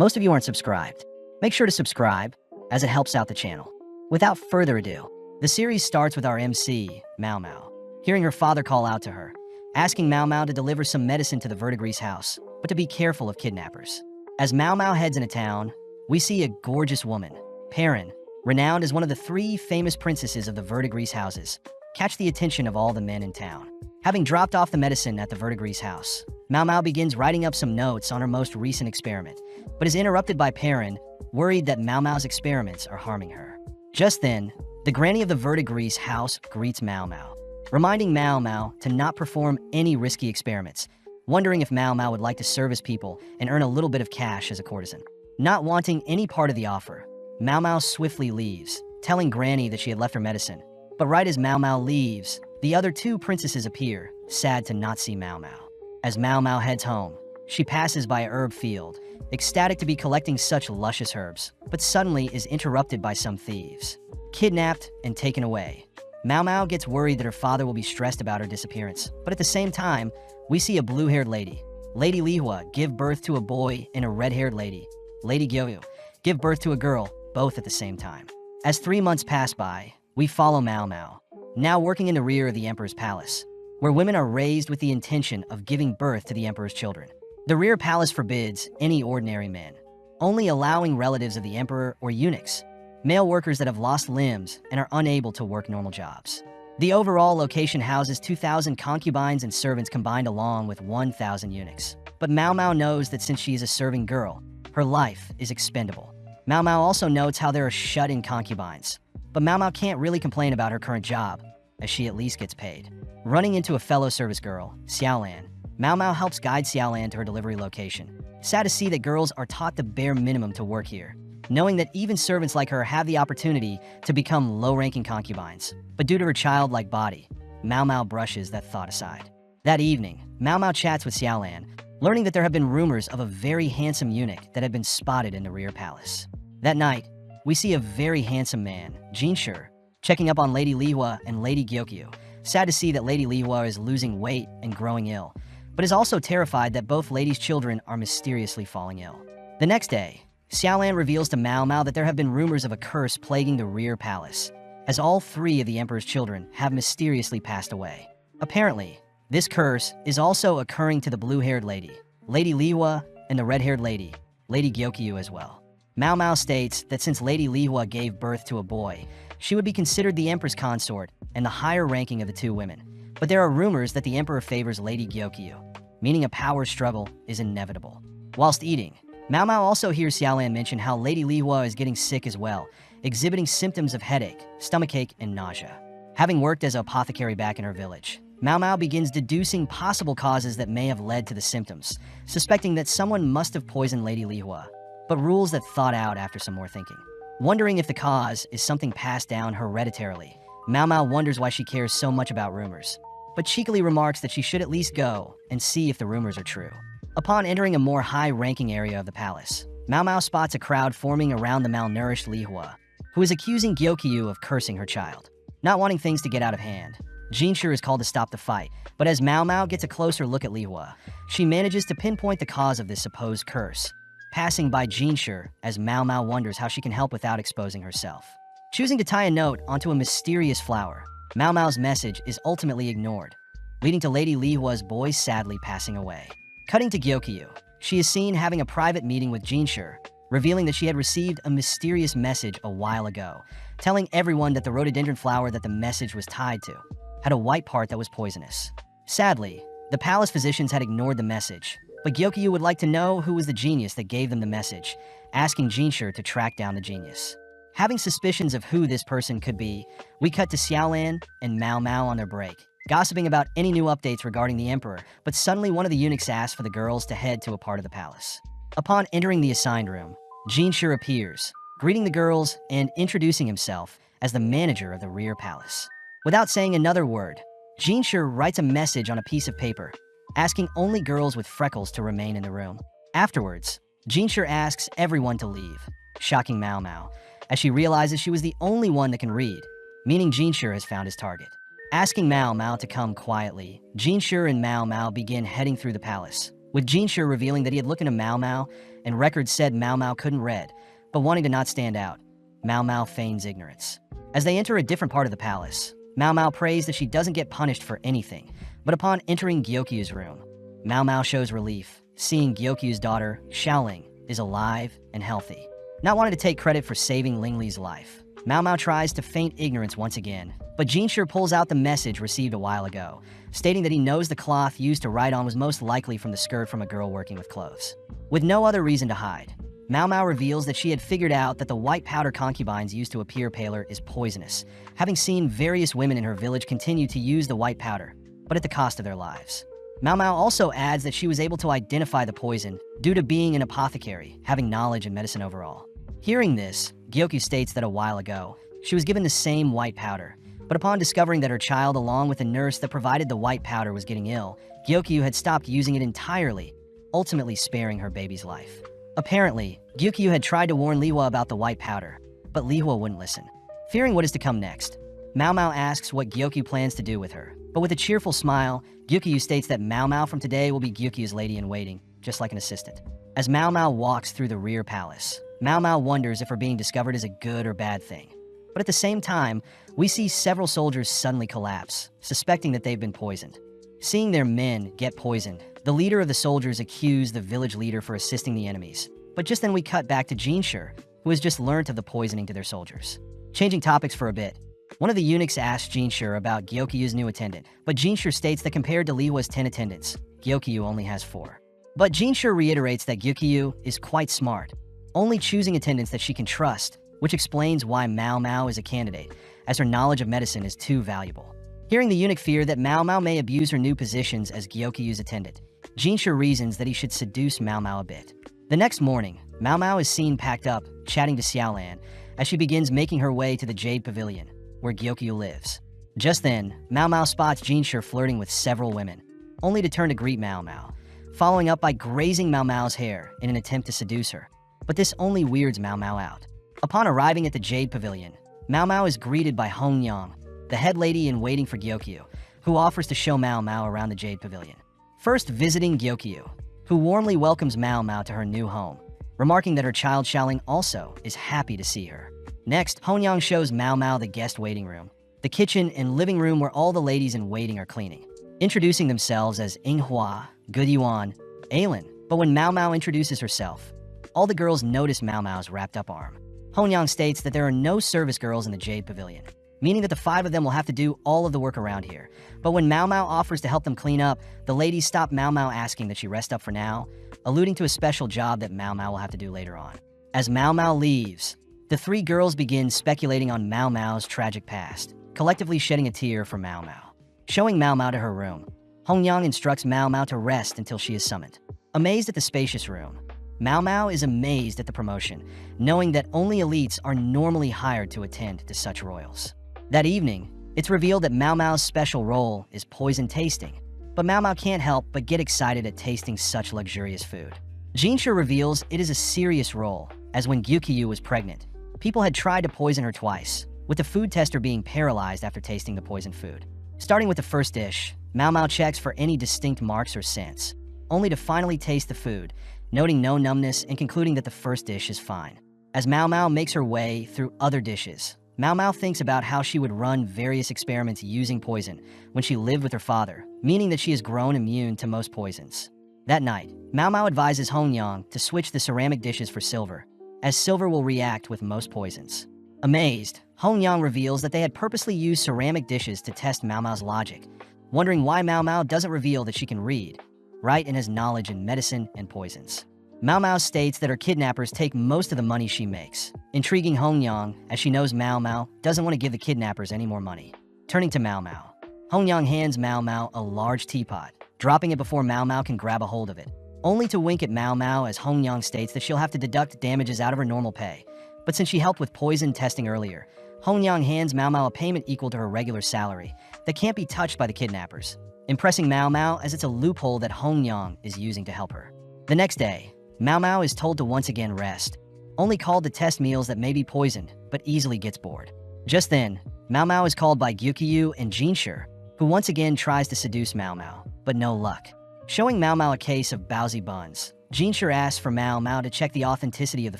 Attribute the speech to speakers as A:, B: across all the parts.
A: Most of you aren't subscribed. Make sure to subscribe, as it helps out the channel. Without further ado, the series starts with our MC, Mao Mao, hearing her father call out to her, asking Mao Mao to deliver some medicine to the Verdigris house, but to be careful of kidnappers. As Mao Mao heads into town, we see a gorgeous woman, Perrin, renowned as one of the 3 famous princesses of the Verdigris houses, catch the attention of all the men in town. Having dropped off the medicine at the Verdigris house, Mao Mao begins writing up some notes on her most recent experiment, but is interrupted by Perrin, worried that Mao Mao's experiments are harming her. Just then, the granny of the Verdigris house greets Mao Mao, reminding Mao Mao to not perform any risky experiments, wondering if Mao Mao would like to serve his people and earn a little bit of cash as a courtesan. Not wanting any part of the offer, Mao Mao swiftly leaves, telling Granny that she had left her medicine. But right as Mao Mao leaves, the other 2 princesses appear, sad to not see Mao Mao. As Mao Mao heads home, she passes by a herb field, ecstatic to be collecting such luscious herbs, but suddenly is interrupted by some thieves. Kidnapped and taken away. Mao Mao gets worried that her father will be stressed about her disappearance, but at the same time, we see a blue-haired lady, Lady Lihua, give birth to a boy, and a red-haired lady, Lady Gyoyu, give birth to a girl, both at the same time. As 3 months pass by, we follow Mao Mao, now working in the rear of the Emperor's palace, where women are raised with the intention of giving birth to the Emperor's children. The rear palace forbids any ordinary men, only allowing relatives of the Emperor or eunuchs, male workers that have lost limbs and are unable to work normal jobs. The overall location houses 2,000 concubines and servants combined along with 1,000 eunuchs. But Mao Mao knows that since she is a serving girl, her life is expendable. Mao Mao also notes how there are shut-in concubines, but Mao Mao can't really complain about her current job, as she at least gets paid. Running into a fellow service girl, Xiaolan, Mao Mao helps guide Xiaolan to her delivery location. Sad to see that girls are taught the bare minimum to work here, knowing that even servants like her have the opportunity to become low-ranking concubines. But due to her childlike body, Mao Mao brushes that thought aside. That evening, Mao Mao chats with Xiaolan, learning that there have been rumors of a very handsome eunuch that had been spotted in the rear palace. That night, we see a very handsome man, Jinshi, checking up on Lady Lihua and Lady Gyokyu. Sad to see that Lady Lihua is losing weight and growing ill, but is also terrified that both ladies' children are mysteriously falling ill. The next day, Xiaolan reveals to Mao Mao that there have been rumors of a curse plaguing the rear palace, as all 3 of the Emperor's children have mysteriously passed away. Apparently, this curse is also occurring to the blue-haired lady, Lady Lihua, and the red-haired lady, Lady Gyokyu as well. Mao Mao states that since Lady Lihua gave birth to a boy, she would be considered the Emperor's consort and the higher ranking of the 2 women. But there are rumors that the Emperor favors Lady Gyokyu, meaning a power struggle is inevitable. Whilst eating, Mao Mao also hears Xiaolan mention how Lady Lihua is getting sick as well, exhibiting symptoms of headache, stomachache, and nausea. Having worked as an apothecary back in her village, Mao Mao begins deducing possible causes that may have led to the symptoms, suspecting that someone must have poisoned Lady Lihua, but rules that thought out after some more thinking. Wondering if the cause is something passed down hereditarily, Mao Mao wonders why she cares so much about rumors, but cheekily remarks that she should at least go and see if the rumors are true. Upon entering a more high-ranking area of the palace, Mao Mao spots a crowd forming around the malnourished Lihua, who is accusing Gyokyu of cursing her child. Not wanting things to get out of hand, Jinshi is called to stop the fight, but as Mao Mao gets a closer look at Lihua, she manages to pinpoint the cause of this supposed curse, passing by Jinshi as Mao Mao wonders how she can help without exposing herself. Choosing to tie a note onto a mysterious flower, Mao Mao's message is ultimately ignored, leading to Lady Lihua's boy sadly passing away. Cutting to Gyokyu, she is seen having a private meeting with Jinshi, revealing that she had received a mysterious message a while ago, telling everyone that the rhododendron flower that the message was tied to had a white part that was poisonous. Sadly, the palace physicians had ignored the message, but Gyokyu would like to know who was the genius that gave them the message, asking Jinshi to track down the genius. Having suspicions of who this person could be, we cut to Xiaolan and Mao Mao on their break, gossiping about any new updates regarding the Emperor, but suddenly one of the eunuchs asks for the girls to head to a part of the palace. Upon entering the assigned room, Jinshi appears, greeting the girls and introducing himself as the manager of the rear palace. Without saying another word, Jinshi writes a message on a piece of paper, asking only girls with freckles to remain in the room. Afterwards, Jinshi asks everyone to leave, shocking Mao Mao, as she realizes she was the only one that can read, meaning Jinshi has found his target. Asking Mao Mao to come quietly, Jinshi and Mao Mao begin heading through the palace, with Jinshi revealing that he had looked into Mao Mao and records said Mao Mao couldn't read, but wanting to not stand out, Mao Mao feigns ignorance. As they enter a different part of the palace, Mao Mao prays that she doesn't get punished for anything, but upon entering Gyokyu's room, Mao Mao shows relief, seeing Gyokyu's daughter, Xiaoling, is alive and healthy. Not wanting to take credit for saving Lingli's life, Mao Mao tries to feign ignorance once again, but Jinshi pulls out the message received a while ago, stating that he knows the cloth used to write on was most likely from the skirt from a girl working with clothes. With no other reason to hide, Mao Mao reveals that she had figured out that the white powder concubines used to appear paler is poisonous, having seen various women in her village continue to use the white powder, but at the cost of their lives. Mao Mao also adds that she was able to identify the poison due to being an apothecary, having knowledge in medicine overall. Hearing this, Gyokyu states that a while ago, she was given the same white powder, but upon discovering that her child along with the nurse that provided the white powder was getting ill, Gyokyu had stopped using it entirely, ultimately sparing her baby's life. Apparently, Gyokyu had tried to warn Lihua about the white powder, but Lihua wouldn't listen. Fearing what is to come next, Mao Mao asks what Gyokyu plans to do with her, but with a cheerful smile, Gyokyu states that Mao Mao from today will be Gyokyu's lady-in-waiting, just like an assistant. As Mao Mao walks through the rear palace, Mao Mao wonders if her being discovered is a good or bad thing. But at the same time, we see several soldiers suddenly collapse, suspecting that they've been poisoned. Seeing their men get poisoned, the leader of the soldiers accused the village leader for assisting the enemies. But just then we cut back to Jinshi, who has just learnt of the poisoning to their soldiers. Changing topics for a bit, one of the eunuchs asks Jinshi about Gyokyu's new attendant, but Jinshi states that compared to Lihua's 10 attendants, Gyokyu only has 4. But Jinshi reiterates that Gyokyu is quite smart, only choosing attendants that she can trust, which explains why Mao Mao is a candidate, as her knowledge of medicine is too valuable. Hearing the eunuch fear that Mao Mao may abuse her new positions as Gyokyu's attendant, Jinshi reasons that he should seduce Mao Mao a bit. The next morning, Mao Mao is seen packed up, chatting to Xiaolan, as she begins making her way to the Jade Pavilion, where Gyokyu lives. Just then, Mao Mao spots Jinshi flirting with several women, only to turn to greet Mao Mao, following up by grazing Mao Mao's hair in an attempt to seduce her. But this only weirds Mao Mao out. Upon arriving at the Jade Pavilion, Mao Mao is greeted by Hong Yang, the head lady in waiting for Gyokyu, who offers to show Mao Mao around the Jade Pavilion. First visiting Gyokyu, who warmly welcomes Mao Mao to her new home, remarking that her child Xiaoling also is happy to see her. Next, Hong Yang shows Mao Mao the guest waiting room, the kitchen and living room where all the ladies in waiting are cleaning, introducing themselves as Inghua, Good Yuan, Ailin. But when Mao Mao introduces herself, all the girls notice Mao Mao's wrapped up arm. Hong Yang states that there are no service girls in the Jade Pavilion, meaning that the 5 of them will have to do all of the work around here. But when Mao Mao offers to help them clean up, the ladies stop Mao Mao asking that she rest up for now, alluding to a special job that Mao Mao will have to do later on. As Mao Mao leaves, the 3 girls begin speculating on Mao Mao's tragic past, collectively shedding a tear for Mao Mao. Showing Mao Mao to her room, Hong Yang instructs Mao Mao to rest until she is summoned. Amazed at the spacious room, Mao Mao is amazed at the promotion, knowing that only elites are normally hired to attend to such royals. That evening, it's revealed that Mao Mao's special role is poison tasting, but Mao Mao can't help but get excited at tasting such luxurious food. Jinshi reveals it is a serious role, as when Gyokyu was pregnant, people had tried to poison her twice, with the food tester being paralyzed after tasting the poisoned food. Starting with the first dish, Mao Mao checks for any distinct marks or scents, only to finally taste the food, noting no numbness and concluding that the first dish is fine. As Mao Mao makes her way through other dishes, Mao Mao thinks about how she would run various experiments using poison when she lived with her father, meaning that she has grown immune to most poisons. That night, Mao Mao advises Hong Yang to switch the ceramic dishes for silver, as silver will react with most poisons. Amazed, Hong Yang reveals that they had purposely used ceramic dishes to test Mao Mao's logic, wondering why Mao Mao doesn't reveal that she can read, write, and has knowledge in medicine and poisons. Mao Mao states that her kidnappers take most of the money she makes, intriguing Hong Yang as she knows Mao Mao doesn't want to give the kidnappers any more money. Turning to Mao Mao, Hong Yang hands Mao Mao a large teapot, dropping it before Mao Mao can grab a hold of it, only to wink at Mao Mao as Hong Yang states that she'll have to deduct damages out of her normal pay. But since she helped with poison testing earlier, Hong Yang hands Mao Mao a payment equal to her regular salary that can't be touched by the kidnappers, impressing Mao Mao as it's a loophole that Hong Yang is using to help her. The next day, Mao Mao is told to once again rest, only called to test meals that may be poisoned, but easily gets bored. Just then, Mao Mao is called by Gyokyu and Jinshi, who once again tries to seduce Mao Mao, but no luck. Showing Mao Mao a case of Baozi buns, Jinshi asks for Mao Mao to check the authenticity of the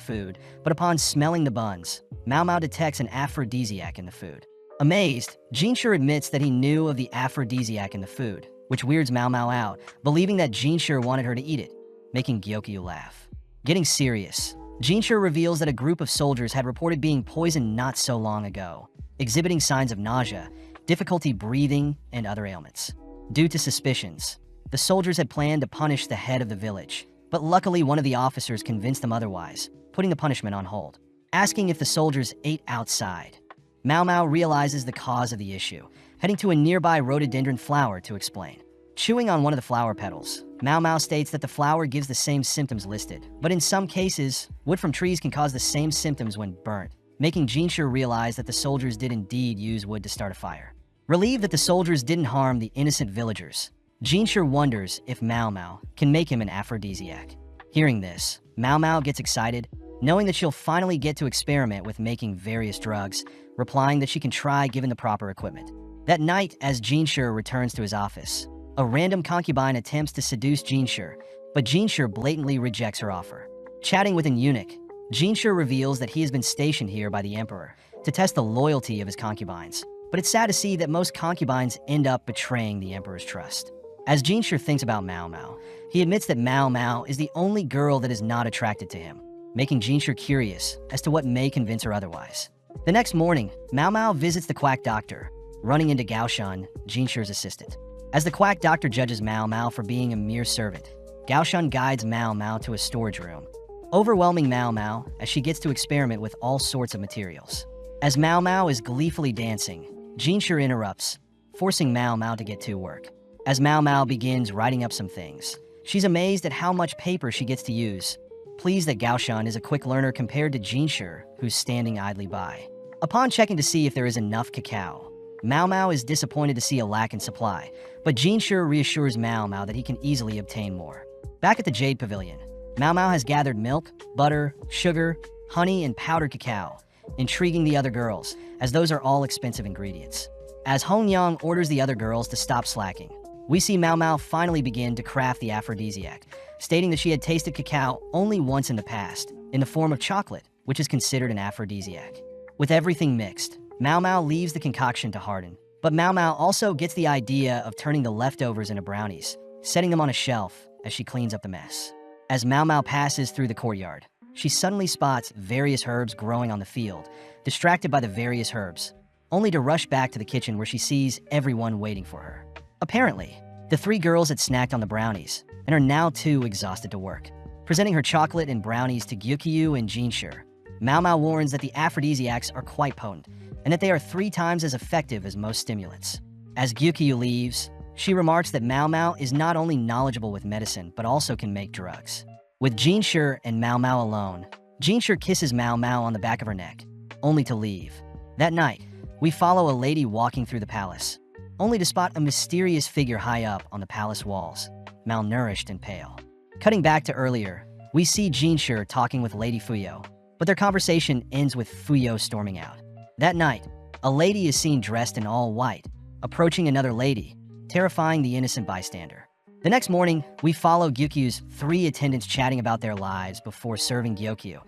A: food, but upon smelling the buns, Mao Mao detects an aphrodisiac in the food. Amazed, Jinshi admits that he knew of the aphrodisiac in the food, which weirds Mao Mao out, believing that Jinshi wanted her to eat it, making Gyokyu laugh. Getting serious, Jinshi reveals that a group of soldiers had reported being poisoned not so long ago, exhibiting signs of nausea, difficulty breathing, and other ailments. Due to suspicions, the soldiers had planned to punish the head of the village, but luckily one of the officers convinced them otherwise, putting the punishment on hold. Asking if the soldiers ate outside, Mao Mao realizes the cause of the issue, heading to a nearby rhododendron flower to explain. Chewing on one of the flower petals, Mao Mao states that the flower gives the same symptoms listed, but in some cases, wood from trees can cause the same symptoms when burnt, making Jinshi realize that the soldiers did indeed use wood to start a fire. Relieved that the soldiers didn't harm the innocent villagers, Jinshi wonders if Mao Mao can make him an aphrodisiac. Hearing this, Mao Mao gets excited, knowing that she'll finally get to experiment with making various drugs, replying that she can try given the proper equipment. That night, as Jinshi returns to his office, a random concubine attempts to seduce Jinshi, but Jinshi blatantly rejects her offer. Chatting with an eunuch, Jinshi reveals that he has been stationed here by the emperor to test the loyalty of his concubines, but it's sad to see that most concubines end up betraying the emperor's trust. As Jinshi thinks about Mao Mao, he admits that Mao Mao is the only girl that is not attracted to him, making Jinshi curious as to what may convince her otherwise. The next morning, Mao Mao visits the quack doctor, running into Gaoshan, Jinshi's assistant. As the quack doctor judges Mao Mao for being a mere servant, Gaoshan guides Mao Mao to a storage room, overwhelming Mao Mao as she gets to experiment with all sorts of materials. As Mao Mao is gleefully dancing, Jinshi interrupts, forcing Mao Mao to get to work. As Mao Mao begins writing up some things, she's amazed at how much paper she gets to use, pleased that Gaoshan is a quick learner compared to Jinshi, who's standing idly by. Upon checking to see if there is enough cacao, Mao Mao is disappointed to see a lack in supply, but Jinshi reassures Mao Mao that he can easily obtain more. Back at the Jade Pavilion, Mao Mao has gathered milk, butter, sugar, honey, and powdered cacao, intriguing the other girls, as those are all expensive ingredients. As Hong Yang orders the other girls to stop slacking, we see Mao Mao finally begin to craft the aphrodisiac, stating that she had tasted cacao only once in the past, in the form of chocolate, which is considered an aphrodisiac. With everything mixed, Mao Mao leaves the concoction to harden, but Mao Mao also gets the idea of turning the leftovers into brownies, setting them on a shelf as she cleans up the mess. As Mao Mao passes through the courtyard, she suddenly spots various herbs growing on the field, distracted by the various herbs, only to rush back to the kitchen where she sees everyone waiting for her. Apparently, the three girls had snacked on the brownies and are now too exhausted to work. Presenting her chocolate and brownies to Gyokyu and Jinshi, Mao Mao warns that the aphrodisiacs are quite potent and that they are 3 times as effective as most stimulants. As Gyokyu leaves, she remarks that Mao Mao is not only knowledgeable with medicine but also can make drugs. With Jinshi and Mao Mao alone, Jinshi kisses Mao Mao on the back of her neck, only to leave. That night, we follow a lady walking through the palace, only to spot a mysterious figure high up on the palace walls, malnourished and pale. Cutting back to earlier, we see Jinshi talking with Lady Fuyo, but their conversation ends with Fuyo storming out. That night, a lady is seen dressed in all white, approaching another lady, terrifying the innocent bystander. The next morning, we follow Gyokyu's 3 attendants chatting about their lives before serving Gyokyu,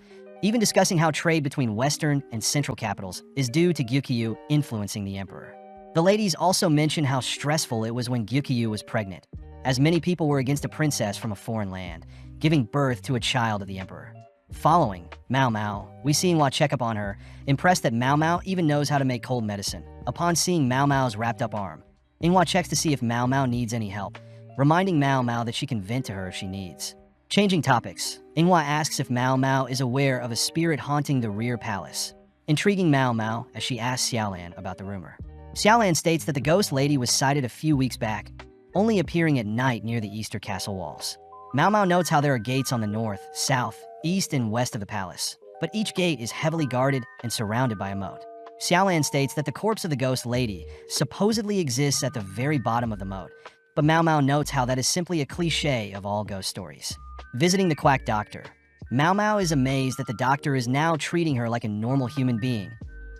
A: even discussing how trade between Western and Central capitals is due to Gyokyu influencing the emperor. The ladies also mention how stressful it was when Gyokyu was pregnant, as many people were against a princess from a foreign land, giving birth to a child of the emperor. Following Mao Mao, we see Inwa check up on her, impressed that Mao Mao even knows how to make cold medicine. Upon seeing Mao Mao's wrapped up arm, Inwa checks to see if Mao Mao needs any help, reminding Mao Mao that she can vent to her if she needs. Changing topics, Inwa asks if Mao Mao is aware of a spirit haunting the rear palace, intriguing Mao Mao as she asks Xiaolan about the rumor. Xiaolan states that the ghost lady was sighted a few weeks back, only appearing at night near the Easter castle walls. Mao Mao notes how there are gates on the north, south, east, and west of the palace, but each gate is heavily guarded and surrounded by a moat. Xiaolan states that the corpse of the ghost lady supposedly exists at the very bottom of the moat, but Mao Mao notes how that is simply a cliche of all ghost stories. Visiting the quack doctor, Mao Mao is amazed that the doctor is now treating her like a normal human being,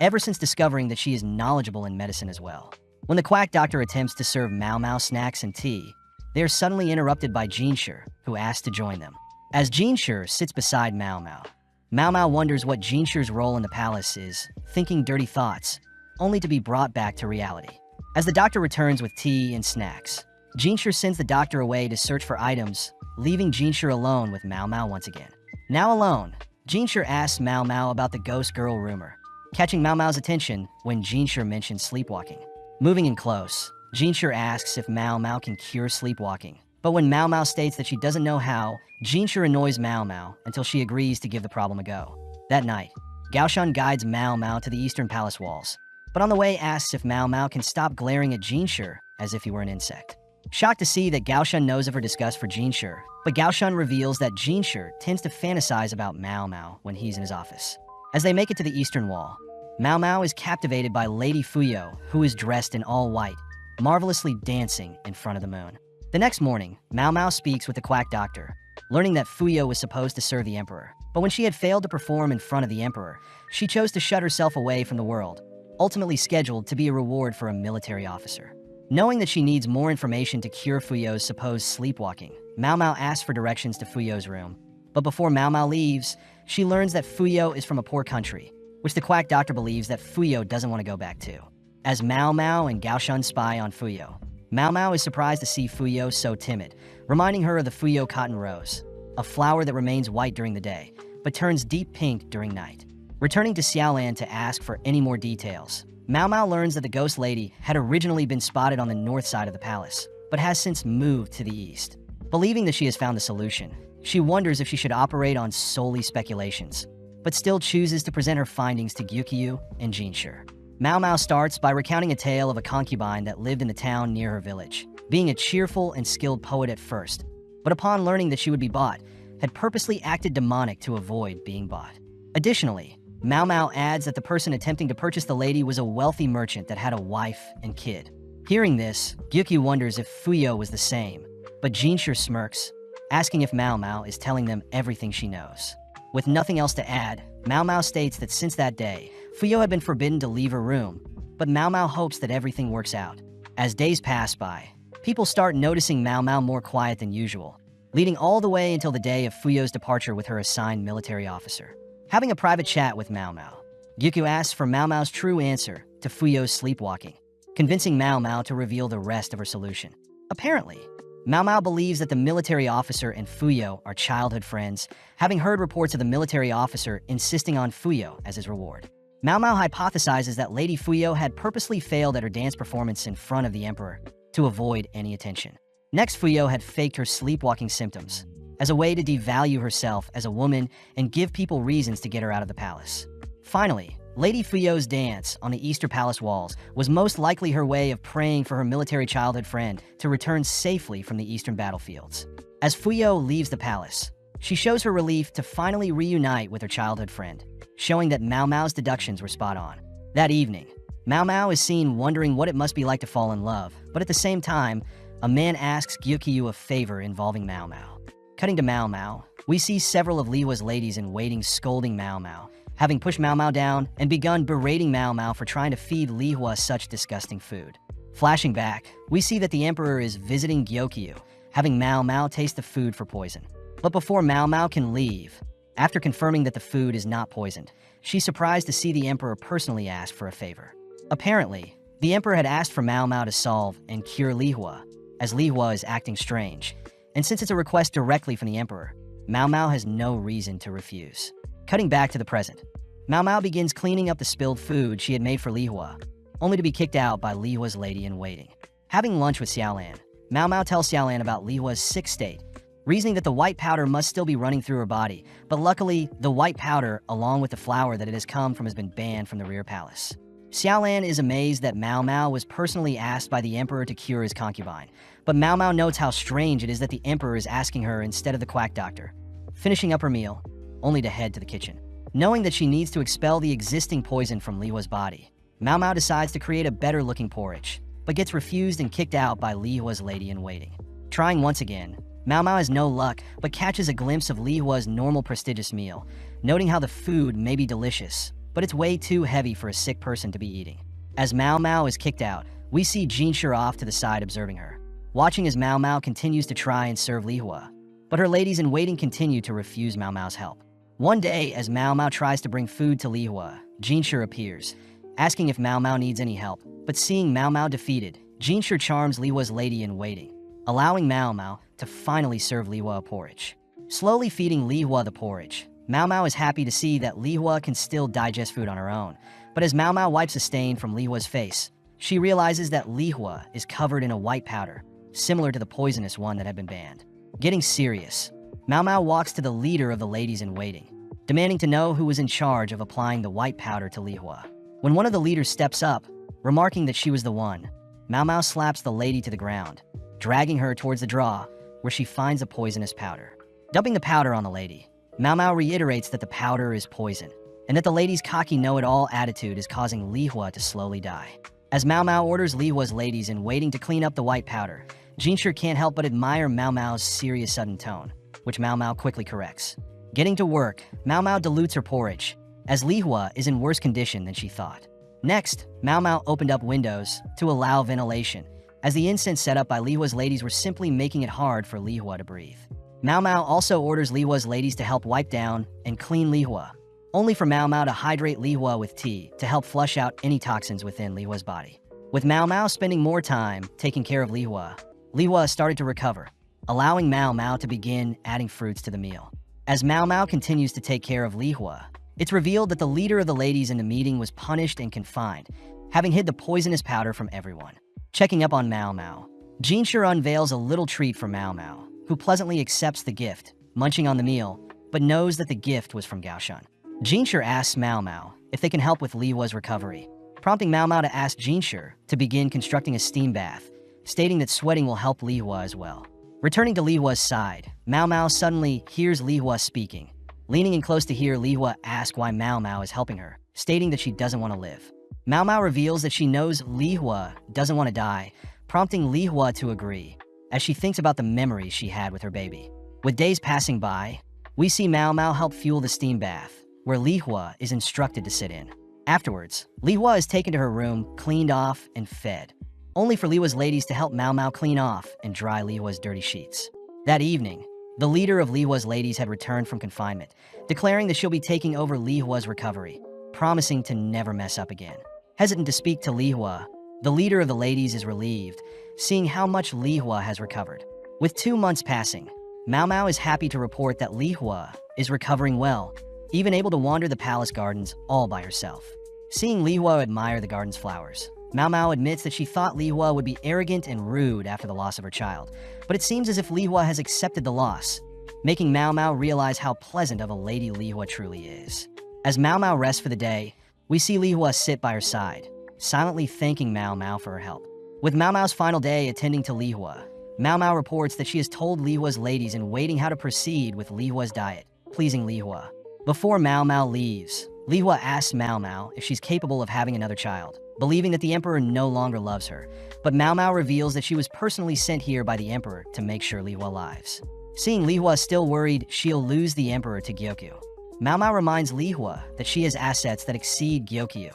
A: ever since discovering that she is knowledgeable in medicine as well. When the quack doctor attempts to serve Mao Mao snacks and tea, they are suddenly interrupted by Jinshi, who asks to join them. As Jinshi sits beside Mao Mao, Mao Mao wonders what Jinshi's role in the palace is, thinking dirty thoughts, only to be brought back to reality. As the doctor returns with tea and snacks, Jinshi sends the doctor away to search for items, leaving Jinshi alone with Mao Mao once again. Now alone, Jinshi asks Mao Mao about the ghost girl rumor, catching Mao Mao's attention when Jinshi mentions sleepwalking. Moving in close, Jinshi asks if Mao Mao can cure sleepwalking, but when Mao Mao states that she doesn't know how, Jinshi annoys Mao Mao until she agrees to give the problem a go. That night, Gaoshan guides Mao Mao to the Eastern Palace walls, but on the way asks if Mao Mao can stop glaring at Jinshi as if he were an insect. Shocked to see that Gaoshan knows of her disgust for Jinshi, but Gaoshan reveals that Jinshi tends to fantasize about Mao Mao when he's in his office. As they make it to the Eastern Wall, Mao Mao is captivated by Lady Fuyo, who is dressed in all white, marvelously dancing in front of the moon. The next morning, Mao Mao speaks with the quack doctor, learning that Fuyo was supposed to serve the emperor. But when she had failed to perform in front of the emperor, she chose to shut herself away from the world, ultimately scheduled to be a reward for a military officer. Knowing that she needs more information to cure Fuyo's supposed sleepwalking, Mao Mao asks for directions to Fuyo's room. But before Mao Mao leaves, she learns that Fuyo is from a poor country, which the quack doctor believes that Fuyo doesn't want to go back to. As Mao Mao and Gaoshan spy on Fuyo, Mao Mao is surprised to see Fuyo so timid, reminding her of the Fuyo cotton rose, a flower that remains white during the day, but turns deep pink during night. Returning to Xiaolan to ask for any more details, Mao Mao learns that the ghost lady had originally been spotted on the north side of the palace, but has since moved to the east. Believing that she has found the solution, she wonders if she should operate on solely speculations, but still chooses to present her findings to Gyukyu and Jinshi. Mao Mao starts by recounting a tale of a concubine that lived in the town near her village, being a cheerful and skilled poet at first, but upon learning that she would be bought, had purposely acted demonic to avoid being bought. Additionally, Mao Mao adds that the person attempting to purchase the lady was a wealthy merchant that had a wife and kid. Hearing this, Gyukyu wonders if Fuyo was the same, but Jinshi smirks, asking if Mao Mao is telling them everything she knows. With nothing else to add, Mao Mao states that since that day, Fuyo had been forbidden to leave her room, but Mao Mao hopes that everything works out. As days pass by, people start noticing Mao Mao more quiet than usual, leading all the way until the day of Fuyo's departure with her assigned military officer. Having a private chat with Mao Mao, Gyukyu asks for Mao Mao's true answer to Fuyo's sleepwalking, convincing Mao Mao to reveal the rest of her solution. Apparently, Mao Mao believes that the military officer and Fuyo are childhood friends, having heard reports of the military officer insisting on Fuyo as his reward. Mao Mao hypothesizes that Lady Fuyo had purposely failed at her dance performance in front of the emperor to avoid any attention. Next, Fuyo had faked her sleepwalking symptoms as a way to devalue herself as a woman and give people reasons to get her out of the palace. Finally, Lady Fuyo's dance on the Eastern Palace walls was most likely her way of praying for her military childhood friend to return safely from the Eastern battlefields. As Fuyo leaves the palace, she shows her relief to finally reunite with her childhood friend, showing that Mao Mao's deductions were spot on. That evening, Mao Mao is seen wondering what it must be like to fall in love, but at the same time, a man asks Gyukyu a favor involving Mao Mao. Cutting to Mao Mao, we see several of Lihua's ladies in waiting scolding Mao Mao, having pushed Mao Mao down and begun berating Mao Mao for trying to feed Lihua such disgusting food. Flashing back, we see that the emperor is visiting Gyokyu, having Mao Mao taste the food for poison. But before Mao Mao can leave, after confirming that the food is not poisoned, she's surprised to see the emperor personally ask for a favor. Apparently, the emperor had asked for Mao Mao to solve and cure Lihua, as Lihua is acting strange, and since it's a request directly from the emperor, Mao Mao has no reason to refuse. Cutting back to the present, Mao Mao begins cleaning up the spilled food she had made for Lihua, only to be kicked out by Lihua's lady-in-waiting. Having lunch with Xiaolan, Mao Mao tells Xiaolan about Lihua's sick state, reasoning that the white powder must still be running through her body, but luckily, the white powder, along with the flower that it has come from, has been banned from the rear palace. Xiaolan is amazed that Mao Mao was personally asked by the emperor to cure his concubine, but Mao Mao notes how strange it is that the emperor is asking her instead of the quack doctor. Finishing up her meal, only to head to the kitchen. Knowing that she needs to expel the existing poison from Lihua's body, Mao Mao decides to create a better-looking porridge, but gets refused and kicked out by Lihua's lady-in-waiting. Trying once again, Mao Mao has no luck, but catches a glimpse of Lihua's normal prestigious meal, noting how the food may be delicious, but it's way too heavy for a sick person to be eating. As Mao Mao is kicked out, we see Jinshi off to the side observing her, watching as Mao Mao continues to try and serve Lihua. but her ladies-in-waiting continue to refuse Mao Mao's help. One day, as Mao Mao tries to bring food to Li Hua, Jinshi appears, asking if Mao Mao needs any help, but seeing Mao Mao defeated, Jinshi charms Li Hua's lady-in-waiting, allowing Mao Mao to finally serve Li Hua a porridge. Slowly feeding Li Hua the porridge, Mao Mao is happy to see that Li Hua can still digest food on her own, but as Mao Mao wipes a stain from Li Hua's face, she realizes that Li Hua is covered in a white powder, similar to the poisonous one that had been banned. Getting serious, Mao Mao walks to the leader of the ladies-in-waiting, demanding to know who was in charge of applying the white powder to Li Hua. When one of the leaders steps up, remarking that she was the one, Mao Mao slaps the lady to the ground, dragging her towards the draw, where she finds a poisonous powder. Dumping the powder on the lady, Mao Mao reiterates that the powder is poison, and that the lady's cocky know-it-all attitude is causing Li Hua to slowly die. As Mao Mao orders Li Hua's ladies-in-waiting to clean up the white powder, Jinshi can't help but admire Mao Mao's serious sudden tone, which Mao Mao quickly corrects. Getting to work, Mao Mao dilutes her porridge, as Li Hua is in worse condition than she thought. Next, Mao Mao opened up windows to allow ventilation, as the incense set up by Li Hua's ladies were simply making it hard for Li Hua to breathe. Mao Mao also orders Li Hua's ladies to help wipe down and clean Li Hua, only for Mao Mao to hydrate Li Hua with tea to help flush out any toxins within Li Hua's body. With Mao Mao spending more time taking care of Li Hua started to recover, allowing Mao Mao to begin adding fruits to the meal. As Mao Mao continues to take care of Li Hua, it's revealed that the leader of the ladies in the meeting was punished and confined, having hid the poisonous powder from everyone. Checking up on Mao Mao, Jinshi unveils a little treat for Mao Mao, who pleasantly accepts the gift, munching on the meal, but knows that the gift was from Gaoshan. Jinshi asks Mao Mao if they can help with Li Hua's recovery, prompting Mao Mao to ask Jinshi to begin constructing a steam bath, stating that sweating will help Li Hua as well. Returning to Li Hua's side, Mao Mao suddenly hears Li Hua speaking. Leaning in close to hear Li Hua ask why Mao Mao is helping her, stating that she doesn't want to live. Mao Mao reveals that she knows Li Hua doesn't want to die, prompting Li Hua to agree, as she thinks about the memories she had with her baby. With days passing by, we see Mao Mao help fuel the steam bath, where Li Hua is instructed to sit in. Afterwards, Li Hua is taken to her room, cleaned off, and fed, only for Li Hua's ladies to help Mao Mao clean off and dry Li Hua's dirty sheets. That evening, the leader of Li Hua's ladies had returned from confinement, declaring that she'll be taking over Li Hua's recovery, promising to never mess up again. Hesitant to speak to Li Hua, the leader of the ladies is relieved, seeing how much Li Hua has recovered. With 2 months passing, Mao Mao is happy to report that Li Hua is recovering well, even able to wander the palace gardens all by herself. Seeing Li Hua admire the garden's flowers, Mao Mao admits that she thought Li Hua would be arrogant and rude after the loss of her child, but it seems as if Li Hua has accepted the loss, making Mao Mao realize how pleasant of a lady Li Hua truly is. As Mao Mao rests for the day, we see Li Hua sit by her side, silently thanking Mao Mao for her help. With Mao Mao's final day attending to Li Hua, Mao Mao reports that she has told Li Hua's ladies in waiting how to proceed with Li Hua's diet, pleasing Li Hua. Before Mao Mao leaves, Li Hua asks Mao Mao if she's capable of having another child, believing that the emperor no longer loves her, but Mao Mao reveals that she was personally sent here by the emperor to make sure Li Hua lives. Seeing Li Hua still worried she'll lose the emperor to Gyokyu, Mao Mao reminds Li Hua that she has assets that exceed Gyokyu,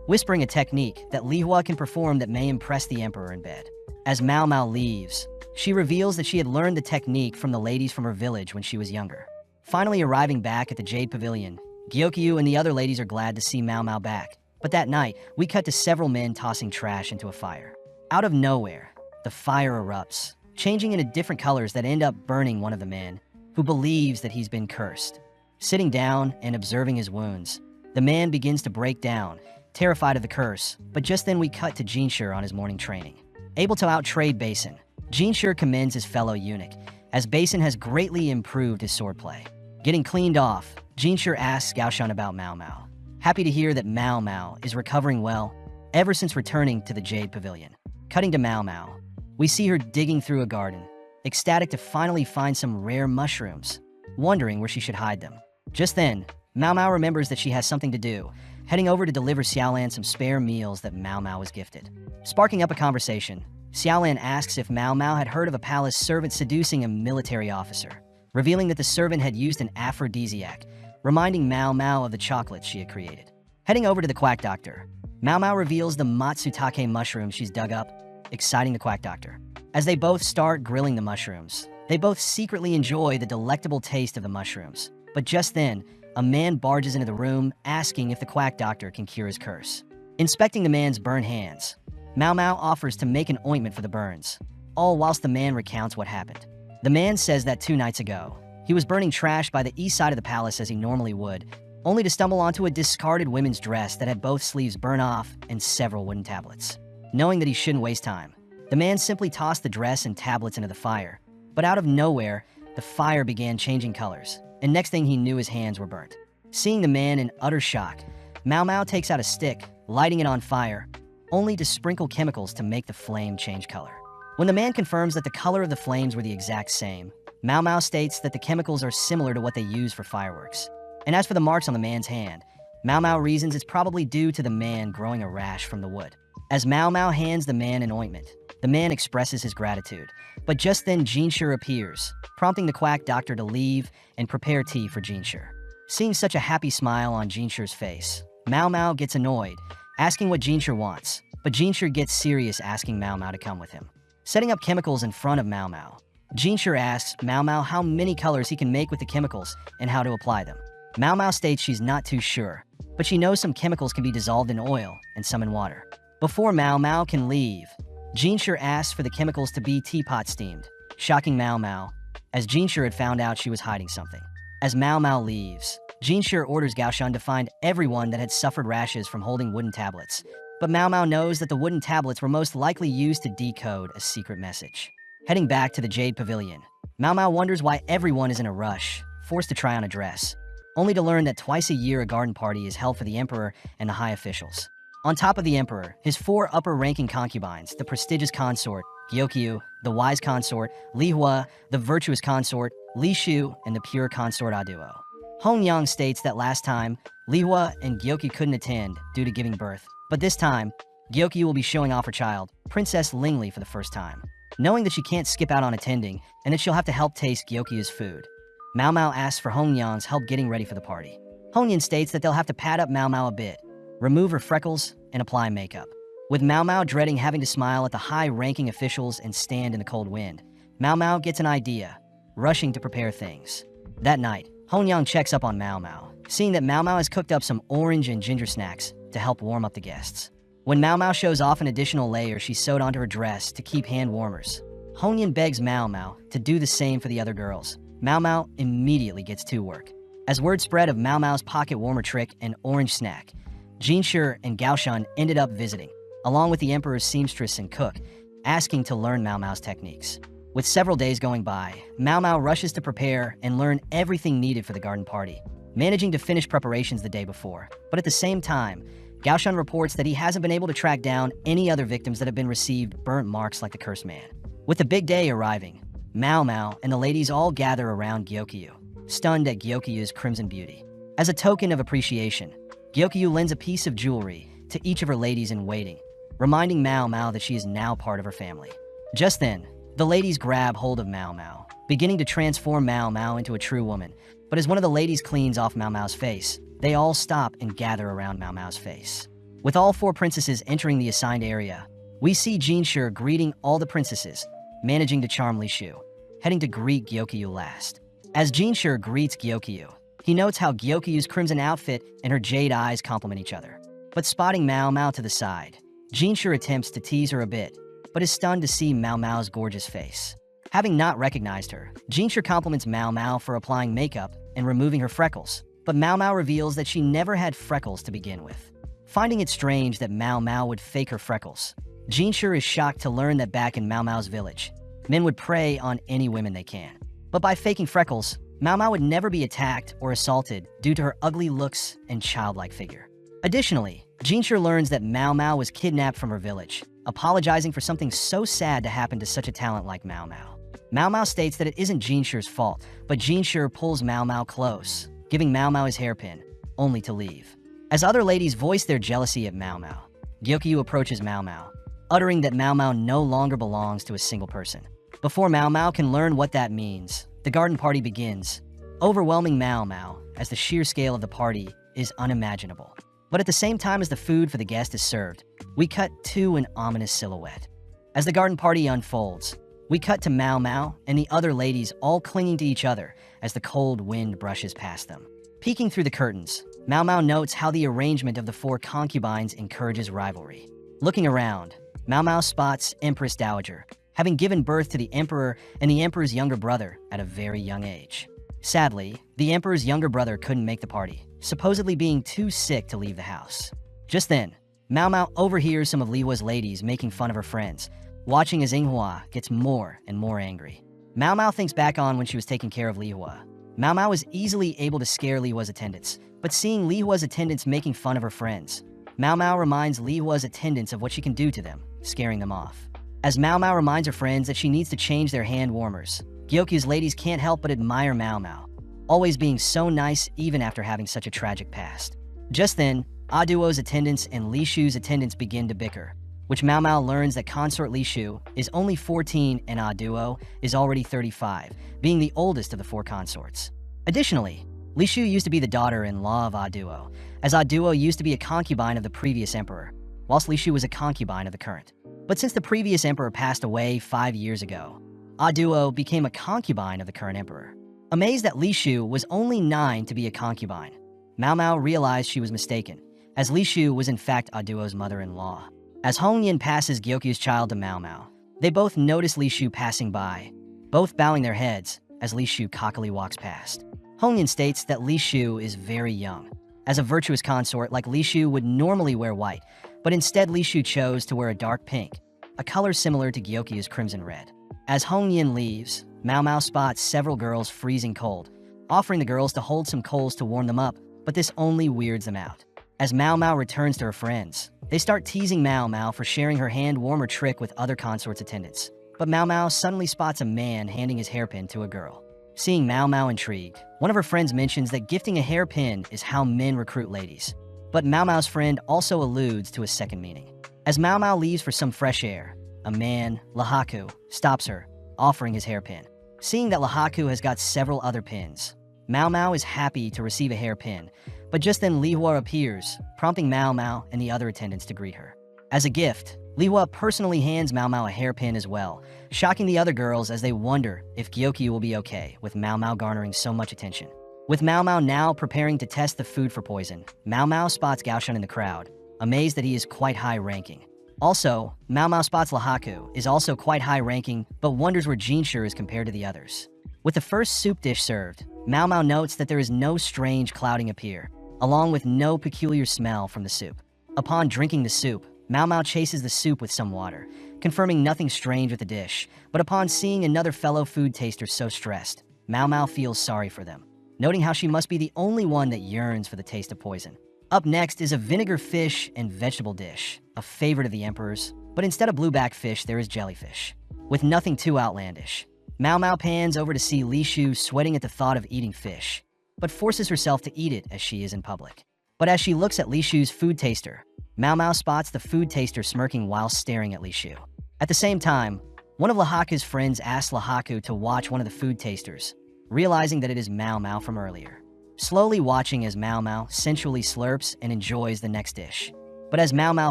A: whispering a technique that Li Hua can perform that may impress the emperor in bed. As Mao Mao leaves, she reveals that she had learned the technique from the ladies from her village when she was younger. Finally arriving back at the Jade Pavilion, Gyokyu and the other ladies are glad to see Mao Mao back, but that night, we cut to several men tossing trash into a fire. Out of nowhere, the fire erupts, changing into different colors that end up burning one of the men, who believes that he's been cursed. Sitting down and observing his wounds, the man begins to break down, terrified of the curse, but just then we cut to Jinshi on his morning training. Able to out-trade Basin, Jinshi commends his fellow eunuch, as Basin has greatly improved his swordplay. Getting cleaned off, Jinshi asks Gaoshan about Mao Mao. Happy to hear that Mao Mao is recovering well ever since returning to the Jade Pavilion. Cutting to Mao Mao, we see her digging through a garden, ecstatic to finally find some rare mushrooms, wondering where she should hide them. Just then, Mao Mao remembers that she has something to do, heading over to deliver Xiaolan some spare meals that Mao Mao was gifted. Sparking up a conversation, Xiaolan asks if Mao Mao had heard of a palace servant seducing a military officer, revealing that the servant had used an aphrodisiac, reminding Mao Mao of the chocolates she had created. Heading over to the quack doctor, Mao Mao reveals the matsutake mushroom she's dug up, exciting the quack doctor. As they both start grilling the mushrooms, They both secretly enjoy the delectable taste of the mushrooms. But just then, a man barges into the room asking if the quack doctor can cure his curse. Inspecting the man's burned hands, Mau Mau offers to make an ointment for the burns, all whilst the man recounts what happened. The man says that 2 nights ago, he was burning trash by the east side of the palace as he normally would, only to stumble onto a discarded women's dress that had both sleeves burned off and several wooden tablets. Knowing that he shouldn't waste time, the man simply tossed the dress and tablets into the fire. But out of nowhere, the fire began changing colors, and next thing he knew, his hands were burnt. Seeing the man in utter shock, Mau Mau takes out a stick, lighting it on fire, only to sprinkle chemicals to make the flame change color. When the man confirms that the color of the flames were the exact same, Mau Mau states that the chemicals are similar to what they use for fireworks. And as for the marks on the man's hand, Mau Mau reasons it's probably due to the man growing a rash from the wood. As Mau Mau hands the man an ointment, the man expresses his gratitude. But just then Jinshi appears, prompting the quack doctor to leave and prepare tea for Jinshi. Seeing such a happy smile on Jinshi's face, Mau Mau gets annoyed, asking what Jinshi wants, but Jinshi gets serious, asking Mau Mau to come with him. Setting up chemicals in front of Mau Mau, Jinshi asks Mau Mau how many colors he can make with the chemicals and how to apply them. Mau Mau states she's not too sure, but she knows some chemicals can be dissolved in oil and some in water. Before Mau Mau can leave, Jinshi asks for the chemicals to be teapot steamed, shocking Mau Mau, as Jinshi had found out she was hiding something. As Mau Mau leaves, Jinshi orders Gaoshan to find everyone that had suffered rashes from holding wooden tablets, but Mau Mau knows that the wooden tablets were most likely used to decode a secret message. Heading back to the Jade Pavilion, Mau Mau wonders why everyone is in a rush, forced to try on a dress, only to learn that twice a year a garden party is held for the emperor and the high officials. On top of the emperor, his 4 upper-ranking concubines, the prestigious consort, Gyokyu, the wise consort, Li Hua, the virtuous consort, Li Shu, and the pure consort Aduo. Hong Yang states that last time, Li Hua and Gyokyu couldn't attend due to giving birth, but this time, Gyokyu will be showing off her child, Princess Lingli, for the first time. Knowing that she can't skip out on attending and that she'll have to help taste Gyokyu's food, Mau Mau asks for Hong Yang's help getting ready for the party. Hong Yan states that they'll have to pad up Mau Mau a bit, remove her freckles, and apply makeup. With Mau Mau dreading having to smile at the high-ranking officials and stand in the cold wind, Mau Mau gets an idea, rushing to prepare things. That night, Hong Yang checks up on Mau Mau, seeing that Mau Mau has cooked up some orange and ginger snacks to help warm up the guests. When Mau Mau shows off an additional layer she sewed onto her dress to keep hand warmers, Hong Yan begs Mau Mau to do the same for the other girls. Mau Mau immediately gets to work. As word spread of Mau Mau's pocket warmer trick and orange snack, Jinshi and Gaoshan ended up visiting, along with the emperor's seamstress and cook, asking to learn Mau Mau's techniques. With several days going by, Mau Mau rushes to prepare and learn everything needed for the garden party, managing to finish preparations the day before. But at the same time, Gaoshan reports that he hasn't been able to track down any other victims that have been received burnt marks like the cursed man. With the big day arriving, Mau Mau and the ladies all gather around Gyokyu, stunned at Gyokyu's crimson beauty. As a token of appreciation, Gyokyu lends a piece of jewelry to each of her ladies in waiting, reminding Mau Mau that she is now part of her family. Just then, the ladies grab hold of Mau Mau, beginning to transform Mau Mau into a true woman. But as one of the ladies cleans off Mau Mau's face, they all stop and gather around Mau Mau's face. With all 4 princesses entering the assigned area, we see Jinshi greeting all the princesses, managing to charm Li Shu, heading to greet Gyokyu last. As Jinshi greets Gyokyu, he notes how Gyokyu's crimson outfit and her jade eyes complement each other. But spotting Mau Mau to the side, Jinshi attempts to tease her a bit, but is stunned to see Mau Mau's gorgeous face. Having not recognized her, Jinshi compliments Mau Mau for applying makeup and removing her freckles, but Mau Mau reveals that she never had freckles to begin with. Finding it strange that Mau Mau would fake her freckles, Jinshi is shocked to learn that back in Mau Mau's village, men would prey on any women they can. But by faking freckles, Mau Mau would never be attacked or assaulted due to her ugly looks and childlike figure. Additionally, Jinshi learns that Mau Mau was kidnapped from her village, apologizing for something so sad to happen to such a talent like Mau Mau. Mau Mau states that it isn't Jinshi's fault, but Jinshi pulls Mau Mau close, giving Mau Mau his hairpin, only to leave. As other ladies voice their jealousy at Mau Mau, Gyokyu approaches Mau Mau, uttering that Mau Mau no longer belongs to a single person. Before Mau Mau can learn what that means, the garden party begins, overwhelming Mau Mau as the sheer scale of the party is unimaginable. But at the same time as the food for the guest is served, we cut to an ominous silhouette. As the garden party unfolds, We cut to Mao Mao and the other ladies all clinging to each other as the cold wind brushes past them. Peeking through the curtains, Mao Mao notes how the arrangement of the 4 concubines encourages rivalry. Looking around, Mao Mao spots Empress Dowager, having given birth to the emperor and the emperor's younger brother at a very young age. Sadly, the emperor's younger brother couldn't make the party, supposedly being too sick to leave the house. Just then, Mao Mao overhears some of Li Hua's ladies making fun of her friends, watching as Yinghua gets more and more angry. Mao Mao thinks back on when she was taking care of Li Hua. Mao Mao was easily able to scare Li Hua's attendants, but seeing Li Hua's attendants making fun of her friends, Mao Mao reminds Li Hua's attendants of what she can do to them, scaring them off. As Mao Mao reminds her friends that she needs to change their hand warmers, Gyokyu's ladies can't help but admire Mao Mao, always being so nice even after having such a tragic past. Just then, Aduo's attendants and Li Shu's attendants begin to bicker, which Mao Mao learns that consort Li Shu is only 14 and Aduo is already 35, being the oldest of the 4 consorts. Additionally, Li Shu used to be the daughter-in-law of Aduo, as Aduo used to be a concubine of the previous emperor, whilst Li Shu was a concubine of the current. But since the previous emperor passed away 5 years ago, Aduo became a concubine of the current emperor. Amazed that Li Shu was only 9 to be a concubine, Mao Mao realized she was mistaken, as Li Shu was in fact Aduo's mother-in-law. As Hong Yin passes Gyokyu's child to Mao Mao, they both notice Li Shu passing by, both bowing their heads as Li Shu cockily walks past. Hong Yin states that Li Shu is very young, as a virtuous consort like Li Shu would normally wear white, but instead Li Shu chose to wear a dark pink, a color similar to Gyokyu's crimson red. As Hong Yin leaves, Mao Mao spots several girls freezing cold, offering the girls to hold some coals to warm them up, but this only weirds them out. As Mao Mao returns to her friends, they start teasing Mao Mao for sharing her hand warmer trick with other consorts' attendants. But Mao Mao suddenly spots a man handing his hairpin to a girl. Seeing Mao Mao intrigued, one of her friends mentions that gifting a hairpin is how men recruit ladies. But Mao Mao's friend also alludes to a second meaning. As Mao Mao leaves for some fresh air, a man, Lahaku, stops her, offering his hairpin. Seeing that Lahaku has got several other pins, Mao Mao is happy to receive a hairpin, but just then Li Hua appears, prompting Mao Mao and the other attendants to greet her. As a gift, Li Hua personally hands Mao Mao a hairpin as well, shocking the other girls as they wonder if Gyokyu will be okay with Mao Mao garnering so much attention. With Mao Mao now preparing to test the food for poison, Mao Mao spots Gaoshan in the crowd, amazed that he is quite high-ranking. Also, Mao Mao spots Lahaku is also quite high-ranking, but wonders where Jinshu is compared to the others. With the first soup dish served, Mao Mao notes that there is no strange clouding appear, along with no peculiar smell from the soup. Upon drinking the soup, Mao Mao chases the soup with some water, confirming nothing strange with the dish, but upon seeing another fellow food taster so stressed, Mao Mao feels sorry for them, noting how she must be the only one that yearns for the taste of poison. Up next is a vinegar fish and vegetable dish, a favorite of the emperor's, but instead of blueback fish, there is jellyfish. With nothing too outlandish, Mao Mao pans over to see Li Shu sweating at the thought of eating fish, but forces herself to eat it as she is in public. But as she looks at Li Shu's food taster, Mao Mao spots the food taster smirking while staring at Li Shu. At the same time, one of Lahaku's friends asks Lahaku to watch one of the food tasters, realizing that it is Mao Mao from earlier. Slowly watching as Mao Mao sensually slurps and enjoys the next dish. But as Mao Mao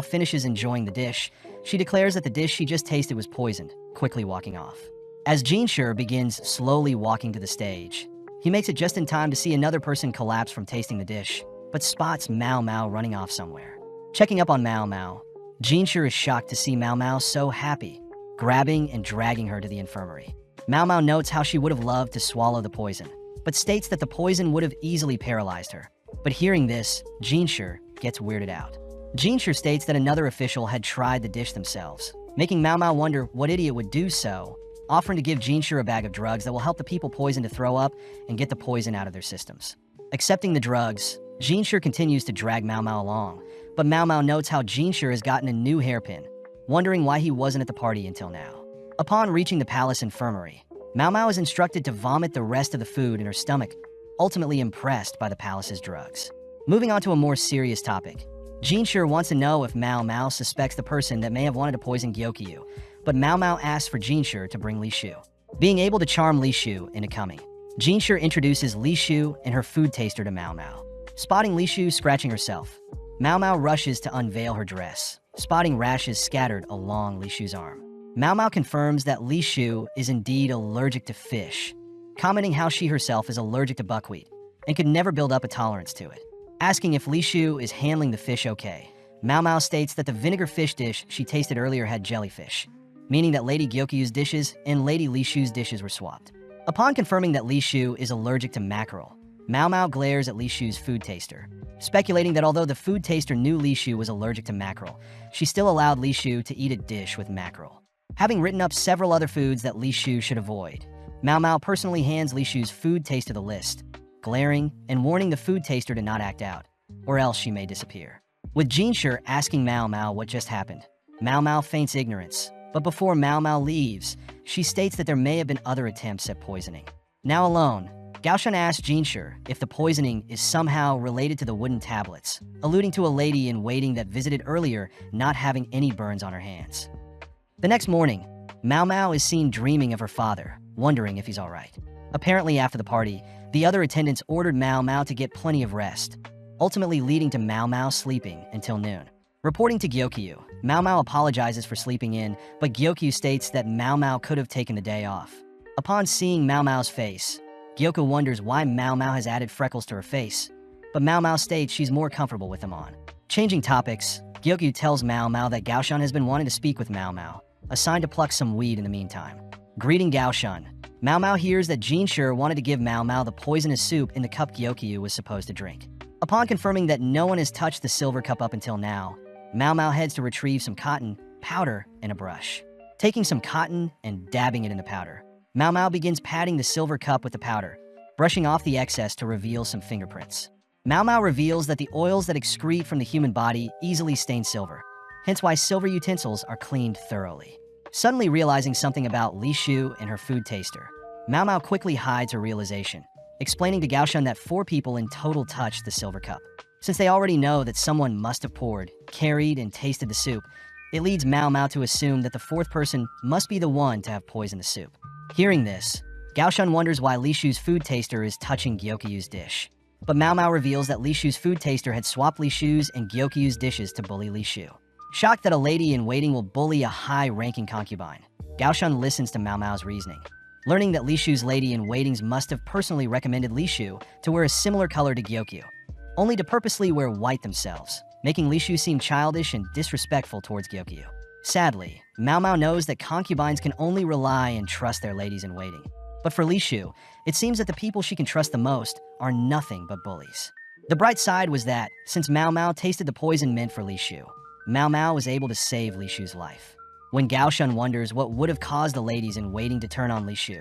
A: finishes enjoying the dish, she declares that the dish she just tasted was poisoned, quickly walking off. As Jinshu begins slowly walking to the stage, he makes it just in time to see another person collapse from tasting the dish, but spots Mao Mao running off somewhere. Checking up on Mao Mao, Jinshu is shocked to see Mao Mao so happy, grabbing and dragging her to the infirmary. Mao Mao notes how she would have loved to swallow the poison, but states that the poison would have easily paralyzed her. But hearing this, Jinshu gets weirded out. Jinshu states that another official had tried the dish themselves, making Mao Mao wonder what idiot would do so, offering to give Jinshu a bag of drugs that will help the people poisoned to throw up and get the poison out of their systems. Accepting the drugs, Jinshu continues to drag Mao Mao along, but Mao Mao notes how Jinshu has gotten a new hairpin, wondering why he wasn't at the party until now. Upon reaching the palace infirmary, Mao Mao is instructed to vomit the rest of the food in her stomach, ultimately impressed by the palace's drugs. Moving on to a more serious topic, Jinshu wants to know if Mao Mao suspects the person that may have wanted to poison Gyokyu, but Mao Mao asks for Jinshu to bring Li Shu. Being able to charm Li Shu into coming, Jinshu introduces Li Shu and her food taster to Mao Mao. Spotting Li Shu scratching herself, Mao Mao rushes to unveil her dress, spotting rashes scattered along Li Shu's arm. Mao Mao confirms that Li Shu is indeed allergic to fish, commenting how she herself is allergic to buckwheat and could never build up a tolerance to it. Asking if Li Shu is handling the fish okay, Mao Mao states that the vinegar fish dish she tasted earlier had jellyfish, meaning that Lady Gyokyu's dishes and Lady Li Shu's dishes were swapped. Upon confirming that Li Shu is allergic to mackerel, Mao Mao glares at Li Shu's food taster, speculating that although the food taster knew Li Shu was allergic to mackerel, she still allowed Li Shu to eat a dish with mackerel. Having written up several other foods that Li Shu should avoid, Mao Mao personally hands Li Shu's food taster the list, glaring and warning the food taster to not act out, or else she may disappear. With Jinshi asking Mao Mao what just happened, Mao Mao feigns ignorance, but before Mao Mao leaves, she states that there may have been other attempts at poisoning. Now alone, Gaoshan asks Jinshi if the poisoning is somehow related to the wooden tablets, alluding to a lady in waiting that visited earlier not having any burns on her hands. The next morning, Mao Mao is seen dreaming of her father, wondering if he's alright. Apparently after the party, the other attendants ordered Mao Mao to get plenty of rest, ultimately leading to Mao Mao sleeping until noon. Reporting to Gyokyu, Mao Mao apologizes for sleeping in, but Gyokyu states that Mao Mao could have taken the day off. Upon seeing Mao Mao's face, Gyokyu wonders why Mao Mao has added freckles to her face, but Mao Mao states she's more comfortable with them on. Changing topics, Gyokyu tells Mao Mao that Gaoshan has been wanting to speak with Mao Mao, assigned to pluck some weed in the meantime. Greeting Gaoshan, Mao Mao hears that Jinshi wanted to give Mao Mao the poisonous soup in the cup Gyokyu was supposed to drink. Upon confirming that no one has touched the silver cup up until now, Mao Mao heads to retrieve some cotton, powder, and a brush. Taking some cotton and dabbing it in the powder, Mao Mao begins patting the silver cup with the powder, brushing off the excess to reveal some fingerprints. Mao Mao reveals that the oils that excrete from the human body easily stain silver, hence why silver utensils are cleaned thoroughly. Suddenly realizing something about Li Shu and her food taster, Mao Mao quickly hides her realization, explaining to Gaoshan that 4 people in total touched the silver cup. Since they already know that someone must have poured, carried, and tasted the soup, it leads Mao Mao to assume that the 4th person must be the one to have poisoned the soup. Hearing this, Gaoshan wonders why Li Shu's food taster is touching Gyokyu's dish. But Mao Mao reveals that Li Shu's food taster had swapped Li Shu's and Gyokyu's dishes to bully Li Shu. Shocked that a lady in waiting will bully a high-ranking concubine, Gaoshan listens to Mao Mao's reasoning, learning that Li Shu's lady in waitings must have personally recommended Li Shu to wear a similar color to Gyokyu, only to purposely wear white themselves, making Li Shu seem childish and disrespectful towards Gyokyu. Sadly, Mao Mao knows that concubines can only rely and trust their ladies in waiting. But for Li Shu, it seems that the people she can trust the most are nothing but bullies. The bright side was that, since Mao Mao tasted the poison meant for Li Shu, Mao Mao was able to save Li Shu's life. When Gaoshan wonders what would have caused the ladies in waiting to turn on Li Shu,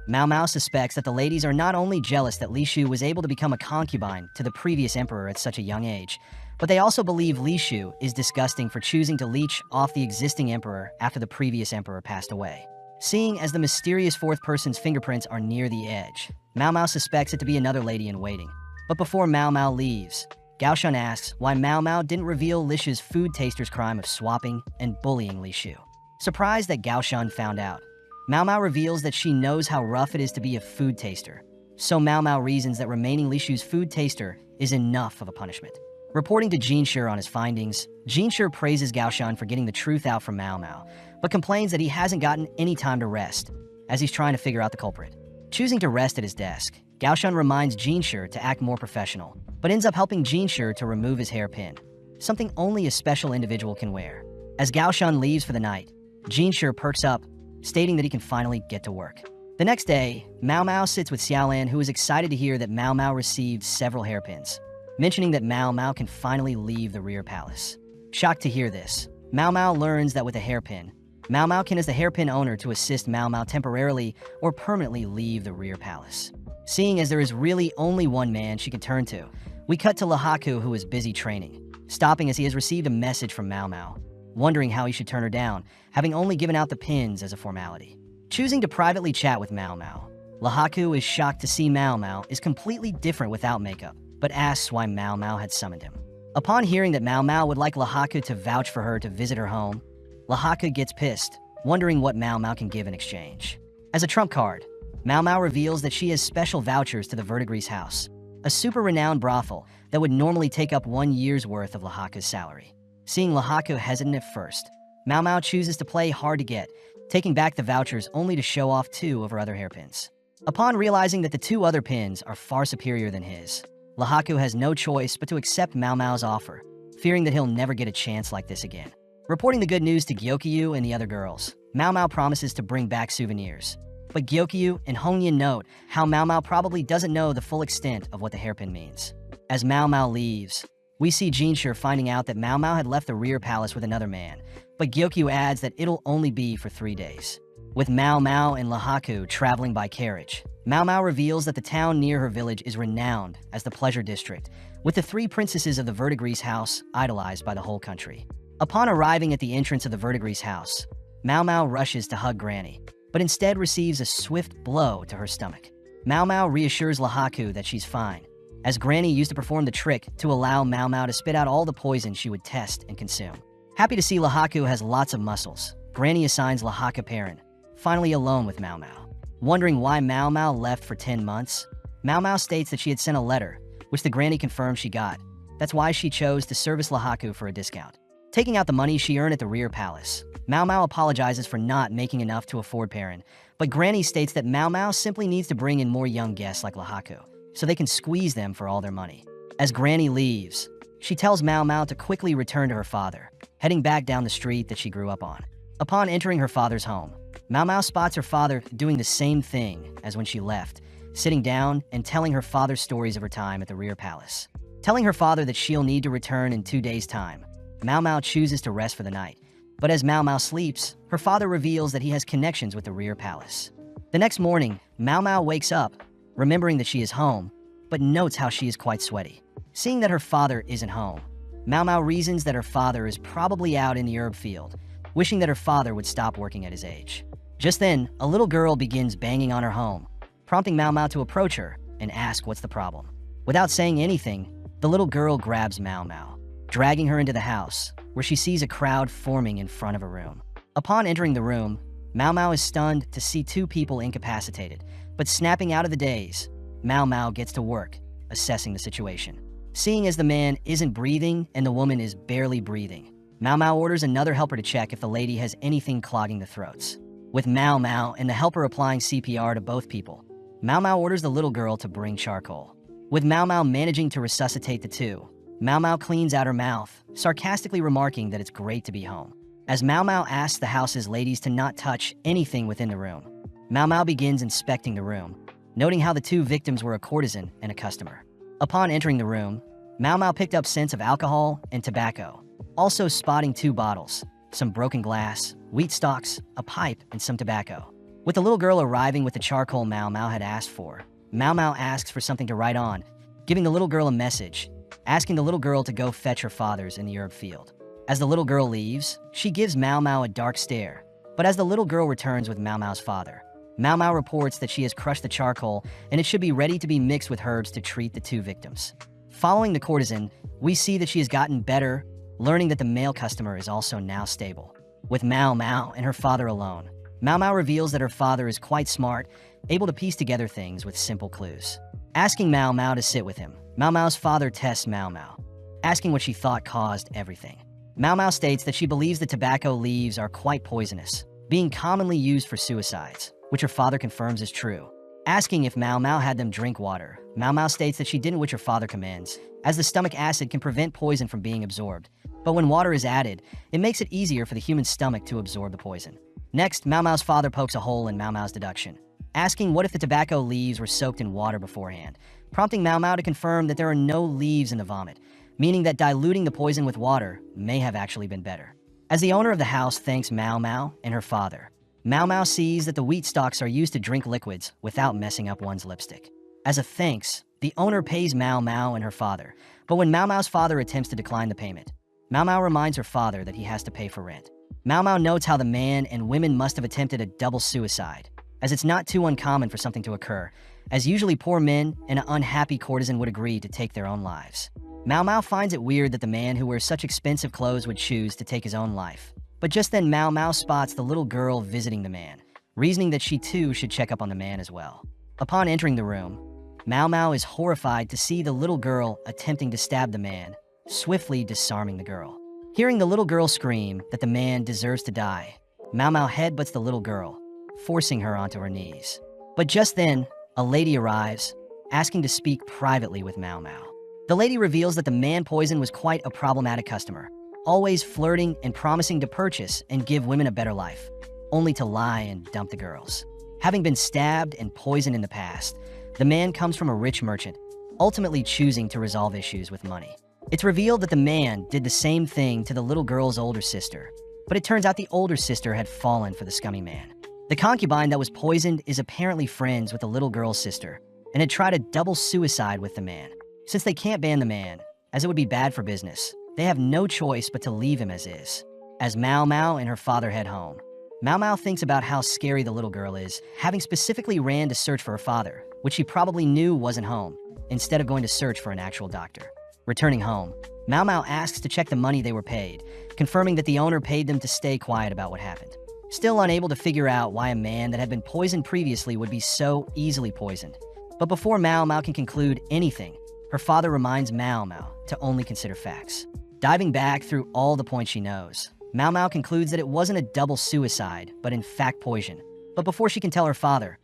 A: Mao Mao suspects that the ladies are not only jealous that Li Shu was able to become a concubine to the previous emperor at such a young age, but they also believe Li Shu is disgusting for choosing to leech off the existing emperor after the previous emperor passed away. Seeing as the mysterious 4th person's fingerprints are near the edge, Mao Mao suspects it to be another lady in waiting. But before Mao Mao leaves, Gaoshan asks why Mao Mao didn't reveal Li Shu's food taster's crime of swapping and bullying Li Shu. Surprised that Gaoshan found out, Mao Mao reveals that she knows how rough it is to be a food taster, so Mao Mao reasons that remaining Li Shu's food taster is enough of a punishment. Reporting to Jinshi on his findings, Jinshi praises Gaoshan for getting the truth out from Mao Mao, but complains that he hasn't gotten any time to rest, as he's trying to figure out the culprit. Choosing to rest at his desk, Gaoshan reminds Jinshi to act more professional, but ends up helping Jinshi to remove his hairpin, something only a special individual can wear. As Gaoshan leaves for the night, Jinshi perks up, stating that he can finally get to work. The next day, Mao Mao sits with Xiaolan, who is excited to hear that Mao Mao received several hairpins, mentioning that Mao Mao can finally leave the rear palace. Shocked to hear this, Mao Mao learns that with a hairpin, Mao Mao can as the hairpin owner to assist Mao Mao temporarily or permanently leave the rear palace. Seeing as there is really only one man she can turn to, we cut to Lahaku, who is busy training, stopping as he has received a message from Mao Mao, wondering how he should turn her down, having only given out the pins as a formality. Choosing to privately chat with Mao Mao, Lahaku is shocked to see Mao Mao is completely different without makeup, but asks why Mao Mao had summoned him. Upon hearing that Mao Mao would like Lahaku to vouch for her to visit her home, Lahaku gets pissed, wondering what Mao Mao can give in exchange. As a trump card, Mao Mao reveals that she has special vouchers to the Verdigris house, a super renowned brothel that would normally take up 1 year's worth of Lahaku's salary. Seeing Lahaku hesitant at first, Mao Mao chooses to play hard to get, taking back the vouchers only to show off 2 of her other hairpins. Upon realizing that the 2 other pins are far superior than his, Lahaku has no choice but to accept Mao Mao's offer, fearing that he'll never get a chance like this again. Reporting the good news to Gyokyu and the other girls, Mao Mao promises to bring back souvenirs. But Gyokyu and Hongyan note how Mao Mao probably doesn't know the full extent of what the hairpin means. As Mao Mao leaves, we see Jinshir finding out that Mao Mao had left the rear palace with another man, but Gyokyu adds that it'll only be for 3 days. With Mao Mao and Lahaku traveling by carriage, Mao Mao reveals that the town near her village is renowned as the Pleasure District, with the 3 princesses of the Verdigris house idolized by the whole country. Upon arriving at the entrance of the Verdigris house, Mao Mao rushes to hug Granny, but instead receives a swift blow to her stomach. Mao Mao reassures Lahaku that she's fine, as Granny used to perform the trick to allow Mao Mao to spit out all the poison she would test and consume. Happy to see Lahaku has lots of muscles, Granny assigns Lahaku parent, finally alone with Mao Mao. Wondering why Mao Mao left for 10 months, Mao Mao states that she had sent a letter, which the Granny confirmed she got. That's why she chose to service Lahaku for a discount. Taking out the money she earned at the rear palace, Mao Mao apologizes for not making enough to afford Perrin, but Granny states that Mao Mao simply needs to bring in more young guests like Lahaku, so they can squeeze them for all their money. As Granny leaves, she tells Mao Mao to quickly return to her father, heading back down the street that she grew up on. Upon entering her father's home, Mao Mao spots her father doing the same thing as when she left, sitting down and telling her father stories of her time at the rear palace. Telling her father that she'll need to return in 2 days' time, Mao Mao chooses to rest for the night. But as Mao Mao sleeps, her father reveals that he has connections with the rear palace. The next morning, Mao Mao wakes up, remembering that she is home, but notes how she is quite sweaty. Seeing that her father isn't home, Mao Mao reasons that her father is probably out in the herb field, wishing that her father would stop working at his age. Just then, a little girl begins banging on her home, prompting Mao Mao to approach her and ask what's the problem. Without saying anything, the little girl grabs Mao Mao, dragging her into the house, where she sees a crowd forming in front of a room. Upon entering the room, Mao Mao is stunned to see 2 people incapacitated, but snapping out of the daze, Mao Mao gets to work, assessing the situation. Seeing as the man isn't breathing and the woman is barely breathing, Mao Mao orders another helper to check if the lady has anything clogging the throats. With Mao Mao and the helper applying CPR to both people, Mao Mao orders the little girl to bring charcoal. With Mao Mao managing to resuscitate the 2, Mao Mao cleans out her mouth, sarcastically remarking that it's great to be home. As Mao Mao asks the house's ladies to not touch anything within the room, Mao Mao begins inspecting the room, noting how the 2 victims were a courtesan and a customer. Upon entering the room, Mao Mao picked up scents of alcohol and tobacco, also spotting 2 bottles, some broken glass, wheat stalks, a pipe, and some tobacco. With the little girl arriving with the charcoal Mao Mao had asked for, Mao Mao asks for something to write on, giving the little girl a message, asking the little girl to go fetch her father's in the herb field. As the little girl leaves, she gives Mao Mao a dark stare, but as the little girl returns with Mao Mao's father, Mao Mao reports that she has crushed the charcoal and it should be ready to be mixed with herbs to treat the 2 victims. Following the courtesan, we see that she has gotten better, learning that the male customer is also now stable. With Mao Mao and her father alone, Mao Mao reveals that her father is quite smart, able to piece together things with simple clues. Asking Mao Mao to sit with him, Mao Mao's father tests Mao Mao, asking what she thought caused everything. Mao Mao states that she believes the tobacco leaves are quite poisonous, being commonly used for suicides, which her father confirms is true. Asking if Mao Mao had them drink water, Mao Mao states that she didn't, which her father commends, as the stomach acid can prevent poison from being absorbed. But when water is added, it makes it easier for the human stomach to absorb the poison. Next, Mao Mao's father pokes a hole in Mao Mao's deduction, asking what if the tobacco leaves were soaked in water beforehand, prompting Mao Mao to confirm that there are no leaves in the vomit, meaning that diluting the poison with water may have actually been better. As the owner of the house thanks Mao Mao and her father, Mao Mao sees that the wheat stalks are used to drink liquids without messing up one's lipstick. As a thanks, the owner pays Mao Mao and her father, but when Mao Mao's father attempts to decline the payment, Mao Mao reminds her father that he has to pay for rent. Mao Mao notes how the man and women must have attempted a double suicide, as it's not too uncommon for something to occur, as usually poor men and an unhappy courtesan would agree to take their own lives. Mao Mao finds it weird that the man who wears such expensive clothes would choose to take his own life. But just then Mao Mao spots the little girl visiting the man, reasoning that she too should check up on the man as well. Upon entering the room, Mao Mao is horrified to see the little girl attempting to stab the man, swiftly disarming the girl. Hearing the little girl scream that the man deserves to die, Mao Mao headbutts the little girl, forcing her onto her knees. But just then, a lady arrives, asking to speak privately with Mao Mao. The lady reveals that the man poisoned was quite a problematic customer, always flirting and promising to purchase and give women a better life, only to lie and dump the girls. Having been stabbed and poisoned in the past, the man comes from a rich merchant, ultimately choosing to resolve issues with money. It's revealed that the man did the same thing to the little girl's older sister, but it turns out the older sister had fallen for the scummy man. The concubine that was poisoned is apparently friends with the little girl's sister and had tried a double suicide with the man. Since they can't ban the man, as it would be bad for business, they have no choice but to leave him as is. As Mao Mao and her father head home, Mao Mao thinks about how scary the little girl is, having specifically ran to search for her father, which she probably knew wasn't home, instead of going to search for an actual doctor. Returning home, Mao Mao asks to check the money they were paid, confirming that the owner paid them to stay quiet about what happened. Still unable to figure out why a man that had been poisoned previously would be so easily poisoned. But before Mao Mao can conclude anything, her father reminds Mao Mao to only consider facts. Diving back through all the points she knows, Mao Mao concludes that it wasn't a double suicide, but in fact poison. But before she can tell her father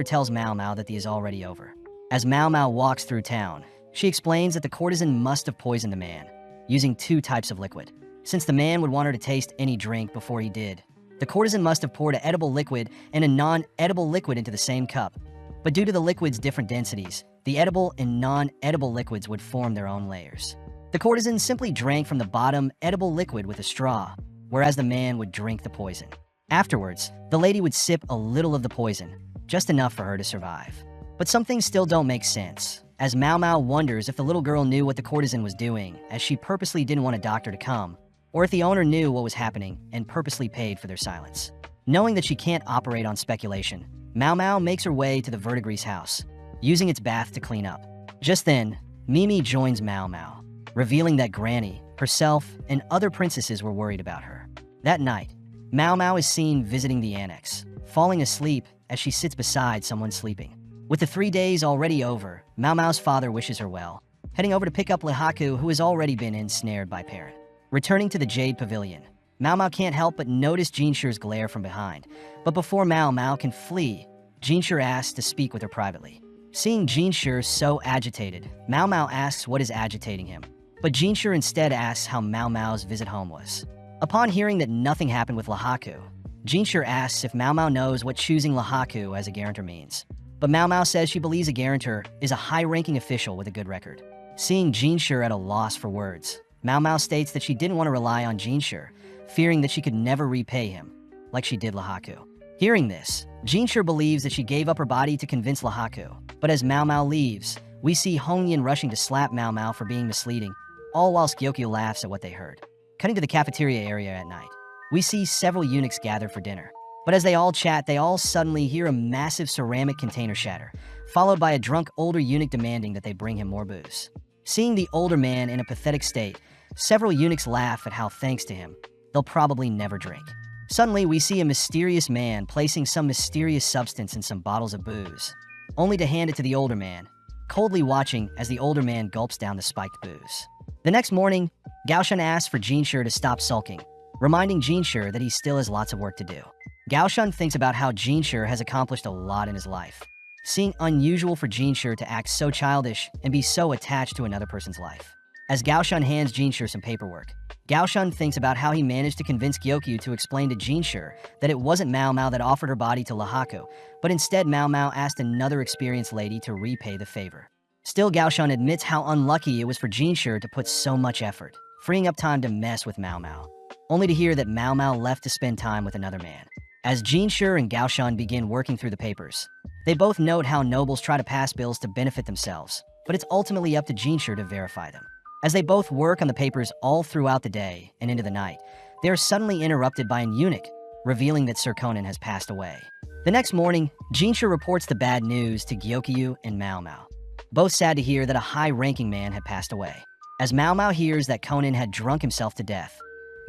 A: tells Mao Mao that the is already over. As Mao Mao walks through town, she explains that the courtesan must have poisoned the man, using 2 types of liquid. Since the man would want her to taste any drink before he did, the courtesan must have poured an edible liquid and a non-edible liquid into the same cup. But due to the liquid's different densities, the edible and non-edible liquids would form their own layers. The courtesan simply drank from the bottom edible liquid with a straw, whereas the man would drink the poison. Afterwards, the lady would sip a little of the poison, just enough for her to survive. But some things still don't make sense, as Mao Mao wonders if the little girl knew what the courtesan was doing, as she purposely didn't want a doctor to come, or if the owner knew what was happening and purposely paid for their silence. Knowing that she can't operate on speculation, Mao Mao makes her way to the verdigris house, using its bath to clean up. Just then, Mimi joins Mao Mao, revealing that Granny, herself, and other princesses were worried about her. That night, Mao Mao is seen visiting the annex, falling asleep as she sits beside someone sleeping. With the 3 days already over, Mao Mao's father wishes her well, heading over to pick up Lihaku, who has already been ensnared by Parent. Returning to the Jade Pavilion, Mao Mao can't help but notice Jinshi's glare from behind, but before Mao Mao can flee, Jinshi asks to speak with her privately. Seeing Jinshi so agitated, Mao Mao asks what is agitating him, but Jinshi instead asks how Mao Mao's visit home was. Upon hearing that nothing happened with Lihaku, Jinshi asks if Mao Mao knows what choosing Lihaku as a guarantor means. But Mao Mao says she believes a guarantor is a high-ranking official with a good record. Seeing Jinshi at a loss for words, Mao Mao states that she didn't want to rely on Jinshi, fearing that she could never repay him, like she did Lihaku. Hearing this, Jinshi believes that she gave up her body to convince Lihaku, but as Mao Mao leaves, we see Hongyan rushing to slap Mao Mao for being misleading, all whilst Gyokyu laughs at what they heard. Cutting to the cafeteria area at night, we see several eunuchs gathered for dinner. But as they all chat, they all suddenly hear a massive ceramic container shatter, followed by a drunk older eunuch demanding that they bring him more booze. Seeing the older man in a pathetic state, several eunuchs laugh at how, thanks to him, they'll probably never drink. Suddenly, we see a mysterious man placing some mysterious substance in some bottles of booze, only to hand it to the older man, coldly watching as the older man gulps down the spiked booze. The next morning, Gaoshan asks for Jinshi to stop sulking, reminding Jinshi that he still has lots of work to do. Gaoshan thinks about how Jinshi has accomplished a lot in his life, seeing unusual for Jinshi to act so childish and be so attached to another person's life. As Gaoshan hands Jinshi some paperwork, Gaoshan thinks about how he managed to convince Gyokyu to explain to Jinshi that it wasn't Mao Mao that offered her body to Lihaku, but instead Mao Mao asked another experienced lady to repay the favor. Still, Gaoshan admits how unlucky it was for Jinshi to put so much effort, freeing up time to mess with Mao Mao, only to hear that Mao Mao left to spend time with another man. As Jinshi and Gaoshan begin working through the papers, they both note how nobles try to pass bills to benefit themselves, but it's ultimately up to Jinshi to verify them. As they both work on the papers all throughout the day and into the night, they are suddenly interrupted by an eunuch, revealing that Sir Conan has passed away. The next morning, Jinshi reports the bad news to Gyokyu and Mao Mao, both sad to hear that a high-ranking man had passed away. As Mao Mao hears that Conan had drunk himself to death,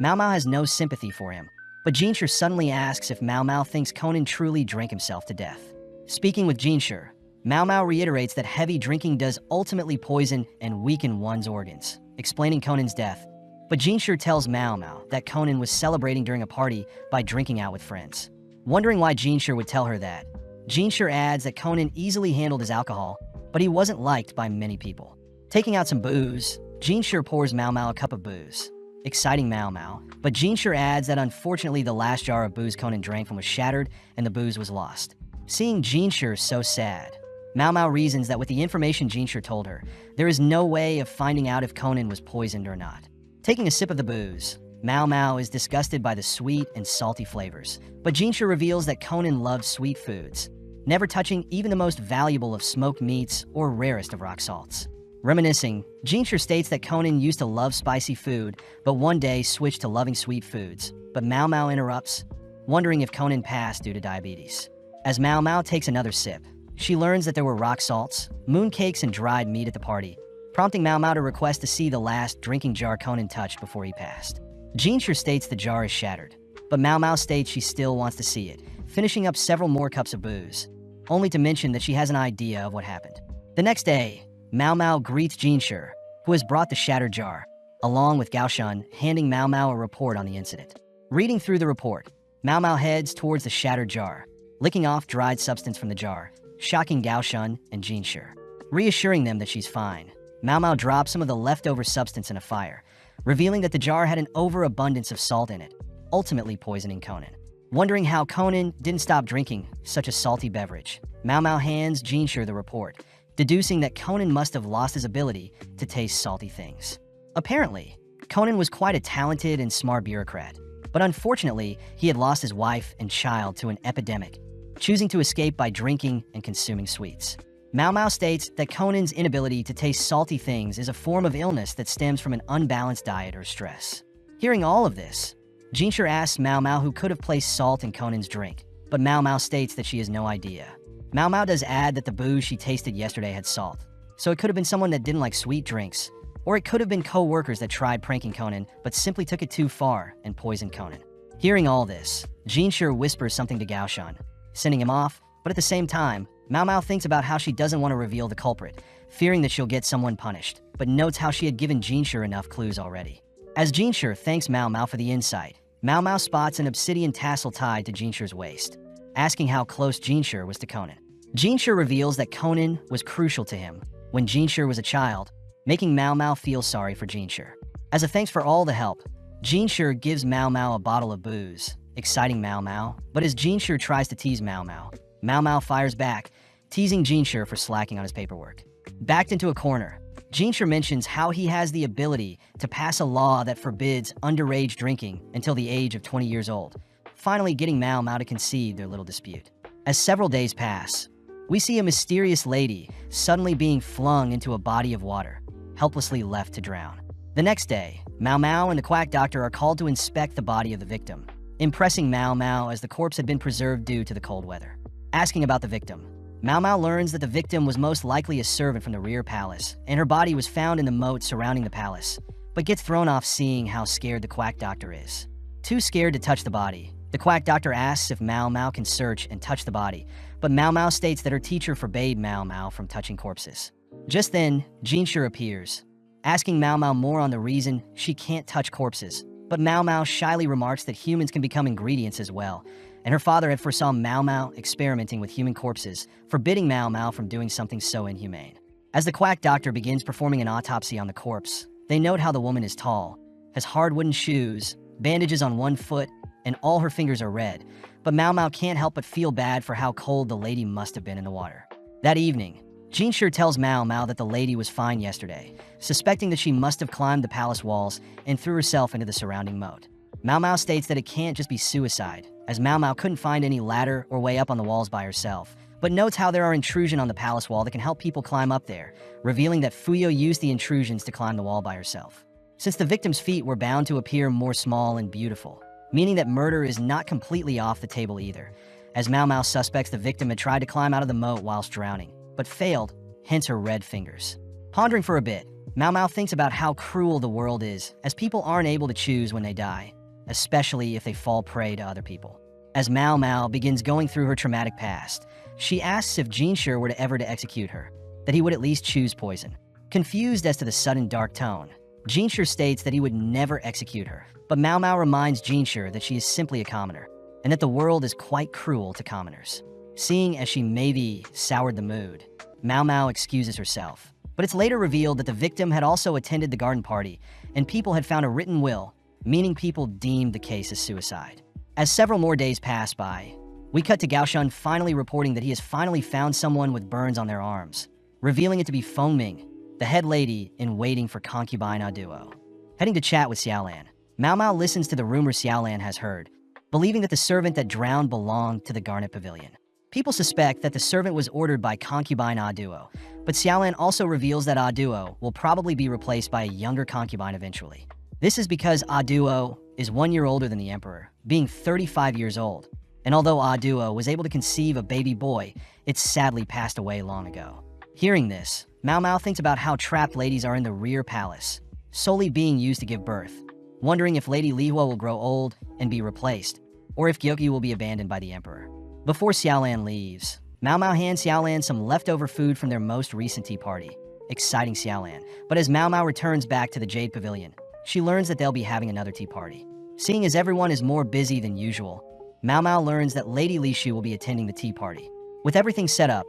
A: Mao Mao has no sympathy for him, but Jinshi suddenly asks if Mao Mao thinks Conan truly drank himself to death. Speaking with Jinshi, Mao Mao reiterates that heavy drinking does ultimately poison and weaken one's organs, explaining Conan's death. But Jinshur tells Mao Mao that Conan was celebrating during a party by drinking out with friends. Wondering why Jinshur would tell her that, Jinshur adds that Conan easily handled his alcohol, but he wasn't liked by many people. Taking out some booze, Jinshur pours Mao Mao a cup of booze, exciting Mao Mao, but Jinshur adds that unfortunately the last jar of booze Conan drank from was shattered and the booze was lost. Seeing Jinshur so sad, Mao Mao reasons that with the information Jinshur told her, there is no way of finding out if Conan was poisoned or not. Taking a sip of the booze, Mao Mao is disgusted by the sweet and salty flavors, but Jinshur reveals that Conan loved sweet foods, never touching even the most valuable of smoked meats or rarest of rock salts. Reminiscing, Jinshur states that Conan used to love spicy food, but one day switched to loving sweet foods. But Mao Mao interrupts, wondering if Conan passed due to diabetes. As Mao Mao takes another sip, she learns that there were rock salts, mooncakes, and dried meat at the party, prompting Mao Mao to request to see the last drinking jar Conan touched before he passed. Jinshur states the jar is shattered, but Mao Mao states she still wants to see it, finishing up several more cups of booze, only to mention that she has an idea of what happened. The next day, Mao Mao greets Jinshur, who has brought the shattered jar, along with Gao Shun, handing Mao Mao a report on the incident. Reading through the report, Mao Mao heads towards the shattered jar, licking off dried substance from the jar, shocking Gao Shun and Jinshur. Reassuring them that she's fine, Mao Mao drops some of the leftover substance in a fire, revealing that the jar had an overabundance of salt in it, ultimately poisoning Conan. Wondering how Conan didn't stop drinking such a salty beverage, Mao Mao hands Jinshur the report, deducing that Conan must have lost his ability to taste salty things. Apparently, Conan was quite a talented and smart bureaucrat, but unfortunately, he had lost his wife and child to an epidemic, choosing to escape by drinking and consuming sweets. Mao Mao states that Conan's inability to taste salty things is a form of illness that stems from an unbalanced diet or stress. Hearing all of this, Jinshur asks Mao Mao who could have placed salt in Conan's drink, but Mao Mao states that she has no idea. Mao Mao does add that the booze she tasted yesterday had salt, so it could have been someone that didn't like sweet drinks, or it could have been co-workers that tried pranking Conan but simply took it too far and poisoned Conan. Hearing all this, Jinshur whispers something to Gao Shun, sending him off, but at the same time, Mao Mao thinks about how she doesn't want to reveal the culprit, fearing that she'll get someone punished, but notes how she had given Jinshur enough clues already. As Jinshur thanks Mao Mao for the insight, Mao Mao spots an obsidian tassel tied to Jinshur's waist, asking how close Jinshur was to Conan. Jinshur reveals that Conan was crucial to him when Jinshur was a child, making Mao Mao feel sorry for Jinshur. As a thanks for all the help, Jinshur gives Mao Mao a bottle of booze, exciting Mao Mao, but as Jinshur tries to tease Mao Mao, Mao Mao fires back, teasing Jinshur for slacking on his paperwork. Backed into a corner, Jinshur mentions how he has the ability to pass a law that forbids underage drinking until the age of 20 years old, finally getting Mao Mao to concede their little dispute. As several days pass, we see a mysterious lady suddenly being flung into a body of water, helplessly left to drown. The next day, Mao Mao and the quack doctor are called to inspect the body of the victim, impressing Mao Mao as the corpse had been preserved due to the cold weather. Asking about the victim, Mao Mao learns that the victim was most likely a servant from the rear palace, and her body was found in the moat surrounding the palace, but gets thrown off seeing how scared the quack doctor is. Too scared to touch the body, the quack doctor asks if Mao Mao can search and touch the body, but Mao Mao states that her teacher forbade Mao Mao from touching corpses. Just then, Jinshur appears, asking Mao Mao more on the reason she can't touch corpses, but Mao Mao shyly remarks that humans can become ingredients as well, and her father had foresaw Mao Mao experimenting with human corpses, forbidding Mao Mao from doing something so inhumane. As the quack doctor begins performing an autopsy on the corpse, they note how the woman is tall, has hard wooden shoes, bandages on one foot, and all her fingers are red, but Mao Mao can't help but feel bad for how cold the lady must have been in the water. That evening, Jinshur tells Mao Mao that the lady was fine yesterday, suspecting that she must have climbed the palace walls and threw herself into the surrounding moat. Mao Mao states that it can't just be suicide, as Mao Mao couldn't find any ladder or way up on the walls by herself, but notes how there are intrusions on the palace wall that can help people climb up there, revealing that Fuyo used the intrusions to climb the wall by herself. Since the victim's feet were bound to appear more small and beautiful, meaning that murder is not completely off the table either, as Mao Mao suspects the victim had tried to climb out of the moat whilst drowning, but failed, hence her red fingers. Pondering for a bit, Mao Mao thinks about how cruel the world is, as people aren't able to choose when they die, especially if they fall prey to other people. As Mao Mao begins going through her traumatic past, she asks if Jinshur were to ever to execute her, that he would at least choose poison. Confused as to the sudden dark tone, Jinshi states that he would never execute her, but Mao Mao reminds Jinshi that she is simply a commoner, and that the world is quite cruel to commoners. Seeing as she maybe soured the mood, Mao Mao excuses herself. But it's later revealed that the victim had also attended the garden party, and people had found a written will, meaning people deemed the case as suicide. As several more days pass by, we cut to Gaoshun finally reporting that he has finally found someone with burns on their arms, revealing it to be Feng Ming, the head lady in waiting for concubine Ah Duo. Heading to chat with Xiaolan, Mao Mao listens to the rumor Xiaolan has heard, believing that the servant that drowned belonged to the Garnet Pavilion. People suspect that the servant was ordered by concubine Ah Duo, but Xiaolan also reveals that Ah Duo will probably be replaced by a younger concubine eventually. This is because Ah Duo is 1 year older than the emperor, being 35 years old, and although Ah Duo was able to conceive a baby boy, it sadly passed away long ago. Hearing this, Mao Mao thinks about how trapped ladies are in the rear palace, solely being used to give birth, wondering if Lady Li Hua will grow old and be replaced, or if Gyokyu will be abandoned by the emperor. Before Xiaolan leaves, Mao Mao hands Xiaolan some leftover food from their most recent tea party, exciting Xiaolan. But as Mao Mao returns back to the Jade Pavilion, she learns that they'll be having another tea party. Seeing as everyone is more busy than usual, Mao Mao learns that Lady Li Shu will be attending the tea party. With everything set up,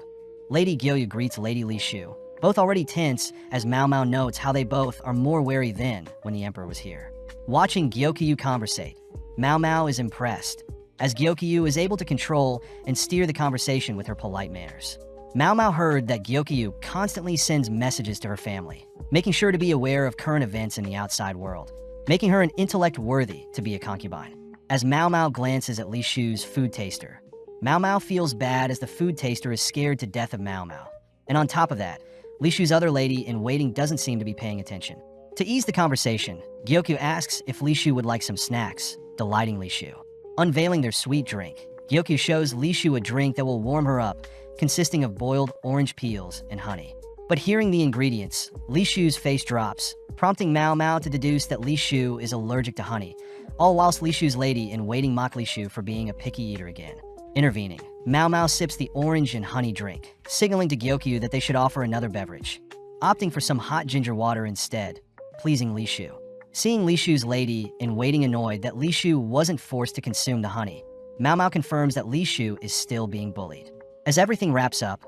A: Lady Gyokyu greets Lady Li Shu, both already tense as Mao Mao notes how they both are more wary than when the emperor was here. Watching Gyokyu conversate, Mao Mao is impressed, as Gyokyu is able to control and steer the conversation with her polite manners. Mao Mao heard that Gyokyu constantly sends messages to her family, making sure to be aware of current events in the outside world, making her an intellect worthy to be a concubine. As Mao Mao glances at Li Shu's food taster, Mao Mao feels bad as the food taster is scared to death of Mao Mao. And on top of that, Li Shu's other lady in waiting doesn't seem to be paying attention. To ease the conversation, Gyokyu asks if Li Shu would like some snacks, delighting Li Shu. Unveiling their sweet drink, Gyokyu shows Li Shu a drink that will warm her up, consisting of boiled orange peels and honey. But hearing the ingredients, Li Shu's face drops, prompting Mao Mao to deduce that Li Shu is allergic to honey, all whilst Li Shu's lady in waiting mock Li Shu for being a picky eater again. Intervening, Mao Mao sips the orange and honey drink, signaling to Gyokyu that they should offer another beverage, opting for some hot ginger water instead, pleasing Li Shu. Seeing Li Shu's lady in waiting annoyed that Li Shu wasn't forced to consume the honey, Mao Mao confirms that Li Shu is still being bullied. As everything wraps up,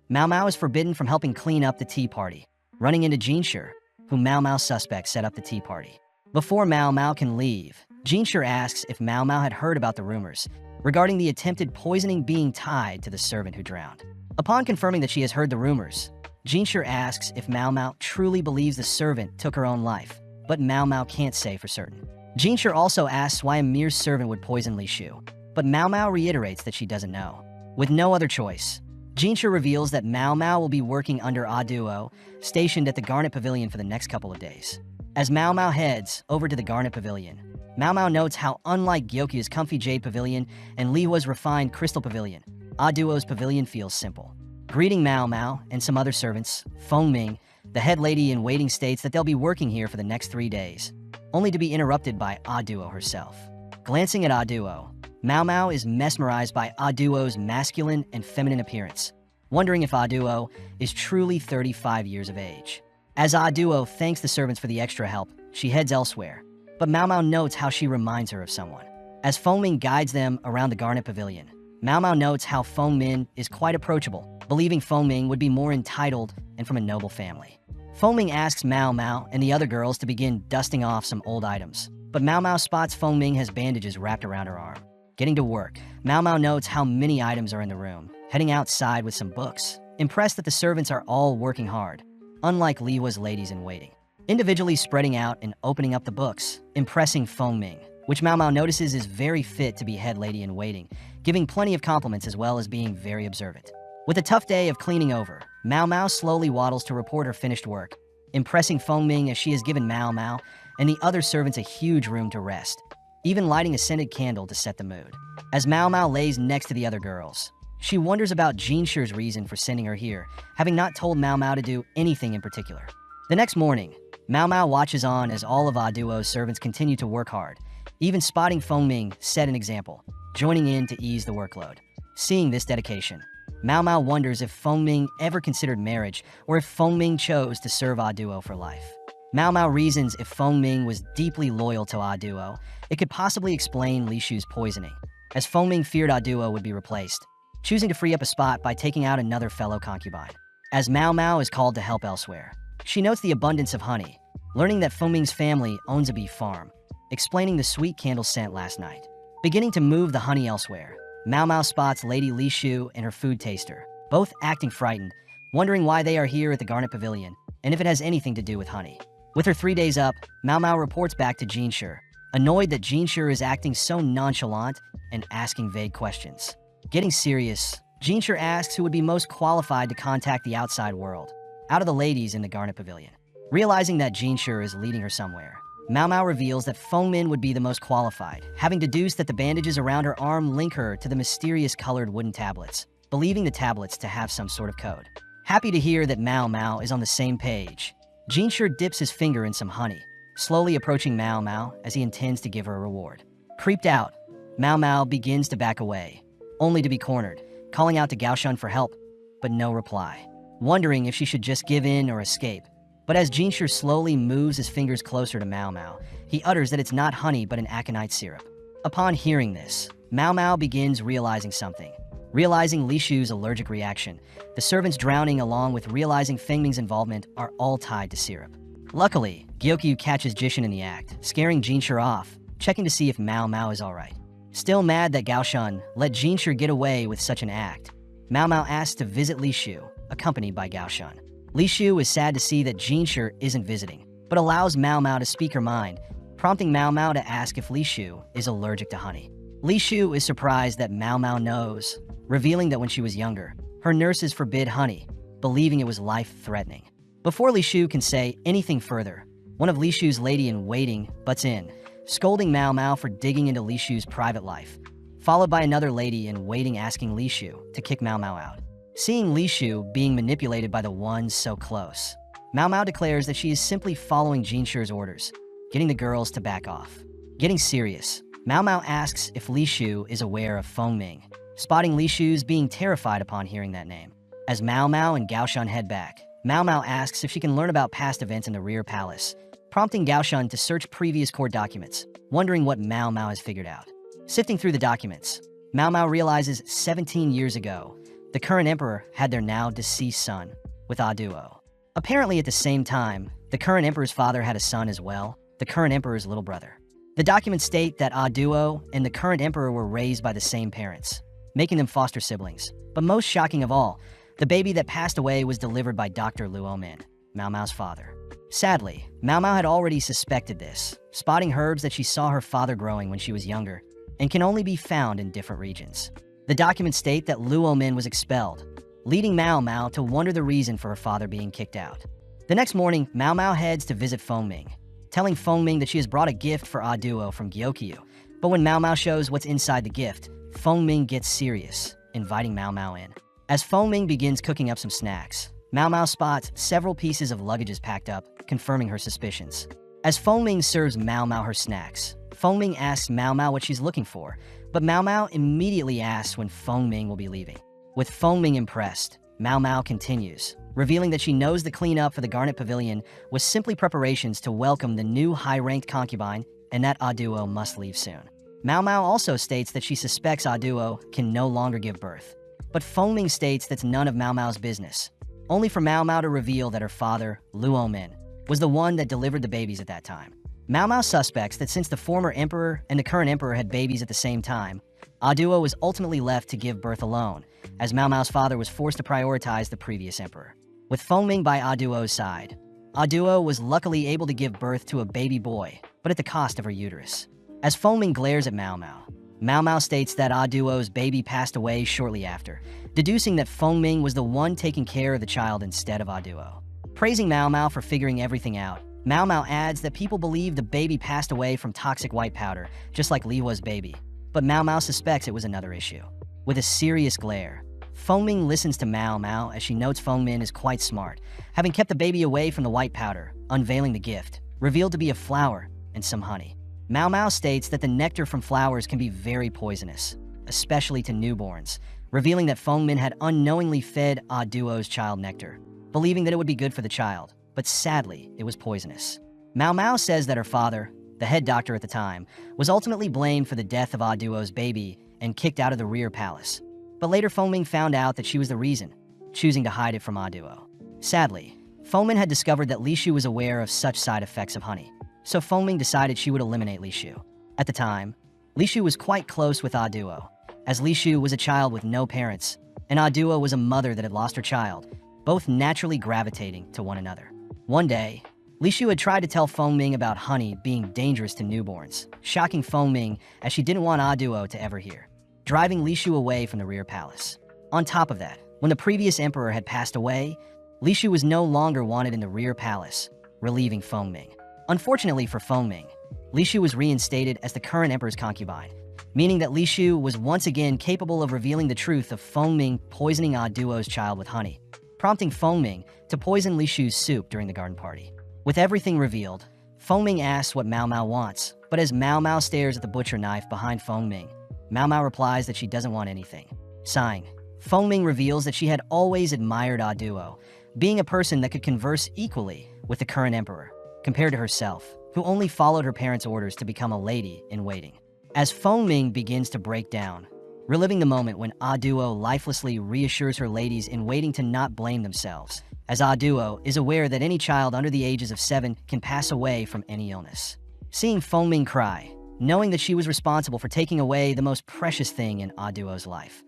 A: Mao Mao is forbidden from helping clean up the tea party, running into Jinshi, who Mao Mao suspects set up the tea party. Before Mao Mao can leave, Jinshi asks if Mao Mao had heard about the rumors regarding the attempted poisoning being tied to the servant who drowned. Upon confirming that she has heard the rumors, Jinshi asks if Mao Mao truly believes the servant took her own life, but Mao Mao can't say for certain. Jinshi also asks why a mere servant would poison Li Shu, but Mao Mao reiterates that she doesn't know. With no other choice, Jinshi reveals that Mao Mao will be working under Ah Duo, stationed at the Garnet Pavilion for the next couple of days. As Mao Mao heads over to the Garnet Pavilion, Mao Mao notes how unlike Gyokyu's comfy Jade Pavilion and Li Hua's refined Crystal Pavilion, Ah Duo's pavilion feels simple. Greeting Mao Mao and some other servants, Feng Ming, the head lady in waiting, states that they'll be working here for the next 3 days, only to be interrupted by Ah Duo herself. Glancing at Ah Duo, Mao Mao is mesmerized by Ah Duo's masculine and feminine appearance, wondering if Ah Duo is truly 35 years of age. As Ah Duo thanks the servants for the extra help, she heads elsewhere, but Mao Mao notes how she reminds her of someone. As Feng Ming guides them around the Garnet Pavilion, Mao Mao notes how Feng Ming is quite approachable, believing Feng Ming would be more entitled and from a noble family. Feng Ming asks Mao Mao and the other girls to begin dusting off some old items, but Mao Mao spots Feng Ming has bandages wrapped around her arm. Getting to work, Mao Mao notes how many items are in the room, heading outside with some books, impressed that the servants are all working hard, unlike Li Hua's ladies in waiting. Individually spreading out and opening up the books, impressing Feng Ming, which Mao Mao notices is very fit to be head lady in waiting, giving plenty of compliments as well as being very observant. With a tough day of cleaning over, Mao Mao slowly waddles to report her finished work, impressing Feng Ming as she has given Mao Mao and the other servants a huge room to rest, even lighting a scented candle to set the mood. As Mao Mao lays next to the other girls, she wonders about Jinshi's reason for sending her here, having not told Mao Mao to do anything in particular. The next morning, Mao Mao watches on as all of Ah Duo's servants continue to work hard, even spotting Feng Ming set an example, joining in to ease the workload. Seeing this dedication, Mao Mao wonders if Feng Ming ever considered marriage or if Feng Ming chose to serve Ah Duo for life. Mao Mao reasons if Feng Ming was deeply loyal to Ah Duo, it could possibly explain Li Shu's poisoning, as Feng Ming feared Ah Duo would be replaced, choosing to free up a spot by taking out another fellow concubine. As Mao Mao is called to help elsewhere, she notes the abundance of honey, learning that Feng Ming's family owns a bee farm, explaining the sweet candle scent last night. Beginning to move the honey elsewhere, Mao Mao spots Lady Li Shu and her food taster, both acting frightened, wondering why they are here at the Garnet Pavilion and if it has anything to do with honey. With her 3 days up, Mao Mao reports back to Jinshi, annoyed that Jinshi is acting so nonchalant and asking vague questions. Getting serious, Jinshi asks who would be most qualified to contact the outside world, out of the ladies in the Garnet Pavilion. Realizing that Jinshi is leading her somewhere, Mao Mao reveals that Feng Min would be the most qualified, having deduced that the bandages around her arm link her to the mysterious colored wooden tablets, believing the tablets to have some sort of code. Happy to hear that Mao Mao is on the same page, Jinshi dips his finger in some honey, slowly approaching Mao Mao as he intends to give her a reward. Creeped out, Mao Mao begins to back away, only to be cornered, calling out to Gaoshun for help, but no reply. Wondering if she should just give in or escape. But as Jinshi slowly moves his fingers closer to Mao Mao, he utters that it's not honey but an aconite syrup. Upon hearing this, Mao Mao begins realizing something. Realizing Li Shu's allergic reaction, the servants drowning along with realizing Feng Ming's involvement are all tied to syrup. Luckily, Gyokyu catches Jishin in the act, scaring Jinshi off, checking to see if Mao Mao is alright. Still mad that Gaoshun let Jinshi get away with such an act, Mao Mao asks to visit Li Shu, accompanied by Gaoshun. Li Shu is sad to see that Jinshi isn't visiting, but allows Mao Mao to speak her mind, prompting Mao Mao to ask if Li Shu is allergic to honey. Li Shu is surprised that Mao Mao knows, revealing that when she was younger, her nurses forbid honey, believing it was life-threatening. Before Li Shu can say anything further, one of Li Shu's lady-in-waiting butts in, scolding Mao Mao for digging into Li Shu's private life, followed by another lady-in-waiting asking Li Shu to kick Mao Mao out. Seeing Li Shu being manipulated by the ones so close, Mao Mao declares that she is simply following Jinshi's orders, getting the girls to back off. Getting serious, Mao Mao asks if Li Shu is aware of Feng Ming, spotting Li Shu's being terrified upon hearing that name. As Mao Mao and Gaoshun head back, Mao Mao asks if she can learn about past events in the rear palace, prompting Gaoshun to search previous court documents, wondering what Mao Mao has figured out. Sifting through the documents, Mao Mao realizes 17 years ago, the current emperor had their now deceased son with Ah Duo. Apparently at the same time, the current emperor's father had a son as well, the current emperor's little brother. The documents state that Ah Duo and the current emperor were raised by the same parents, making them foster siblings. But most shocking of all, the baby that passed away was delivered by Dr. Luo Min, Mao Mao's father. Sadly, Mao Mao had already suspected this, spotting herbs that she saw her father growing when she was younger and can only be found in different regions. The documents state that Luo Min was expelled, leading Mao Mao to wonder the reason for her father being kicked out. The next morning, Mao Mao heads to visit Feng Ming, telling Feng Ming that she has brought a gift for Ah Duo from Gyokyu. But when Mao Mao shows what's inside the gift, Feng Ming gets serious, inviting Mao Mao in. As Feng Ming begins cooking up some snacks, Mao Mao spots several pieces of luggages packed up, confirming her suspicions. As Feng Ming serves Mao Mao her snacks, Feng Ming asks Mao Mao what she's looking for, but Mao Mao immediately asks when Feng Ming will be leaving. With Feng Ming impressed, Mao Mao continues, revealing that she knows the cleanup for the Garnet Pavilion was simply preparations to welcome the new high-ranked concubine and that Ah Duo must leave soon. Mao Mao also states that she suspects Ah Duo can no longer give birth, but Feng Ming states that's none of Mao Mao's business, only for Mao Mao to reveal that her father, Luo Min, was the one that delivered the babies at that time. Mao Mao suspects that since the former emperor and the current emperor had babies at the same time, Ah Duo was ultimately left to give birth alone, as Mao Mao's father was forced to prioritize the previous emperor. With Feng Ming by Ah Duo's side, Ah Duo was luckily able to give birth to a baby boy, but at the cost of her uterus. As Feng Ming glares at Mao Mao, Mao Mao states that Ah Duo's baby passed away shortly after, deducing that Feng Ming was the one taking care of the child instead of Ah Duo. Praising Mao Mao for figuring everything out, Mao Mao adds that people believe the baby passed away from toxic white powder, just like Li Hua's baby, but Mao Mao suspects it was another issue. With a serious glare, Feng Ming listens to Mao Mao as she notes Feng Min is quite smart, having kept the baby away from the white powder, unveiling the gift, revealed to be a flower and some honey. Mao Mao states that the nectar from flowers can be very poisonous, especially to newborns, revealing that Feng Min had unknowingly fed Ah Duo's child nectar, believing that it would be good for the child, but sadly, it was poisonous. Mao Mao says that her father, the head doctor at the time, was ultimately blamed for the death of Ah Duo's baby and kicked out of the rear palace. But later Fengming found out that she was the reason, choosing to hide it from Ah Duo. Sadly, Fengming had discovered that Li Shu was aware of such side effects of honey, so Fengming decided she would eliminate Li Shu. At the time, Li Shu was quite close with Ah Duo, as Li Shu was a child with no parents, and Ah Duo was a mother that had lost her child, both naturally gravitating to one another. One day, Li Shu had tried to tell Fengming about honey being dangerous to newborns, shocking Fengming as she didn't want Ah Duo to ever hear, driving Li Shu away from the rear palace. On top of that, when the previous emperor had passed away, Li Shu was no longer wanted in the rear palace, relieving Fengming. Unfortunately for Fengming, Li Shu was reinstated as the current emperor's concubine, meaning that Li Shu was once again capable of revealing the truth of Fengming poisoning Ah Duo's child with honey, prompting Fengming to poison Li Shu's soup during the garden party. With everything revealed, Fengming asks what Mao Mao wants, but as Mao Mao stares at the butcher knife behind Fengming, Mao Mao replies that she doesn't want anything. Sighing, Fengming reveals that she had always admired Ah Duo, being a person that could converse equally with the current emperor, compared to herself, who only followed her parents' orders to become a lady-in-waiting. As Fengming begins to break down, reliving the moment when Ah Duo lifelessly reassures her ladies-in-waiting to not blame themselves, as Ah Duo is aware that any child under the ages of 7 can pass away from any illness. Seeing Fengming cry, knowing that she was responsible for taking away the most precious thing in Ah Duo's life,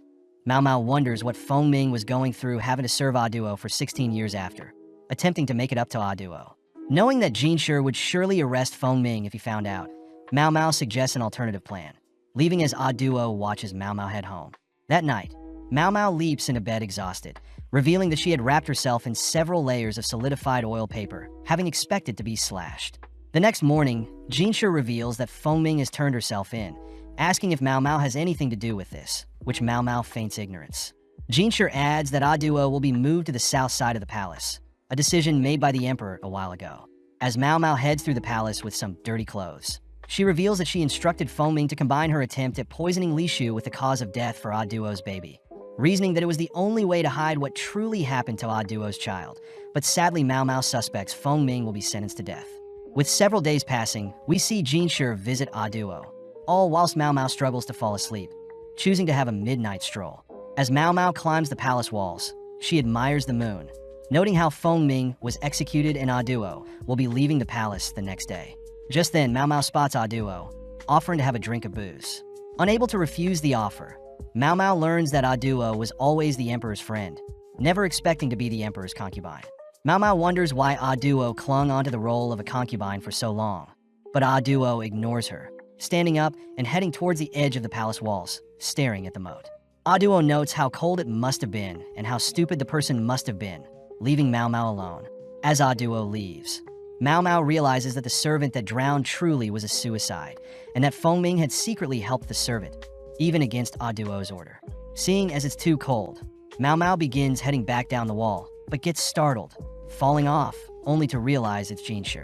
A: Mao Mao wonders what Fengming was going through having to serve Ah Duo for 16 years after, attempting to make it up to Ah Duo. Knowing that Jinshi would surely arrest Fengming if he found out, Mao Mao suggests an alternative plan, leaving as Ah Duo watches Mao Mao head home. That night, Mao Mao leaps into bed exhausted, revealing that she had wrapped herself in several layers of solidified oil paper, having expected to be slashed. The next morning, Jinshi reveals that Fengming has turned herself in, asking if Mao Mao has anything to do with this, which Mao Mao feints ignorance. Jinshi adds that Ah Duo will be moved to the south side of the palace, a decision made by the emperor a while ago. As Mao Mao heads through the palace with some dirty clothes, she reveals that she instructed Fengming to combine her attempt at poisoning Li Shu with the cause of death for Ah Duo's baby, reasoning that it was the only way to hide what truly happened to Ah Duo's child. But sadly, Mao Mao suspects Fengming will be sentenced to death. With several days passing, we see Jinshi visit Ah Duo, all whilst Mao Mao struggles to fall asleep, choosing to have a midnight stroll. As Mao Mao climbs the palace walls, she admires the moon, noting how Fengming was executed and Ah Duo will be leaving the palace the next day. Just then, Mao Mao spots Ah Duo, offering to have a drink of booze. Unable to refuse the offer, Mao Mao learns that Ah Duo was always the emperor's friend, never expecting to be the emperor's concubine. Mao Mao wonders why Ah Duo clung onto the role of a concubine for so long, but Ah Duo ignores her, standing up and heading towards the edge of the palace walls, staring at the moat. Ah Duo notes how cold it must have been and how stupid the person must have been, leaving Mao Mao alone. As Ah Duo leaves, Mao Mao realizes that the servant that drowned truly was a suicide, and that Fengming had secretly helped the servant, even against Ah Duo's order. Seeing as it's too cold, Mao Mao begins heading back down the wall, but gets startled, falling off, only to realize it's Jinshi.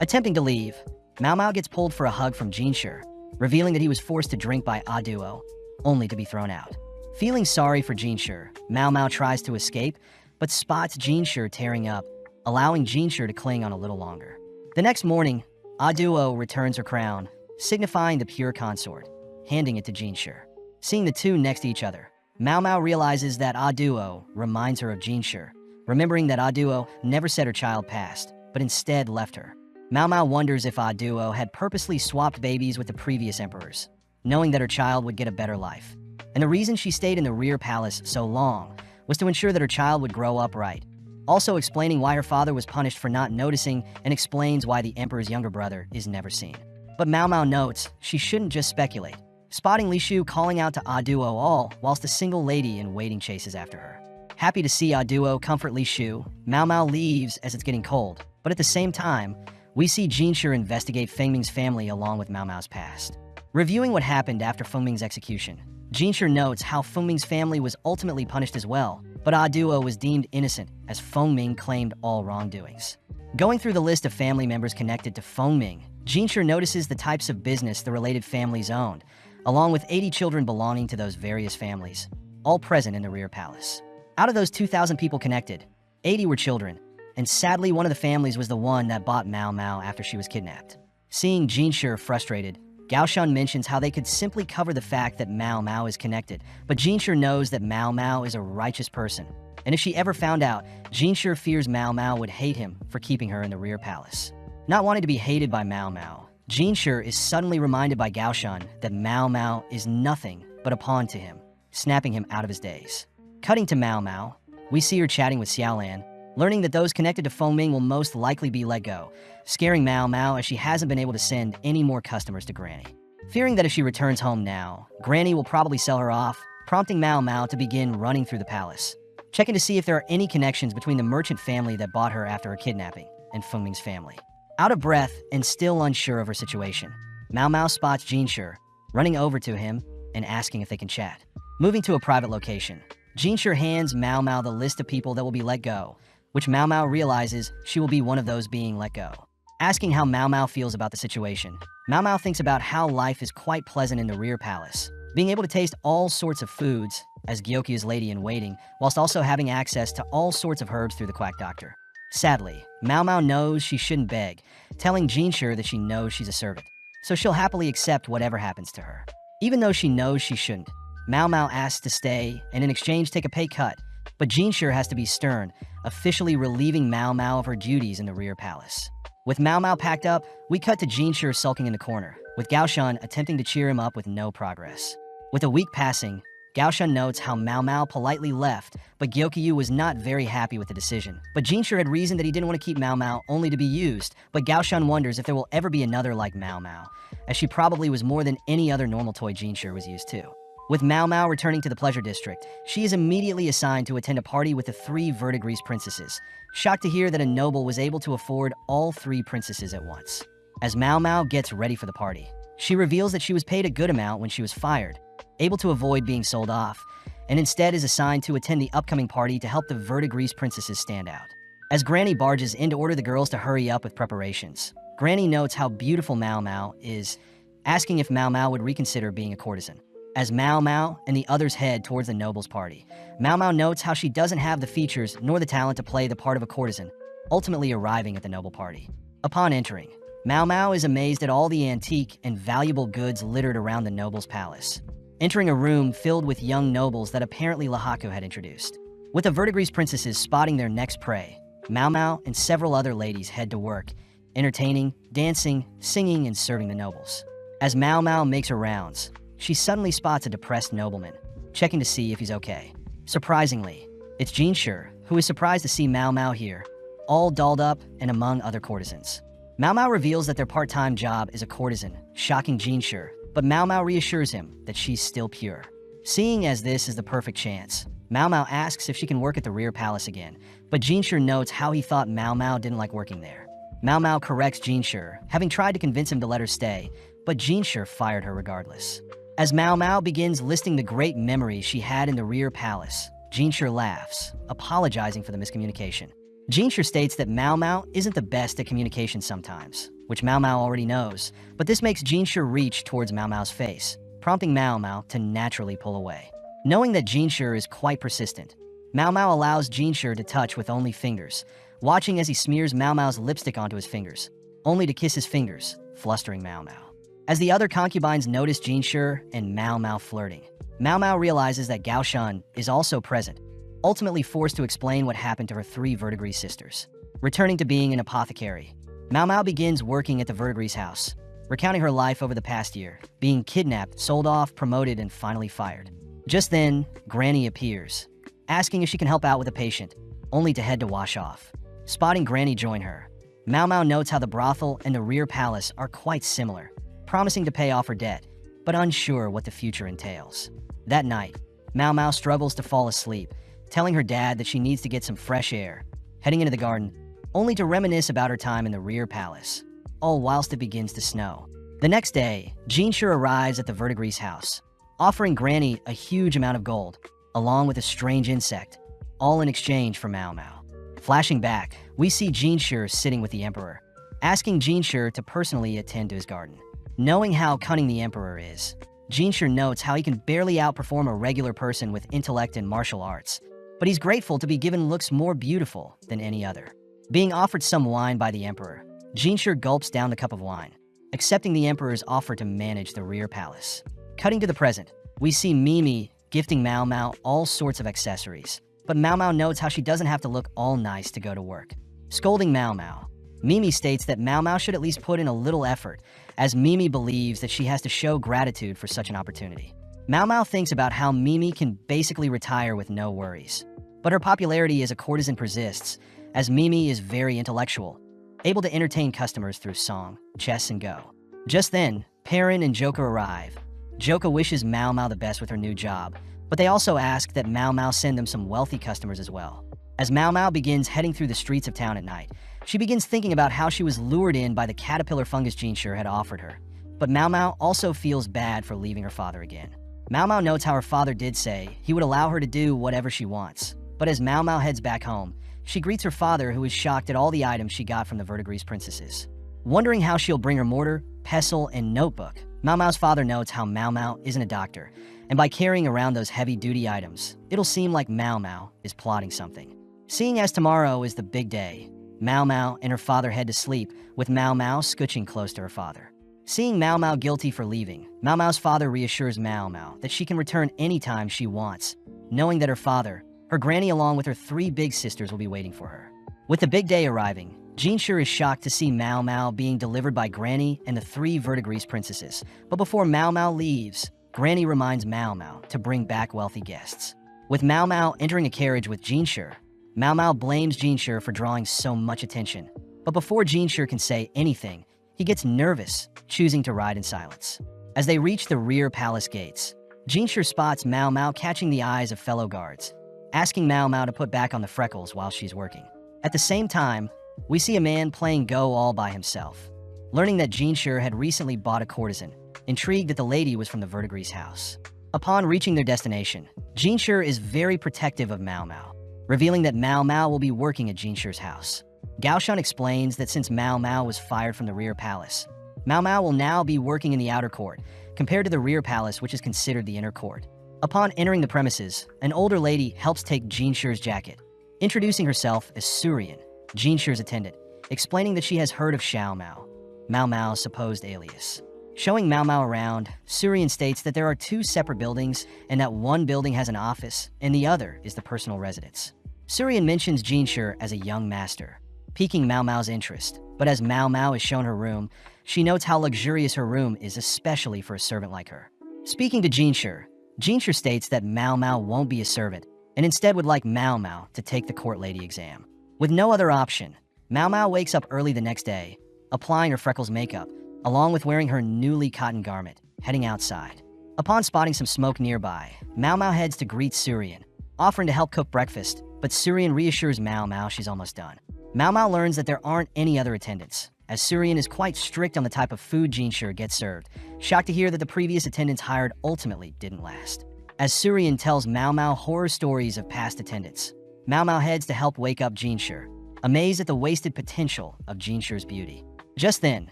A: Attempting to leave, Mao Mao gets pulled for a hug from Jinshi, revealing that he was forced to drink by Ah Duo, only to be thrown out. Feeling sorry for Jinshi, Mao Mao tries to escape, but spots Jinshi tearing up, allowing Jinshi to cling on a little longer. The next morning, Ah Duo returns her crown, signifying the pure consort, handing it to Jinshi. Seeing the two next to each other, Mao Mao realizes that Ah Duo reminds her of Jinshi, remembering that Ah Duo never said her child passed, but instead left her. Mao Mao wonders if Ah Duo had purposely swapped babies with the previous emperors, knowing that her child would get a better life. And the reason she stayed in the rear palace so long was to ensure that her child would grow up right, also explaining why her father was punished for not noticing and explains why the emperor's younger brother is never seen. But Mao Mao notes she shouldn't just speculate, spotting Li Shu calling out to Ah Duo all whilst a single lady in waiting chases after her. Happy to see Ah Duo comfort Li Shu, Mao Mao leaves as it's getting cold, but at the same time, we see Jinshi investigate Fengming's family along with Mao Mao's past. Reviewing what happened after Fengming's execution, Jinshi notes how Fengming's family was ultimately punished as well, but Ah Duo was deemed innocent as Fengming claimed all wrongdoings. Going through the list of family members connected to Fengming, Jinshi notices the types of business the related families owned, along with 80 children belonging to those various families, all present in the rear palace. Out of those 2,000 people connected, 80 were children, and sadly one of the families was the one that bought Mao Mao after she was kidnapped. Seeing Jinshi frustrated, Gaoshan mentions how they could simply cover the fact that Mao Mao is connected, but Jinshi knows that Mao Mao is a righteous person, and if she ever found out, Jinshi fears Mao Mao would hate him for keeping her in the rear palace. Not wanting to be hated by Mao Mao, Jinshi is suddenly reminded by Gaoshan that Mao Mao is nothing but a pawn to him, snapping him out of his days. Cutting to Mao Mao, we see her chatting with Xiaolan, learning that those connected to Fengming will most likely be let go, scaring Mao Mao as she hasn't been able to send any more customers to Granny. Fearing that if she returns home now, Granny will probably sell her off, prompting Mao Mao to begin running through the palace, checking to see if there are any connections between the merchant family that bought her after her kidnapping and Fengming's family. Out of breath and still unsure of her situation, Mao Mao spots Jinshi, running over to him and asking if they can chat. Moving to a private location, Jinshi hands Mao Mao the list of people that will be let go, which Mao Mao realizes she will be one of those being let go. Asking how Mao Mao feels about the situation, Mao Mao thinks about how life is quite pleasant in the rear palace, being able to taste all sorts of foods as Gyokya's lady-in-waiting, whilst also having access to all sorts of herbs through the quack doctor. Sadly, Mao Mao knows she shouldn't beg, telling Jinshi that she knows she's a servant, so she'll happily accept whatever happens to her. Even though she knows she shouldn't, Mao Mao asks to stay and in exchange take a pay cut, but Jinshi has to be stern, officially relieving Mao Mao of her duties in the rear palace. With Mao Mao packed up, we cut to Jinshi sulking in the corner, with Gaoshan attempting to cheer him up with no progress. With a week passing, Gaoshan notes how Mao Mao politely left, but Gyokyu was not very happy with the decision. But Jinshi had reasoned that he didn't want to keep Mao Mao only to be used, but Gaoshan wonders if there will ever be another like Mao Mao, as she probably was more than any other normal toy Jinshi was used to. With Mao Mao returning to the pleasure district, she is immediately assigned to attend a party with the 3 verdigris princesses, shocked to hear that a noble was able to afford all 3 princesses at once. As Mao Mao gets ready for the party, she reveals that she was paid a good amount when she was fired, able to avoid being sold off, and instead is assigned to attend the upcoming party to help the verdigris princesses stand out. As Granny barges in to order the girls to hurry up with preparations, Granny notes how beautiful Mao Mao is, asking if Mao Mao would reconsider being a courtesan. As Mao Mao and the others head towards the nobles' party, Mao Mao notes how she doesn't have the features nor the talent to play the part of a courtesan, ultimately arriving at the noble party. Upon entering, Mao Mao is amazed at all the antique and valuable goods littered around the noble's palace, entering a room filled with young nobles that apparently Lahaku had introduced. With the verdigris princesses spotting their next prey, Mao Mao and several other ladies head to work, entertaining, dancing, singing, and serving the nobles. As Mao Mao makes her rounds, she suddenly spots a depressed nobleman, checking to see if he's okay. Surprisingly, it's Jinshi, who is surprised to see Mao Mao here, all dolled up and among other courtesans. Mao Mao reveals that their part-time job is a courtesan, shocking Jinshi, but Mao Mao reassures him that she's still pure. Seeing as this is the perfect chance, Mao Mao asks if she can work at the rear palace again, but Jinshi notes how he thought Mao Mao didn't like working there. Mao Mao corrects Jinshi, having tried to convince him to let her stay, but Jinshi fired her regardless. As Mao Mao begins listing the great memories she had in the rear palace, Jinshi laughs, apologizing for the miscommunication. Jinshi states that Mao Mao isn't the best at communication sometimes, which Mao Mao already knows, but this makes Jinshi reach towards Mao Mao's face, prompting Mao Mao to naturally pull away. Knowing that Jinshi is quite persistent, Mao Mao allows Jinshi to touch with only fingers, watching as he smears Mao Mao's lipstick onto his fingers, only to kiss his fingers, flustering Mao Mao. As the other concubines notice Jinshi and Mao Mao flirting, Mao Mao realizes that Gaoshan is also present, ultimately forced to explain what happened to her 3 verdigris sisters. Returning to being an apothecary, Mao Mao begins working at the verdigris house, recounting her life over the past year, being kidnapped, sold off, promoted, and finally fired. Just then, Granny appears, asking if she can help out with a patient, only to head to wash off. Spotting Granny join her, Mao Mao notes how the brothel and the rear palace are quite similar, promising to pay off her debt, but unsure what the future entails. That night, Mao Mao struggles to fall asleep, telling her dad that she needs to get some fresh air, heading into the garden, only to reminisce about her time in the rear palace, all whilst it begins to snow. The next day, Jinshi arrives at the verdigris house, offering Granny a huge amount of gold, along with a strange insect, all in exchange for Mao Mao. Flashing back, we see Jinshi sitting with the Emperor, asking Jinshi to personally attend to his garden. Knowing how cunning the Emperor is, Jinshi notes how he can barely outperform a regular person with intellect and martial arts, but he's grateful to be given looks more beautiful than any other. Being offered some wine by the emperor, Jinshi gulps down the cup of wine, accepting the emperor's offer to manage the rear palace. Cutting to the present, we see Mimi gifting Mao Mao all sorts of accessories, but Mao Mao notes how she doesn't have to look all nice to go to work. Scolding Mao Mao, Mimi states that Mao Mao should at least put in a little effort, as Mimi believes that she has to show gratitude for such an opportunity. Mao Mao thinks about how Mimi can basically retire with no worries. But her popularity as a courtesan persists, as Mimi is very intellectual, able to entertain customers through song, chess, and go. Just then, Perrin and Joka arrive. Joka wishes Mao Mao the best with her new job, but they also ask that Mao Mao send them some wealthy customers as well. As Mao Mao begins heading through the streets of town at night, she begins thinking about how she was lured in by the caterpillar fungus Jinshi had offered her. But Mao Mao also feels bad for leaving her father again. Mao Mao notes how her father did say he would allow her to do whatever she wants. But as Mao Mao heads back home, she greets her father, who is shocked at all the items she got from the Verdigris princesses. Wondering how she'll bring her mortar, pestle, and notebook, Mao Mao's father notes how Mao Mao isn't a doctor, and by carrying around those heavy-duty items, it'll seem like Mao Mao is plotting something. Seeing as tomorrow is the big day, Mao Mao and her father head to sleep, with Mao Mao scooching close to her father. Seeing Mao Mao guilty for leaving, Mao Mao's father reassures Mao Mao that she can return anytime she wants, knowing that her father, her granny along with her 3 big sisters will be waiting for her. With the big day arriving, Jinshi is shocked to see Mao Mao being delivered by Granny and the 3 Verdigris princesses. But before Mao Mao leaves, Granny reminds Mao Mao to bring back wealthy guests. With Mao Mao entering a carriage with Jinshi, Mao Mao blames Jinshi for drawing so much attention. But before Jinshi can say anything, he gets nervous, choosing to ride in silence. As they reach the rear palace gates, Jinshi spots Mao Mao catching the eyes of fellow guards, asking Mao Mao to put back on the freckles while she's working. At the same time, we see a man playing Go all by himself. Learning that Jinshi had recently bought a courtesan, intrigued that the lady was from the Verdigris house. Upon reaching their destination, Jinshi is very protective of Mao Mao, revealing that Mao Mao will be working at Jinshi's house. Gaoshan explains that since Mao Mao was fired from the rear palace, Mao Mao will now be working in the outer court, compared to the rear palace, which is considered the inner court. Upon entering the premises, an older lady helps take Jinshi's jacket, introducing herself as Surian, Jinshi's attendant, explaining that she has heard of Xiao Mao, Mao Mao's supposed alias. Showing Mao Mao around, Surian states that there are 2 separate buildings and that one building has an office and the other is the personal residence. Surian mentions Jinshi as a young master, piquing Mao Mao's interest, but as Mao Mao is shown her room, she notes how luxurious her room is, especially for a servant like her. Speaking to Jinshi, Jinshi states that Mao Mao won't be a servant and instead would like Mao Mao to take the court lady exam. With no other option, Mao Mao wakes up early the next day, applying her freckles makeup, along with wearing her newly cotton garment, heading outside. Upon spotting some smoke nearby, Mao Mao heads to greet Surian, offering to help cook breakfast, but Surian reassures Mao Mao she's almost done. Mao Mao learns that there aren't any other attendants, as Surian is quite strict on the type of food Jinshi gets served, shocked to hear that the previous attendants hired ultimately didn't last. As Surian tells Mao Mao horror stories of past attendants, Mao Mao heads to help wake up Jinshi, amazed at the wasted potential of Jinshi's beauty. Just then,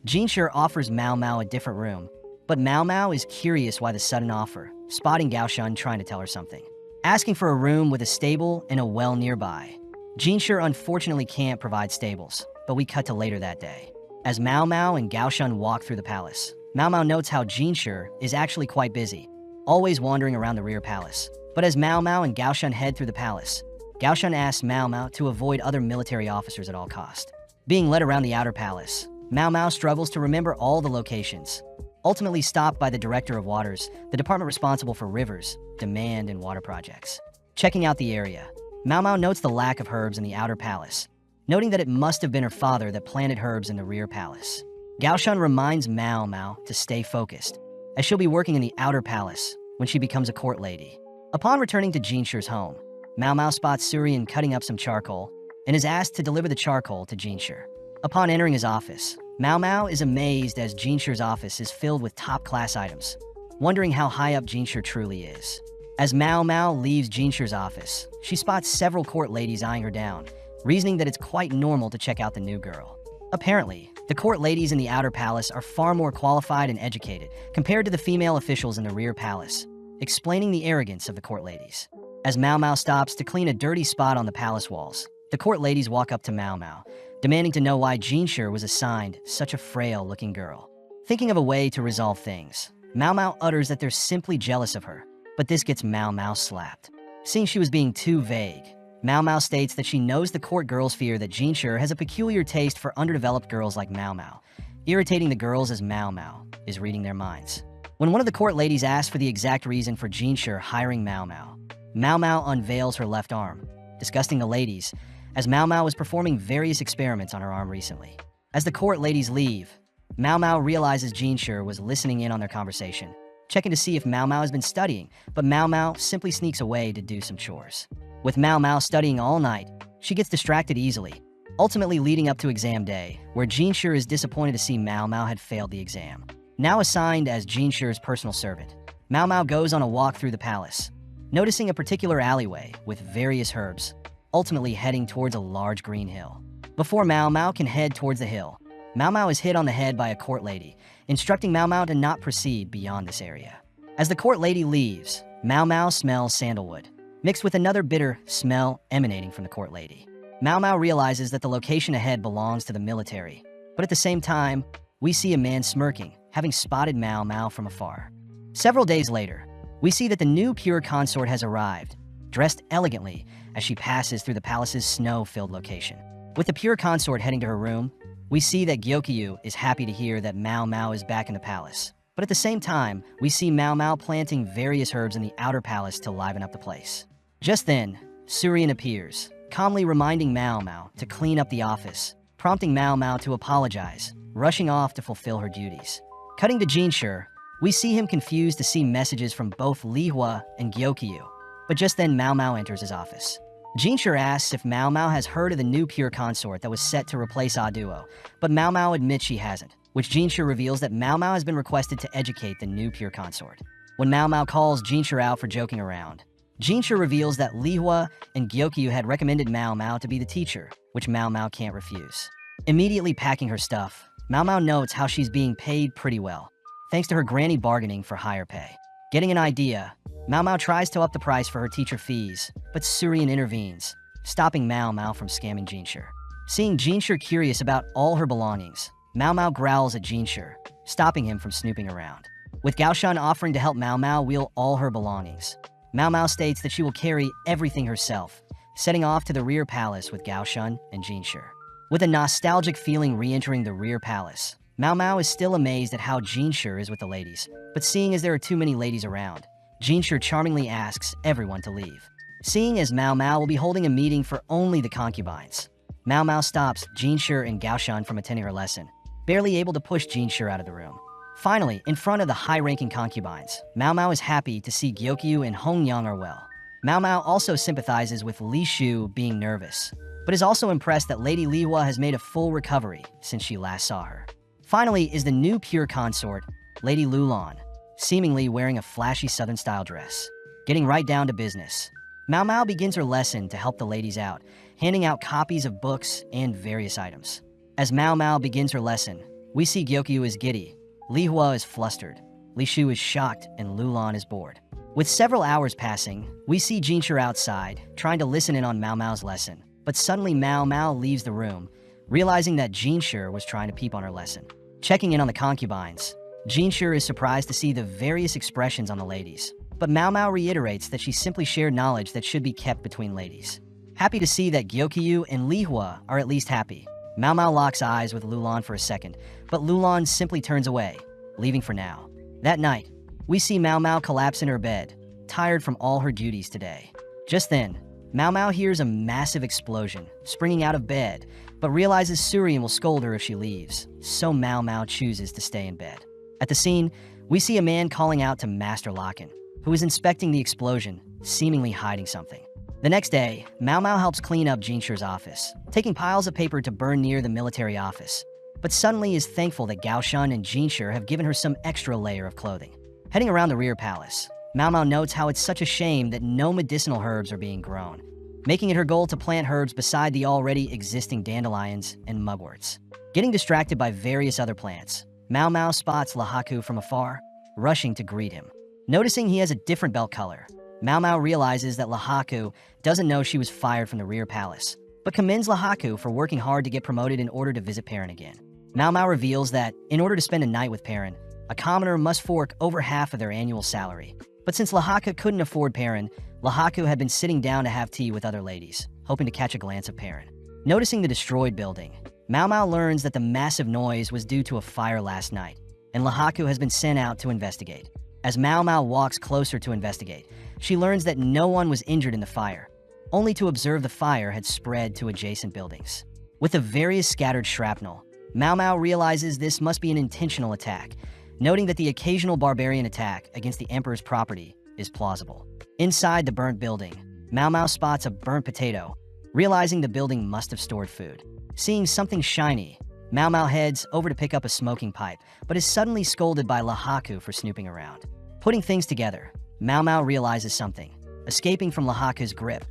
A: Jinshi offers Mao Mao a different room, but Mao Mao is curious why the sudden offer, spotting Gaoshan trying to tell her something. Asking for a room with a stable and a well nearby. Jinshi unfortunately can't provide stables, but we cut to later that day. As Mao Mao and Gaoshan walk through the palace, Mao Mao notes how Jinshi is actually quite busy, always wandering around the rear palace. But as Mao Mao and Gaoshan head through the palace, Gaoshan asks Mao Mao to avoid other military officers at all cost. Being led around the outer palace, Mao Mao struggles to remember all the locations, ultimately stopped by the Director of Waters, the department responsible for rivers, demand, and water projects. Checking out the area, Mao Mao notes the lack of herbs in the outer palace, noting that it must have been her father that planted herbs in the rear palace. Gaoshan reminds Mao Mao to stay focused, as she'll be working in the outer palace when she becomes a court lady. Upon returning to Jinshi's home, Mao Mao spots Surian cutting up some charcoal and is asked to deliver the charcoal to Jinshi. Upon entering his office, Mao Mao is amazed as Jinshi's office is filled with top-class items, wondering how high up Jinshi truly is. As Mao Mao leaves Jinshi's office, she spots several court ladies eyeing her down, reasoning that it's quite normal to check out the new girl. Apparently, the court ladies in the outer palace are far more qualified and educated compared to the female officials in the rear palace, explaining the arrogance of the court ladies. As Mao Mao stops to clean a dirty spot on the palace walls, The court ladies walk up to Mao Mao, demanding to know why Jinshi was assigned such a frail-looking girl. Thinking of a way to resolve things, Mao Mao utters that they're simply jealous of her, but this gets Mao Mao slapped. Seeing she was being too vague, Mao Mao states that she knows the court girls fear that Jinshi has a peculiar taste for underdeveloped girls like Mao Mao, irritating the girls as Mao Mao is reading their minds. When one of the court ladies asks for the exact reason for Jinshi hiring Mao Mao, Mao Mao unveils her left arm, disgusting the ladies, as Mao Mao was performing various experiments on her arm recently. As the court ladies leave, Mao Mao realizes Jinshi was listening in on their conversation, checking to see if Mao Mao has been studying, but Mao Mao simply sneaks away to do some chores. With Mao Mao studying all night, she gets distracted easily, ultimately leading up to exam day, where Jinshi is disappointed to see Mao Mao had failed the exam. Now assigned as Jinshi's personal servant, Mao Mao goes on a walk through the palace, noticing a particular alleyway with various herbs, ultimately heading towards a large green hill. Before Mao Mao can head towards the hill, Mao Mao is hit on the head by a court lady, instructing Mao Mao to not proceed beyond this area. As the court lady leaves, Mao Mao smells sandalwood, mixed with another bitter smell emanating from the court lady. Mao Mao realizes that the location ahead belongs to the military, but at the same time, we see a man smirking, having spotted Mao Mao from afar. Several days later, we see that the new pure consort has arrived, dressed elegantly as she passes through the palace's snow-filled location. With the pure consort heading to her room, we see that Gyokyu is happy to hear that Mao Mao is back in the palace. But at the same time, we see Mao Mao planting various herbs in the outer palace to liven up the place. Just then, Suryan appears, calmly reminding Mao Mao to clean up the office, prompting Mao Mao to apologize, rushing off to fulfill her duties. Cutting to Jinshi, we see him confused to see messages from both Li Hua and Gyokyu. But just then Mao Mao enters his office. Jinshi asks if Mao Mao has heard of the new pure consort that was set to replace Duo, but Mao Mao admits she hasn't, which Jinshi reveals that Mao Mao has been requested to educate the new pure consort. When Mao Mao calls Jinshi out for joking around, Jinshi reveals that Li Hua and Gyokyu had recommended Mao Mao to be the teacher, which Mao Mao can't refuse. Immediately packing her stuff, Mao Mao notes how she's being paid pretty well, thanks to her granny bargaining for higher pay. Getting an idea, Mao Mao tries to up the price for her teacher fees, but Suryan intervenes, stopping Mao Mao from scamming Jinshi. Seeing Jinshi curious about all her belongings, Mao Mao growls at Jinshi, stopping him from snooping around. With Gaoshan offering to help Mao Mao wheel all her belongings, Mao Mao states that she will carry everything herself, setting off to the rear palace with Gaoshan and Jinshi. With a nostalgic feeling re-entering the rear palace, Mao Mao is still amazed at how Jinshi is with the ladies, but seeing as there are too many ladies around, Jinshi charmingly asks everyone to leave. Seeing as Mao Mao will be holding a meeting for only the concubines, Mao Mao stops Jinshi and Gaoshan from attending her lesson, barely able to push Jinshi out of the room. Finally, in front of the high-ranking concubines, Mao Mao is happy to see Gyokyu and Hongyang are well. Mao Mao also sympathizes with Li Shu being nervous, but is also impressed that Lady Li Hua has made a full recovery since she last saw her. Finally is the new pure consort, Lady Lulan, seemingly wearing a flashy southern-style dress. Getting right down to business, Mao Mao begins her lesson to help the ladies out, handing out copies of books and various items. As Mao Mao begins her lesson, we see Gyokyu is giddy, Li Hua is flustered, Li Shu is shocked, and Lulan is bored. With several hours passing, we see Jinshi outside, trying to listen in on Mao Mao's lesson, but suddenly Mao Mao leaves the room, realizing that Jinshi was trying to peep on her lesson. Checking in on the concubines, Jinshi is surprised to see the various expressions on the ladies, but Mao Mao reiterates that she simply shared knowledge that should be kept between ladies. Happy to see that Gyokyu and Li Hua are at least happy, Mao Mao locks eyes with Lulan for a second, but Lulan simply turns away, leaving for now. That night, we see Mao Mao collapse in her bed, tired from all her duties today. Just then, Mao Mao hears a massive explosion, springing out of bed, but realizes Suryan will scold her if she leaves, so Mao Mao chooses to stay in bed. At the scene, we see a man calling out to Master Locken, who is inspecting the explosion, seemingly hiding something. The next day, Mao Mao helps clean up Jinshi's office, taking piles of paper to burn near the military office, but suddenly is thankful that Gaoshan and Jinshi have given her some extra layer of clothing. Heading around the rear palace, Mao Mao notes how it's such a shame that no medicinal herbs are being grown, making it her goal to plant herbs beside the already existing dandelions and mugworts. Getting distracted by various other plants, Mao Mao spots Lahaku from afar, rushing to greet him. Noticing he has a different belt color, Mao Mao realizes that Lahaku doesn't know she was fired from the rear palace, but commends Lahaku for working hard to get promoted in order to visit Perrin again. Mao Mao reveals that, in order to spend a night with Perrin, a commoner must fork over half of their annual salary. But since Lahaku couldn't afford Perrin, Lahaku had been sitting down to have tea with other ladies, hoping to catch a glance of Perrin. Noticing the destroyed building, Mao Mao learns that the massive noise was due to a fire last night, and Lahaku has been sent out to investigate. As Mao Mao walks closer to investigate, she learns that no one was injured in the fire, only to observe the fire had spread to adjacent buildings. With the various scattered shrapnel, Mao Mao realizes this must be an intentional attack, noting that the occasional barbarian attack against the Emperor's property is plausible. Inside the burnt building, Mao Mao spots a burnt potato, realizing the building must have stored food. Seeing something shiny, Mao Mao heads over to pick up a smoking pipe, but is suddenly scolded by Lahaku for snooping around. Putting things together, Mao Mao realizes something, escaping from Lahaku's grip,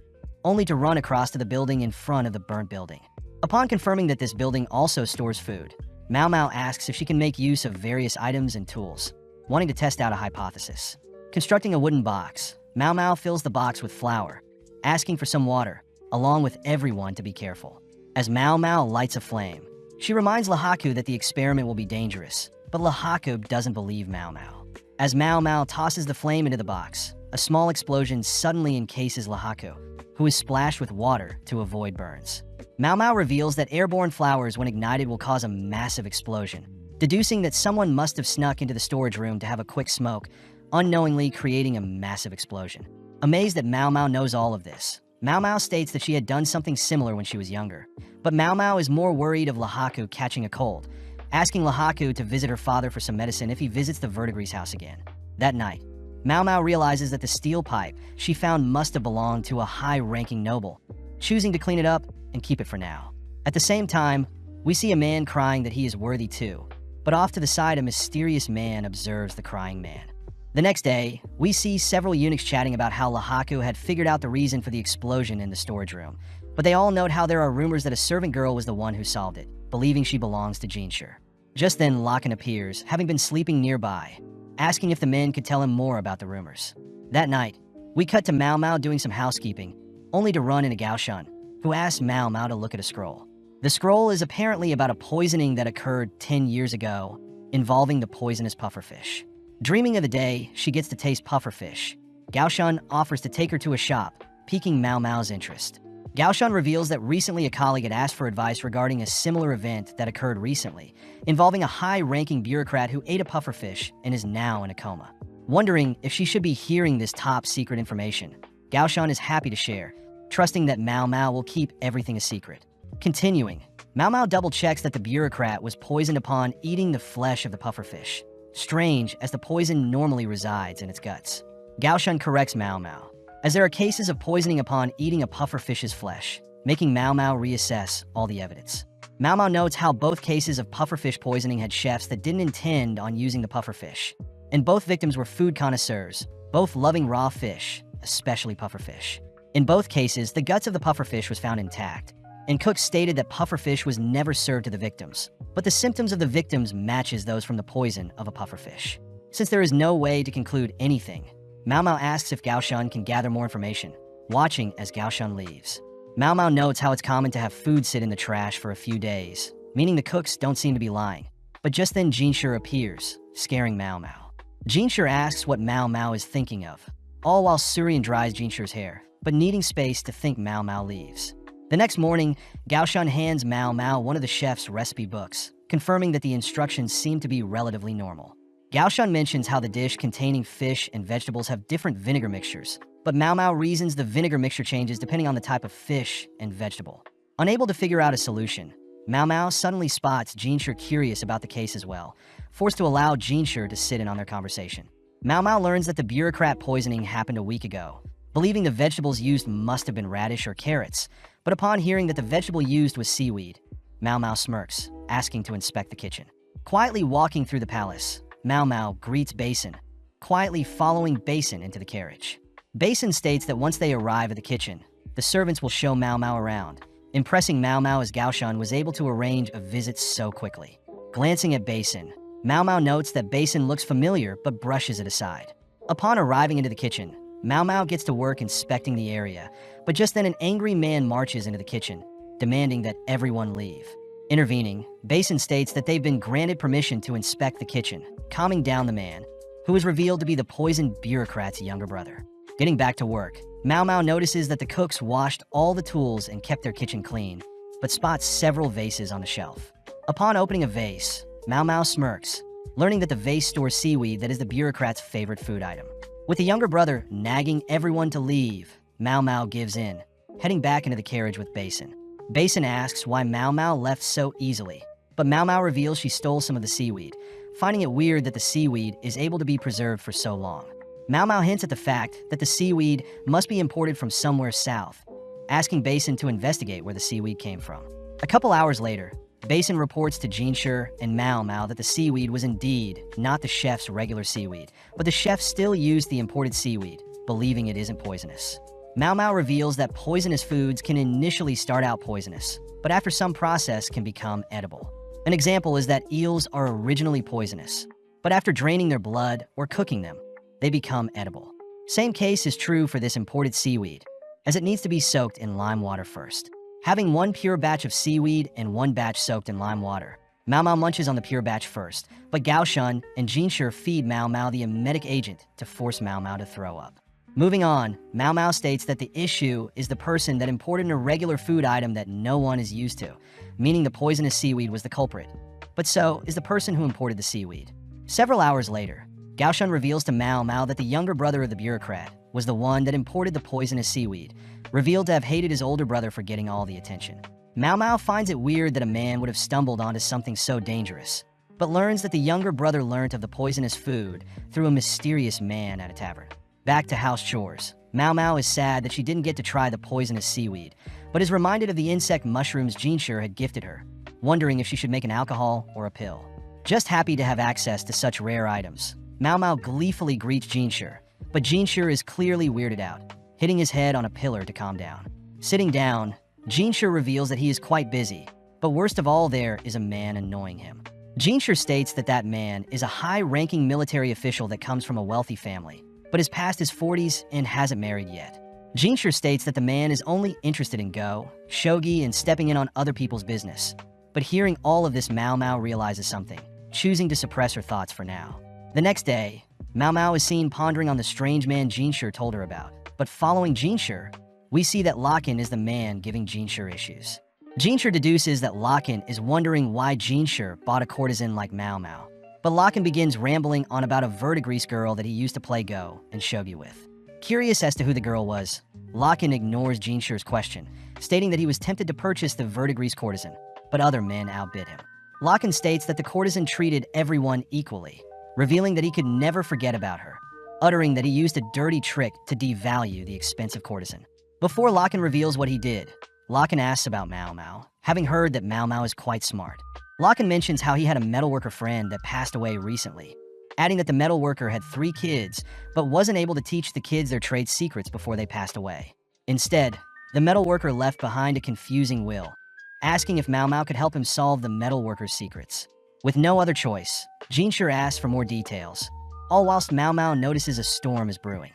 A: only to run across to the building in front of the burnt building. Upon confirming that this building also stores food, Mao Mao asks if she can make use of various items and tools, wanting to test out a hypothesis. Constructing a wooden box, Mao Mao fills the box with flour, asking for some water, along with everyone to be careful. As Mao Mao lights a flame, she reminds Lahaku that the experiment will be dangerous, but Lahaku doesn't believe Mao Mao. As Mao Mao tosses the flame into the box, a small explosion suddenly encases Lahaku, who is splashed with water to avoid burns. Mao Mao reveals that airborne flowers when ignited will cause a massive explosion, deducing that someone must have snuck into the storage room to have a quick smoke, unknowingly creating a massive explosion. Amazed that Mao Mao knows all of this, Mao Mao states that she had done something similar when she was younger, but Mao Mao is more worried of Lahaku catching a cold, asking Lahaku to visit her father for some medicine if he visits the Verdigris house again. That night, Mao Mao realizes that the steel pipe she found must have belonged to a high-ranking noble, choosing to clean it up and keep it for now. At the same time, we see a man crying that he is worthy too, but off to the side a mysterious man observes the crying man. The next day, we see several eunuchs chatting about how Lahaku had figured out the reason for the explosion in the storage room, but they all note how there are rumors that a servant girl was the one who solved it, believing she belongs to Jinshur. Just then, Lakan appears, having been sleeping nearby, asking if the men could tell him more about the rumors. That night, we cut to Mao Mao doing some housekeeping, only to run into Gaoshan, who asks Mao Mao to look at a scroll. The scroll is apparently about a poisoning that occurred 10 years ago, involving the poisonous pufferfish. Dreaming of the day she gets to taste pufferfish, Gaoshan offers to take her to a shop, piquing Mao Mao's interest. Gaoshan reveals that recently a colleague had asked for advice regarding a similar event that occurred recently, involving a high-ranking bureaucrat who ate a pufferfish and is now in a coma. Wondering if she should be hearing this top-secret information, Gaoshan is happy to share, trusting that Mao Mao will keep everything a secret. Continuing, Mao Mao double-checks that the bureaucrat was poisoned upon eating the flesh of the pufferfish. Strange, as the poison normally resides in its guts. Gaoshan corrects Mao Mao, as there are cases of poisoning upon eating a pufferfish's flesh, making Mao Mao reassess all the evidence. Mao Mao notes how both cases of pufferfish poisoning had chefs that didn't intend on using the pufferfish, and both victims were food connoisseurs, both loving raw fish, especially pufferfish. In both cases, the guts of the pufferfish was found intact, and cooks stated that pufferfish was never served to the victims, but the symptoms of the victims matches those from the poison of a pufferfish. Since there is no way to conclude anything, Mao Mao asks if Gaoshan can gather more information, watching as Gaoshan leaves. Mao Mao notes how it's common to have food sit in the trash for a few days, meaning the cooks don't seem to be lying. But just then Jinshur appears, scaring Mao Mao. Jinshur asks what Mao Mao is thinking of, all while Surian dries Jinshur's hair, but needing space to think Mao Mao leaves. The next morning, Gaoshan hands Mao Mao one of the chef's recipe books, confirming that the instructions seem to be relatively normal. Gaoshan mentions how the dish containing fish and vegetables have different vinegar mixtures, but Mao Mao reasons the vinegar mixture changes depending on the type of fish and vegetable. Unable to figure out a solution, Mao Mao suddenly spots Jinshur curious about the case as well, forced to allow Jinshur to sit in on their conversation. Mao Mao learns that the bureaucrat poisoning happened a week ago, believing the vegetables used must have been radish or carrots, but upon hearing that the vegetable used was seaweed, Mao Mao smirks, asking to inspect the kitchen. Quietly walking through the palace, Mao Mao greets Basin, quietly following Basin into the carriage. Basin states that once they arrive at the kitchen, the servants will show Mao Mao around, impressing Mao Mao as Gaoshan was able to arrange a visit so quickly. Glancing at Basin, Mao Mao notes that Basin looks familiar but brushes it aside. Upon arriving into the kitchen, Mao Mao gets to work inspecting the area, but just then an angry man marches into the kitchen, demanding that everyone leave. Intervening, Basin states that they've been granted permission to inspect the kitchen, calming down the man, who is revealed to be the poisoned bureaucrat's younger brother. Getting back to work, Mao Mao notices that the cooks washed all the tools and kept their kitchen clean, but spots several vases on the shelf. Upon opening a vase, Mao Mao smirks, learning that the vase stores seaweed that is the bureaucrat's favorite food item. With the younger brother nagging everyone to leave, Mao Mao gives in, heading back into the carriage with Basin. Basin asks why Mao Mao left so easily, but Mao Mao reveals she stole some of the seaweed, finding it weird that the seaweed is able to be preserved for so long. Mao Mao hints at the fact that the seaweed must be imported from somewhere south, asking Basin to investigate where the seaweed came from. A couple hours later, Basin reports to Jinshi and Mao Mao that the seaweed was indeed not the chef's regular seaweed, but the chef still used the imported seaweed, believing it isn't poisonous. Mao Mao reveals that poisonous foods can initially start out poisonous, but after some process can become edible. An example is that eels are originally poisonous, but after draining their blood or cooking them, they become edible. Same case is true for this imported seaweed, as it needs to be soaked in lime water first. Having one pure batch of seaweed and one batch soaked in lime water, Mao Mao munches on the pure batch first, but Gao Shun and Jinshi feed Mao Mao the emetic agent to force Mao Mao to throw up. Moving on, Mao Mao states that the issue is the person that imported an irregular food item that no one is used to, meaning the poisonous seaweed was the culprit. But so is the person who imported the seaweed. Several hours later, Gao Shun reveals to Mao Mao that the younger brother of the bureaucrat was the one that imported the poisonous seaweed, revealed to have hated his older brother for getting all the attention. Mao Mao finds it weird that a man would have stumbled onto something so dangerous, but learns that the younger brother learnt of the poisonous food through a mysterious man at a tavern. Back to house chores, Mao Mao is sad that she didn't get to try the poisonous seaweed, but is reminded of the insect mushrooms Jinshi had gifted her, wondering if she should make an alcohol or a pill. Just happy to have access to such rare items, Mao Mao gleefully greets Jinshi, but Jinshi is clearly weirded out, hitting his head on a pillar to calm down. Sitting down, Jinshi reveals that he is quite busy, but worst of all there is a man annoying him. Jinshi states that that man is a high-ranking military official that comes from a wealthy family, but is past his 40s and hasn't married yet. Jinshi states that the man is only interested in go, shogi, and stepping in on other people's business. But hearing all of this, Mao Mao realizes something, choosing to suppress her thoughts for now. The next day, Mao Mao is seen pondering on the strange man Jinshi told her about. But following Jinshi, we see that Locken is the man giving Jinshi issues. Jinshi deduces that Locken is wondering why Jinshi bought a courtesan like Mao Mao. But Locken begins rambling on about a verdigris girl that he used to play go and shogi with. Curious as to who the girl was, Locken ignores Jinshi's question, stating that he was tempted to purchase the verdigris courtesan, but other men outbid him. Locken states that the courtesan treated everyone equally, revealing that he could never forget about her, uttering that he used a dirty trick to devalue the expensive courtesan. Before Locken reveals what he did, Locken asks about Mao Mao, having heard that Mao Mao is quite smart. Locken mentions how he had a metalworker friend that passed away recently, adding that the metalworker had 3 kids, but wasn't able to teach the kids their trade secrets before they passed away. Instead, the metalworker left behind a confusing will, asking if Mao Mao could help him solve the metalworker's secrets. With no other choice, Jinshi asks for more details, all whilst Mao Mao notices a storm is brewing.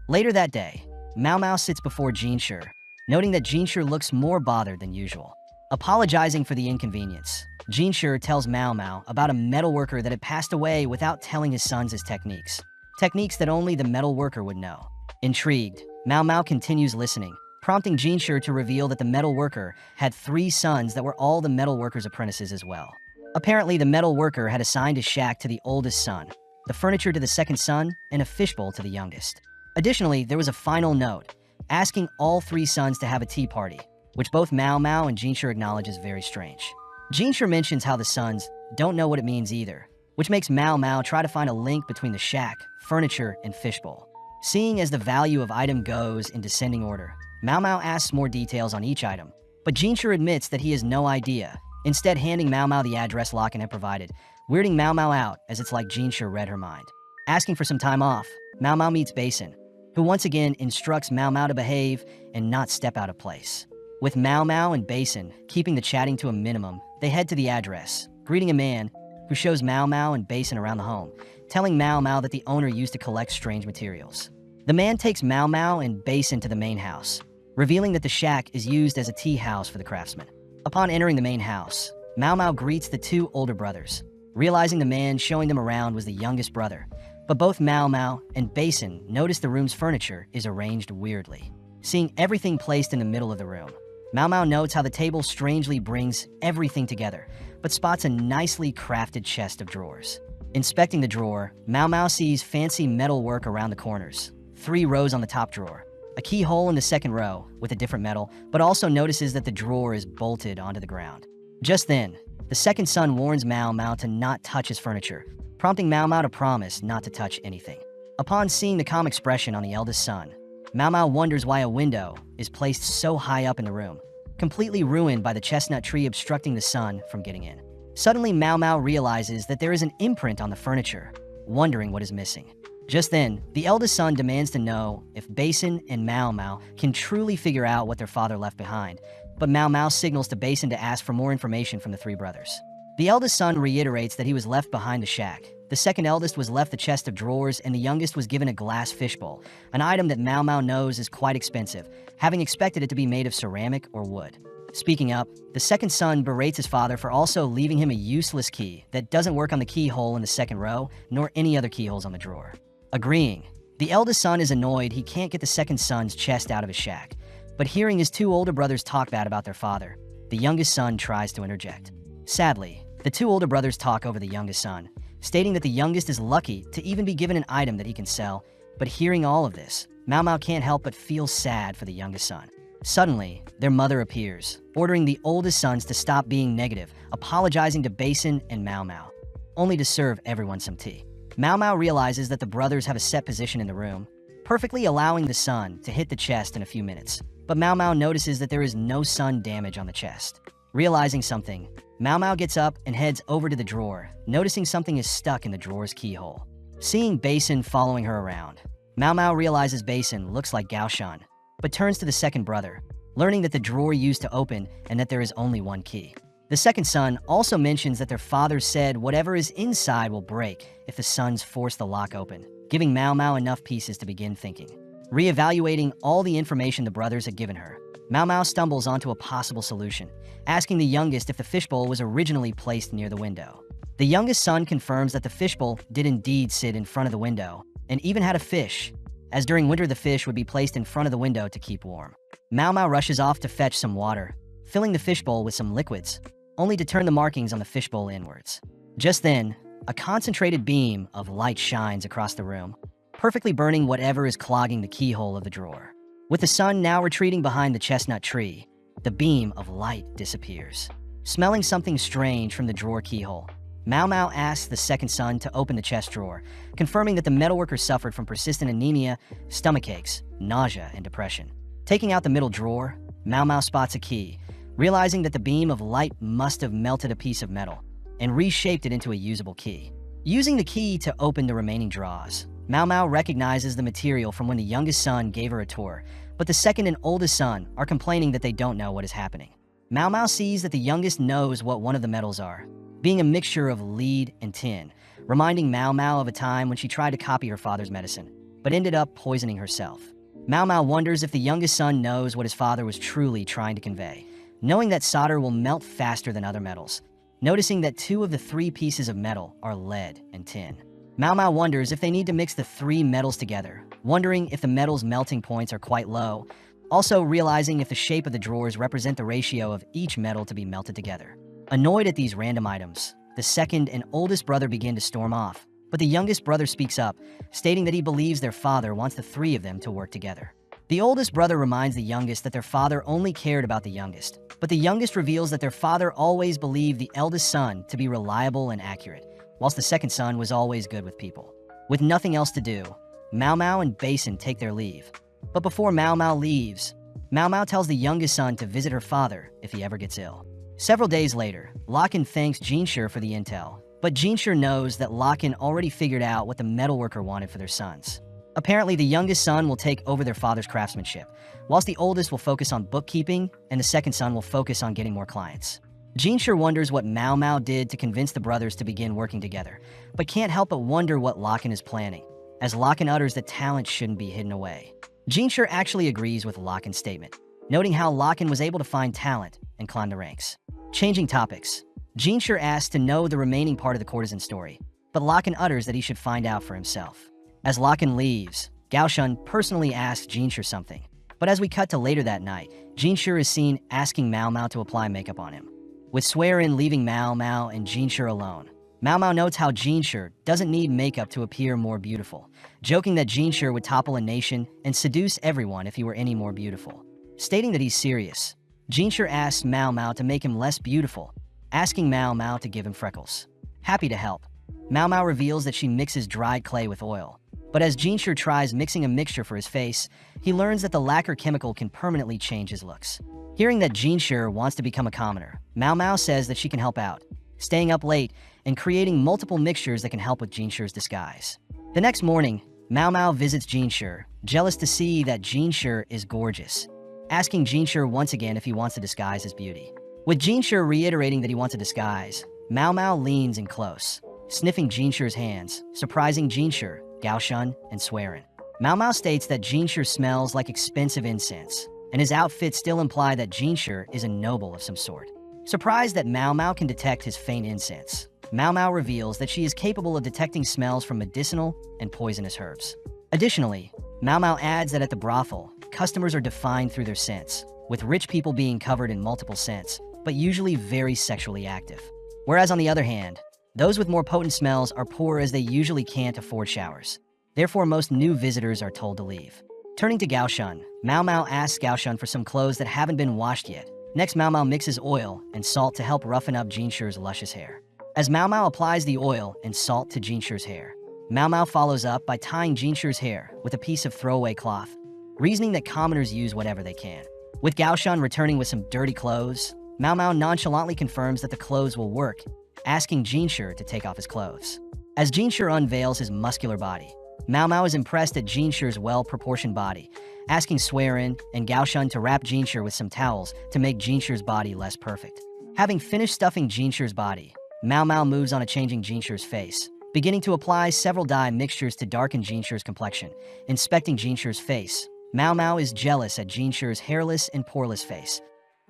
A: Later that day, Mao Mao sits before Jinshi, noting that Jinshi looks more bothered than usual. Apologizing for the inconvenience, Jinshi tells Mao Mao about a metalworker that had passed away without telling his sons his techniques. Techniques that only the metalworker would know. Intrigued, Mao Mao continues listening, prompting Jinshi to reveal that the metalworker had 3 sons that were all the metalworker's apprentices as well. Apparently, the metalworker had assigned a shack to the oldest son, the furniture to the second son, and a fishbowl to the youngest. Additionally, there was a final note, asking all 3 sons to have a tea party, which both Mao Mao and Jinshi acknowledge is very strange. Jinshi mentions how the sons don't know what it means either, which makes Mao Mao try to find a link between the shack, furniture, and fishbowl. Seeing as the value of item goes in descending order, Mao Mao asks more details on each item, but Jinshi admits that he has no idea, instead handing Mao Mao the address Locken had provided, weirding Mao Mao out as it's like Jinshi read her mind. Asking for some time off, Mao Mao meets Basin, who once again instructs Mao Mao to behave and not step out of place. With Mao Mao and Basin keeping the chatting to a minimum, they head to the address, greeting a man who shows Mao Mao and Basin around the home, telling Mao Mao that the owner used to collect strange materials. The man takes Mao Mao and Basin to the main house, revealing that the shack is used as a tea house for the craftsmen. Upon entering the main house, Mao Mao greets the two older brothers, realizing the man showing them around was the youngest brother. But both Mao Mao and Basin notice the room's furniture is arranged weirdly. Seeing everything placed in the middle of the room, Mao Mao notes how the table strangely brings everything together, but spots a nicely crafted chest of drawers. Inspecting the drawer, Mao Mao sees fancy metal work around the corners, 3 rows on the top drawer, a keyhole in the second row with a different metal, but also notices that the drawer is bolted onto the ground. Just then, the second son warns Mao Mao to not touch his furniture, prompting Mao Mao to promise not to touch anything. Upon seeing the calm expression on the eldest son, Mao Mao wonders why a window is placed so high up in the room, completely ruined by the chestnut tree obstructing the sun from getting in. Suddenly, Mao Mao realizes that there is an imprint on the furniture, wondering what is missing. Just then, the eldest son demands to know if Basin and Mao Mao can truly figure out what their father left behind, but Mao Mao signals to Basin to ask for more information from the 3 brothers. The eldest son reiterates that he was left behind the shack. The second eldest was left the chest of drawers, and the youngest was given a glass fishbowl, an item that Mao Mao knows is quite expensive, having expected it to be made of ceramic or wood. Speaking up, the second son berates his father for also leaving him a useless key that doesn't work on the keyhole in the second row, nor any other keyholes on the drawer. Agreeing, the eldest son is annoyed he can't get the second son's chest out of his shack, but hearing his 2 older brothers talk bad about their father, the youngest son tries to interject. Sadly, the 2 older brothers talk over the youngest son, stating that the youngest is lucky to even be given an item that he can sell, but hearing all of this, Mao Mao can't help but feel sad for the youngest son. Suddenly, their mother appears, ordering the oldest sons to stop being negative, apologizing to Basin and Mao Mao, only to serve everyone some tea. Mao Mao realizes that the brothers have a set position in the room, perfectly allowing the son to hit the chest in a few minutes. But Mao Mao notices that there is no sun damage on the chest. Realizing something, Mao Mao gets up and heads over to the drawer, noticing something is stuck in the drawer's keyhole. Seeing Basin following her around, Mao Mao realizes Basin looks like Gaoshan, but turns to the second brother, learning that the drawer used to open and that there is only one key. The second son also mentions that their father said whatever is inside will break if the sons force the lock open, giving Mao Mao enough pieces to begin thinking. Reevaluating all the information the brothers had given her, Mao Mao stumbles onto a possible solution, asking the youngest if the fishbowl was originally placed near the window. The youngest son confirms that the fishbowl did indeed sit in front of the window, and even had a fish, as during winter the fish would be placed in front of the window to keep warm. Mao Mao rushes off to fetch some water, filling the fishbowl with some liquids, only to turn the markings on the fishbowl inwards. Just then, a concentrated beam of light shines across the room, perfectly burning whatever is clogging the keyhole of the drawer. With the sun now retreating behind the chestnut tree, the beam of light disappears. Smelling something strange from the drawer keyhole, Mao Mao asks the second son to open the chest drawer, confirming that the metalworker suffered from persistent anemia, stomach aches, nausea, and depression. Taking out the middle drawer, Mao Mao spots a key, realizing that the beam of light must have melted a piece of metal and reshaped it into a usable key. Using the key to open the remaining drawers, Mao Mao recognizes the material from when the youngest son gave her a tour, but the second and oldest son are complaining that they don't know what is happening. Mao Mao sees that the youngest knows what one of the metals are, being a mixture of lead and tin, reminding Mao Mao of a time when she tried to copy her father's medicine, but ended up poisoning herself. Mao Mao wonders if the youngest son knows what his father was truly trying to convey, knowing that solder will melt faster than other metals, noticing that 2 of the 3 pieces of metal are lead and tin. Mao Mao wonders if they need to mix the 3 metals together, wondering if the metal's melting points are quite low, also realizing if the shape of the drawers represent the ratio of each metal to be melted together. Annoyed at these random items, the second and oldest brother begin to storm off, but the youngest brother speaks up, stating that he believes their father wants the 3 of them to work together. The oldest brother reminds the youngest that their father only cared about the youngest, but the youngest reveals that their father always believed the eldest son to be reliable and accurate, whilst the second son was always good with people. With nothing else to do, Mao Mao and Basin take their leave. But before Mao Mao leaves, Mao Mao tells the youngest son to visit her father if he ever gets ill. Several days later, Locken thanks Jinshi for the intel, but Jinshi knows that Locken already figured out what the metalworker wanted for their sons. Apparently, the youngest son will take over their father's craftsmanship, whilst the oldest will focus on bookkeeping and the second son will focus on getting more clients. Jinshi wonders what Mao Mao did to convince the brothers to begin working together, but can't help but wonder what Locken is planning, as Locken utters that talent shouldn't be hidden away. Jinshi actually agrees with Locken's statement, noting how Locken was able to find talent and climb the ranks. Changing topics, Jinshur asks to know the remaining part of the courtesan story, but Locken utters that he should find out for himself. As Locken leaves, Gaoshun personally asks Jinshur something, but as we cut to later that night, Jinshur is seen asking Mao Mao to apply makeup on him. With Swearin leaving Mao Mao and Jinshur alone, Mao Mao notes how Jinshur doesn't need makeup to appear more beautiful, joking that Jinshur would topple a nation and seduce everyone if he were any more beautiful. Stating that he's serious, Jinshur asks Mao Mao to make him less beautiful, asking Mao Mao to give him freckles. Happy to help, Mao Mao reveals that she mixes dried clay with oil. But as Jinshur tries mixing a mixture for his face, he learns that the lacquer chemical can permanently change his looks. Hearing that Jinshur wants to become a commoner, Mao Mao says that she can help out, staying up late and creating multiple mixtures that can help with Jinshur's disguise. The next morning, Mao Mao visits Jinshur, jealous to see that Jinshur is gorgeous, asking Jinshur once again if he wants to disguise his beauty. With Jinshur reiterating that he wants a disguise, Mao Mao leans in close, sniffing Jinshur's hands, surprising Jinshur, Gaoshun, and Swearin. Mao Mao states that Jinshur smells like expensive incense, and his outfit still imply that Jinshur is a noble of some sort. Surprised that Mao Mao can detect his faint incense, Mao Mao reveals that she is capable of detecting smells from medicinal and poisonous herbs. Additionally, Mao Mao adds that at the brothel, customers are defined through their scents, with rich people being covered in multiple scents, but usually very sexually active. Whereas on the other hand, those with more potent smells are poor as they usually can't afford showers. Therefore, most new visitors are told to leave. Turning to Gaoshun, Mao Mao asks Gaoshun for some clothes that haven't been washed yet. Next, Mao Mao mixes oil and salt to help roughen up Jinshur's luscious hair. As Mao Mao applies the oil and salt to Jinshur's hair, Mao Mao follows up by tying Jinshur's hair with a piece of throwaway cloth, reasoning that commoners use whatever they can. With Gaoshun returning with some dirty clothes, Mao Mao nonchalantly confirms that the clothes will work, asking Jinshur to take off his clothes. As Jinshur unveils his muscular body, Mao Mao is impressed at Jinshur's well-proportioned body, asking Swearin and Gaoshun to wrap Jinshur with some towels to make Jinshur's body less perfect. Having finished stuffing Jinshur's body, Mao Mao moves on to changing Jinshur's face, beginning to apply several dye mixtures to darken Jinshur's complexion. Inspecting Jinshur's face, Mao Mao is jealous at Jinshur's hairless and poreless face,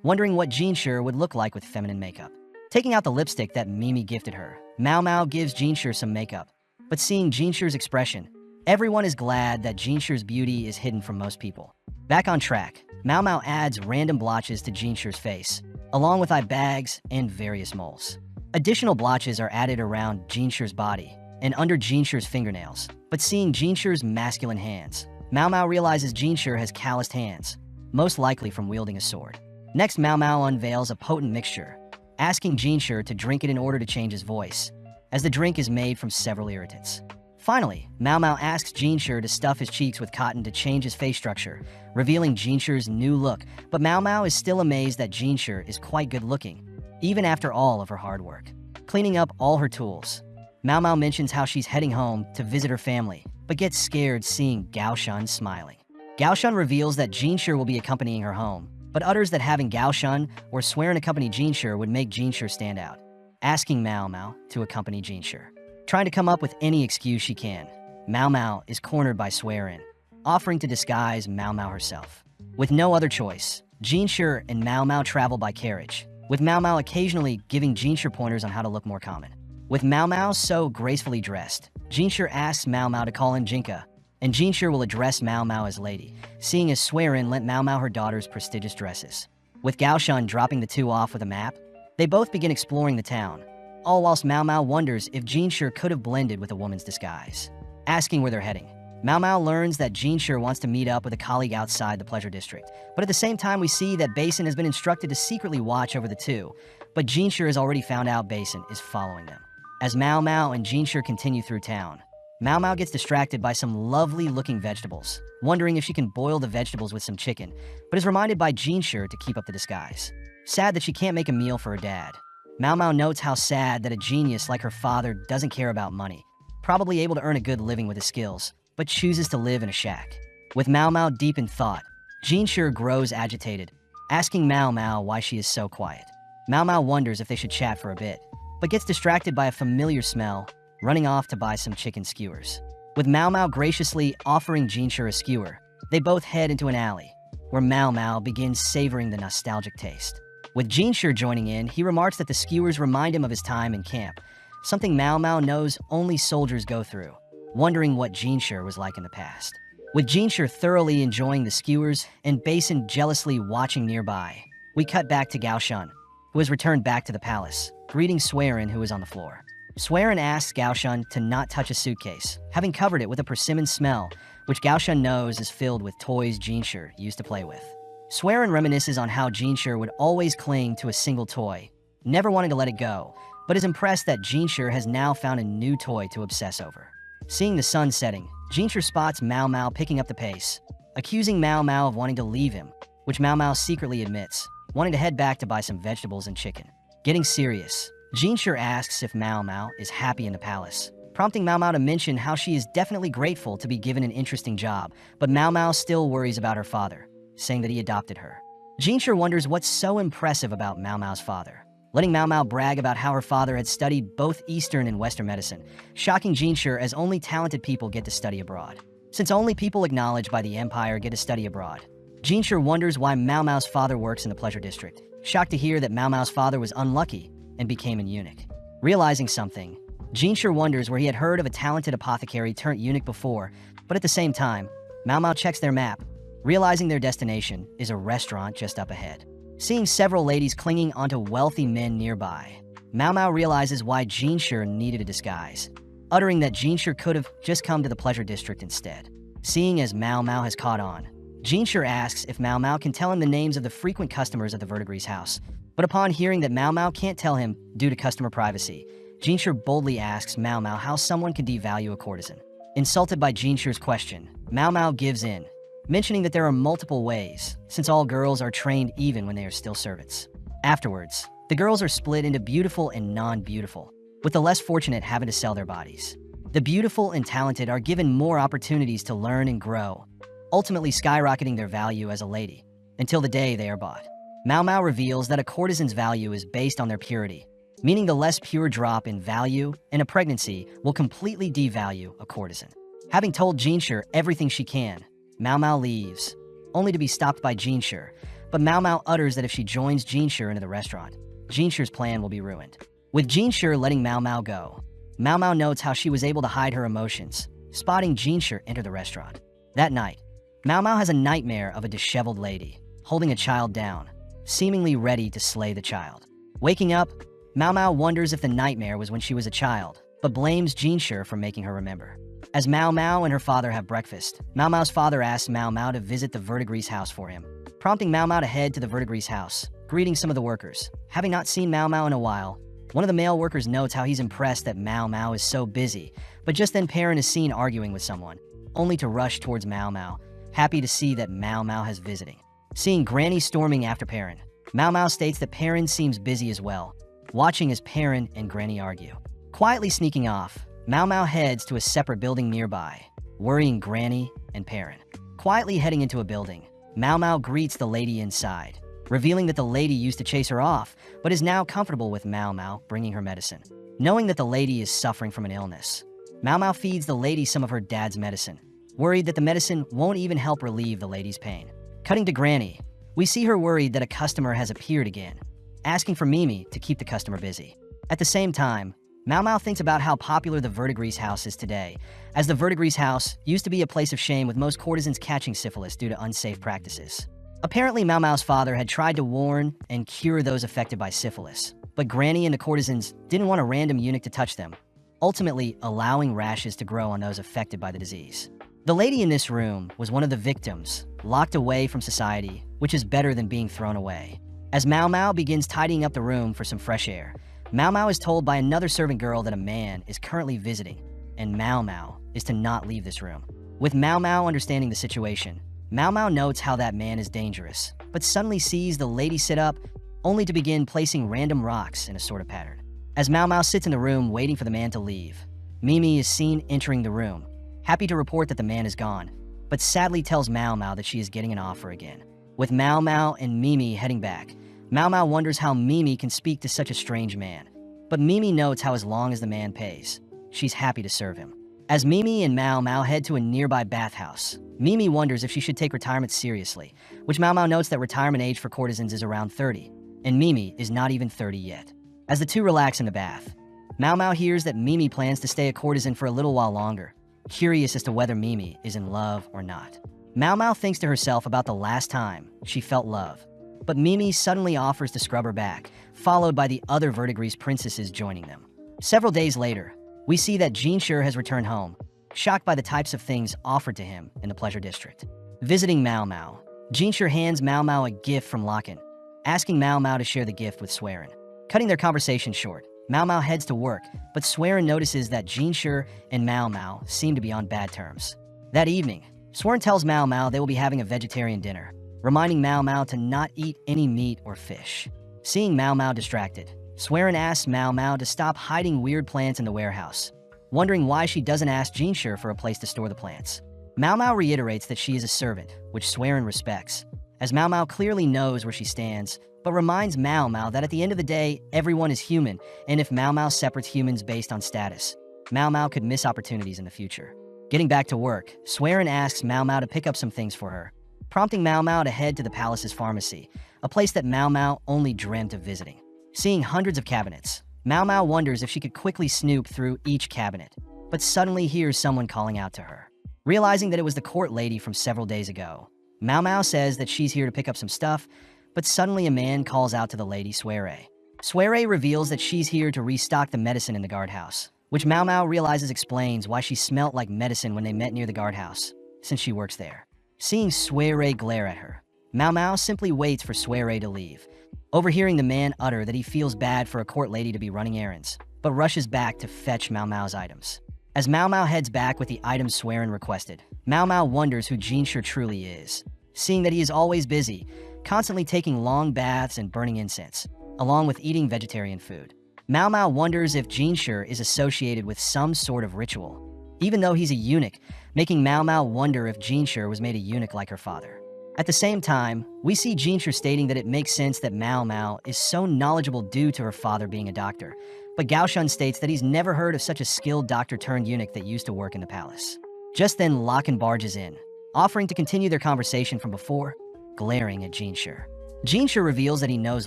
A: wondering what Jinshur would look like with feminine makeup. Taking out the lipstick that Mimi gifted her, Mao Mao gives Jinshur some makeup. But seeing Jinshur's expression, everyone is glad that Jinshur's beauty is hidden from most people. Back on track, Mao Mao adds random blotches to Jinshur's face, along with eye bags and various moles. Additional blotches are added around Jinshur's body and under Jinshur's fingernails. But seeing Jinshur's masculine hands, Mao Mao realizes Jinshur has calloused hands, most likely from wielding a sword. Next, Mao Mao unveils a potent mixture, asking Jinshur to drink it in order to change his voice, as the drink is made from several irritants. Finally, Mao Mao asks Jinshur to stuff his cheeks with cotton to change his face structure, revealing Jinshur's new look, but Mao Mao is still amazed that Jinshur is quite good-looking, even after all of her hard work. Cleaning up all her tools, Mao Mao mentions how she's heading home to visit her family, but gets scared seeing Gaoshun smiling. Gaoshun reveals that Jinshur will be accompanying her home, but utters that having Gaoshun or Swearin accompany Jinshur would make Jinshur stand out, asking Mao Mao to accompany Jinshur. Trying to come up with any excuse she can, Mao Mao is cornered by Swearin, offering to disguise Mao Mao herself. With no other choice, Jinshur and Mao Mao travel by carriage, with Mao Mao occasionally giving Jinshur pointers on how to look more common. With Mao Mao so gracefully dressed, Jinshur asks Mao Mao to call him Jinka, and Jinshur will address Mao Mao as lady, seeing as Swearin lent Mao Mao her daughter's prestigious dresses. With Gaoshun dropping the two off with a map, they both begin exploring the town, all whilst Mao Mao wonders if Jinshur could have blended with a woman's disguise. Asking where they're heading, Mao Mao learns that Jinshur wants to meet up with a colleague outside the Pleasure District, but at the same time we see that Basin has been instructed to secretly watch over the two, but Jinshur has already found out Basin is following them. As Mao Mao and Jinshur continue through town, Mao Mao gets distracted by some lovely-looking vegetables, wondering if she can boil the vegetables with some chicken, but is reminded by Jinshur to keep up the disguise. Sad that she can't make a meal for her dad, Mao Mao notes how sad that a genius like her father doesn't care about money, probably able to earn a good living with his skills, but chooses to live in a shack. With Mao Mao deep in thought, Jinshur grows agitated, asking Mao Mao why she is so quiet. Mao Mao wonders if they should chat for a bit, but gets distracted by a familiar smell, running off to buy some chicken skewers. With Mao Mao graciously offering Jinshur a skewer, they both head into an alley, where Mao Mao begins savoring the nostalgic taste. With Jinshi joining in, he remarks that the skewers remind him of his time in camp, something Mao Mao knows only soldiers go through, wondering what Jinshi was like in the past. With Jinshi thoroughly enjoying the skewers and Basin jealously watching nearby, we cut back to Gao Shun, who has returned back to the palace, greeting Swearin, who is on the floor. Swearin asks Gao Shun to not touch a suitcase, having covered it with a persimmon smell, which Gao Shun knows is filled with toys Jinshi used to play with. Swearin reminisces on how Jinshi would always cling to a single toy, never wanting to let it go, but is impressed that Jinshi has now found a new toy to obsess over. Seeing the sun setting, Jinshi spots Mao Mao picking up the pace, accusing Mao Mao of wanting to leave him, which Mao Mao secretly admits, wanting to head back to buy some vegetables and chicken. Getting serious, Jinshi asks if Mao Mao is happy in the palace, prompting Mao Mao to mention how she is definitely grateful to be given an interesting job, but Mao Mao still worries about her father, saying that he adopted her. Jinshi wonders what's so impressive about Mao Mao's father, letting Mao Mao brag about how her father had studied both Eastern and Western medicine, shocking Jinshi as only talented people get to study abroad. Since only people acknowledged by the empire get to study abroad, Jinshi wonders why Mao Mao's father works in the pleasure district, shocked to hear that Mao Mao's father was unlucky and became an eunuch. Realizing something, Jinshi wonders where he had heard of a talented apothecary turned eunuch before, but at the same time, Mao Mao checks their map, realizing their destination is a restaurant just up ahead. Seeing several ladies clinging onto wealthy men nearby, Mao Mao realizes why Jinshi needed a disguise, uttering that Jinshi could have just come to the pleasure district instead. Seeing as Mao Mao has caught on, Jinshi asks if Mao Mao can tell him the names of the frequent customers at the Verdigris house, but upon hearing that Mao Mao can't tell him due to customer privacy, Jinshi boldly asks Mao Mao how someone can devalue a courtesan. Insulted by Jinshi's question, Mao Mao gives in, mentioning that there are multiple ways, since all girls are trained even when they are still servants. Afterwards, the girls are split into beautiful and non-beautiful, with the less fortunate having to sell their bodies. The beautiful and talented are given more opportunities to learn and grow, ultimately skyrocketing their value as a lady, until the day they are bought. Mao Mao reveals that a courtesan's value is based on their purity, meaning the less pure drop in value in a pregnancy will completely devalue a courtesan. Having told Jinshi everything she can, Mao Mao leaves, only to be stopped by Jinshi, but Mao Mao utters that if she joins Jinshi into the restaurant, Jinshi's plan will be ruined. With Jinshi letting Mao Mao go, Mao Mao notes how she was able to hide her emotions, spotting Jinshi enter the restaurant. That night, Mao Mao has a nightmare of a disheveled lady, holding a child down, seemingly ready to slay the child. Waking up, Mao Mao wonders if the nightmare was when she was a child, but blames Jinshi for making her remember. As Mao Mao and her father have breakfast, Mao Mao's father asks Mao Mao to visit the Verdigris house for him, prompting Mao Mao to head to the Verdigris house, greeting some of the workers. Having not seen Mao Mao in a while, one of the male workers notes how he's impressed that Mao Mao is so busy, but just then Perrin is seen arguing with someone, only to rush towards Mao Mao, happy to see that Mao Mao has visiting. Seeing Granny storming after Perrin, Mao Mao states that Perrin seems busy as well, watching as Perrin and Granny argue. Quietly sneaking off, Mao Mao heads to a separate building nearby, worrying Granny and Perrin. Quietly heading into a building, Mao Mao greets the lady inside, revealing that the lady used to chase her off, but is now comfortable with Mao Mao bringing her medicine. Knowing that the lady is suffering from an illness, Mao Mao feeds the lady some of her dad's medicine, worried that the medicine won't even help relieve the lady's pain. Cutting to Granny, we see her worried that a customer has appeared again, asking for Mimi to keep the customer busy. At the same time, Mao Mao thinks about how popular the Verdigris house is today, as the Verdigris house used to be a place of shame with most courtesans catching syphilis due to unsafe practices. Apparently, Mao Mao's father had tried to warn and cure those affected by syphilis, but Granny and the courtesans didn't want a random eunuch to touch them, ultimately allowing rashes to grow on those affected by the disease. The lady in this room was one of the victims, locked away from society, which is better than being thrown away. As Mao Mao begins tidying up the room for some fresh air, Mao Mao is told by another servant girl that a man is currently visiting, and Mao Mao is to not leave this room. With Mao Mao understanding the situation, Mao Mao notes how that man is dangerous, but suddenly sees the lady sit up, only to begin placing random rocks in a sort of pattern. As Mao Mao sits in the room waiting for the man to leave, Mimi is seen entering the room, happy to report that the man is gone, but sadly tells Mao Mao that she is getting an offer again. With Mao Mao and Mimi heading back, Mao Mao wonders how Mimi can speak to such a strange man, but Mimi notes how as long as the man pays, she's happy to serve him. As Mimi and Mao Mao head to a nearby bathhouse, Mimi wonders if she should take retirement seriously, which Mao Mao notes that retirement age for courtesans is around 30, and Mimi is not even 30 yet. As the two relax in the bath, Mao Mao hears that Mimi plans to stay a courtesan for a little while longer, curious as to whether Mimi is in love or not. Mao Mao thinks to herself about the last time she felt love, but Mimi suddenly offers to scrub her back, followed by the other verdigris princesses joining them. Several days later, we see that Jinshi has returned home, shocked by the types of things offered to him in the pleasure district. Visiting Mao Mao, Jinshi hands Mao Mao a gift from Locken, asking Mao Mao to share the gift with Swearin. Cutting their conversation short, Mao Mao heads to work, but Swearin notices that Jinshi and Mao Mao seem to be on bad terms. That evening, Swearin tells Mao Mao they will be having a vegetarian dinner, reminding Mao Mao to not eat any meat or fish. Seeing Mao Mao distracted, Swearin asks Mao Mao to stop hiding weird plants in the warehouse, wondering why she doesn't ask Jinshi for a place to store the plants. Mao Mao reiterates that she is a servant, which Swearin respects, as Mao Mao clearly knows where she stands, but reminds Mao Mao that at the end of the day, everyone is human, and if Mao Mao separates humans based on status, Mao Mao could miss opportunities in the future. Getting back to work, Swearin asks Mao Mao to pick up some things for her, prompting Mao Mao to head to the palace's pharmacy, a place that Mao Mao only dreamt of visiting. Seeing hundreds of cabinets, Mao Mao wonders if she could quickly snoop through each cabinet, but suddenly hears someone calling out to her. Realizing that it was the court lady from several days ago, Mao Mao says that she's here to pick up some stuff, but suddenly a man calls out to the lady Swearin. Swearin reveals that she's here to restock the medicine in the guardhouse, which Mao Mao realizes explains why she smelt like medicine when they met near the guardhouse, since she works there. Seeing Swearin glare at her, Mao Mao simply waits for Swearin to leave, overhearing the man utter that he feels bad for a court lady to be running errands, but rushes back to fetch Mao Mao's items. As Mao Mao heads back with the items Swearin requested, Mao Mao wonders who Jinshi truly is, seeing that he is always busy, constantly taking long baths and burning incense, along with eating vegetarian food. Mao Mao wonders if Jinshi is associated with some sort of ritual, even though he's a eunuch, making Mao Mao wonder if Jinshi was made a eunuch like her father. At the same time, we see Jinshi stating that it makes sense that Mao Mao is so knowledgeable due to her father being a doctor, but Gaoshun states that he's never heard of such a skilled doctor-turned-eunuch that used to work in the palace. Just then, Locken barges in, offering to continue their conversation from before, glaring at Jinshi. Jinshi reveals that he knows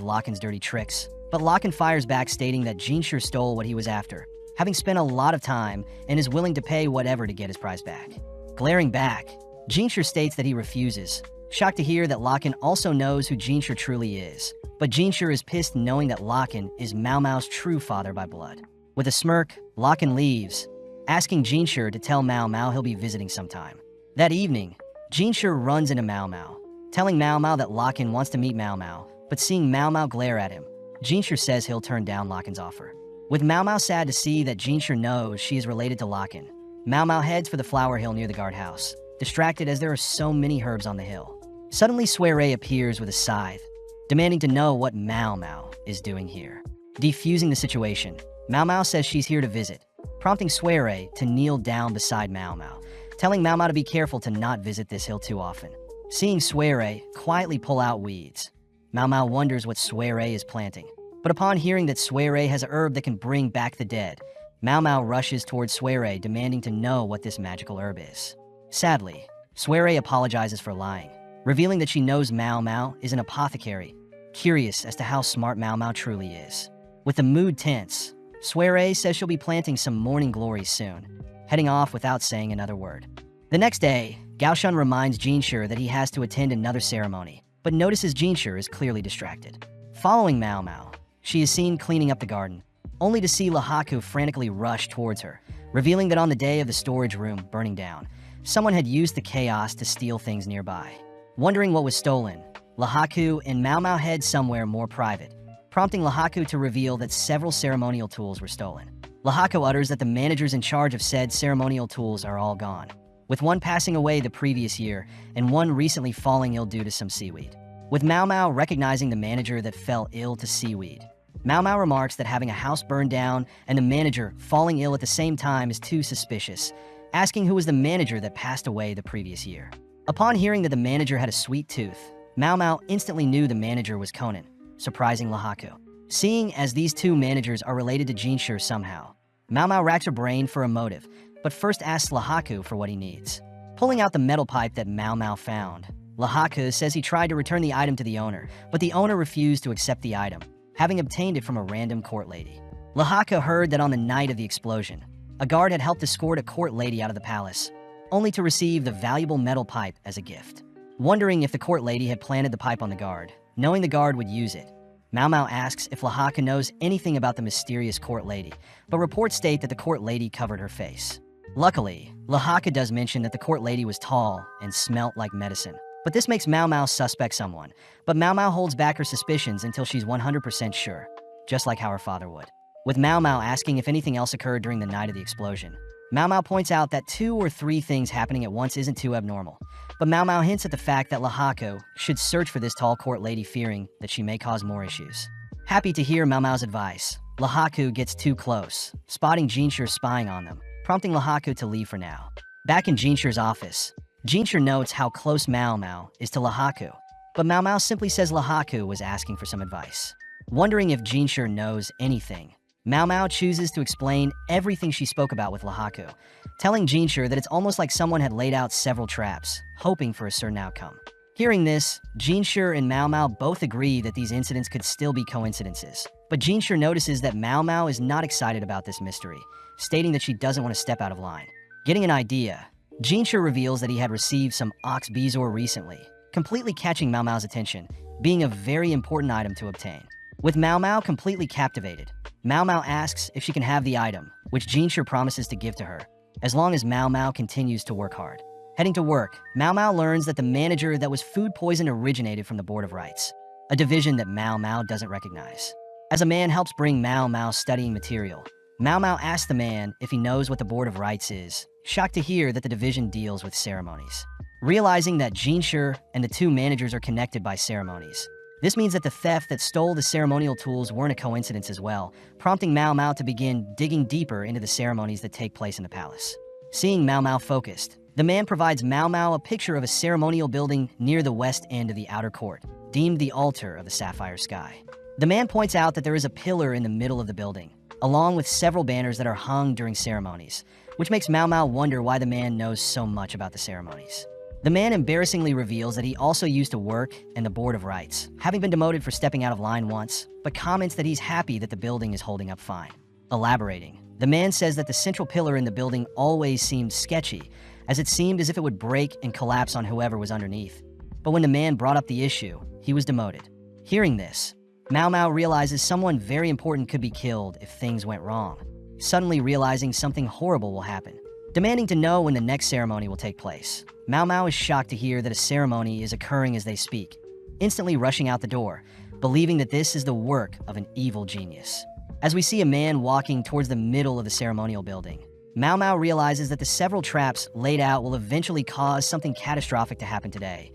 A: Locken's dirty tricks, but Locken fires back stating that Jinshi stole what he was after, having spent a lot of time and is willing to pay whatever to get his prize back. Glaring back, Jinshi states that he refuses, shocked to hear that Locken also knows who Jinshi truly is, but Jinshi is pissed knowing that Locken is Mao Mao's true father by blood. With a smirk, Locken leaves, asking Jinshi to tell Mao Mao he'll be visiting sometime. That evening, Jinshi runs into Mao Mao, telling Mao Mao that Locken wants to meet Mao Mao, but seeing Mao Mao glare at him, Jinshi says he'll turn down Locken's offer. With Mao Mao sad to see that Jinshi knows she is related to Locken, Mao Mao heads for the flower hill near the guardhouse, distracted as there are so many herbs on the hill. Suddenly, Swearin appears with a scythe, demanding to know what Mao Mao is doing here. Defusing the situation, Mao Mao says she's here to visit, prompting Swearin to kneel down beside Mao Mao, telling Mao Mao to be careful to not visit this hill too often. Seeing Swearin quietly pull out weeds, Mao Mao wonders what Swearin is planting, but upon hearing that Swearin has a herb that can bring back the dead, Mao Mao rushes towards Swearin demanding to know what this magical herb is. Sadly, Swearin apologizes for lying, revealing that she knows Mao Mao is an apothecary, curious as to how smart Mao Mao truly is. With the mood tense, Swearin says she'll be planting some morning glories soon, heading off without saying another word. The next day, Gaoshun reminds Jinshi that he has to attend another ceremony, but notices Jinshi is clearly distracted. Following Mao Mao, she is seen cleaning up the garden, only to see Lahaku frantically rush towards her, revealing that on the day of the storage room burning down, someone had used the chaos to steal things nearby. Wondering what was stolen, Lahaku and Mao Mao head somewhere more private, prompting Lahaku to reveal that several ceremonial tools were stolen. Lahaku utters that the managers in charge of said ceremonial tools are all gone, with one passing away the previous year and one recently falling ill due to some seaweed. With Mao Mao recognizing the manager that fell ill to seaweed, Mao Mao remarks that having a house burned down and the manager falling ill at the same time is too suspicious, asking who was the manager that passed away the previous year. Upon hearing that the manager had a sweet tooth, Mao Mao instantly knew the manager was Conan, surprising Lahaku. Seeing as these two managers are related to Jinshi somehow, Mao Mao racks her brain for a motive, but first asks Lahaku for what he needs. Pulling out the metal pipe that Mao Mao found, Lahaku says he tried to return the item to the owner, but the owner refused to accept the item, having obtained it from a random court lady. Lahaku heard that on the night of the explosion, a guard had helped escort a court lady out of the palace, only to receive the valuable metal pipe as a gift. Wondering if the court lady had planted the pipe on the guard, knowing the guard would use it, Mao Mao asks if Lahaku knows anything about the mysterious court lady, but reports state that the court lady covered her face. Luckily, Lahaku does mention that the court lady was tall and smelt like medicine. But this makes Mao Mao suspect someone, but Mao Mao holds back her suspicions until she's 100% sure, just like how her father would. With Mao Mao asking if anything else occurred during the night of the explosion, Mao Mao points out that 2 or 3 things happening at once isn't too abnormal, but Mao Mao hints at the fact that Lahaku should search for this tall court lady, fearing that she may cause more issues. Happy to hear Mao Mao's advice, Lahaku gets too close, spotting Jinshi spying on them, prompting Lahaku to leave for now. Back in Jinshi's office, Jinshi notes how close Mao Mao is to Lahaku, but Mao Mao simply says Lahaku was asking for some advice. Wondering if Jinshi knows anything, Mao Mao chooses to explain everything she spoke about with Lahaku, telling Jinshi that it's almost like someone had laid out several traps, hoping for a certain outcome. Hearing this, Jinshi and Mao Mao both agree that these incidents could still be coincidences, but Jinshi notices that Mao Mao is not excited about this mystery, stating that she doesn't want to step out of line. Getting an idea, Jinshi reveals that he had received some ox bezoar recently, completely catching Mao Mao's attention, being a very important item to obtain. With Mao Mao completely captivated, Mao Mao asks if she can have the item, which Jinshi promises to give to her, as long as Mao Mao continues to work hard. Heading to work, Mao Mao learns that the manager that was food poisoned originated from the Board of Rights, a division that Mao Mao doesn't recognize. As a man helps bring Mao Mao studying material, Mao Mao asks the man if he knows what the Board of Rights is, shocked to hear that the division deals with ceremonies. Realizing that Jinshi and the 2 managers are connected by ceremonies, this means that the theft that stole the ceremonial tools weren't a coincidence as well, prompting Mao Mao to begin digging deeper into the ceremonies that take place in the palace. Seeing Mao Mao focused, the man provides Mao Mao a picture of a ceremonial building near the west end of the outer court, deemed the altar of the sapphire sky. The man points out that there is a pillar in the middle of the building, along with several banners that are hung during ceremonies, which makes Mao Mao wonder why the man knows so much about the ceremonies. The man embarrassingly reveals that he also used to work in the Board of Rights, having been demoted for stepping out of line once, but comments that he's happy that the building is holding up fine. Elaborating, the man says that the central pillar in the building always seemed sketchy, as it seemed as if it would break and collapse on whoever was underneath. But when the man brought up the issue, he was demoted. Hearing this, Mao Mao realizes someone very important could be killed if things went wrong, suddenly realizing something horrible will happen. Demanding to know when the next ceremony will take place, Mao Mao is shocked to hear that a ceremony is occurring as they speak, instantly rushing out the door, believing that this is the work of an evil genius. As we see a man walking towards the middle of the ceremonial building, Mao Mao realizes that the several traps laid out will eventually cause something catastrophic to happen today,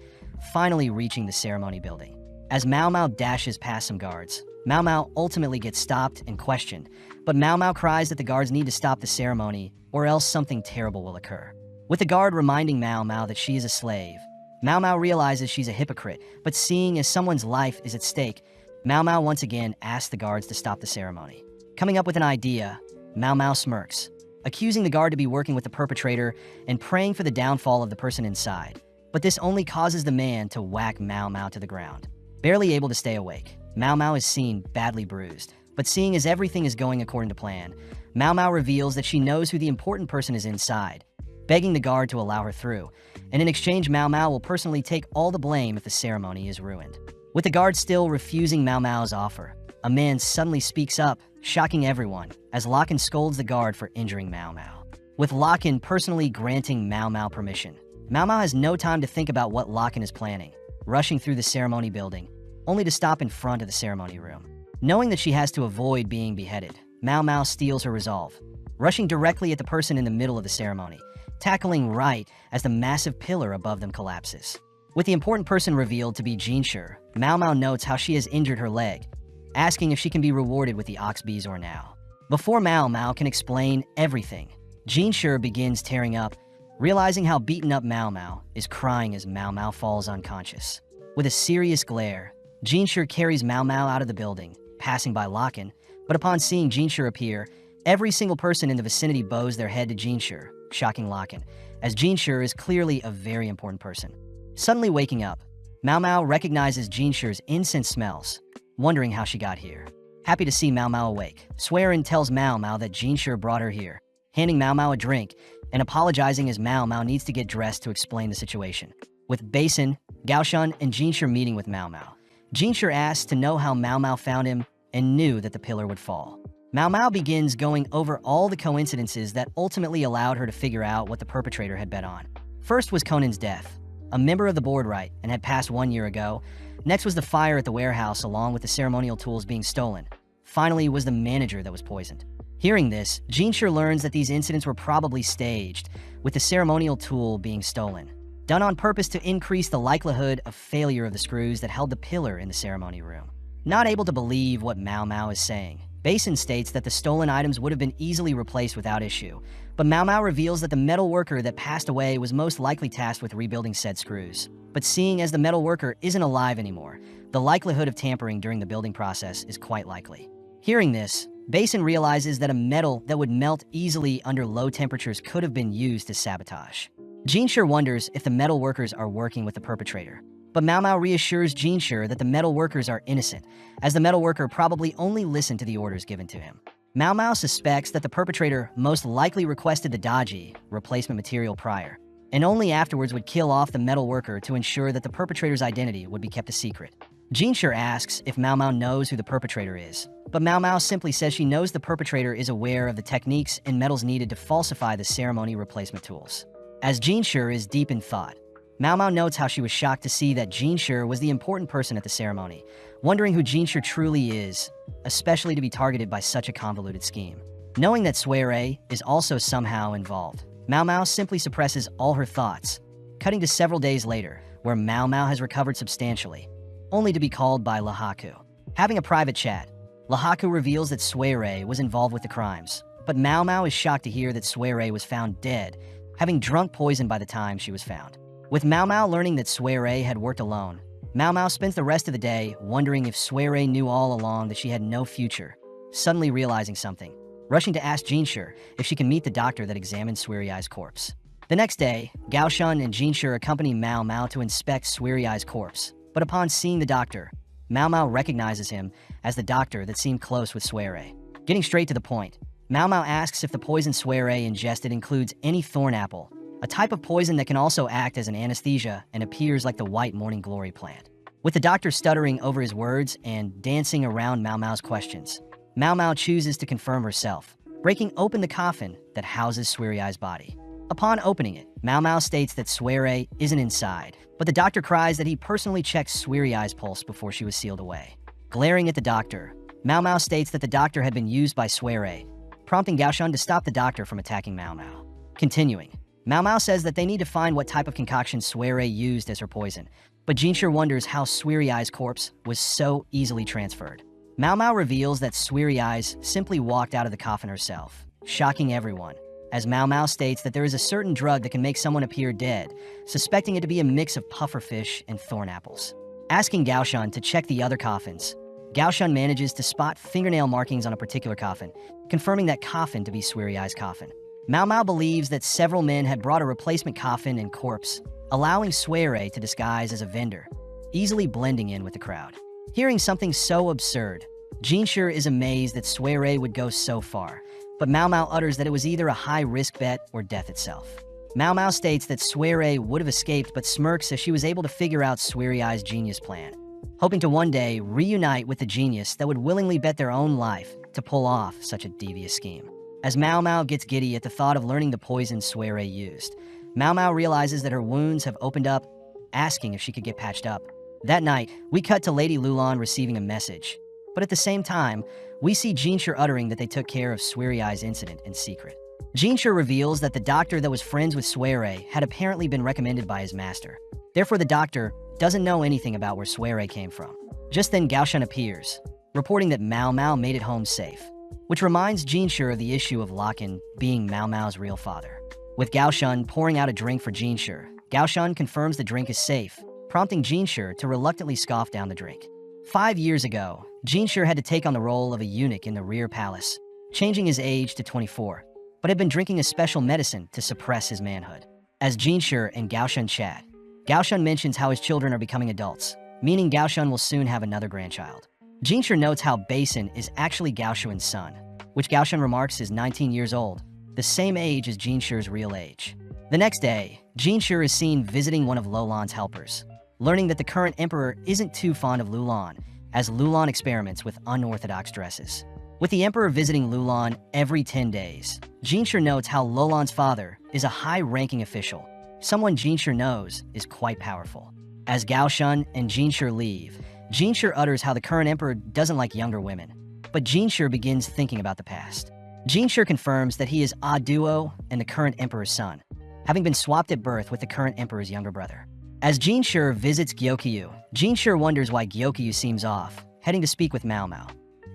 A: finally reaching the ceremony building. As Mao Mao dashes past some guards, Mao Mao ultimately gets stopped and questioned, but Mao Mao cries that the guards need to stop the ceremony or else something terrible will occur. With the guard reminding Mao Mao that she is a slave, Mao Mao realizes she's a hypocrite, but seeing as someone's life is at stake, Mao Mao once again asks the guards to stop the ceremony. Coming up with an idea, Mao Mao smirks, accusing the guard to be working with the perpetrator and praying for the downfall of the person inside. But this only causes the man to whack Mao Mao to the ground. Barely able to stay awake, Mao Mao is seen badly bruised, but seeing as everything is going according to plan, Mao Mao reveals that she knows who the important person is inside, begging the guard to allow her through, and in exchange Mao Mao will personally take all the blame if the ceremony is ruined. With the guard still refusing Mao Mao's offer, a man suddenly speaks up, shocking everyone, as Locken scolds the guard for injuring Mao Mao. With Locken personally granting Mao Mao permission, Mao Mao has no time to think about what Locken is planning, rushing through the ceremony building, only to stop in front of the ceremony room. Knowing that she has to avoid being beheaded, Mao Mao steals her resolve, rushing directly at the person in the middle of the ceremony, tackling right as the massive pillar above them collapses. With the important person revealed to be Jinshi, Mao Mao notes how she has injured her leg, asking if she can be rewarded with the ox bezoar now. Before Mao Mao can explain everything, Jinshi begins tearing up, realizing how beaten up Mao Mao is crying as Mao Mao falls unconscious. With a serious glare, Jinshi carries Mao Mao out of the building, passing by Locken, but upon seeing Jinshi appear, Every single person in the vicinity bows their head to Jinshi, shocking Locken, as Jinshi is clearly a very important person. Suddenly waking up, Mao Mao recognizes Jinshi's incense smells, wondering how she got here. Happy to see Mao Mao awake, Swearin tells Mao Mao that Jinshi brought her here, handing Mao Mao a drink and apologizing as Mao Mao needs to get dressed to explain the situation. With Basin, Gaoshun, and Jinshi meeting with Mao Mao, Jinshi asks to know how Mao Mao found him and knew that the pillar would fall. Mao Mao begins going over all the coincidences that ultimately allowed her to figure out what the perpetrator had bet on. First was Conan's death, a member of the board right, and had passed 1 year ago. Next was the fire at the warehouse along with the ceremonial tools being stolen. Finally was the manager that was poisoned. Hearing this, Jinshi learns that these incidents were probably staged, with the ceremonial tool being stolen, done on purpose to increase the likelihood of failure of the screws that held the pillar in the ceremony room. Not able to believe what Mao Mao is saying, Basin states that the stolen items would have been easily replaced without issue, but Mao Mao reveals that the metal worker that passed away was most likely tasked with rebuilding said screws. But seeing as the metal worker isn't alive anymore, the likelihood of tampering during the building process is quite likely. Hearing this, Basin realizes that a metal that would melt easily under low temperatures could have been used to sabotage. Jinshi wonders if the metal workers are working with the perpetrator, but Mao Mao reassures Jinshi that the metal workers are innocent, as the metal worker probably only listened to the orders given to him. Mao Mao suspects that the perpetrator most likely requested the Prodigy replacement material prior, and only afterwards would kill off the metal worker to ensure that the perpetrator's identity would be kept a secret. Jinshi asks if Mao Mao knows who the perpetrator is, but Mao Mao simply says she knows the perpetrator is aware of the techniques and metals needed to falsify the ceremony replacement tools. As Jinshi is deep in thought, Mao Mao notes how she was shocked to see that Jinshi was the important person at the ceremony, wondering who Jinshi truly is, especially to be targeted by such a convoluted scheme. Knowing that Sui is also somehow involved, Mao Mao simply suppresses all her thoughts, cutting to several days later, where Mao Mao has recovered substantially, only to be called by Lahaku. Having a private chat, Lahaku reveals that Sui was involved with the crimes, but Mao Mao is shocked to hear that Sui was found dead, having drunk poison by the time she was found. With Mao Mao learning that Sui had worked alone, Mao Mao spends the rest of the day wondering if Sui knew all along that she had no future, suddenly realizing something, rushing to ask Jinshi if she can meet the doctor that examined Sui's corpse. The next day, Gaoshun and Jinshi accompany Mao Mao to inspect Sui's corpse, but upon seeing the doctor, Mao Mao recognizes him as the doctor that seemed close with Sui. Getting straight to the point, Mao Mao asks if the poison Sui ingested includes any thorn apple, a type of poison that can also act as an anesthesia and appears like the white morning glory plant. With the doctor stuttering over his words and dancing around Mao Mao's questions, Mao Mao chooses to confirm herself, breaking open the coffin that houses Sui's body. Upon opening it, Mao Mao states that Sui isn't inside, but the doctor cries that he personally checked Sui's pulse before she was sealed away. Glaring at the doctor, Mao Mao states that the doctor had been used by Sui, prompting Gaoshun to stop the doctor from attacking Mao Mao. Continuing, Mao Mao says that they need to find what type of concoction Sui used as her poison, but Jinshi wonders how Sui's corpse was so easily transferred. Mao Mao reveals that Sui simply walked out of the coffin herself, shocking everyone, as Mao Mao states that there is a certain drug that can make someone appear dead, suspecting it to be a mix of pufferfish and thorn apples. Asking Gaoshun to check the other coffins, Gaoshun manages to spot fingernail markings on a particular coffin, confirming that coffin to be Sui's coffin. Mao Mao believes that several men had brought a replacement coffin and corpse, allowing Sui to disguise as a vendor, easily blending in with the crowd. Hearing something so absurd, Jinshi is amazed that Sui would go so far, but Mao Mao utters that it was either a high-risk bet or death itself. Mao Mao states that Sui would have escaped but smirks as she was able to figure out Sui's genius plan, hoping to one day reunite with the genius that would willingly bet their own life to pull off such a devious scheme. As Mao Mao gets giddy at the thought of learning the poison Sui used, Mao Mao realizes that her wounds have opened up, asking if she could get patched up. That night, we cut to Lady Lulan receiving a message, but at the same time, we see Jinshi uttering that they took care of Sui's incident in secret. Jinshi reveals that the doctor that was friends with Sui had apparently been recommended by his master. Therefore, the doctor doesn't know anything about where Sui came from. Just then, Gaoshun appears, reporting that Mao Mao made it home safe, which reminds Jinshi of the issue of Locken being Mao Mao's real father. With Gaoshun pouring out a drink for Jinshi, Gaoshun confirms the drink is safe, prompting Jinshi to reluctantly scoff down the drink. 5 years ago, Jinshi had to take on the role of a eunuch in the rear palace, changing his age to 24, but had been drinking a special medicine to suppress his manhood. As Jinshi and Gaoshun chat, Gaoshun mentions how his children are becoming adults, meaning Gaoshun will soon have another grandchild. Jinshi notes how Basin is actually Gaoshun's son, which Gaoshun remarks is 19 years old, the same age as Jinshi's real age. The next day, Jinshi is seen visiting one of Lulan's helpers, learning that the current emperor isn't too fond of Lulan, as Lulan experiments with unorthodox dresses. With the emperor visiting Lulan every 10 days, Jinshi notes how Lulan's father is a high-ranking official, someone Jinshi knows is quite powerful. As Gaoshun and Jinshi leave, Jinshi utters how the current emperor doesn't like younger women, but Jinshi begins thinking about the past. Jinshi confirms that he is A Duo and the current emperor's son, having been swapped at birth with the current emperor's younger brother. As Jinshi visits Gyokyu, Jinshi wonders why Gyokyu seems off, heading to speak with Mao Mao,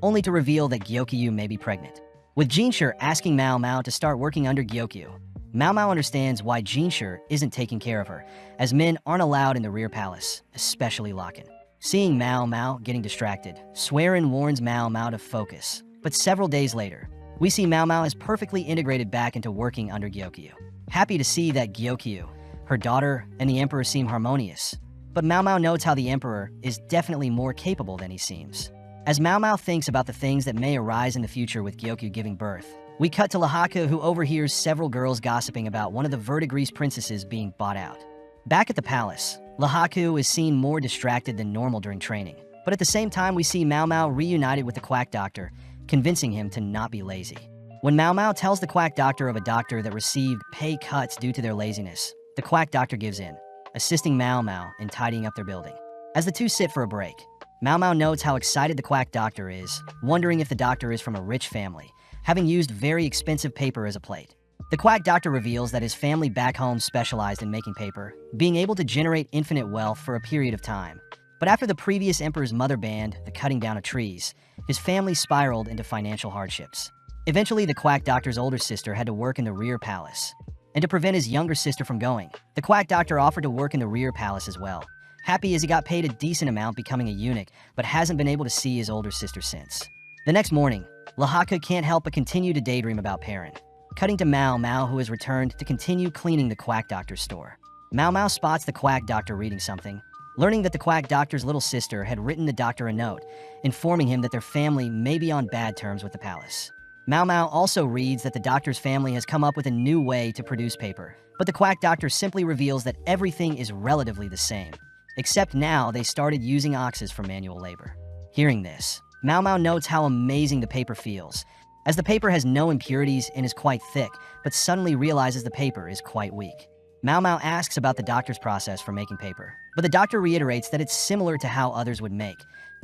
A: only to reveal that Gyokyu may be pregnant. With Jinshi asking Mao Mao to start working under Gyokyu, Mao Mao understands why Jinshi isn't taking care of her, as men aren't allowed in the rear palace, especially Lakin. Seeing Mao Mao getting distracted, Swearin warns Mao Mao to focus, but several days later, we see Mao Mao is perfectly integrated back into working under Gyokyu. Happy to see that Gyokyu, her daughter, and the emperor seem harmonious, but Mao Mao notes how the emperor is definitely more capable than he seems. As Mao Mao thinks about the things that may arise in the future with Gyokyu giving birth, we cut to Lahaka, who overhears several girls gossiping about one of the verdigris princesses being bought out. Back at the palace, Lahaku is seen more distracted than normal during training, but at the same time we see Mao Mao reunited with the quack doctor, convincing him to not be lazy. When Mao Mao tells the quack doctor of a doctor that received pay cuts due to their laziness, the quack doctor gives in, assisting Mao Mao in tidying up their building. As the two sit for a break, Mao Mao notes how excited the quack doctor is, wondering if the doctor is from a rich family, having used very expensive paper as a plate. The quack doctor reveals that his family back home specialized in making paper, being able to generate infinite wealth for a period of time. But after the previous emperor's mother banned the cutting down of trees, his family spiraled into financial hardships. Eventually, the quack doctor's older sister had to work in the rear palace. And to prevent his younger sister from going, the quack doctor offered to work in the rear palace as well. Happy as he got paid a decent amount becoming a eunuch, but hasn't been able to see his older sister since. The next morning, Lahaka can't help but continue to daydream about Perrin. Cutting to Mao Mao, who has returned to continue cleaning the quack doctor's store. Mao Mao spots the quack doctor reading something, learning that the quack doctor's little sister had written the doctor a note, informing him that their family may be on bad terms with the palace. Mao Mao also reads that the doctor's family has come up with a new way to produce paper, but the quack doctor simply reveals that everything is relatively the same, except now they started using oxes for manual labor. Hearing this, Mao Mao notes how amazing the paper feels, as the paper has no impurities and is quite thick, but suddenly realizes the paper is quite weak. Mao Mao asks about the doctor's process for making paper, but the doctor reiterates that it's similar to how others would make.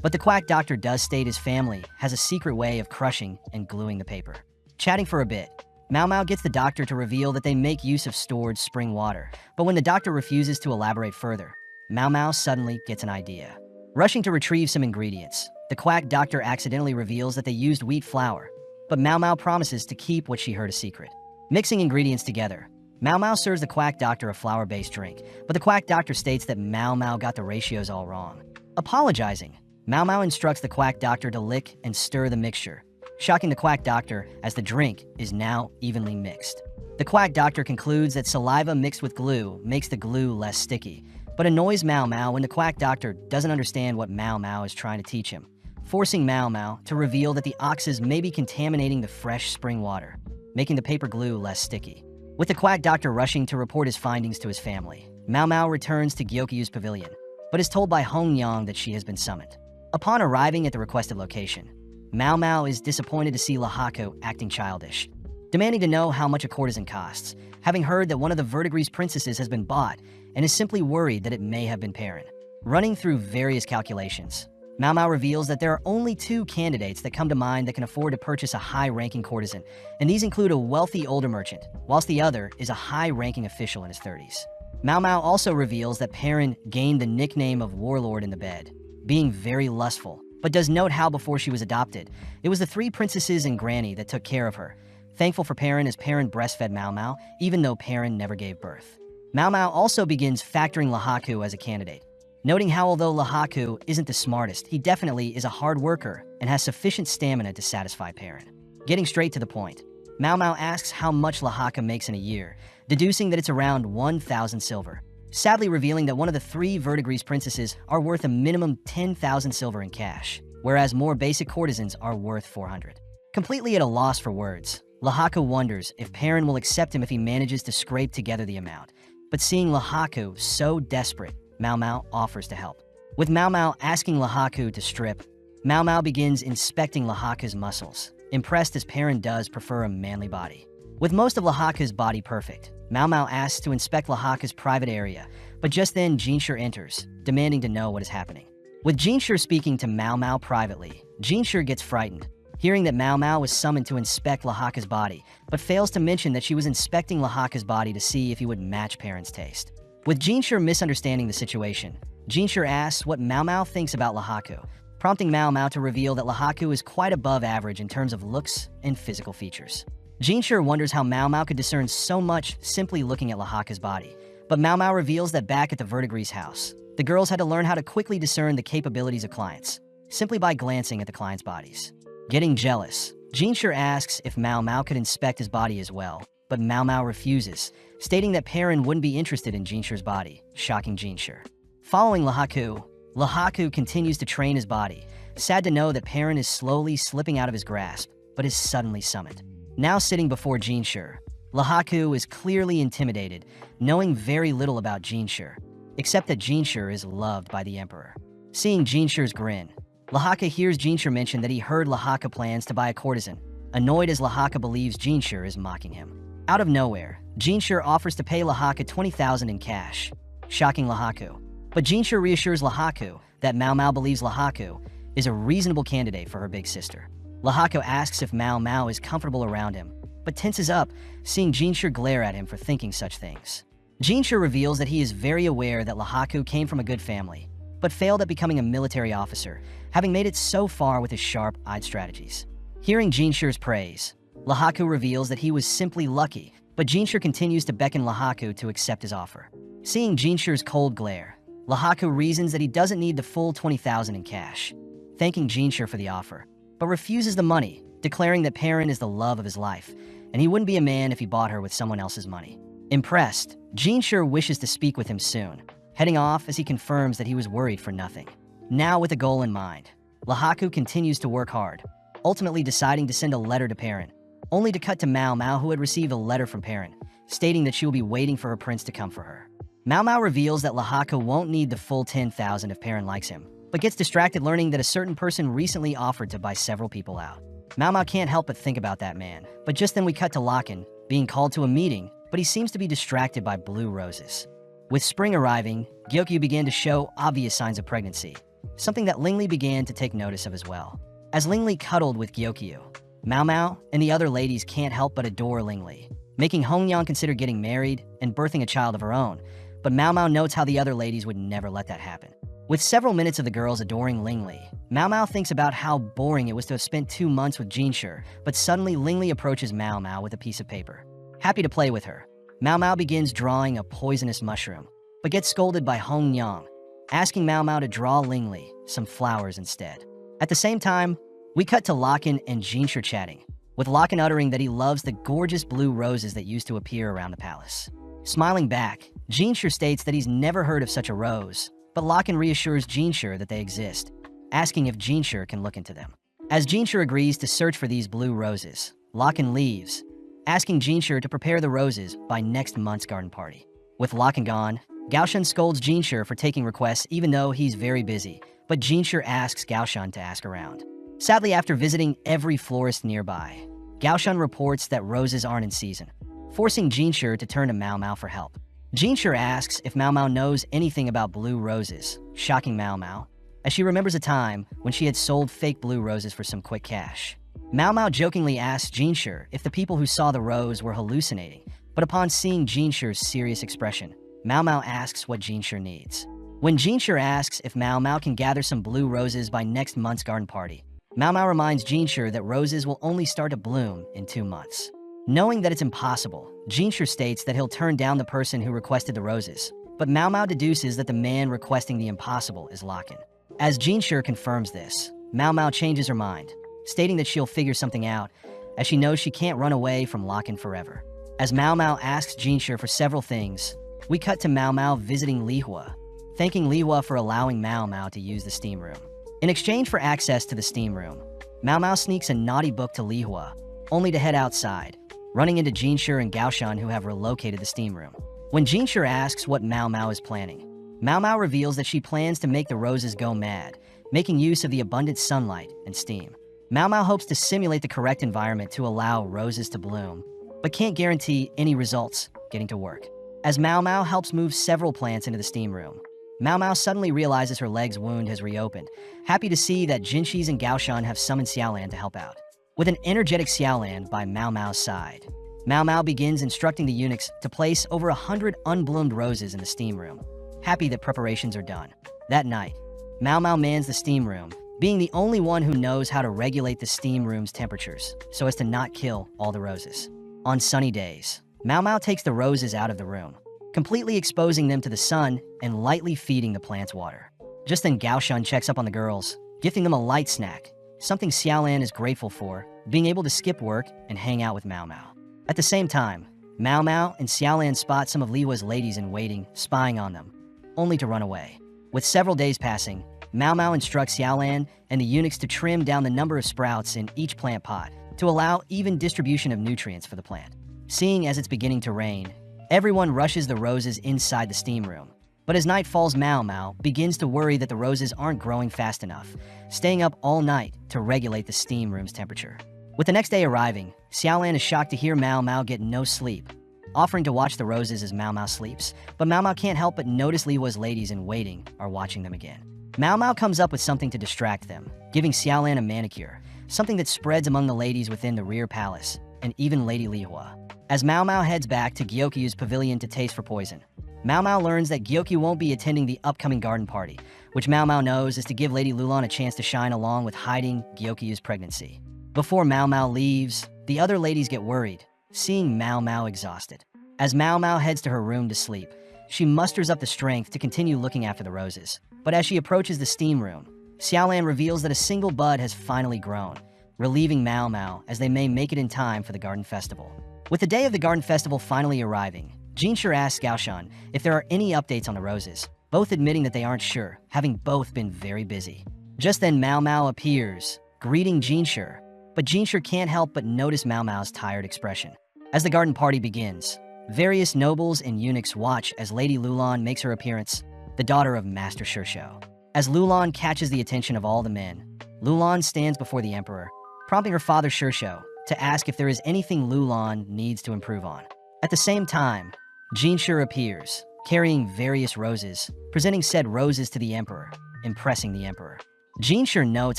A: But the quack doctor does state his family has a secret way of crushing and gluing the paper. Chatting for a bit, Mao Mao gets the doctor to reveal that they make use of stored spring water, but when the doctor refuses to elaborate further, Mao Mao suddenly gets an idea. Rushing to retrieve some ingredients, the quack doctor accidentally reveals that they used wheat flour, but Mao Mao promises to keep what she heard a secret. Mixing ingredients together, Mao Mao serves the quack doctor a flour-based drink, but the quack doctor states that Mao Mao got the ratios all wrong. Apologizing, Mao Mao instructs the quack doctor to lick and stir the mixture, shocking the quack doctor as the drink is now evenly mixed. The quack doctor concludes that saliva mixed with glue makes the glue less sticky, but annoys Mao Mao when the quack doctor doesn't understand what Mao Mao is trying to teach him, forcing Mao Mao to reveal that the oxes may be contaminating the fresh spring water, making the paper glue less sticky. With the quack doctor rushing to report his findings to his family, Mao Mao returns to Gyokyu's pavilion, but is told by Hong Yang that she has been summoned. Upon arriving at the requested location, Mao Mao is disappointed to see Lahako acting childish, demanding to know how much a courtesan costs, having heard that one of the verdigris princesses has been bought, and is simply worried that it may have been Perrin. Running through various calculations, Mao Mao reveals that there are only two candidates that come to mind that can afford to purchase a high-ranking courtesan, and these include a wealthy older merchant, whilst the other is a high-ranking official in his 30s. Mao Mao also reveals that Perrin gained the nickname of Warlord in the bed, being very lustful, but does note how before she was adopted, it was the three princesses and Granny that took care of her, thankful for Perrin as Perrin breastfed Mao Mao, even though Perrin never gave birth. Mao Mao also begins factoring Lahaku as a candidate, noting how although Lahaku isn't the smartest, he definitely is a hard worker and has sufficient stamina to satisfy Perrin. Getting straight to the point, Mao Mao asks how much Lahaka makes in a year, deducing that it's around 1,000 silver, sadly revealing that one of the 3 verdigris princesses are worth a minimum 10,000 silver in cash, whereas more basic courtesans are worth 400. Completely at a loss for words, Lahaka wonders if Perrin will accept him if he manages to scrape together the amount. But seeing Lahaku so desperate, Mao Mao offers to help. With Mao Mao asking Lahaku to strip, Mao Mao begins inspecting Lahaka's muscles, impressed as Perrin does prefer a manly body. With most of Lahaka's body perfect, Mao Mao asks to inspect Lahaka's private area, but just then Jinshur enters, demanding to know what is happening. With Jinshur speaking to Mao Mao privately, Jinshur gets frightened, hearing that Mao Mao was summoned to inspect Lahaka's body, but fails to mention that she was inspecting Lahaka's body to see if he would match Perrin's taste. With Jinshur misunderstanding the situation, Jinshur asks what Mao Mao thinks about Lahaku, prompting Mao Mao to reveal that Lahaku is quite above average in terms of looks and physical features. Jinshur wonders how Mao Mao could discern so much simply looking at Lahaka's body, but Mao Mao reveals that back at the verdigris house, the girls had to learn how to quickly discern the capabilities of clients, simply by glancing at the clients' bodies. Getting jealous, Jinshur asks if Mao Mao could inspect his body as well, but Mao Mao refuses, stating that Perrin wouldn't be interested in Jinshur's body, shocking Jinshur. Following Lahaku continues to train his body, sad to know that Perrin is slowly slipping out of his grasp, but is suddenly summoned. Now sitting before Jinshur, Lahaku is clearly intimidated, knowing very little about Jinshur, except that Jinshur is loved by the Emperor. Seeing Jinshur's grin, Lahaka hears Jinshur mention that he heard Lahaka plans to buy a courtesan, annoyed as Lahaka believes Jinshur is mocking him. Out of nowhere, Jinshur offers to pay Lahaka 20,000 in cash, shocking Lahaku. But Jinshur reassures Lahaku that Mao Mao believes Lahaku is a reasonable candidate for her big sister. Lahaku asks if Mao Mao is comfortable around him, but tenses up, seeing Jinshur glare at him for thinking such things. Jinshur reveals that he is very aware that Lahaku came from a good family, but failed at becoming a military officer, having made it so far with his sharp-eyed strategies. Hearing Jinshur's praise, Lahaku reveals that he was simply lucky, but Jinshur continues to beckon Lahaku to accept his offer. Seeing Jinshur's cold glare, Lahaku reasons that he doesn't need the full 20,000 in cash, thanking Jinshur for the offer, but refuses the money, declaring that Perrin is the love of his life, and he wouldn't be a man if he bought her with someone else's money. Impressed, Jinshur wishes to speak with him soon, heading off as he confirms that he was worried for nothing. Now with a goal in mind, Lahaku continues to work hard, ultimately deciding to send a letter to Perrin, only to cut to Mao Mao, who had received a letter from Perrin, stating that she will be waiting for her prince to come for her. Mao Mao reveals that Lahaku won't need the full 10,000 if Perrin likes him, but gets distracted learning that a certain person recently offered to buy several people out. Mao Mao can't help but think about that man, but just then we cut to Lakan, being called to a meeting, but he seems to be distracted by blue roses. With spring arriving, Gyokyu began to show obvious signs of pregnancy, something that Lingli began to take notice of as well. As Lingli cuddled with Gyokyu, Mao Mao and the other ladies can't help but adore Lingli, making Hongyang consider getting married and birthing a child of her own, but Mao Mao notes how the other ladies would never let that happen. With several minutes of the girls adoring Lingli, Mao Mao thinks about how boring it was to have spent 2 months with Jinshur, but suddenly Lingli approaches Mao Mao with a piece of paper. Happy to play with her, Mao Mao begins drawing a poisonous mushroom, but gets scolded by Hongyang, asking Mao Mao to draw Lingli some flowers instead. At the same time, we cut to Lakan and Jinshur chatting, with Lakan uttering that he loves the gorgeous blue roses that used to appear around the palace. Smiling back, Jinshur states that he's never heard of such a rose, but Lakan reassures Jinshur that they exist, asking if Jinshur can look into them. As Jinshur agrees to search for these blue roses, Lakan leaves, asking Jinshur to prepare the roses by next month's garden party. With Lakan gone, Gaoshan scolds Jinshur for taking requests even though he's very busy, but Jinshur asks Gaoshan to ask around. Sadly, after visiting every florist nearby, Gaoshan reports that roses aren't in season, forcing Jinshur to turn to Mao Mao for help. Jinshur asks if Mao Mao knows anything about blue roses, shocking Mao Mao, as she remembers a time when she had sold fake blue roses for some quick cash. Mao Mao jokingly asks Jinshur if the people who saw the rose were hallucinating, but upon seeing Jinshur's serious expression, Mao Mao asks what Jinshur needs. When Jinshur asks if Mao Mao can gather some blue roses by next month's garden party, Mao Mao reminds Jinshur that roses will only start to bloom in 2 months. Knowing that it's impossible, Jinshur states that he'll turn down the person who requested the roses, but Mao Mao deduces that the man requesting the impossible is Lakan. As Jinshur confirms this, Mao Mao changes her mind, stating that she'll figure something out, as she knows she can't run away from Locken forever. As Mao Mao asks Jinshi for several things, we cut to Mao Mao visiting Li Hua, thanking Li Hua for allowing Mao Mao to use the steam room. In exchange for access to the steam room, Mao Mao sneaks a naughty book to Li Hua, only to head outside, running into Jinshi and Gaoshan, who have relocated the steam room. When Jinshi asks what Mao Mao is planning, Mao Mao reveals that she plans to make the roses go mad, making use of the abundant sunlight and steam. Mao Mao hopes to simulate the correct environment to allow roses to bloom, but can't guarantee any results getting to work. As Mao Mao helps move several plants into the steam room, Mao Mao suddenly realizes her leg's wound has reopened, happy to see that Jinshi and Gaoshan have summoned Xiaolan to help out. With an energetic Xiaolan by Mao Mao's side, Mao Mao begins instructing the eunuchs to place over 100 unbloomed roses in the steam room, happy that preparations are done. That night, Mao Mao mans the steam room, being the only one who knows how to regulate the steam room's temperatures so as to not kill all the roses. On sunny days, Mao Mao takes the roses out of the room, completely exposing them to the sun and lightly feeding the plants water. Just then Gaoshan checks up on the girls, gifting them a light snack, something Xiaolan is grateful for, being able to skip work and hang out with Mao Mao. At the same time, Mao Mao and Xiaolan spot some of Li Hua's ladies-in-waiting spying on them, only to run away. With several days passing, Mao Mao instructs Xiaolan and the eunuchs to trim down the number of sprouts in each plant pot to allow even distribution of nutrients for the plant. Seeing as it's beginning to rain, everyone rushes the roses inside the steam room. But as night falls, Mao Mao begins to worry that the roses aren't growing fast enough, staying up all night to regulate the steam room's temperature. With the next day arriving, Xiaolan is shocked to hear Mao Mao get no sleep, offering to watch the roses as Mao Mao sleeps, but Mao Mao can't help but notice Li Hua's ladies-in-waiting are watching them again. Mao Mao comes up with something to distract them, giving Xiaolan a manicure, something that spreads among the ladies within the rear palace, and even Lady Li Hua. As Mao Mao heads back to Gyokyu's pavilion to taste for poison, Mao Mao learns that Gyokyu won't be attending the upcoming garden party, which Mao Mao knows is to give Lady Lulan a chance to shine along with hiding Gyokyu's pregnancy. Before Mao Mao leaves, the other ladies get worried, seeing Mao Mao exhausted. As Mao Mao heads to her room to sleep, she musters up the strength to continue looking after the roses. But as she approaches the steam room, Xiaolan reveals that a single bud has finally grown, relieving Mao Mao as they may make it in time for the garden festival. With the day of the garden festival finally arriving, Jinshi asks Gaoshan if there are any updates on the roses, both admitting that they aren't sure, having both been very busy. Just then Mao Mao appears, greeting Jinshi, but Jinshi can't help but notice Mao Mao's tired expression. As the garden party begins, various nobles and eunuchs watch as Lady Lulan makes her appearance, the daughter of Master Shishou. As Lulan catches the attention of all the men, Lulan stands before the emperor, prompting her father Shishou to ask if there is anything Lulan needs to improve on. At the same time, Jinshi appears, carrying various roses, presenting said roses to the emperor, impressing the emperor. Jinshi notes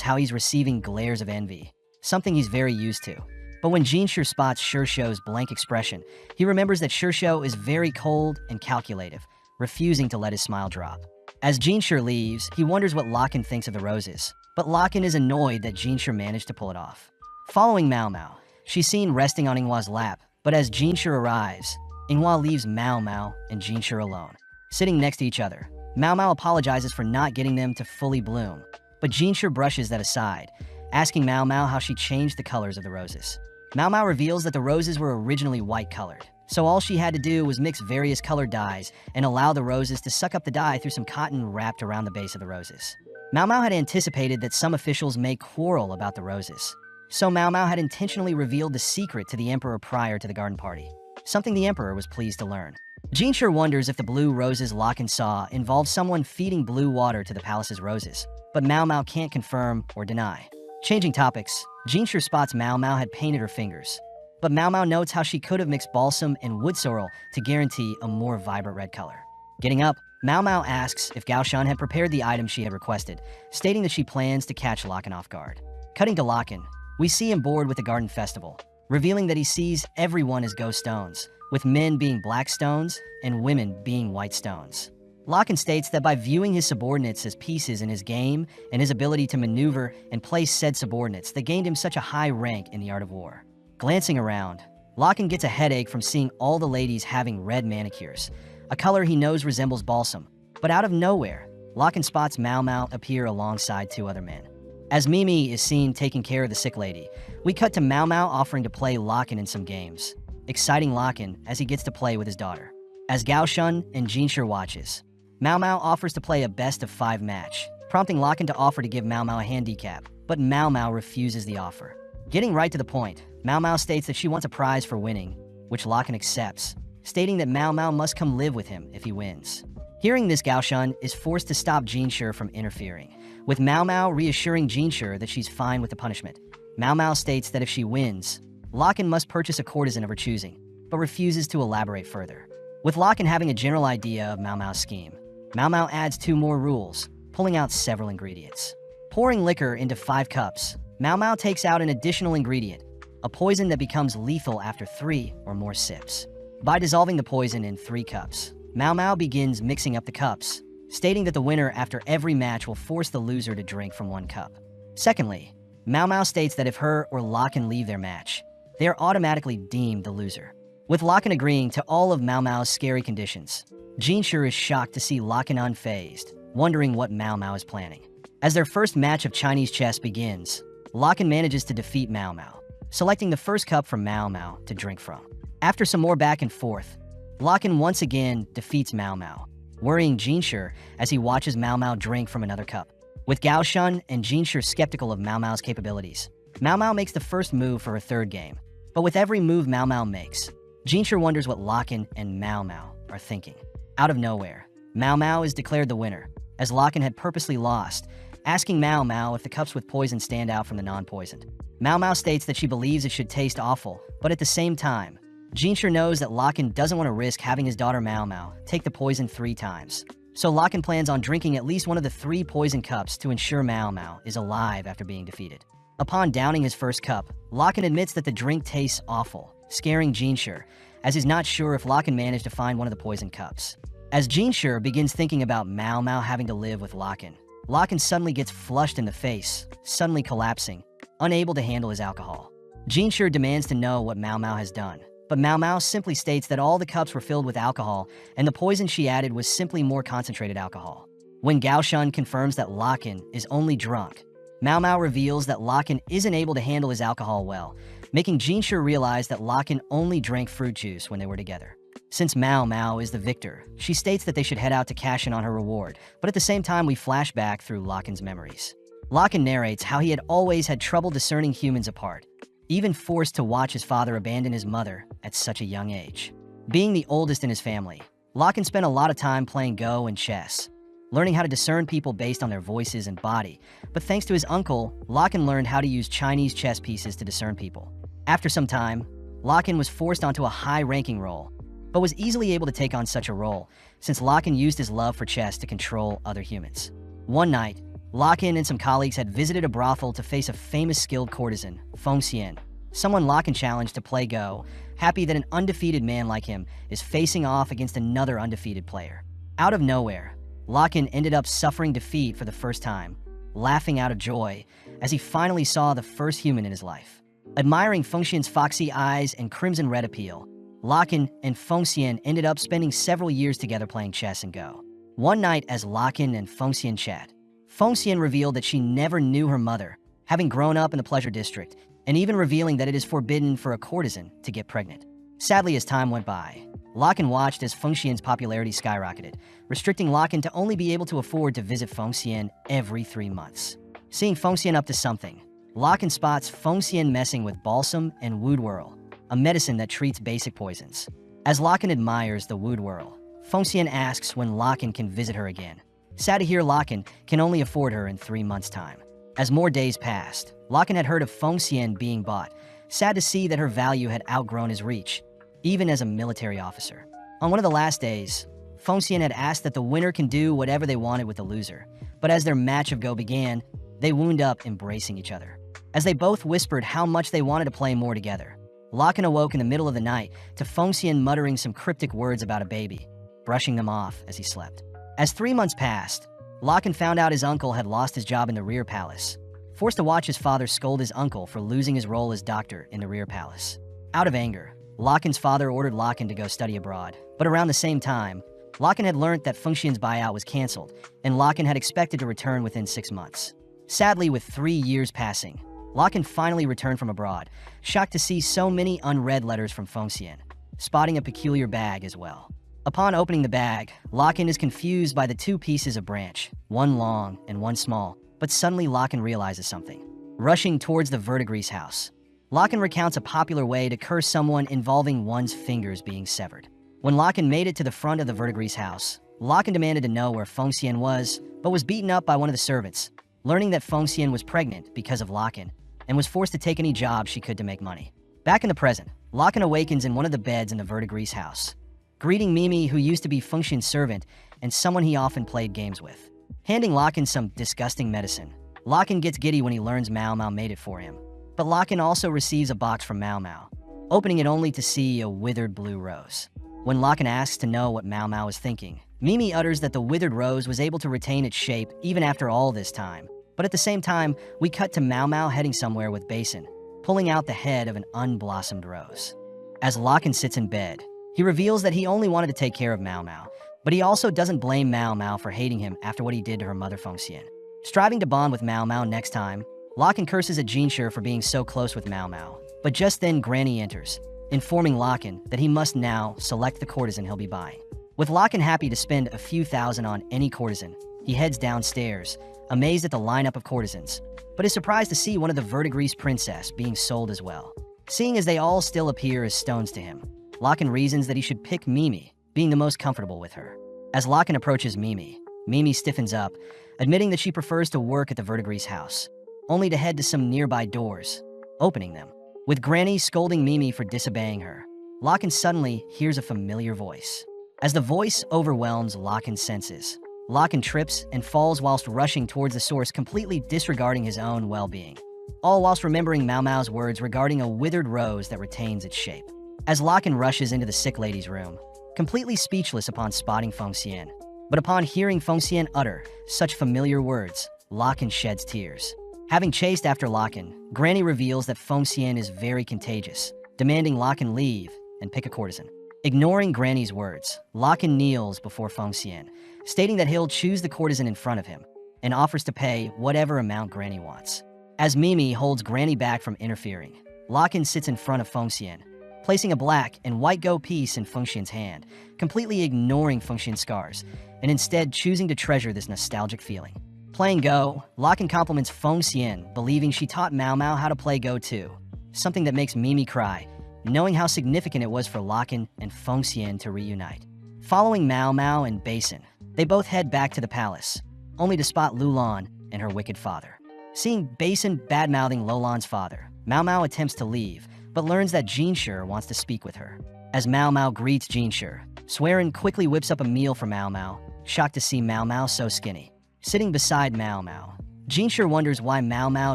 A: how he's receiving glares of envy, something he's very used to. But when Jinshi spots Shishou's blank expression, he remembers that Shishou is very cold and calculative, refusing to let his smile drop. As Jinshi leaves, he wonders what Locken thinks of the roses, but Locken is annoyed that Jinshi managed to pull it off. Following Mao Mao, she's seen resting on Yinghua's lap, but as Jinshi arrives, Yinghua leaves Mao Mao and Jinshi alone. Sitting next to each other, Mao Mao apologizes for not getting them to fully bloom, but Jinshi brushes that aside, asking Mao Mao how she changed the colors of the roses. Mao Mao reveals that the roses were originally white-colored, so all she had to do was mix various colored dyes and allow the roses to suck up the dye through some cotton wrapped around the base of the roses. Mao Mao had anticipated that some officials may quarrel about the roses, so Mao Mao had intentionally revealed the secret to the emperor prior to the garden party, something the emperor was pleased to learn. Jinshi wonders if the blue roses Locken saw involved someone feeding blue water to the palace's roses, but Mao Mao can't confirm or deny. Changing topics, Jinshi spots Mao Mao had painted her fingers, but Mao Mao notes how she could have mixed balsam and wood sorrel to guarantee a more vibrant red color. Getting up, Mao Mao asks if Gaoshan had prepared the item she had requested, stating that she plans to catch Locken off guard. Cutting to Locken, we see him bored with the garden festival, revealing that he sees everyone as ghost stones, with men being black stones and women being white stones. Locken states that by viewing his subordinates as pieces in his game and his ability to maneuver and place said subordinates that gained him such a high rank in the art of war. Glancing around, Locken gets a headache from seeing all the ladies having red manicures, a color he knows resembles balsam, but out of nowhere, Locken spots Mao Mao appear alongside two other men. As Mimi is seen taking care of the sick lady, We cut to Mao Mao offering to play Locken in some games, exciting Locken as he gets to play with his daughter. As Gao Shun and Jinshi watches, Mao Mao offers to play a best-of-5 match, prompting Locken to offer to give Mao Mao a handicap, but Mao Mao refuses the offer. Getting right to the point, Mao Mao states that she wants a prize for winning, which Locken accepts, stating that Mao Mao must come live with him if he wins. Hearing this, Gao Shun is forced to stop Jinshi from interfering, with Mao Mao reassuring Jinshi that she's fine with the punishment. Mao Mao states that if she wins, Locken must purchase a courtesan of her choosing, but refuses to elaborate further. With Locken having a general idea of Mao Mao's scheme, Mao Mao adds 2 more rules, pulling out several ingredients. Pouring liquor into 5 cups, Mao Mao takes out an additional ingredient, a poison that becomes lethal after 3 or more sips. By dissolving the poison in 3 cups, Mao Mao begins mixing up the cups, stating that the winner after every match will force the loser to drink from 1 cup. Secondly, Mao Mao states that if her or Locken leave their match, they are automatically deemed the loser. With Locken agreeing to all of Mao Mao's scary conditions, Jinshi is shocked to see Locken unfazed, wondering what Mao Mao is planning. As their first match of Chinese chess begins, Locken manages to defeat Mao Mao, selecting the first cup for Mao Mao to drink from. After some more back and forth, Locken once again defeats Mao Mao, worrying Jinshi as he watches Mao Mao drink from another cup. With Gao Shun and Jinshi skeptical of Mao Mao's capabilities, Mao Mao makes the first move for her third game. But with every move Mao Mao makes, Jinshi wonders what Locken and Mao Mao are thinking. Out of nowhere, Mao Mao is declared the winner, as Locken had purposely lost, asking Mao Mao if the cups with poison stand out from the non-poisoned. Mao Mao states that she believes it should taste awful, but at the same time, Jinshi knows that Locken doesn't want to risk having his daughter Mao Mao take the poison 3 times. So Locken plans on drinking at least one of the 3 poison cups to ensure Mao Mao is alive after being defeated. Upon downing his first cup, Locken admits that the drink tastes awful, scaring Jinshi, as he's not sure if Locken managed to find one of the poison cups. As Jinshi begins thinking about Mao Mao having to live with Locken, Locken suddenly gets flushed in the face, suddenly collapsing, unable to handle his alcohol. Jinshi demands to know what Mao Mao has done, but Mao Mao simply states that all the cups were filled with alcohol and the poison she added was simply more concentrated alcohol. When Gao Shun confirms that Locken is only drunk, Mao Mao reveals that Locken isn't able to handle his alcohol well, making Jinshi realize that Locken only drank fruit juice when they were together. Since Mao Mao is the victor, she states that they should head out to cash in on her reward, but at the same time we flash back through Locken's memories. Locken narrates how he had always had trouble discerning humans apart, even forced to watch his father abandon his mother at such a young age. Being the oldest in his family, Locken spent a lot of time playing Go and chess, learning how to discern people based on their voices and body, but thanks to his uncle, Locken learned how to use Chinese chess pieces to discern people. After some time, Locken was forced onto a high-ranking role, but was easily able to take on such a role, since Locken used his love for chess to control other humans. One night, Locken and some colleagues had visited a brothel to face a famous skilled courtesan, Feng Xian, someone Locken challenged to play Go, happy that an undefeated man like him is facing off against another undefeated player. Out of nowhere, Locken ended up suffering defeat for the first time, laughing out of joy as he finally saw the first human in his life. Admiring Feng Xian's foxy eyes and crimson red appeal, Locken and Feng Xian ended up spending several years together playing chess and Go. One night as Locken and Feng Xian chat, Feng Xian revealed that she never knew her mother, having grown up in the pleasure district, and even revealing that it is forbidden for a courtesan to get pregnant. Sadly, as time went by, Locken watched as Feng Xian's popularity skyrocketed, restricting Locken to only be able to afford to visit Feng Xian every 3 months. Seeing Feng Xian up to something, Locken spots Feng Xian messing with balsam and woodwhirl, a medicine that treats basic poisons. As Locken admires the woodwhirl, Feng Xian asks when Locken can visit her again. Sad to hear Locken can only afford her in 3 months' time. As more days passed, Locken had heard of Feng Xian being bought, sad to see that her value had outgrown his reach, even as a military officer. On one of the last days, Feng Xian had asked that the winner can do whatever they wanted with the loser, but as their match of Go began, they wound up embracing each other. As they both whispered how much they wanted to play more together, Locken awoke in the middle of the night to Feng Xian muttering some cryptic words about a baby, brushing them off as he slept. As 3 months passed, Locken found out his uncle had lost his job in the rear palace, forced to watch his father scold his uncle for losing his role as doctor in the rear palace. Out of anger, Locken's father ordered Locken to go study abroad, but around the same time, Locken had learned that Feng Xian's buyout was canceled, and Locken had expected to return within 6 months. Sadly, with 3 years passing, Locken finally returned from abroad, shocked to see so many unread letters from Fengxian, spotting a peculiar bag as well. Upon opening the bag, Locken is confused by the two pieces of branch, one long and one small, but suddenly Locken realizes something. Rushing towards the verdigris house, Locken recounts a popular way to curse someone involving one's fingers being severed. When Locken made it to the front of the verdigris house, Locken demanded to know where Fengxian was, but was beaten up by one of the servants, learning that Fengxian was pregnant because of Locken and was forced to take any job she could to make money. Back in the present, Locken awakens in one of the beds in the verdigris house, greeting Mimi, who used to be Fengxian's servant and someone he often played games with. Handing Locken some disgusting medicine, Locken gets giddy when he learns Mao Mao made it for him. But Locken also receives a box from Mao Mao, opening it only to see a withered blue rose. When Locken asks to know what Mao Mao is thinking, Mimi utters that the withered rose was able to retain its shape even after all this time. But at the same time, we cut to Mao Mao heading somewhere with Basin, pulling out the head of an unblossomed rose. As Locken sits in bed, he reveals that he only wanted to take care of Mao Mao, but he also doesn't blame Mao Mao for hating him after what he did to her mother Fengxian. Striving to bond with Mao Mao next time, Locken curses at Jinshi for being so close with Mao Mao, but just then Granny enters, informing Locken that he must now select the courtesan he'll be buying. With Locken happy to spend a few thousand on any courtesan, he heads downstairs, amazed at the lineup of courtesans, but is surprised to see one of the verdigris princess being sold as well. Seeing as they all still appear as stones to him, Locken reasons that he should pick Mimi, being the most comfortable with her. As Locken approaches Mimi, Mimi stiffens up, admitting that she prefers to work at the verdigris house, only to head to some nearby doors, opening them. With Granny scolding Mimi for disobeying her, Locken suddenly hears a familiar voice. As the voice overwhelms Locken's senses, Locken trips and falls whilst rushing towards the source, completely disregarding his own well-being, all whilst remembering Mao Mao's words regarding a withered rose that retains its shape. As Locken rushes into the sick lady's room, completely speechless upon spotting Fengxian, but upon hearing Fengxian utter such familiar words, Locken sheds tears. Having chased after Locken, Granny reveals that Fengxian is very contagious, demanding Locken leave and pick a courtesan. Ignoring Granny's words, Locken kneels before Fengxian, stating that he'll choose the courtesan in front of him and offers to pay whatever amount Granny wants. As Mimi holds Granny back from interfering, Locken sits in front of Fengxian, placing a black and white go piece in Fengxian's hand, completely ignoring Fengxian's scars, and instead choosing to treasure this nostalgic feeling. Playing Go, Locken compliments Fengxian, believing she taught Mao Mao how to play Go too, something that makes Mimi cry, knowing how significant it was for Locken and Fengxian to reunite. Following Mao Mao and Basin, they both head back to the palace, only to spot Lulan and her wicked father. Seeing Basin bad-mouthing Lulan's father, Mao Mao attempts to leave, but learns that Jinshi wants to speak with her. As Mao Mao greets Jinshi, Swearin quickly whips up a meal for Mao Mao, shocked to see Mao Mao so skinny. Sitting beside Mao Mao, Jinshi wonders why Mao Mao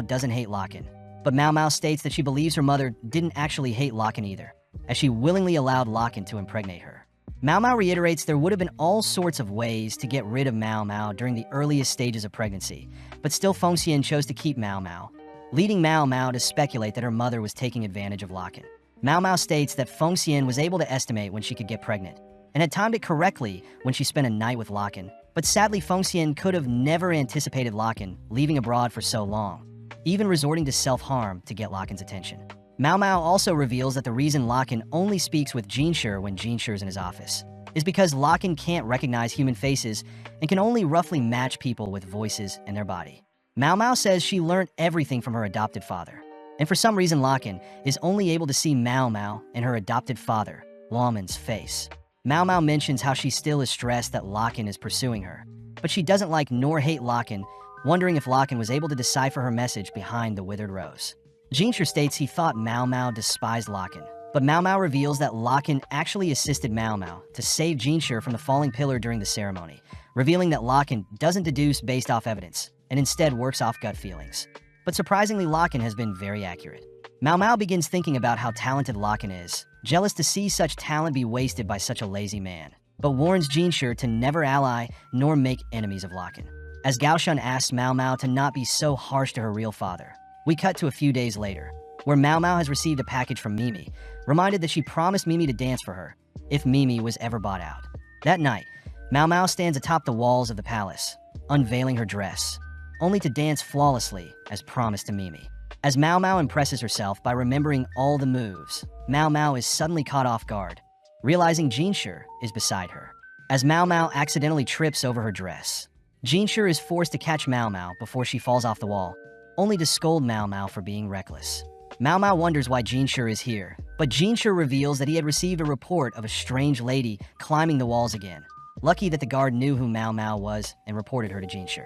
A: doesn't hate Locken, but Mao Mao states that she believes her mother didn't actually hate Locken either, as she willingly allowed Locken to impregnate her. Mao Mao reiterates there would have been all sorts of ways to get rid of Mao Mao during the earliest stages of pregnancy, but still Fengxian chose to keep Mao Mao, leading Mao Mao to speculate that her mother was taking advantage of Locken. Mao Mao states that Fengxian was able to estimate when she could get pregnant, and had timed it correctly when she spent a night with Locken, but sadly Fengxian could have never anticipated Locken leaving abroad for so long, even resorting to self-harm to get Locken's attention. Mao Mao also reveals that the reason Locken only speaks with Jinshi when Jinshi is in his office is because Locken can't recognize human faces and can only roughly match people with voices and their body. Mao Mao says she learned everything from her adopted father, and for some reason Locken is only able to see Mao Mao and her adopted father, Lawman's face. Mao Mao mentions how she still is stressed that Locken is pursuing her, but she doesn't like nor hate Locken, wondering if Locken was able to decipher her message behind the withered rose. Jinshi states he thought Mao Mao despised Locken, but Mao Mao reveals that Locken actually assisted Mao Mao to save Jinshi from the falling pillar during the ceremony, revealing that Locken doesn't deduce based off evidence, and instead works off gut feelings. But surprisingly, Locken has been very accurate. Mao Mao begins thinking about how talented Locken is, jealous to see such talent be wasted by such a lazy man, but warns Jinshi to never ally nor make enemies of Locken. As Gaoshun asks Mao Mao to not be so harsh to her real father, we cut to a few days later, where Mao Mao has received a package from Mimi, reminded that she promised Mimi to dance for her if Mimi was ever bought out. That night, Mao Mao stands atop the walls of the palace, unveiling her dress, only to dance flawlessly as promised to Mimi. As Mao Mao impresses herself by remembering all the moves, Mao Mao is suddenly caught off guard, realizing Jinshi is beside her. As Mao Mao accidentally trips over her dress, Jinshi is forced to catch Mao Mao before she falls off the wall, only to scold Mao Mao for being reckless. Mao Mao wonders why Jinshi is here, but Jinshi reveals that he had received a report of a strange lady climbing the walls again. Lucky that the guard knew who Mao Mao was and reported her to Jinshi.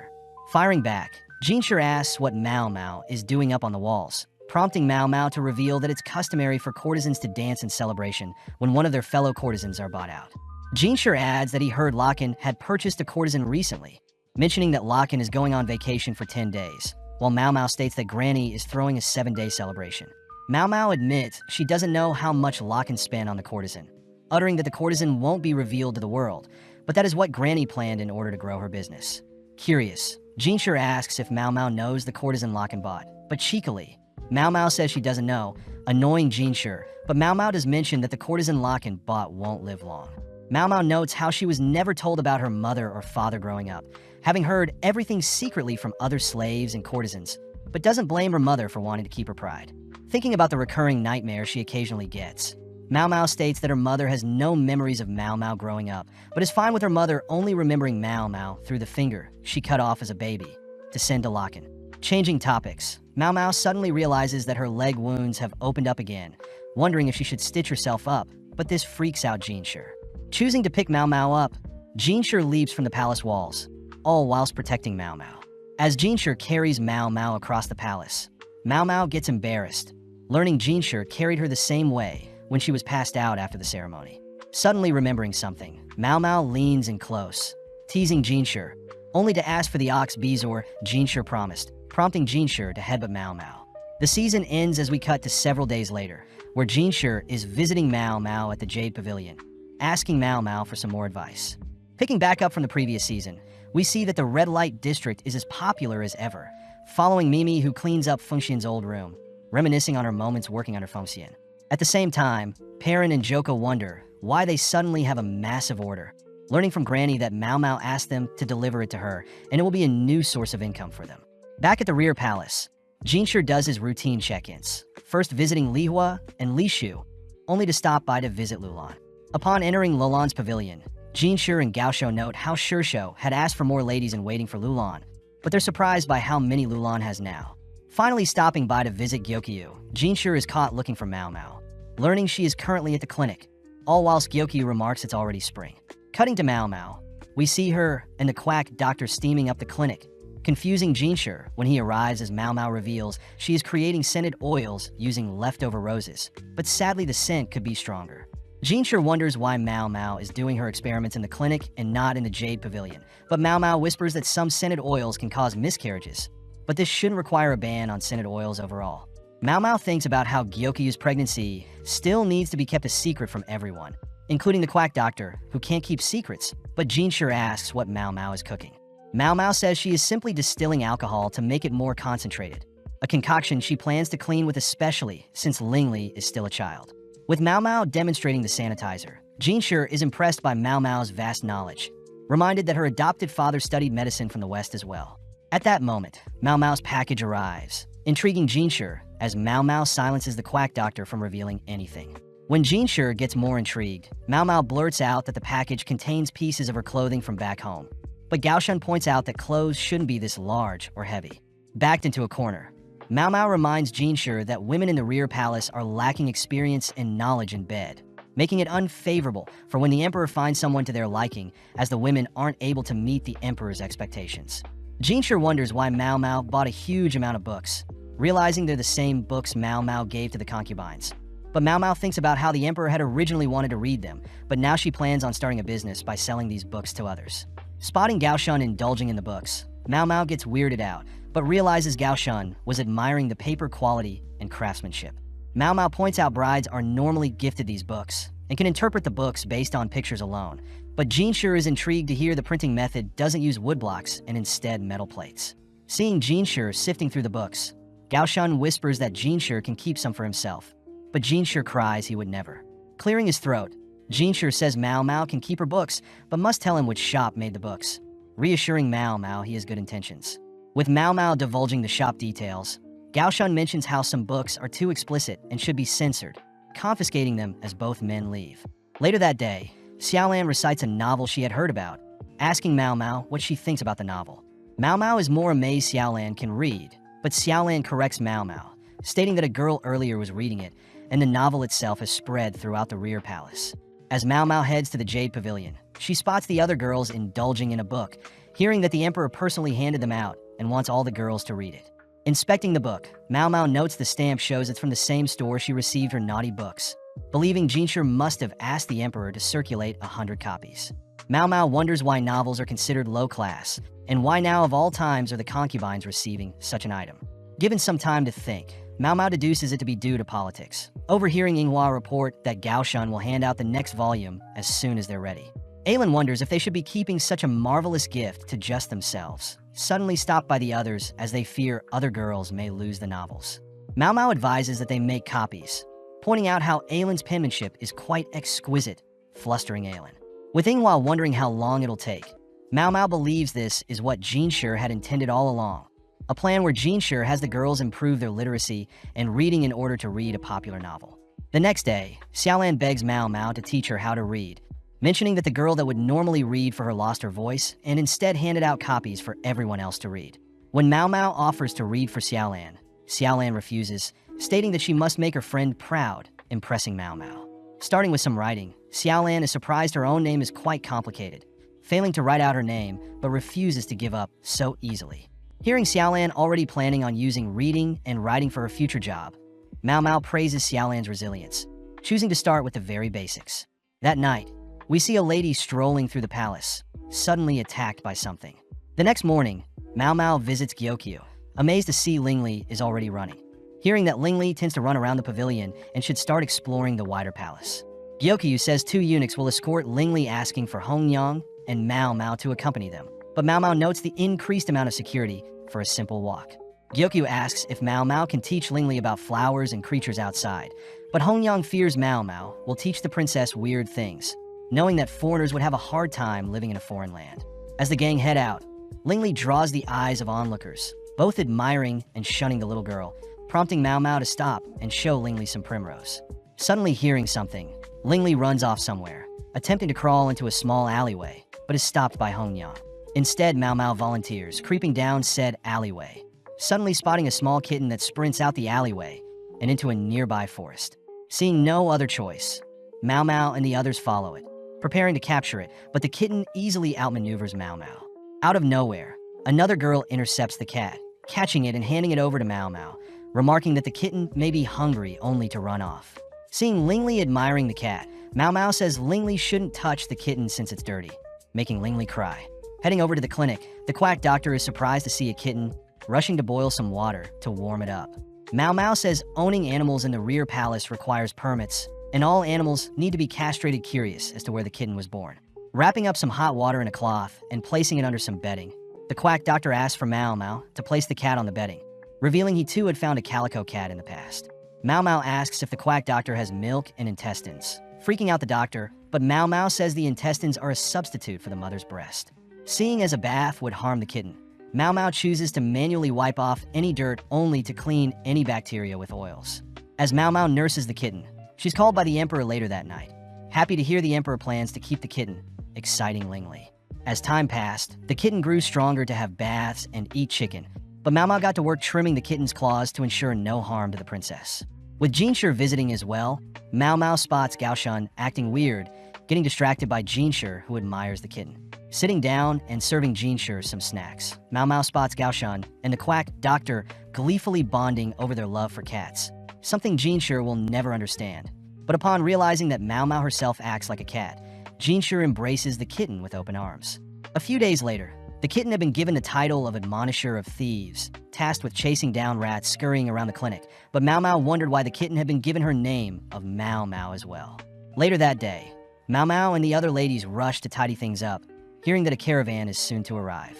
A: Firing back, Jinshi asks what Mao Mao is doing up on the walls, prompting Mao Mao to reveal that it's customary for courtesans to dance in celebration when one of their fellow courtesans are bought out. Jinshi adds that he heard Locken had purchased a courtesan recently, mentioning that Locken is going on vacation for 10 days, while Mao Mao states that Granny is throwing a 7-day celebration. Mao Mao admits she doesn't know how much Locken spent on the courtesan, uttering that the courtesan won't be revealed to the world, but that is what Granny planned in order to grow her business. Curious, Jinshi asks if Mao Mao knows the courtesan Locken bought, but cheekily, Mao Mao says she doesn't know, annoying Jinshi, but Mao Mao does mention that the courtesan Locken bought won't live long. Mao Mao notes how she was never told about her mother or father growing up, having heard everything secretly from other slaves and courtesans, but doesn't blame her mother for wanting to keep her pride. Thinking about the recurring nightmares she occasionally gets, Mao Mao states that her mother has no memories of Mao Mao growing up, but is fine with her mother only remembering Mao Mao through the finger she cut off as a baby to send to Locken. Changing topics, Mao Mao suddenly realizes that her leg wounds have opened up again, wondering if she should stitch herself up, but this freaks out Jinshi. Choosing to pick Mao Mao up, Jinshi leaps from the palace walls, all whilst protecting Mao Mao. As Jinshi carries Mao Mao across the palace, Mao Mao gets embarrassed, learning Jinshi carried her the same way when she was passed out after the ceremony. Suddenly remembering something, Mao Mao leans in close, teasing Jinshi, only to ask for the ox Bezoar Jinshi promised, prompting Jinshi to headbutt Mao Mao. The season ends as we cut to several days later, where Jinshi is visiting Mao Mao at the Jade Pavilion, asking Mao Mao for some more advice. Picking back up from the previous season, we see that the red light district is as popular as ever, following Mimi, who cleans up Fengxian's old room, reminiscing on her moments working under Fengxian. At the same time, Perrin and Joko wonder why they suddenly have a massive order, learning from Granny that Mao Mao asked them to deliver it to her, and it will be a new source of income for them. Back at the rear palace, Jinshi does his routine check-ins, first visiting Li Hua and Li Shu, only to stop by to visit Lulan. Upon entering Lulan's pavilion, Jinshi and Gaoshou note how Shishou had asked for more ladies in waiting for Lulan, but they're surprised by how many Lulan has now. Finally stopping by to visit Gyokyu, Jinshi is caught looking for Mao Mao, learning she is currently at the clinic, all whilst Gyokyu remarks it's already spring. Cutting to Mao Mao, we see her and the quack doctor steaming up the clinic, confusing Jinshi when he arrives as Mao Mao reveals she is creating scented oils using leftover roses, but sadly the scent could be stronger. Jinshi wonders why Mao Mao is doing her experiments in the clinic and not in the Jade Pavilion, but Mao Mao whispers that some scented oils can cause miscarriages, but this shouldn't require a ban on scented oils overall. Mao Mao thinks about how Gyokyu's pregnancy still needs to be kept a secret from everyone, including the quack doctor, who can't keep secrets, but Jinshi asks what Mao Mao is cooking. Mao Mao says she is simply distilling alcohol to make it more concentrated, a concoction she plans to clean with especially since Lingli is still a child. With Mao Mao demonstrating the sanitizer, Jinshi is impressed by Mao Mao's vast knowledge, reminded that her adopted father studied medicine from the West as well. At that moment, Mao Mao's package arrives, intriguing Jinshi as Mao Mao silences the quack doctor from revealing anything. When Jinshi gets more intrigued, Mao Mao blurts out that the package contains pieces of her clothing from back home, but Gaoshun points out that clothes shouldn't be this large or heavy. Backed into a corner, Mao Mao reminds Jinshi that women in the rear palace are lacking experience and knowledge in bed, making it unfavorable for when the emperor finds someone to their liking, as the women aren't able to meet the emperor's expectations. Jinshi wonders why Mao Mao bought a huge amount of books, realizing they're the same books Mao Mao gave to the concubines. But Mao Mao thinks about how the emperor had originally wanted to read them, but now she plans on starting a business by selling these books to others. Spotting Gaoshun indulging in the books, Mao Mao gets weirded out, but realizes Gaoshun was admiring the paper quality and craftsmanship. Mao Mao points out brides are normally gifted these books and can interpret the books based on pictures alone, but Jinshi is intrigued to hear the printing method doesn't use wood blocks and instead metal plates. Seeing Jinshi sifting through the books, Gaoshun whispers that Jinshi can keep some for himself, but Jinshi cries he would never. Clearing his throat, Jinshi says Mao Mao can keep her books, but must tell him which shop made the books, reassuring Mao Mao he has good intentions. With Mao Mao divulging the shop details, Gao Shun mentions how some books are too explicit and should be censored, confiscating them as both men leave. Later that day, Xiaolan recites a novel she had heard about, asking Mao Mao what she thinks about the novel. Mao Mao is more amazed Xiaolan can read, but Xiaolan corrects Mao Mao, stating that a girl earlier was reading it, and the novel itself has spread throughout the rear palace. As Mao Mao heads to the Jade Pavilion, she spots the other girls indulging in a book, hearing that the emperor personally handed them out and wants all the girls to read it. Inspecting the book, Mao Mao notes the stamp shows it's from the same store she received her naughty books, believing Jinshi must have asked the emperor to circulate 100 copies. Mao Mao wonders why novels are considered low class, and why now of all times are the concubines receiving such an item. Given some time to think, Mao Mao deduces it to be due to politics, overhearing Yinghua report that Gao Shun will hand out the next volume as soon as they're ready. Ailin wonders if they should be keeping such a marvelous gift to just themselves, suddenly stopped by the others as they fear other girls may lose the novels. Mao Mao advises that they make copies, pointing out how Ailin's penmanship is quite exquisite, flustering Ailin. With Yinghua wondering how long it'll take, Mao Mao believes this is what Jinshi had intended all along, a plan where Jinshi has the girls improve their literacy and reading in order to read a popular novel. The next day, Xiaolan begs Mao Mao to teach her how to read, mentioning that the girl that would normally read for her lost her voice and instead handed out copies for everyone else to read. When Mao Mao offers to read for Xiaolan, Xiaolan refuses, stating that she must make her friend proud, impressing Mao Mao. Starting with some writing, Xiaolan is surprised her own name is quite complicated, failing to write out her name, but refuses to give up so easily. Hearing Xiaolan already planning on using reading and writing for her future job, Mao Mao praises Xiaolan's resilience, choosing to start with the very basics. That night, we see a lady strolling through the palace, suddenly attacked by something. The next morning, Mao Mao visits Gyokyu, amazed to see Lingli is already running, hearing that Lingli tends to run around the pavilion and should start exploring the wider palace. Gyokyu says 2 eunuchs will escort Lingli, asking for Hongyang and Mao Mao to accompany them, but Mao Mao notes the increased amount of security for a simple walk. Gyokyu asks if Mao Mao can teach Lingli about flowers and creatures outside, but Hongyang fears Mao Mao will teach the princess weird things, knowing that foreigners would have a hard time living in a foreign land. As the gang head out, Lingli draws the eyes of onlookers, both admiring and shunning the little girl, prompting Mao Mao to stop and show Lingli some primrose. Suddenly hearing something, Lingli runs off somewhere, attempting to crawl into a small alleyway, but is stopped by Hongyang. Instead, Mao Mao volunteers, creeping down said alleyway, suddenly spotting a small kitten that sprints out the alleyway and into a nearby forest. Seeing no other choice, Mao Mao and the others follow it, preparing to capture it, but the kitten easily outmaneuvers Mao Mao. Out of nowhere, another girl intercepts the cat, catching it and handing it over to Mao Mao, remarking that the kitten may be hungry only to run off. Seeing Lingli admiring the cat, Mao Mao says Lingli shouldn't touch the kitten since it's dirty, making Lingli cry. Heading over to the clinic, the quack doctor is surprised to see a kitten, rushing to boil some water to warm it up. Mao Mao says owning animals in the rear palace requires permits, and all animals need to be castrated, curious as to where the kitten was born. Wrapping up some hot water in a cloth and placing it under some bedding, the quack doctor asks for Mao Mao to place the cat on the bedding, revealing he too had found a calico cat in the past. Mao Mao asks if the quack doctor has milk and intestines, freaking out the doctor, but Mao Mao says the intestines are a substitute for the mother's breast. Seeing as a bath would harm the kitten, Mao Mao chooses to manually wipe off any dirt only to clean any bacteria with oils. As Mao Mao nurses the kitten, she's called by the emperor later that night, happy to hear the emperor plans to keep the kitten, exciting Lingli. As time passed, the kitten grew stronger to have baths and eat chicken, but Mao Mao got to work trimming the kitten's claws to ensure no harm to the princess. With Jinshi visiting as well, Mao Mao spots Gao Shun acting weird, getting distracted by Jinshi, who admires the kitten. Sitting down and serving Jinshi some snacks, Mao Mao spots Gao Shun and the quack doctor gleefully bonding over their love for cats, something Jinshi will never understand. But upon realizing that Mao Mao herself acts like a cat, Jinshi embraces the kitten with open arms. A few days later, the kitten had been given the title of Admonisher of Thieves, tasked with chasing down rats scurrying around the clinic, but Mao Mao wondered why the kitten had been given her name of Mao Mao as well. Later that day, Mao Mao and the other ladies rush to tidy things up, hearing that a caravan is soon to arrive.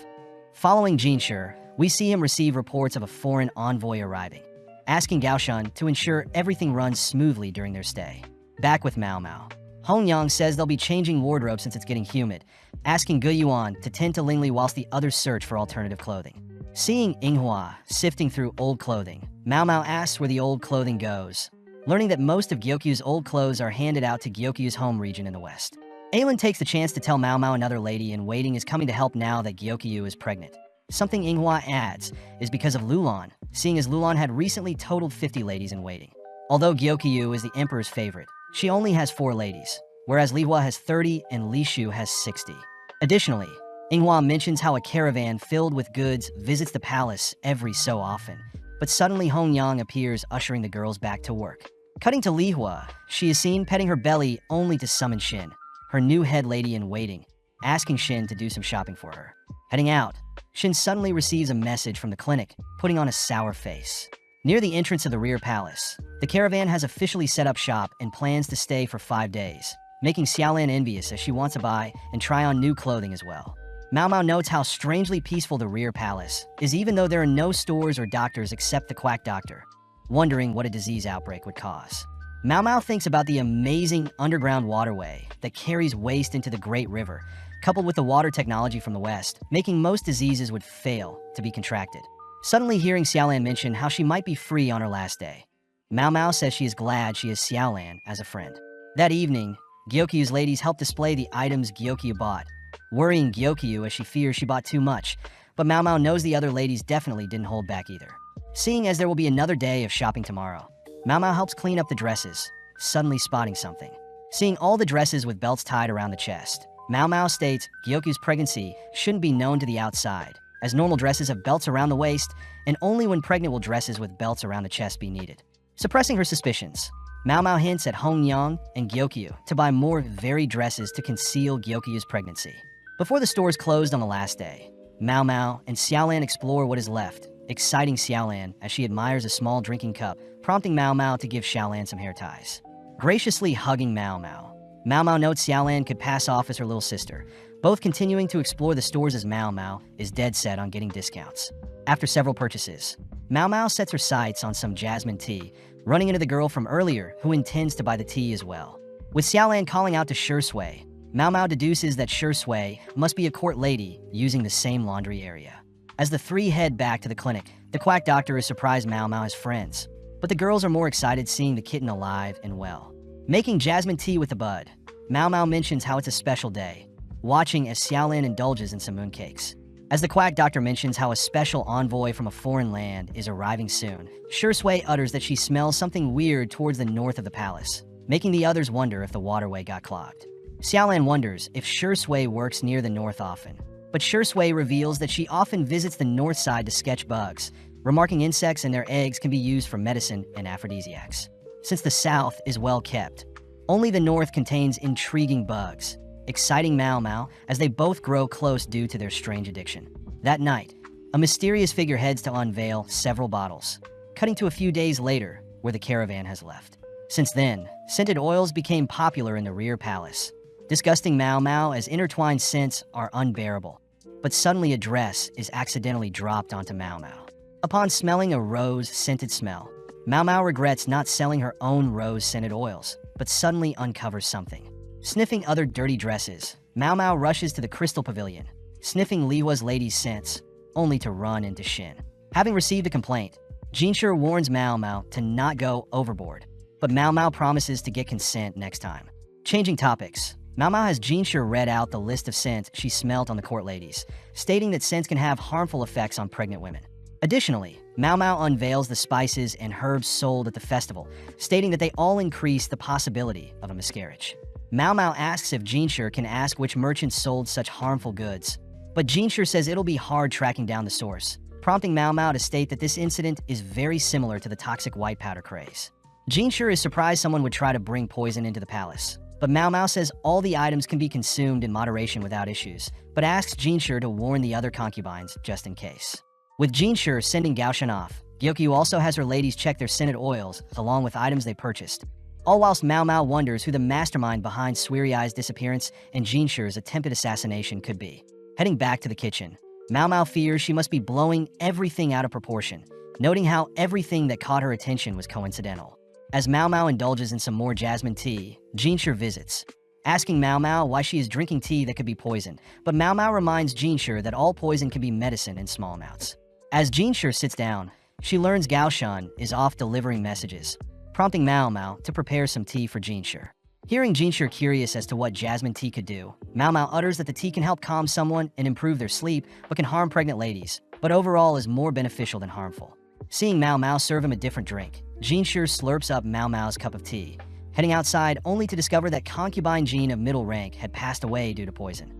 A: Following Jinshi, we see him receive reports of a foreign envoy arriving, asking Gao Shun to ensure everything runs smoothly during their stay. Back with Mao Mao, Hongyang says they'll be changing wardrobe since it's getting humid, asking Gu Yuan to tend to Lingli whilst the others search for alternative clothing. Seeing Inghua sifting through old clothing, Mao Mao asks where the old clothing goes, learning that most of Gyokyu's old clothes are handed out to Gyokyu's home region in the west. Aelin takes the chance to tell Mao Mao another lady in waiting is coming to help now that Gyokyu is pregnant. Something Inghua adds is because of Lulan, seeing as Lulan had recently totaled 50 ladies in waiting. Although Gyokyu is the emperor's favorite, she only has 4 ladies, whereas Lihua has 30 and Li Shu has 60. Additionally, Inghua mentions how a caravan filled with goods visits the palace every so often, but suddenly Hong Yang appears ushering the girls back to work. Cutting to Lihua, she is seen petting her belly only to summon Shin, her new head lady in waiting, asking Shin to do some shopping for her. Heading out, Shin suddenly receives a message from the clinic, putting on a sour face. Near the entrance of the rear palace, the caravan has officially set up shop and plans to stay for 5 days, making Xiaolan envious as she wants to buy and try on new clothing as well. Mao Mao notes how strangely peaceful the rear palace is even though there are no stores or doctors except the quack doctor, wondering what a disease outbreak would cause. Mao Mao thinks about the amazing underground waterway that carries waste into the Great River, coupled with the water technology from the west, making most diseases would fail to be contracted. Suddenly hearing Xiaolan mention how she might be free on her last day, Mao Mao says she is glad she has Xiaolan as a friend. That evening, Gyokyu's ladies help display the items Gyokyu bought, worrying Gyokyu as she fears she bought too much, but Mao Mao knows the other ladies definitely didn't hold back either. Seeing as there will be another day of shopping tomorrow, Mao Mao helps clean up the dresses, suddenly spotting something. Seeing all the dresses with belts tied around the chest, Mao Mao states Gyokyu's pregnancy shouldn't be known to the outside, as normal dresses have belts around the waist, and only when pregnant will dresses with belts around the chest be needed. Suppressing her suspicions, Mao Mao hints at Hong Yang and Gyokyu to buy more varied dresses to conceal Gyokyu's pregnancy. Before the stores closed on the last day, Mao Mao and Xiaolan explore what is left, exciting Xiaolan as she admires a small drinking cup, prompting Mao Mao to give Xiaolan some hair ties. Graciously hugging Mao Mao, Mao Mao notes Xiaolan could pass off as her little sister, both continuing to explore the stores as Mao Mao is dead set on getting discounts. After several purchases, Mao Mao sets her sights on some jasmine tea, running into the girl from earlier who intends to buy the tea as well. With Xiaolan calling out to Shui, Mao Mao deduces that Shui must be a court lady using the same laundry area. As the three head back to the clinic, the quack doctor is surprised Mao Mao has friends, but the girls are more excited seeing the kitten alive and well. Making jasmine tea with the bud, Mao Mao mentions how it's a special day, watching as Xiaolan indulges in some mooncakes. As the quack doctor mentions how a special envoy from a foreign land is arriving soon, Shui utters that she smells something weird towards the north of the palace, making the others wonder if the waterway got clogged. Xiaolan wonders if Shui works near the north often, but Shui reveals that she often visits the north side to sketch bugs, remarking insects and their eggs can be used for medicine and aphrodisiacs. Since the south is well kept, only the north contains intriguing bugs, exciting Mao Mao as they both grow close due to their strange addiction. That night, a mysterious figure heads to unveil several bottles, cutting to a few days later where the caravan has left. Since then, scented oils became popular in the rear palace, disgusting Mao Mao as intertwined scents are unbearable. But suddenly a dress is accidentally dropped onto Mao Mao. Upon smelling a rose-scented smell, Mao Mao regrets not selling her own rose-scented oils, but suddenly uncovers something. Sniffing other dirty dresses, Mao Mao rushes to the Crystal Pavilion, sniffing Lihua's lady's scents, only to run into Shin. Having received a complaint, Jinshi warns Mao Mao to not go overboard, but Mao Mao promises to get consent next time. Changing topics, Mao Mao has Jinshi read out the list of scents she smelt on the court ladies, stating that scents can have harmful effects on pregnant women. Additionally, Mao Mao unveils the spices and herbs sold at the festival, stating that they all increase the possibility of a miscarriage. Mao Mao asks if Jinshi can ask which merchants sold such harmful goods, but Jinshi says it'll be hard tracking down the source, prompting Mao Mao to state that this incident is very similar to the toxic white powder craze. Jinshi is surprised someone would try to bring poison into the palace, but Mao Mao says all the items can be consumed in moderation without issues, but asks Jinshi to warn the other concubines just in case. With Jinshi sending Gaoshan off, Gyokyu also has her ladies check their scented oils along with items they purchased, all whilst Mao Mao wonders who the mastermind behind Suiri Ai's disappearance and Jinshi's attempted assassination could be. Heading back to the kitchen, Mao Mao fears she must be blowing everything out of proportion, noting how everything that caught her attention was coincidental. As Mao Mao indulges in some more jasmine tea, Jinshi visits, asking Mao Mao why she is drinking tea that could be poisoned, but Mao Mao reminds Jinshi that all poison can be medicine in small amounts. As Jinshi sits down, she learns Gaoshan is off delivering messages, prompting Mao Mao to prepare some tea for Jinshi. Hearing Jinshi curious as to what jasmine tea could do, Mao Mao utters that the tea can help calm someone and improve their sleep, but can harm pregnant ladies, but overall is more beneficial than harmful. Seeing Mao Mao serve him a different drink, Jinshi slurps up Mao Mao's cup of tea, heading outside only to discover that concubine Jin of middle rank had passed away due to poison.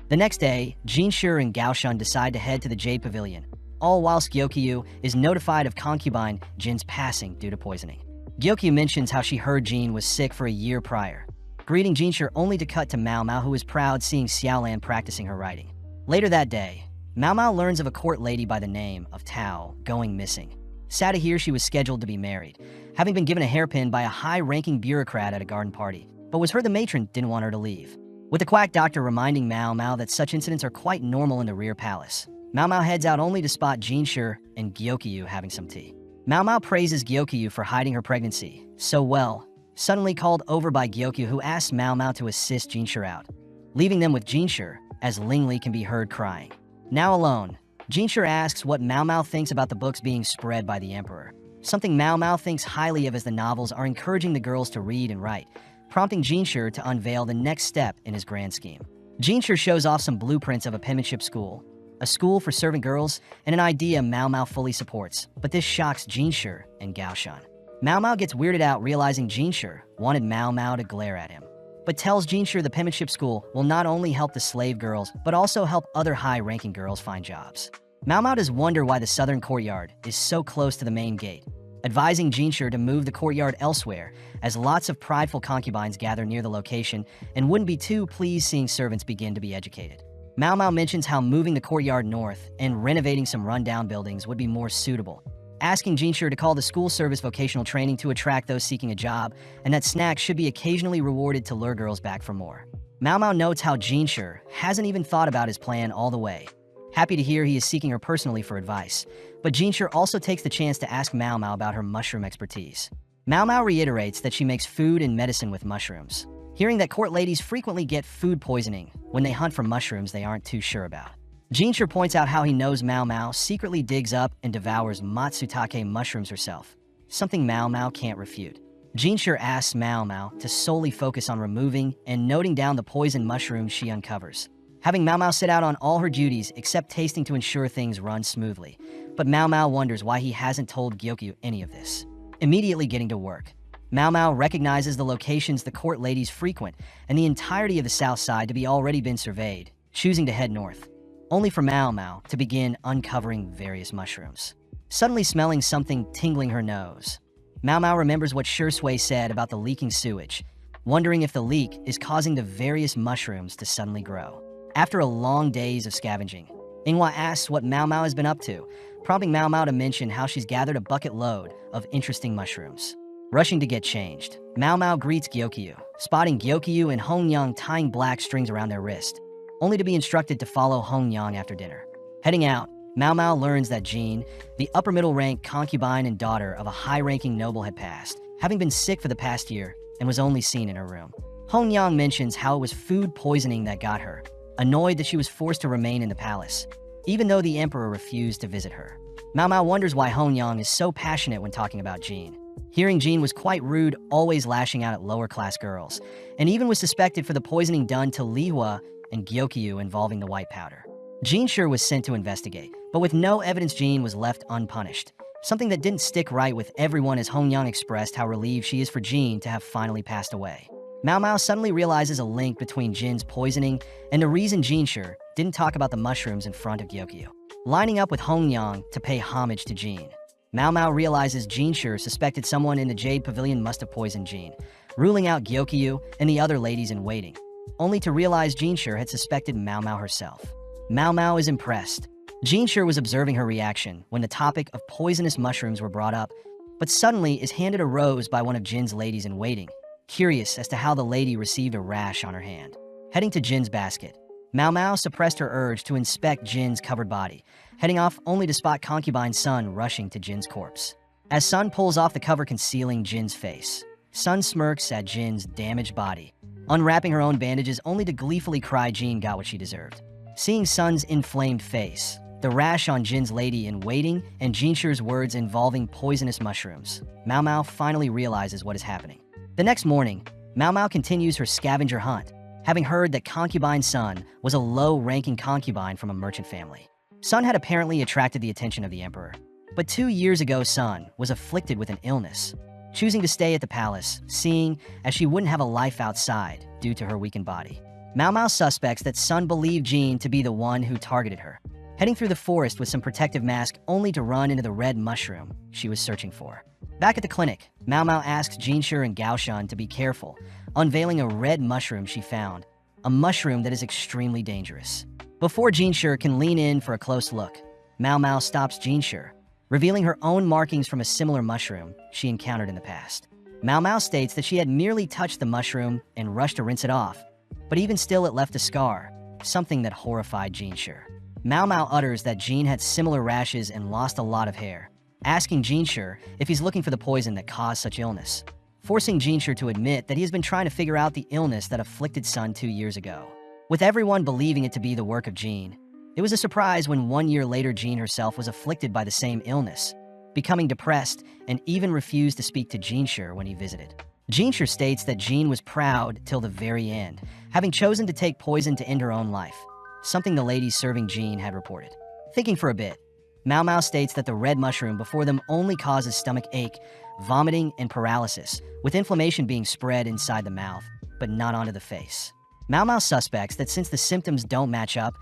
A: The next day, Jinshi and Gaoshan decide to head to the Jade Pavilion, all whilst Gyokyu is notified of concubine Jin's passing due to poisoning. Gyokyu mentions how she heard Jin was sick for a year prior, greeting Jinshi only to cut to Mao Mao, who is proud seeing Xiaolan practicing her writing. Later that day, Mao Mao learns of a court lady by the name of Tao going missing. Sad to hear she was scheduled to be married, having been given a hairpin by a high-ranking bureaucrat at a garden party, but was heard the matron didn't want her to leave. With the quack doctor reminding Mao Mao that such incidents are quite normal in the rear palace, Mao Mao heads out only to spot Jinshi and Gyokyu having some tea. Mao Mao praises Gyokyu for hiding her pregnancy so well, suddenly called over by Gyokyu, who asks Mao Mao to assist Jinshi out, leaving them with Jinshi as Lingli can be heard crying. Now alone, Jinshi asks what Mao Mao thinks about the books being spread by the emperor, something Mao Mao thinks highly of as the novels are encouraging the girls to read and write, prompting Jinshi to unveil the next step in his grand scheme. Jinshi shows off some blueprints of a penmanship school, a school for servant girls, and an idea Mao Mao fully supports, but this shocks Jinshi and Gaoshan. Mao Mao gets weirded out realizing Jinshi wanted Mao Mao to glare at him, but tells Jinshi the penmanship school will not only help the slave girls, but also help other high-ranking girls find jobs. Mao Mao does wonder why the southern courtyard is so close to the main gate, advising Jinshi to move the courtyard elsewhere, as lots of prideful concubines gather near the location and wouldn't be too pleased seeing servants begin to be educated. Mao Mao mentions how moving the courtyard north and renovating some rundown buildings would be more suitable, asking Jinshi to call the school service vocational training to attract those seeking a job, and that snacks should be occasionally rewarded to lure girls back for more. Mao Mao notes how Jinshi hasn't even thought about his plan all the way, happy to hear he is seeking her personally for advice, but Jinshi also takes the chance to ask Mao Mao about her mushroom expertise. Mao Mao reiterates that she makes food and medicine with mushrooms, hearing that court ladies frequently get food poisoning when they hunt for mushrooms they aren't too sure about. Jinshi points out how he knows Mao Mao secretly digs up and devours matsutake mushrooms herself, something Mao Mao can't refute. Jinshi asks Mao Mao to solely focus on removing and noting down the poison mushrooms she uncovers, having Mao Mao sit out on all her duties except tasting to ensure things run smoothly. But Mao Mao wonders why he hasn't told Gyokyu any of this. Immediately getting to work, Mao Mao recognizes the locations the court ladies frequent and the entirety of the south side to be already been surveyed, choosing to head north, only for Mao Mao to begin uncovering various mushrooms. Suddenly smelling something tingling her nose, Mao Mao remembers what Shui said about the leaking sewage, wondering if the leak is causing the various mushrooms to suddenly grow. After a long days of scavenging, Inghua asks what Mao Mao has been up to, prompting Mao Mao to mention how she's gathered a bucket load of interesting mushrooms. Rushing to get changed, Mao Mao greets Gyokyu, spotting Gyokyu and Hongyang tying black strings around their wrist, only to be instructed to follow Hongyang after dinner. Heading out, Mao Mao learns that Jean, the upper middle rank concubine and daughter of a high-ranking noble, had passed, having been sick for the past year and was only seen in her room. Hongyang mentions how it was food poisoning that got her, annoyed that she was forced to remain in the palace, even though the emperor refused to visit her. Mao Mao wonders why Hongyang is so passionate when talking about Jean. Hearing Jean was quite rude, always lashing out at lower-class girls, and even was suspected for the poisoning done to Lihua and Gyokyu involving the white powder. Jean sure was sent to investigate, but with no evidence Jean was left unpunished, something that didn't stick right with everyone as Hongyang expressed how relieved she is for Jean to have finally passed away. Mao Mao suddenly realizes a link between Jin's poisoning and the reason Jinshi didn't talk about the mushrooms in front of Gyokyu, lining up with Hongyang to pay homage to Jin. Mao Mao realizes Jinshi suspected someone in the Jade Pavilion must have poisoned Jin, ruling out Gyokyu and the other ladies in waiting, only to realize Jinshi had suspected Mao Mao herself. Mao Mao is impressed. Jinshi was observing her reaction when the topic of poisonous mushrooms were brought up, but suddenly is handed a rose by one of Jin's ladies in waiting, curious as to how the lady received a rash on her hand. Heading to Jin's basket, Mao Mao suppressed her urge to inspect Jin's covered body, heading off only to spot concubine Sun rushing to Jin's corpse. As Sun pulls off the cover concealing Jin's face, Sun smirks at Jin's damaged body, unwrapping her own bandages only to gleefully cry Jin got what she deserved. Seeing Sun's inflamed face, the rash on Jin's lady-in-waiting, and Jinsher's words involving poisonous mushrooms, Mao Mao finally realizes what is happening. The next morning, Mao Mao continues her scavenger hunt, having heard that concubine Sun was a low-ranking concubine from a merchant family. Sun had apparently attracted the attention of the emperor, but 2 years ago Sun was afflicted with an illness, choosing to stay at the palace, seeing as she wouldn't have a life outside due to her weakened body. Mao Mao suspects that Sun believed Jin to be the one who targeted her, heading through the forest with some protective mask only to run into the red mushroom she was searching for. Back at the clinic, Mao Mao asks Jinsher and Gaoshan to be careful, unveiling a red mushroom she found, a mushroom that is extremely dangerous. Before Jinsher can lean in for a close look, Mao Mao stops Jinsher, revealing her own markings from a similar mushroom she encountered in the past. Mao Mao states that she had merely touched the mushroom and rushed to rinse it off, but even still it left a scar, something that horrified Jinsher. Mao Mao utters that Jin had similar rashes and lost a lot of hair, asking Jinsher if he's looking for the poison that caused such illness, forcing Jinsher to admit that he has been trying to figure out the illness that afflicted Sun 2 years ago. With everyone believing it to be the work of Jin, it was a surprise when 1 year later Jin herself was afflicted by the same illness, becoming depressed and even refused to speak to Jinsher when he visited. Jinsher states that Jin was proud till the very end, having chosen to take poison to end her own life, something the ladies serving Jin had reported. Thinking for a bit, Mao Mao states that the red mushroom before them only causes stomach ache, vomiting, and paralysis, with inflammation being spread inside the mouth, but not onto the face. Mao Mao suspects that since the symptoms don't match up,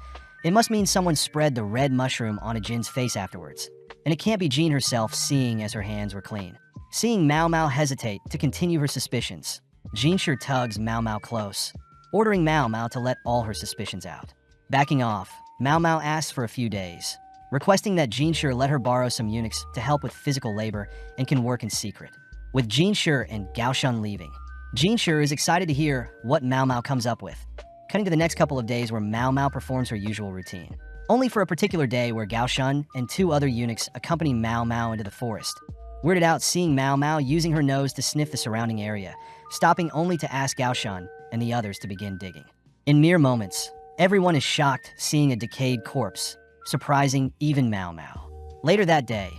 A: it must mean someone spread the red mushroom onto Jin's face afterwards, and it can't be Jin herself, seeing as her hands were clean. Seeing Mao Mao hesitate to continue her suspicions, Jinsher tugs Mao Mao close, ordering Mao Mao to let all her suspicions out. Backing off, Mao Mao asks for a few days, requesting that Jinsher let her borrow some eunuchs to help with physical labor and can work in secret. With Jinsher and Gaoshan leaving, Jinsher is excited to hear what Mao Mao comes up with, cutting to the next couple of days where Mao Mao performs her usual routine, only for a particular day where Gaoshan and 2 other eunuchs accompany Mao Mao into the forest, weirded out seeing Mao Mao using her nose to sniff the surrounding area, stopping only to ask Gaoshan and the others to begin digging. In mere moments, everyone is shocked seeing a decayed corpse, surprising even Mao Mao. Later that day,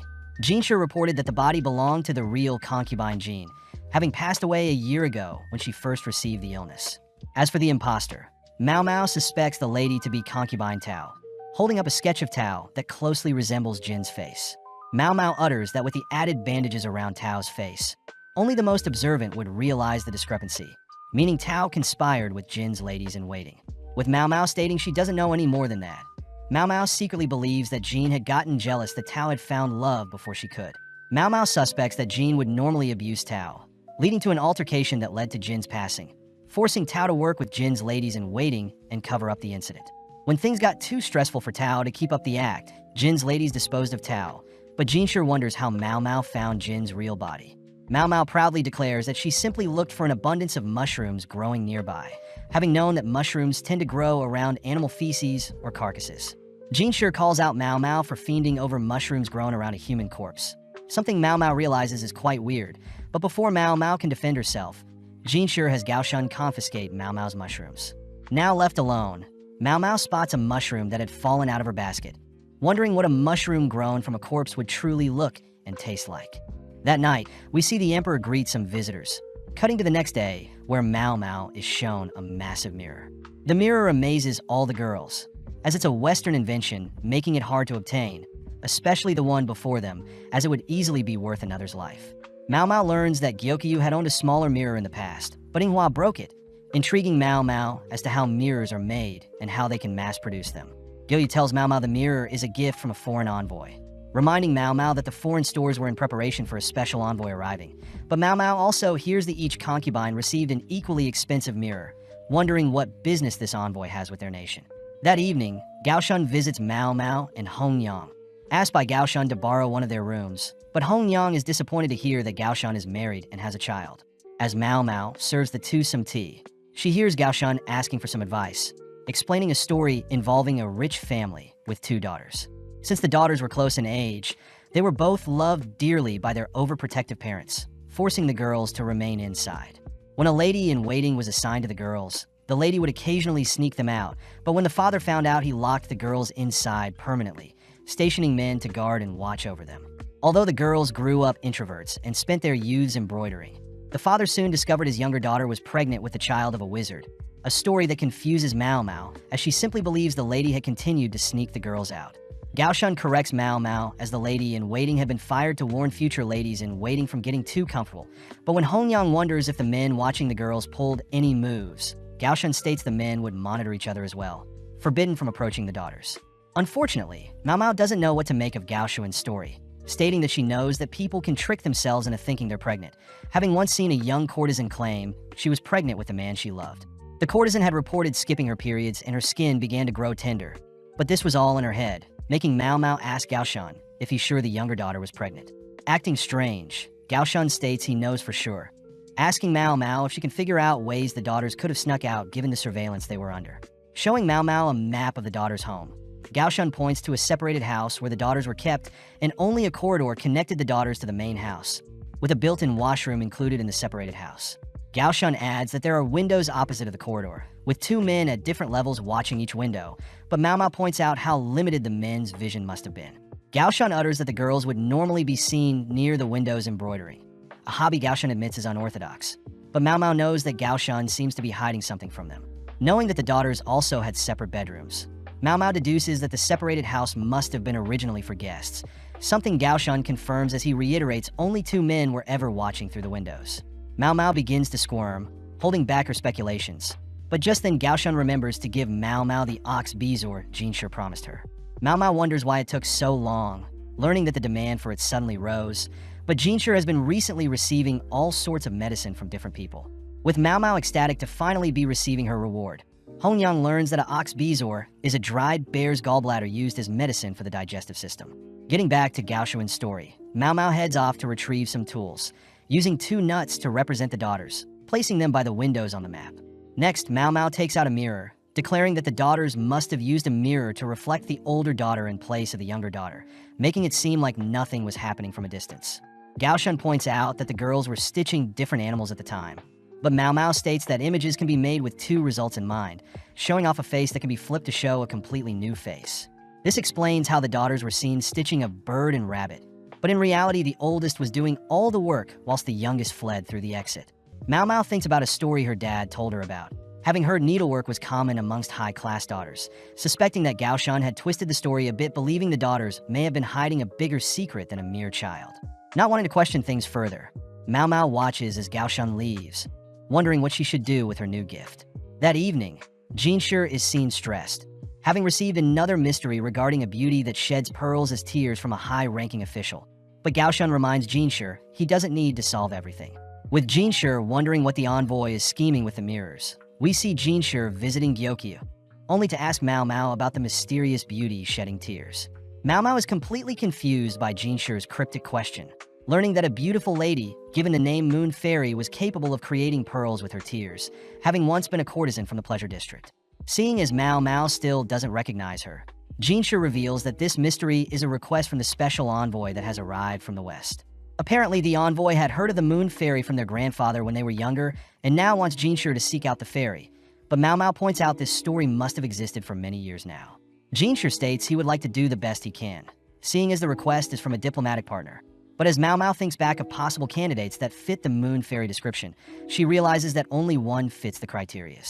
A: Jinsher reported that the body belonged to the real concubine Jin, having passed away a year ago when she first received the illness. As for the imposter, Mao Mao suspects the lady to be concubine Tao, holding up a sketch of Tao that closely resembles Jin's face. Mao Mao utters that with the added bandages around Tao's face, only the most observant would realize the discrepancy, meaning Tao conspired with Jin's ladies-in-waiting. With Mao Mao stating she doesn't know any more than that, Mao Mao secretly believes that Jin had gotten jealous that Tao had found love before she could. Mao Mao suspects that Jin would normally abuse Tao, leading to an altercation that led to Jin's passing, forcing Tao to work with Jin's ladies-in-waiting and cover up the incident. When things got too stressful for Tao to keep up the act, Jin's ladies disposed of Tao, but Jinsher wonders how Mao Mao found Jin's real body. Mao Mao proudly declares that she simply looked for an abundance of mushrooms growing nearby, having known that mushrooms tend to grow around animal feces or carcasses. Jinsher calls out Mao Mao for fiending over mushrooms grown around a human corpse, something Mao Mao realizes is quite weird, but before Mao Mao can defend herself, Jinsher has Gaoshan confiscate Mao Mao's mushrooms. Now left alone, Mao Mao spots a mushroom that had fallen out of her basket, wondering what a mushroom grown from a corpse would truly look and taste like. That night, we see the emperor greet some visitors, cutting to the next day, where Mao Mao is shown a massive mirror. The mirror amazes all the girls, as it's a Western invention, making it hard to obtain, especially the one before them, as it would easily be worth another's life. Mao Mao learns that Gyokyu had owned a smaller mirror in the past, but Inghua broke it, intriguing Mao Mao as to how mirrors are made and how they can mass-produce them. Gyokyu tells Mao Mao the mirror is a gift from a foreign envoy, reminding Mao Mao that the foreign stores were in preparation for a special envoy arriving. But Mao Mao also hears that each concubine received an equally expensive mirror, wondering what business this envoy has with their nation. That evening, Gaoshan visits Mao Mao and Hong Yang, asked by Gaoshan to borrow one of their rooms, but Hong Yang is disappointed to hear that Gaoshan is married and has a child. As Mao Mao serves the two some tea, she hears Gaoshan asking for some advice, explaining a story involving a rich family with 2 daughters. Since the daughters were close in age, they were both loved dearly by their overprotective parents, forcing the girls to remain inside. When a lady-in-waiting was assigned to the girls, the lady would occasionally sneak them out, but when the father found out, he locked the girls inside permanently, stationing men to guard and watch over them. Although the girls grew up introverts and spent their youths embroidering, the father soon discovered his younger daughter was pregnant with the child of a wizard, a story that confuses Mao Mao as she simply believes the lady had continued to sneak the girls out. Gaoshun corrects Mao Mao as the lady in waiting had been fired to warn future ladies in waiting from getting too comfortable. But when Hongyang wonders if the men watching the girls pulled any moves, Gaoshun states the men would monitor each other as well, forbidden from approaching the daughters. Unfortunately, Mao Mao doesn't know what to make of Gaoshun's story, stating that she knows that people can trick themselves into thinking they're pregnant, having once seen a young courtesan claim she was pregnant with the man she loved. The courtesan had reported skipping her periods and her skin began to grow tender, but this was all in her head, making Mao Mao ask Gaoshun if he's sure the younger daughter was pregnant. Acting strange, Gaoshun states he knows for sure, asking Mao Mao if she can figure out ways the daughters could have snuck out given the surveillance they were under. Showing Mao Mao a map of the daughter's home, Gaoshun points to a separated house where the daughters were kept and only a corridor connected the daughters to the main house, with a built-in washroom included in the separated house. Gaoshun adds that there are windows opposite of the corridor, with two men at different levels watching each window, but Mao Mao points out how limited the men's vision must have been. Gaoshun utters that the girls would normally be seen near the windows embroidering, a hobby Gaoshun admits is unorthodox, but Mao Mao knows that Gaoshun seems to be hiding something from them. Knowing that the daughters also had separate bedrooms, Mao Mao deduces that the separated house must have been originally for guests, something Gaoshun confirms as he reiterates only two men were ever watching through the windows. Mao Mao begins to squirm, holding back her speculations, but just then Gaoshun remembers to give Mao Mao the ox bezoar Jinshi promised her. Mao Mao wonders why it took so long, learning that the demand for it suddenly rose, but Jinshi has been recently receiving all sorts of medicine from different people. With Mao Mao ecstatic to finally be receiving her reward, Hongyang learns that an ox bezoar is a dried bear's gallbladder used as medicine for the digestive system. Getting back to Gaoshun's story, Mao Mao heads off to retrieve some tools, using two nuts to represent the daughters, placing them by the windows on the map. Next, Mao Mao takes out a mirror, declaring that the daughters must have used a mirror to reflect the older daughter in place of the younger daughter, making it seem like nothing was happening from a distance. Gaoshun points out that the girls were stitching different animals at the time, but Mao Mao states that images can be made with two results in mind, showing off a face that can be flipped to show a completely new face. This explains how the daughters were seen stitching a bird and rabbit, but in reality the oldest was doing all the work whilst the youngest fled through the exit. Mao Mao thinks about a story her dad told her about, having heard needlework was common amongst high-class daughters, suspecting that Gaoshun had twisted the story a bit, believing the daughters may have been hiding a bigger secret than a mere child. Not wanting to question things further, Mao Mao watches as Gaoshun leaves, wondering what she should do with her new gift. That evening, Jinshi is seen stressed, having received another mystery regarding a beauty that sheds pearls as tears from a high-ranking official. But Gaoshun reminds Jinshi he doesn't need to solve everything. With Jinshi wondering what the envoy is scheming with the mirrors, we see Jinshi visiting Gyokyu, only to ask Mao Mao about the mysterious beauty shedding tears. Mao Mao is completely confused by Jinshi's cryptic question, learning that a beautiful lady, given the name Moon Fairy, was capable of creating pearls with her tears, having once been a courtesan from the Pleasure District. Seeing as Mao Mao still doesn't recognize her, Jinshi reveals that this mystery is a request from the special envoy that has arrived from the West. Apparently, the envoy had heard of the Moon Fairy from their grandfather when they were younger, and now wants Jinshi to seek out the fairy. But Mao Mao points out this story must have existed for many years now. Jinshi states he would like to do the best he can, seeing as the request is from a diplomatic partner. But as Mao Mao thinks back of possible candidates that fit the Moon Fairy description, she realizes that only one fits the criteria.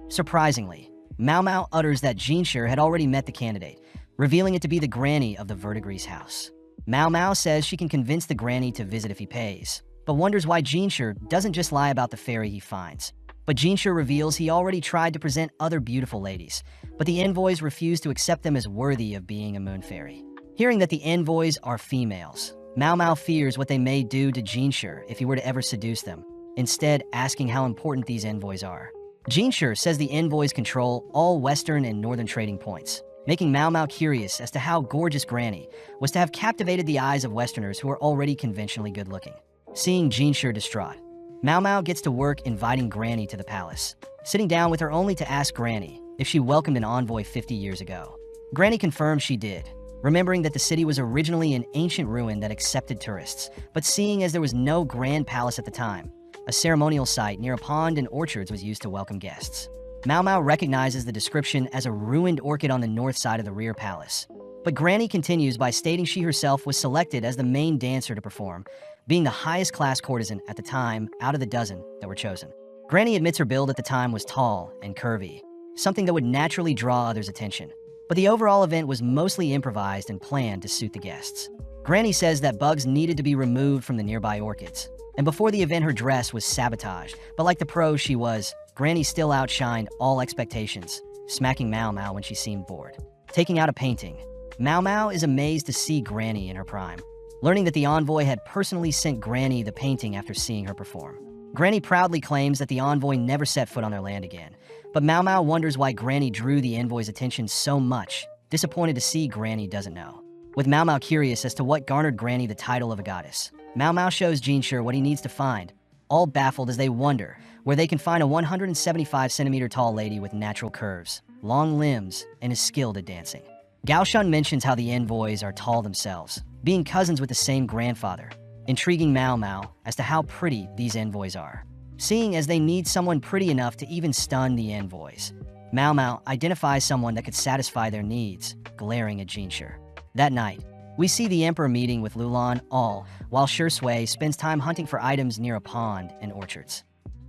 A: Surprisingly, Mao Mao utters that Jinshi had already met the candidate, revealing it to be the granny of the verdigris house. Mao Mao says she can convince the granny to visit if he pays, but wonders why Jinshi doesn't just lie about the fairy he finds. But Jinshi reveals he already tried to present other beautiful ladies, but the envoys refuse to accept them as worthy of being a moon fairy. Hearing that the envoys are females, Mao Mao fears what they may do to Jinshi if he were to ever seduce them, instead asking how important these envoys are. Jinshi says the envoys control all western and northern trading points, making Mao Mao curious as to how gorgeous Granny was to have captivated the eyes of Westerners who are already conventionally good-looking. Seeing Jinshi distraught, Mao Mao gets to work inviting Granny to the palace, sitting down with her only to ask Granny if she welcomed an envoy 50 years ago. Granny confirms she did, remembering that the city was originally an ancient ruin that accepted tourists, but seeing as there was no grand palace at the time, a ceremonial site near a pond and orchards was used to welcome guests. Mao Mao recognizes the description as a ruined orchid on the north side of the rear palace, But Granny continues by stating she herself was selected as the main dancer to perform, being the highest class courtesan at the time out of the dozen that were chosen. Granny admits her build at the time was tall and curvy, something that would naturally draw others' attention. But the overall event was mostly improvised and planned to suit the guests. Granny says that bugs needed to be removed from the nearby orchids, and before the event her dress was sabotaged, but like the pros she was, Granny still outshined all expectations, smacking Mau Mau when she seemed bored. Taking out a painting, Mau Mau is amazed to see Granny in her prime, learning that the envoy had personally sent Granny the painting after seeing her perform. Granny proudly claims that the envoy never set foot on their land again, but Mau Mau wonders why Granny drew the envoy's attention so much, disappointed to see Granny doesn't know. With Mau Mau curious as to what garnered Granny the title of a goddess, Mau Mau shows Jinshi what he needs to find, all baffled as they wonder where they can find a 175-centimeter tall lady with natural curves, long limbs, and is skilled at dancing. Gaoshun mentions how the envoys are tall themselves, being cousins with the same grandfather, intriguing Mau Mau as to how pretty these envoys are, seeing as they need someone pretty enough to even stun the envoys. Mau Mau identifies someone that could satisfy their needs, glaring at Jinshi. That night, we see the Emperor meeting with Lulan, all while Shui spends time hunting for items near a pond and orchards.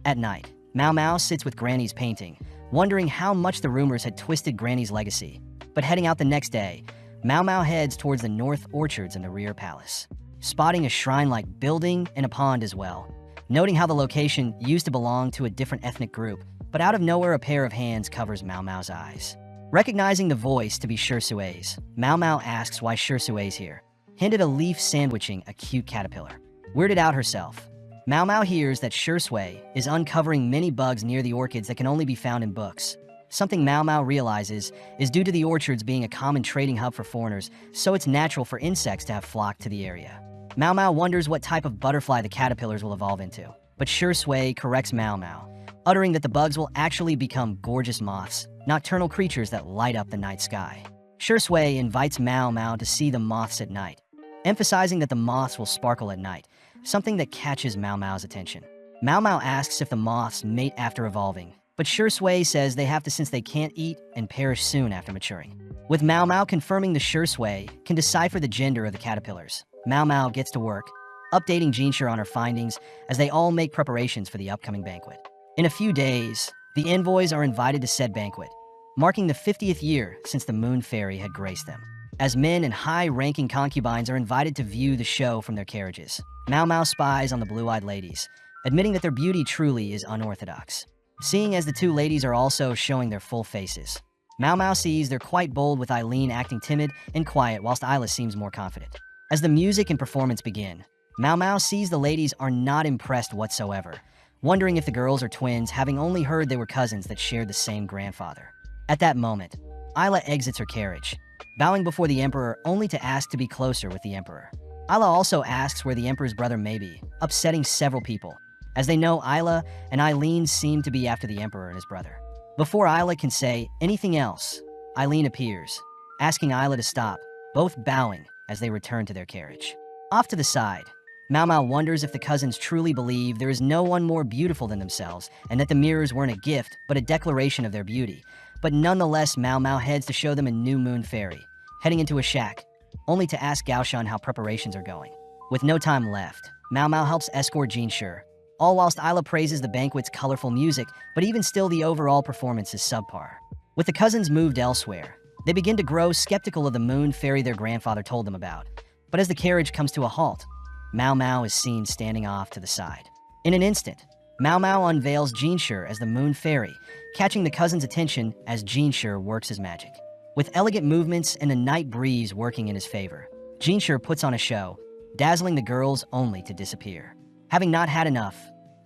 A: At night, Mau Mau sits with Granny's painting, wondering how much the rumors had twisted Granny's legacy. But heading out the next day, Mau Mau heads towards the north orchards in the rear palace, spotting a shrine-like building and a pond as well, noting how the location used to belong to a different ethnic group, but out of nowhere a pair of hands covers Mau Mau's eyes. Recognizing the voice to be Shui's, Mau Mau asks why Shui's here, hinted a leaf sandwiching a cute caterpillar. Weirded out herself, Mau Mau hears that Shui is uncovering many bugs near the orchids that can only be found in books. Something Mau Mau realizes is due to the orchards being a common trading hub for foreigners, so it's natural for insects to have flocked to the area. Mau Mau wonders what type of butterfly the caterpillars will evolve into, but Shui corrects Mau Mau, uttering that the bugs will actually become gorgeous moths, nocturnal creatures that light up the night sky. Shui invites Mau Mau to see the moths at night, emphasizing that the moths will sparkle at night, something that catches Mau Mau's attention. Mau Mau asks if the moths mate after evolving, but Shui says they have to since they can't eat and perish soon after maturing. With Mau Mau confirming the Shui can decipher the gender of the caterpillars, Mau Mau gets to work, updating Jinshi on her findings as they all make preparations for the upcoming banquet. In a few days, the envoys are invited to said banquet, marking the 50th year since the Moon Fairy had graced them. As men and high-ranking concubines are invited to view the show from their carriages, Mau Mau spies on the blue-eyed ladies, admitting that their beauty truly is unorthodox. Seeing as the two ladies are also showing their full faces, Mau Mau sees they're quite bold with Eileen acting timid and quiet whilst Isla seems more confident. As the music and performance begin, Mau Mau sees the ladies are not impressed whatsoever, wondering if the girls are twins, having only heard they were cousins that shared the same grandfather. At that moment, Isla exits her carriage, bowing before the Emperor only to ask to be closer with the Emperor. Isla also asks where the Emperor's brother may be, upsetting several people, as they know Isla and Eileen seem to be after the Emperor and his brother. Before Isla can say anything else, Eileen appears, asking Isla to stop, both bowing as they return to their carriage. Off to the side, Mau Mau wonders if the cousins truly believe there is no one more beautiful than themselves and that the mirrors weren't a gift but a declaration of their beauty. But nonetheless, Mau Mau heads to show them a new Moon Fairy, heading into a shack, only to ask Gaoshun how preparations are going. With no time left, Mau Mau helps escort Jinshi, all whilst Isla praises the banquet's colorful music, but even still the overall performance is subpar. With the cousins moved elsewhere, they begin to grow skeptical of the Moon Fairy their grandfather told them about. But as the carriage comes to a halt, Mau Mau is seen standing off to the side. In an instant, Mau Mau unveils Jinshi as the Moon Fairy, catching the cousins' attention as Jinshi works his magic. With elegant movements and a night breeze working in his favor, Jinshi puts on a show, dazzling the girls only to disappear. Having not had enough,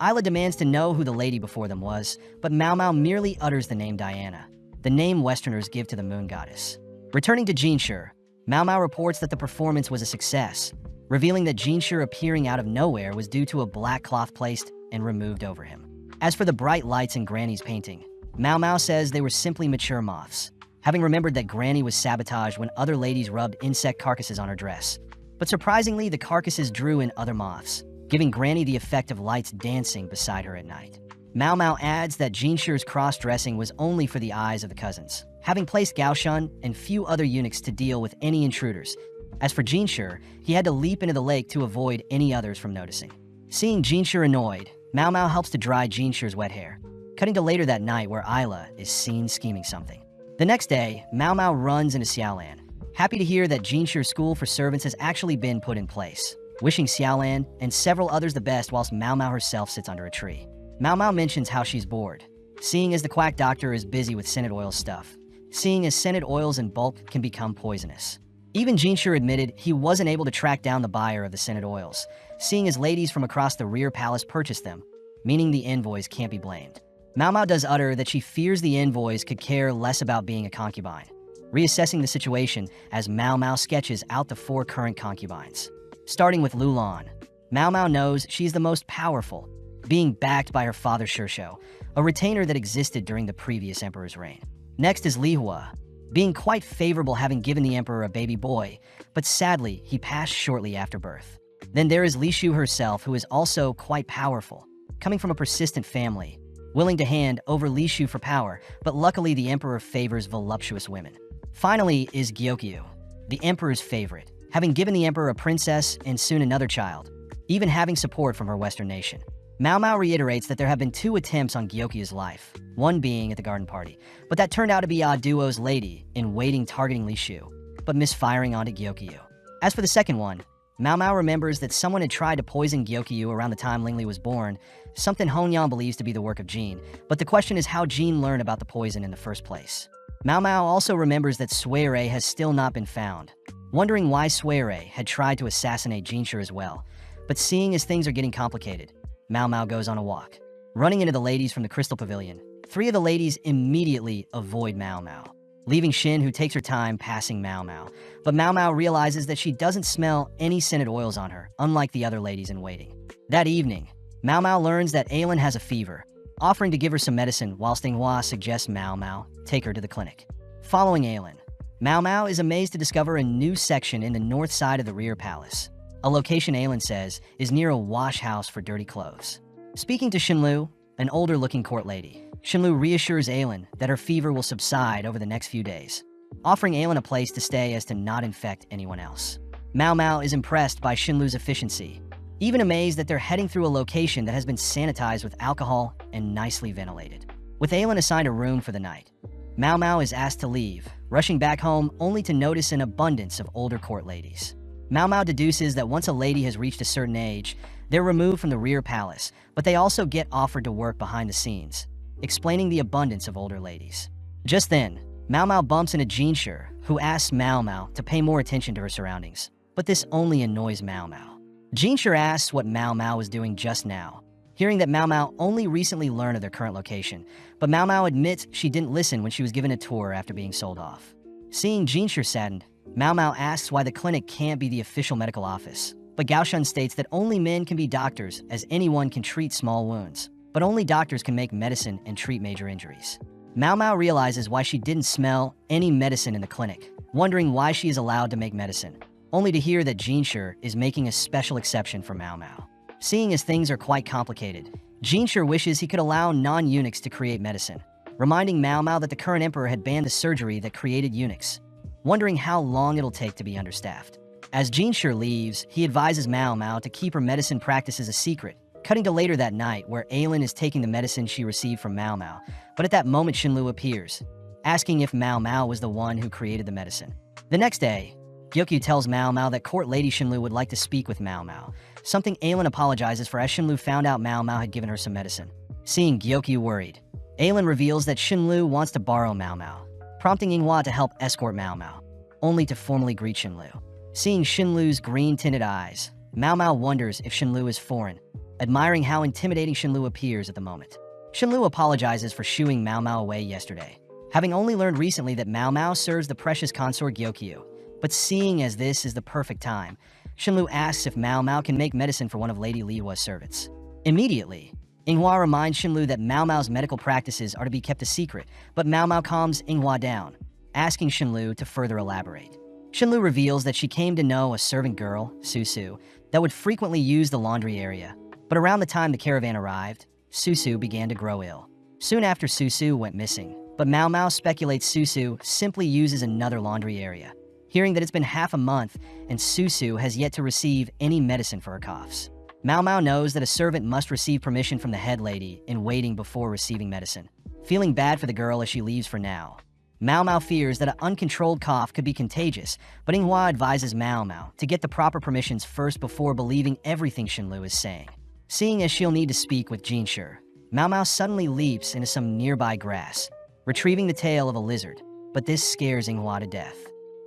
A: Isla demands to know who the lady before them was, but Mau Mau merely utters the name Diana, the name Westerners give to the moon goddess. Returning to Jinshi, Mau Mau reports that the performance was a success, revealing that Jinshi appearing out of nowhere was due to a black cloth placed and removed over him. As for the bright lights in Granny's painting, Mau Mau says they were simply mature moths, having remembered that Granny was sabotaged when other ladies rubbed insect carcasses on her dress. But surprisingly, the carcasses drew in other moths, giving Granny the effect of lights dancing beside her at night. Mau Mau adds that Jinshi's cross-dressing was only for the eyes of the cousins, having placed Gaoshun and few other eunuchs to deal with any intruders. As for Jinshi, he had to leap into the lake to avoid any others from noticing. Seeing Jinshi annoyed, Mao Mao helps to dry Jinshi's wet hair, cutting to later that night where Isla is seen scheming something. The next day, Mao Mao runs into Xiaolan, happy to hear that Jinshi's school for servants has actually been put in place, wishing Xiaolan and several others the best whilst Mao Mao herself sits under a tree. Mao Mao mentions how she's bored, seeing as the quack doctor is busy with scented oil stuff, seeing as scented oils in bulk can become poisonous. Even Jinshi admitted he wasn't able to track down the buyer of the scented oils, seeing as ladies from across the rear palace purchased them, meaning the envoys can't be blamed. Mao Mao does utter that she fears the envoys could care less about being a concubine, reassessing the situation as Mao Mao sketches out the 4 current concubines. Starting with Lulan, Mao Mao knows she's the most powerful, being backed by her father Shishou, a retainer that existed during the previous emperor's reign. Next is Li Hua, being quite favorable having given the emperor a baby boy, but sadly, he passed shortly after birth. Then there is Li Shu herself, who is also quite powerful, coming from a persistent family, willing to hand over Li Shu for power, but luckily the emperor favors voluptuous women. Finally is Gyokyu, the emperor's favorite, having given the emperor a princess and soon another child, even having support from her western nation. Mao Mao reiterates that there have been 2 attempts on Gyokyu's life, one being at the garden party, but that turned out to be Ah Duo's lady in waiting targeting Li Shu, but misfiring onto Gyokyu. As for the second one, Mao Mao remembers that someone had tried to poison Gyokyu around the time Lingli was born, something Hongyan believes to be the work of Jin, but the question is how Jin learned about the poison in the first place. Mao Mao also remembers that Suire has still not been found, wondering why Suire had tried to assassinate Jinshi as well, but seeing as things are getting complicated, Mao Mao goes on a walk. Running into the ladies from the Crystal Pavilion, 3 of the ladies immediately avoid Mao Mao, leaving Shin, who takes her time passing Mao Mao. But Mao Mao realizes that she doesn't smell any scented oils on her, unlike the other ladies in waiting. That evening, Mao Mao learns that Ailin has a fever, offering to give her some medicine whilst Inghua suggests Mao Mao take her to the clinic. Following Ailin, Mao Mao is amazed to discover a new section in the north side of the rear palace, a location Ailin says is near a wash house for dirty clothes. Speaking to Shinlu, an older-looking court lady, Shinlu reassures Ailin that her fever will subside over the next few days, offering Ailin a place to stay as to not infect anyone else. Mao Mao is impressed by Shinlu's efficiency, even amazed that they're heading through a location that has been sanitized with alcohol and nicely ventilated. With Ailin assigned a room for the night, Mao Mao is asked to leave, rushing back home only to notice an abundance of older court ladies. Mao Mao deduces that once a lady has reached a certain age, they're removed from the rear palace, but they also get offered to work behind the scenes, explaining the abundance of older ladies. Just then, Mao Mao bumps into Jinshi, who asks Mao Mao to pay more attention to her surroundings, but this only annoys Mao Mao. Jinshi asks what Mao Mao was doing just now, hearing that Mao Mao only recently learned of their current location, but Mao Mao admits she didn't listen when she was given a tour after being sold off. Seeing Jinshi saddened, Mao Mao asks why the clinic can't be the official medical office, but Gaoshun states that only men can be doctors as anyone can treat small wounds, but only doctors can make medicine and treat major injuries. Mao Mao realizes why she didn't smell any medicine in the clinic, wondering why she is allowed to make medicine, only to hear that Jinshi is making a special exception for Mao Mao. Seeing as things are quite complicated, Jinshi wishes he could allow non-eunuchs to create medicine, reminding Mao Mao that the current emperor had banned the surgery that created eunuchs, wondering how long it'll take to be understaffed. As Jinshi leaves, he advises Mao Mao to keep her medicine practices a secret, cutting to later that night where Ailin is taking the medicine she received from Mao Mao, but at that moment Shinlu appears, asking if Mao Mao was the one who created the medicine. The next day, Gyokyu tells Mao Mao that court lady Shinlu would like to speak with Mao Mao, something Ailin apologizes for as Shinlu found out Mao Mao had given her some medicine. Seeing Gyokyu worried, Ailin reveals that Shinlu wants to borrow Mao Mao, prompting Inghua to help escort Mao Mao, only to formally greet Shinlu. Seeing Shinlu's green-tinted eyes, Mao Mao wonders if Shinlu is foreign, admiring how intimidating Shinlu appears at the moment. Shinlu apologizes for shooing Mao Mao away yesterday, having only learned recently that Mao Mao serves the precious consort Gyokyu, but seeing as this is the perfect time, Shinlu asks if Mao Mao can make medicine for one of Lady Li Hua's servants. Immediately, Inghua reminds Shinlu that Mao Mao's medical practices are to be kept a secret, but Mao Mao calms Inghua down, asking Shinlu to further elaborate. Shinlu reveals that she came to know a servant girl, Susu, that would frequently use the laundry area, but around the time the caravan arrived, Susu began to grow ill. Soon after Susu went missing, But Mao Mao speculates Susu simply uses another laundry area, hearing that it's been half a month and Susu has yet to receive any medicine for her coughs. Mao Mao knows that a servant must receive permission from the head lady in waiting before receiving medicine. Feeling bad for the girl as she leaves for now, Mao Mao fears that an uncontrolled cough could be contagious, but Yinghua advises Mao Mao to get the proper permissions first before believing everything Shenlu is saying. Seeing as she'll need to speak with Jinshi, Mao Mao suddenly leaps into some nearby grass, retrieving the tail of a lizard, but this scares Yinghua to death.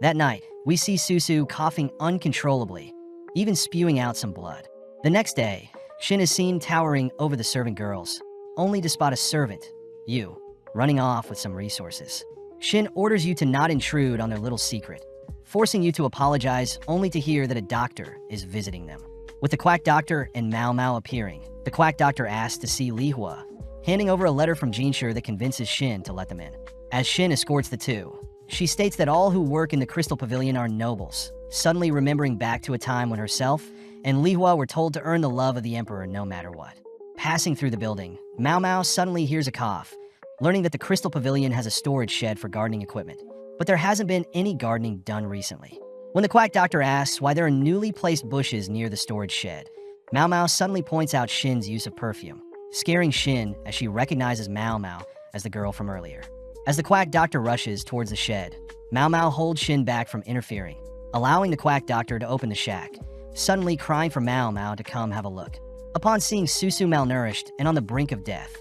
A: That night, we see Susu coughing uncontrollably, even spewing out some blood. The next day, Shin is seen towering over the servant girls, only to spot a servant, Yu, running off with some resources. Shin orders Yu to not intrude on their little secret, forcing Yu to apologize only to hear that a doctor is visiting them. With the quack doctor and Mao Mao appearing, the quack doctor asks to see Li Hua, handing over a letter from Jinshi that convinces Shin to let them in. As Shin escorts the two, she states that all who work in the Crystal Pavilion are nobles, suddenly remembering back to a time when herself and Li Hua were told to earn the love of the emperor no matter what. Passing through the building, Mao Mao suddenly hears a cough, learning that the Crystal Pavilion has a storage shed for gardening equipment, but there hasn't been any gardening done recently. When the quack doctor asks why there are newly placed bushes near the storage shed, Mao Mao suddenly points out Shin's use of perfume, scaring Shin as she recognizes Mao Mao as the girl from earlier. As the quack doctor rushes towards the shed, Mao Mao holds Shin back from interfering, allowing the quack doctor to open the shack, suddenly crying for Mao Mao to come have a look. Upon seeing Susu malnourished and on the brink of death,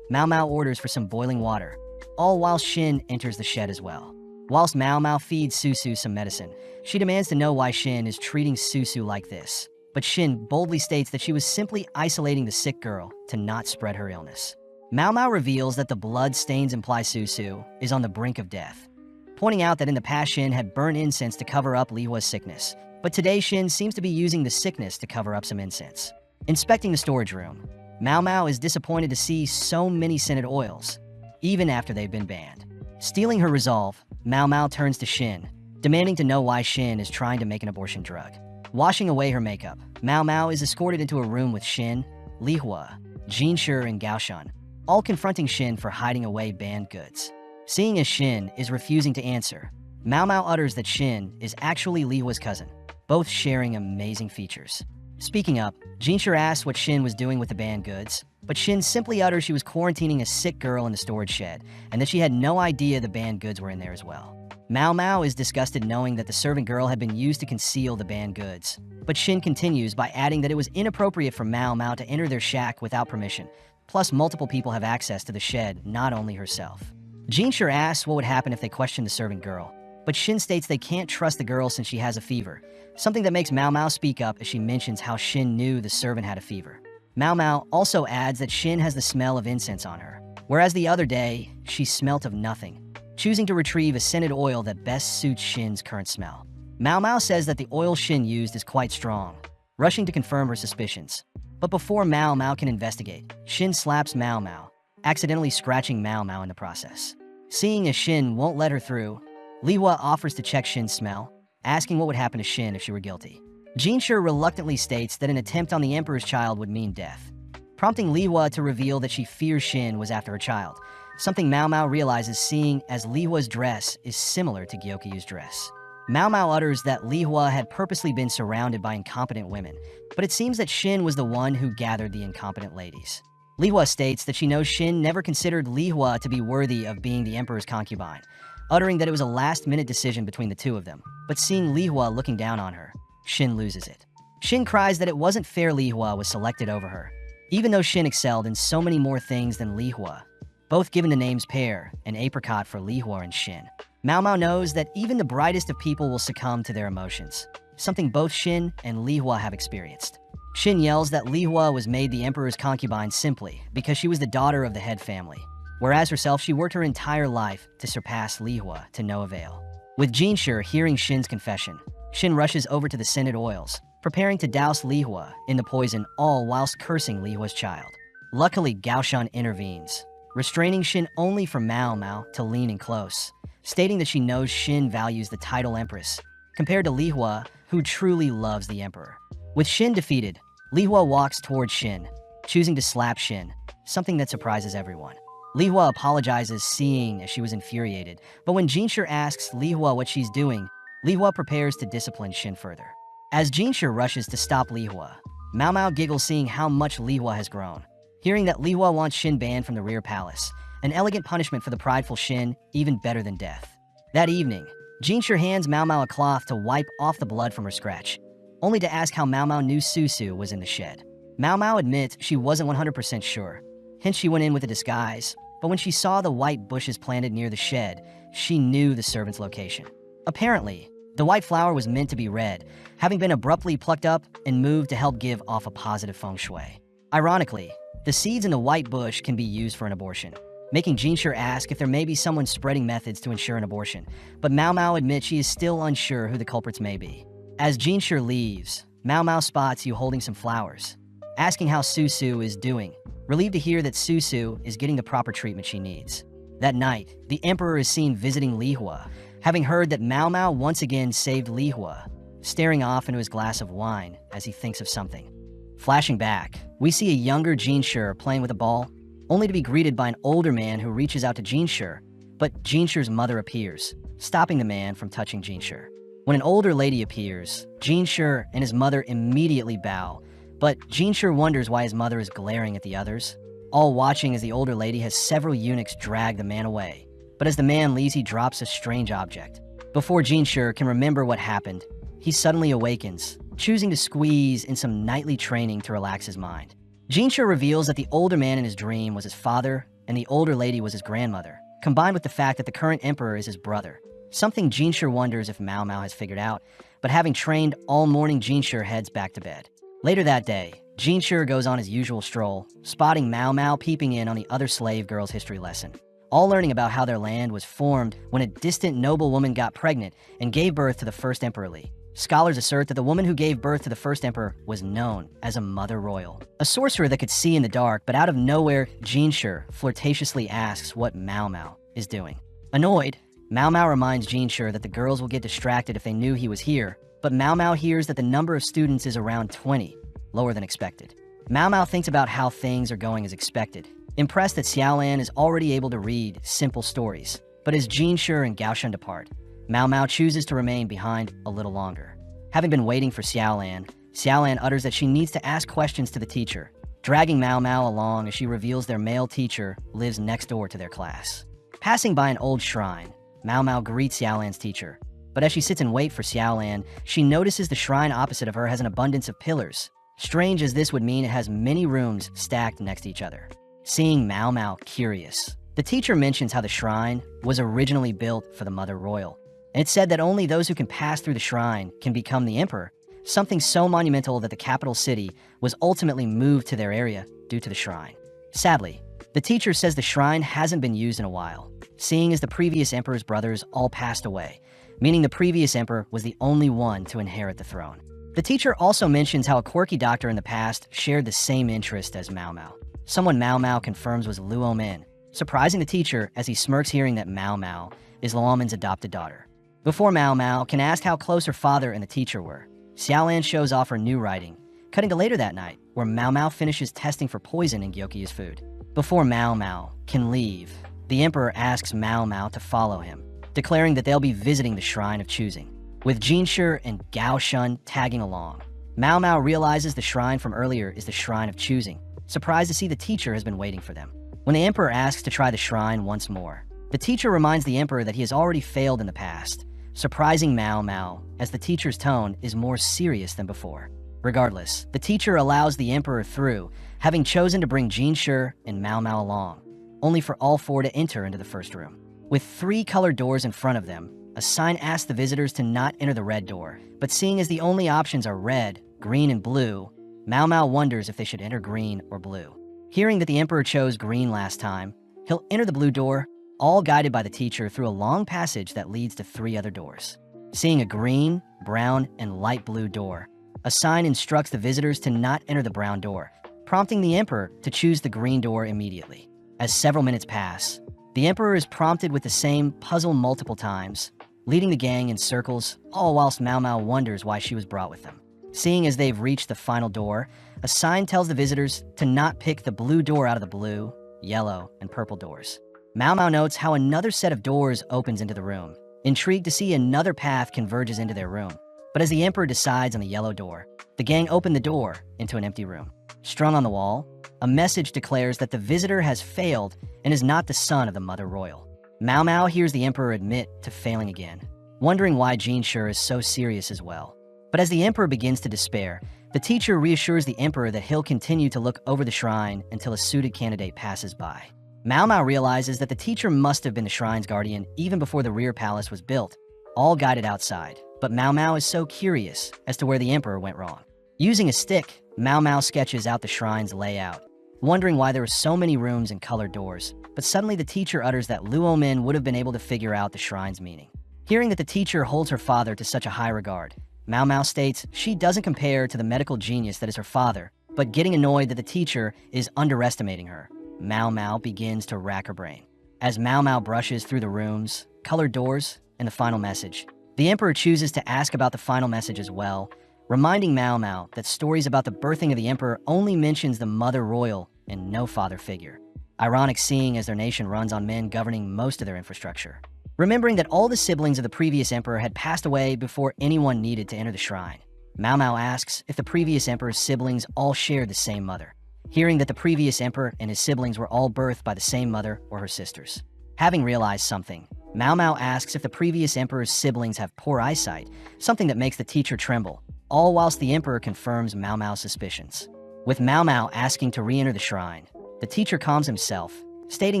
A: Mao Mao orders for some boiling water, all while Shin enters the shed as well. Whilst Mao Mao feeds Susu some medicine, she demands to know why Shin is treating Susu like this. But Shin boldly states that she was simply isolating the sick girl to not spread her illness. Mao Mao reveals that the blood stains imply Susu is on the brink of death, pointing out that in the past Shin had burned incense to cover up Li Hua's sickness, but today Shin seems to be using the sickness to cover up some incense. Inspecting the storage room, Mao Mao is disappointed to see so many scented oils, even after they've been banned. Stealing her resolve, Mao Mao turns to Shin, demanding to know why Shin is trying to make an abortion drug. Washing away her makeup, Mao Mao is escorted into a room with Shin, Li Hua, Jinshi, and Gaoshan, all confronting Shin for hiding away banned goods. Seeing as Shin is refusing to answer, Mao Mao utters that Shin is actually Li Hua's cousin, both sharing amazing features. Speaking up, Jinshi asks what Shin was doing with the banned goods, but Shin simply utters she was quarantining a sick girl in the storage shed and that she had no idea the banned goods were in there as well. Mao Mao is disgusted knowing that the servant girl had been used to conceal the banned goods, but Shin continues by adding that it was inappropriate for Mao Mao to enter their shack without permission, plus multiple people have access to the shed, not only herself. Jinshi asks what would happen if they questioned the servant girl, but Shin states they can't trust the girl since she has a fever, something that makes Mao Mao speak up as she mentions how Shin knew the servant had a fever. Mao Mao also adds that Shin has the smell of incense on her, whereas the other day, she smelt of nothing, choosing to retrieve a scented oil that best suits Shin's current smell. Mao Mao says that the oil Shin used is quite strong, rushing to confirm her suspicions. But before Mao Mao can investigate, Shin slaps Mao Mao, accidentally scratching Mao Mao in the process. Seeing as Shin won't let her through, Li Hua offers to check Shin's smell, asking what would happen to Shin if she were guilty. Jinshi reluctantly states that an attempt on the Emperor's child would mean death, prompting Li Hua to reveal that she fears Shin was after her child, something Mao Mao realizes seeing as Li Hua's dress is similar to Gyokyu's dress. Mao Mao utters that Li Hua had purposely been surrounded by incompetent women, but it seems that Shin was the one who gathered the incompetent ladies. Li Hua states that she knows Shin never considered Li Hua to be worthy of being the Emperor's concubine, uttering that it was a last-minute decision between the two of them, but seeing Li Hua looking down on her, Shin loses it. Shin cries that it wasn't fair Li Hua was selected over her, even though Shin excelled in so many more things than Li Hua, both given the names Pear and Apricot for Li Hua and Shin. Mao Mao knows that even the brightest of people will succumb to their emotions, something both Shin and Li Hua have experienced. Shin yells that Li Hua was made the Emperor's concubine simply because she was the daughter of the head family, whereas herself she worked her entire life to surpass Li Hua to no avail. With Jinshi hearing Shin's confession, Shin rushes over to the scented oils, preparing to douse Li Hua in the poison, all whilst cursing Li Hua's child. Luckily, Gaoshan intervenes, restraining Shin only for Mao Mao to lean in close, stating that she knows Shin values the title Empress, compared to Li Hua, who truly loves the Emperor. With Shin defeated, Li Hua walks towards Shin, choosing to slap Shin, something that surprises everyone. Li Hua apologizes, seeing as she was infuriated, but when Jinshi asks Li Hua what she's doing, Li Hua prepares to discipline Shin further. As Jinshi rushes to stop Li Hua, Mao Mao giggles, seeing how much Li Hua has grown. Hearing that Li Hua wants Shin banned from the rear palace, an elegant punishment for the prideful Shin, even better than death. That evening, Jinshi hands Mao Mao a cloth to wipe off the blood from her scratch, only to ask how Mao Mao knew Susu was in the shed. Mao Mao admits she wasn't 100% sure, hence she went in with a disguise, but when she saw the white bushes planted near the shed, she knew the servant's location. Apparently, the white flower was meant to be red, having been abruptly plucked up and moved to help give off a positive feng shui. Ironically, the seeds in the white bush can be used for an abortion, making Jinshi ask if there may be someone spreading methods to ensure an abortion, but Mao Mao admits she is still unsure who the culprits may be. As Jinshi leaves, Mao Mao spots Yu holding some flowers, asking how Susu is doing, relieved to hear that Susu is getting the proper treatment she needs. That night, the Emperor is seen visiting Li Hua, having heard that Mao Mao once again saved Li Hua, staring off into his glass of wine as he thinks of something. Flashing back, we see a younger Jinshi playing with a ball, only to be greeted by an older man who reaches out to Jinshi, but Jinshi's mother appears, stopping the man from touching Jinshi. When an older lady appears, Jinshi and his mother immediately bow, but Jinshi wonders why his mother is glaring at the others, all watching as the older lady has several eunuchs drag the man away. But as the man leaves, he drops a strange object. Before Jinshi can remember what happened, he suddenly awakens, choosing to squeeze in some nightly training to relax his mind. Jinshi reveals that the older man in his dream was his father and the older lady was his grandmother, combined with the fact that the current emperor is his brother. Something Jinshi wonders if Mao Mao has figured out, but having trained all morning, Jinshi heads back to bed. Later that day, Jinshi goes on his usual stroll, spotting Mao Mao peeping in on the other slave girl's history lesson, all learning about how their land was formed when a distant noble woman got pregnant and gave birth to the first emperor Li. Scholars assert that the woman who gave birth to the first emperor was known as a mother royal, a sorcerer that could see in the dark, but out of nowhere, Jinshi flirtatiously asks what Mao Mao is doing. Annoyed, Mao Mao reminds Jinshi that the girls will get distracted if they knew he was here, but Mao Mao hears that the number of students is around 20, lower than expected. Mao Mao thinks about how things are going as expected, impressed that Xiaolan is already able to read simple stories. But as Jinshi and Gaoshun depart, Mao Mao chooses to remain behind a little longer. Having been waiting for Xiaolan, Xiaolan utters that she needs to ask questions to the teacher, dragging Mao Mao along as she reveals their male teacher lives next door to their class. Passing by an old shrine, Mao Mao greets Xiaolan's teacher, but as she sits and waits for Xiaolan, she notices the shrine opposite of her has an abundance of pillars. Strange as this would mean, it has many rooms stacked next to each other. Seeing Mao Mao curious, the teacher mentions how the shrine was originally built for the Mother Royal, and it said that only those who can pass through the shrine can become the emperor, something so monumental that the capital city was ultimately moved to their area due to the shrine. Sadly, the teacher says the shrine hasn't been used in a while, seeing as the previous emperor's brothers all passed away, meaning the previous emperor was the only one to inherit the throne. The teacher also mentions how a quirky doctor in the past shared the same interest as Mao Mao, someone Mao Mao confirms was Luo Min, surprising the teacher as he smirks hearing that Mao Mao is Luo Min's adopted daughter. Before Mao Mao can ask how close her father and the teacher were, Xiaolan shows off her new writing, cutting to later that night, where Mao Mao finishes testing for poison in Gyoki's food. Before Mao Mao can leave, the emperor asks Mao Mao to follow him, declaring that they'll be visiting the Shrine of Choosing, with Jinshi and Gaoshun tagging along. Mao Mao realizes the shrine from earlier is the Shrine of Choosing, surprised to see the teacher has been waiting for them. When the emperor asks to try the shrine once more, the teacher reminds the emperor that he has already failed in the past, surprising Mao Mao as the teacher's tone is more serious than before. Regardless, the teacher allows the emperor through, having chosen to bring Jinshi and Mao Mao along, only for all four to enter into the first room. With 3 colored doors in front of them, a sign asks the visitors to not enter the red door, but seeing as the only options are red, green, and blue, Mao Mao wonders if they should enter green or blue. Hearing that the emperor chose green last time, he'll enter the blue door, all guided by the teacher through a long passage that leads to 3 other doors. Seeing a green, brown, and light blue door, a sign instructs the visitors to not enter the brown door, prompting the emperor to choose the green door immediately. As several minutes pass, the emperor is prompted with the same puzzle multiple times, leading the gang in circles, all whilst Mao Mao wonders why she was brought with them. Seeing as they've reached the final door, a sign tells the visitors to not pick the blue door out of the blue, yellow, and purple doors. Mao Mao notes how another set of doors opens into the room, intrigued to see another path converges into their room. But as the Emperor decides on the yellow door, the gang open the door into an empty room. Strung on the wall, a message declares that the visitor has failed and is not the son of the Mother Royal. Mao Mao hears the Emperor admit to failing again, wondering why Jinshi is so serious as well. But as the Emperor begins to despair, the teacher reassures the Emperor that he'll continue to look over the shrine until a suited candidate passes by. Mao Mao realizes that the teacher must have been the shrine's guardian even before the rear palace was built, all guided outside. But Mao Mao is so curious as to where the Emperor went wrong. Using a stick, Mao Mao sketches out the shrine's layout, wondering why there were so many rooms and colored doors. But suddenly the teacher utters that Luo Min would have been able to figure out the shrine's meaning. Hearing that the teacher holds her father to such a high regard, Mao Mao states she doesn't compare to the medical genius that is her father, but getting annoyed that the teacher is underestimating her, Mao Mao begins to rack her brain. As Mao Mao brushes through the rooms, colored doors, and the final message, the Emperor chooses to ask about the final message as well, reminding Mao Mao that stories about the birthing of the Emperor only mentions the Mother Royal and no father figure. Ironic seeing as their nation runs on men governing most of their infrastructure. Remembering that all the siblings of the previous emperor had passed away before anyone needed to enter the shrine, Mao Mao asks if the previous emperor's siblings all shared the same mother. Hearing that the previous emperor and his siblings were all birthed by the same mother or her sisters. Having realized something, Mao Mao asks if the previous emperor's siblings have poor eyesight, something that makes the teacher tremble, all whilst the emperor confirms Mao Mao's suspicions. With Mao Mao asking to re-enter the shrine, the teacher calms himself, stating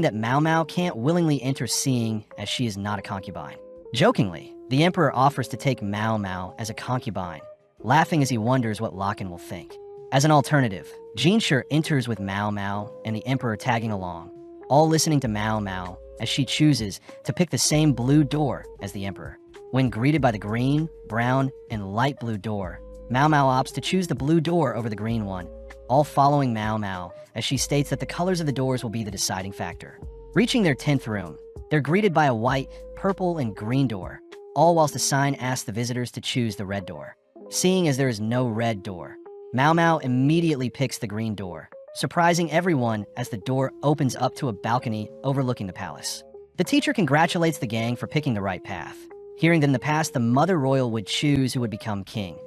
A: that Mao Mao can't willingly enter seeing as she is not a concubine. Jokingly, the emperor offers to take Mao Mao as a concubine, laughing as he wonders what Lakan will think. As an alternative, Jinshi enters with Mao Mao and the emperor tagging along, all listening to Mao Mao as she chooses to pick the same blue door as the emperor. When greeted by the green, brown, and light blue door, Mao Mao opts to choose the blue door over the green one, all following Mao Mao as she states that the colors of the doors will be the deciding factor. Reaching their 10th room, they're greeted by a white, purple, and green door, all whilst the sign asks the visitors to choose the red door. Seeing as there is no red door, Mao Mao immediately picks the green door, surprising everyone as the door opens up to a balcony overlooking the palace. The teacher congratulates the gang for picking the right path, hearing that in the past the Mother Royal would choose who would become king,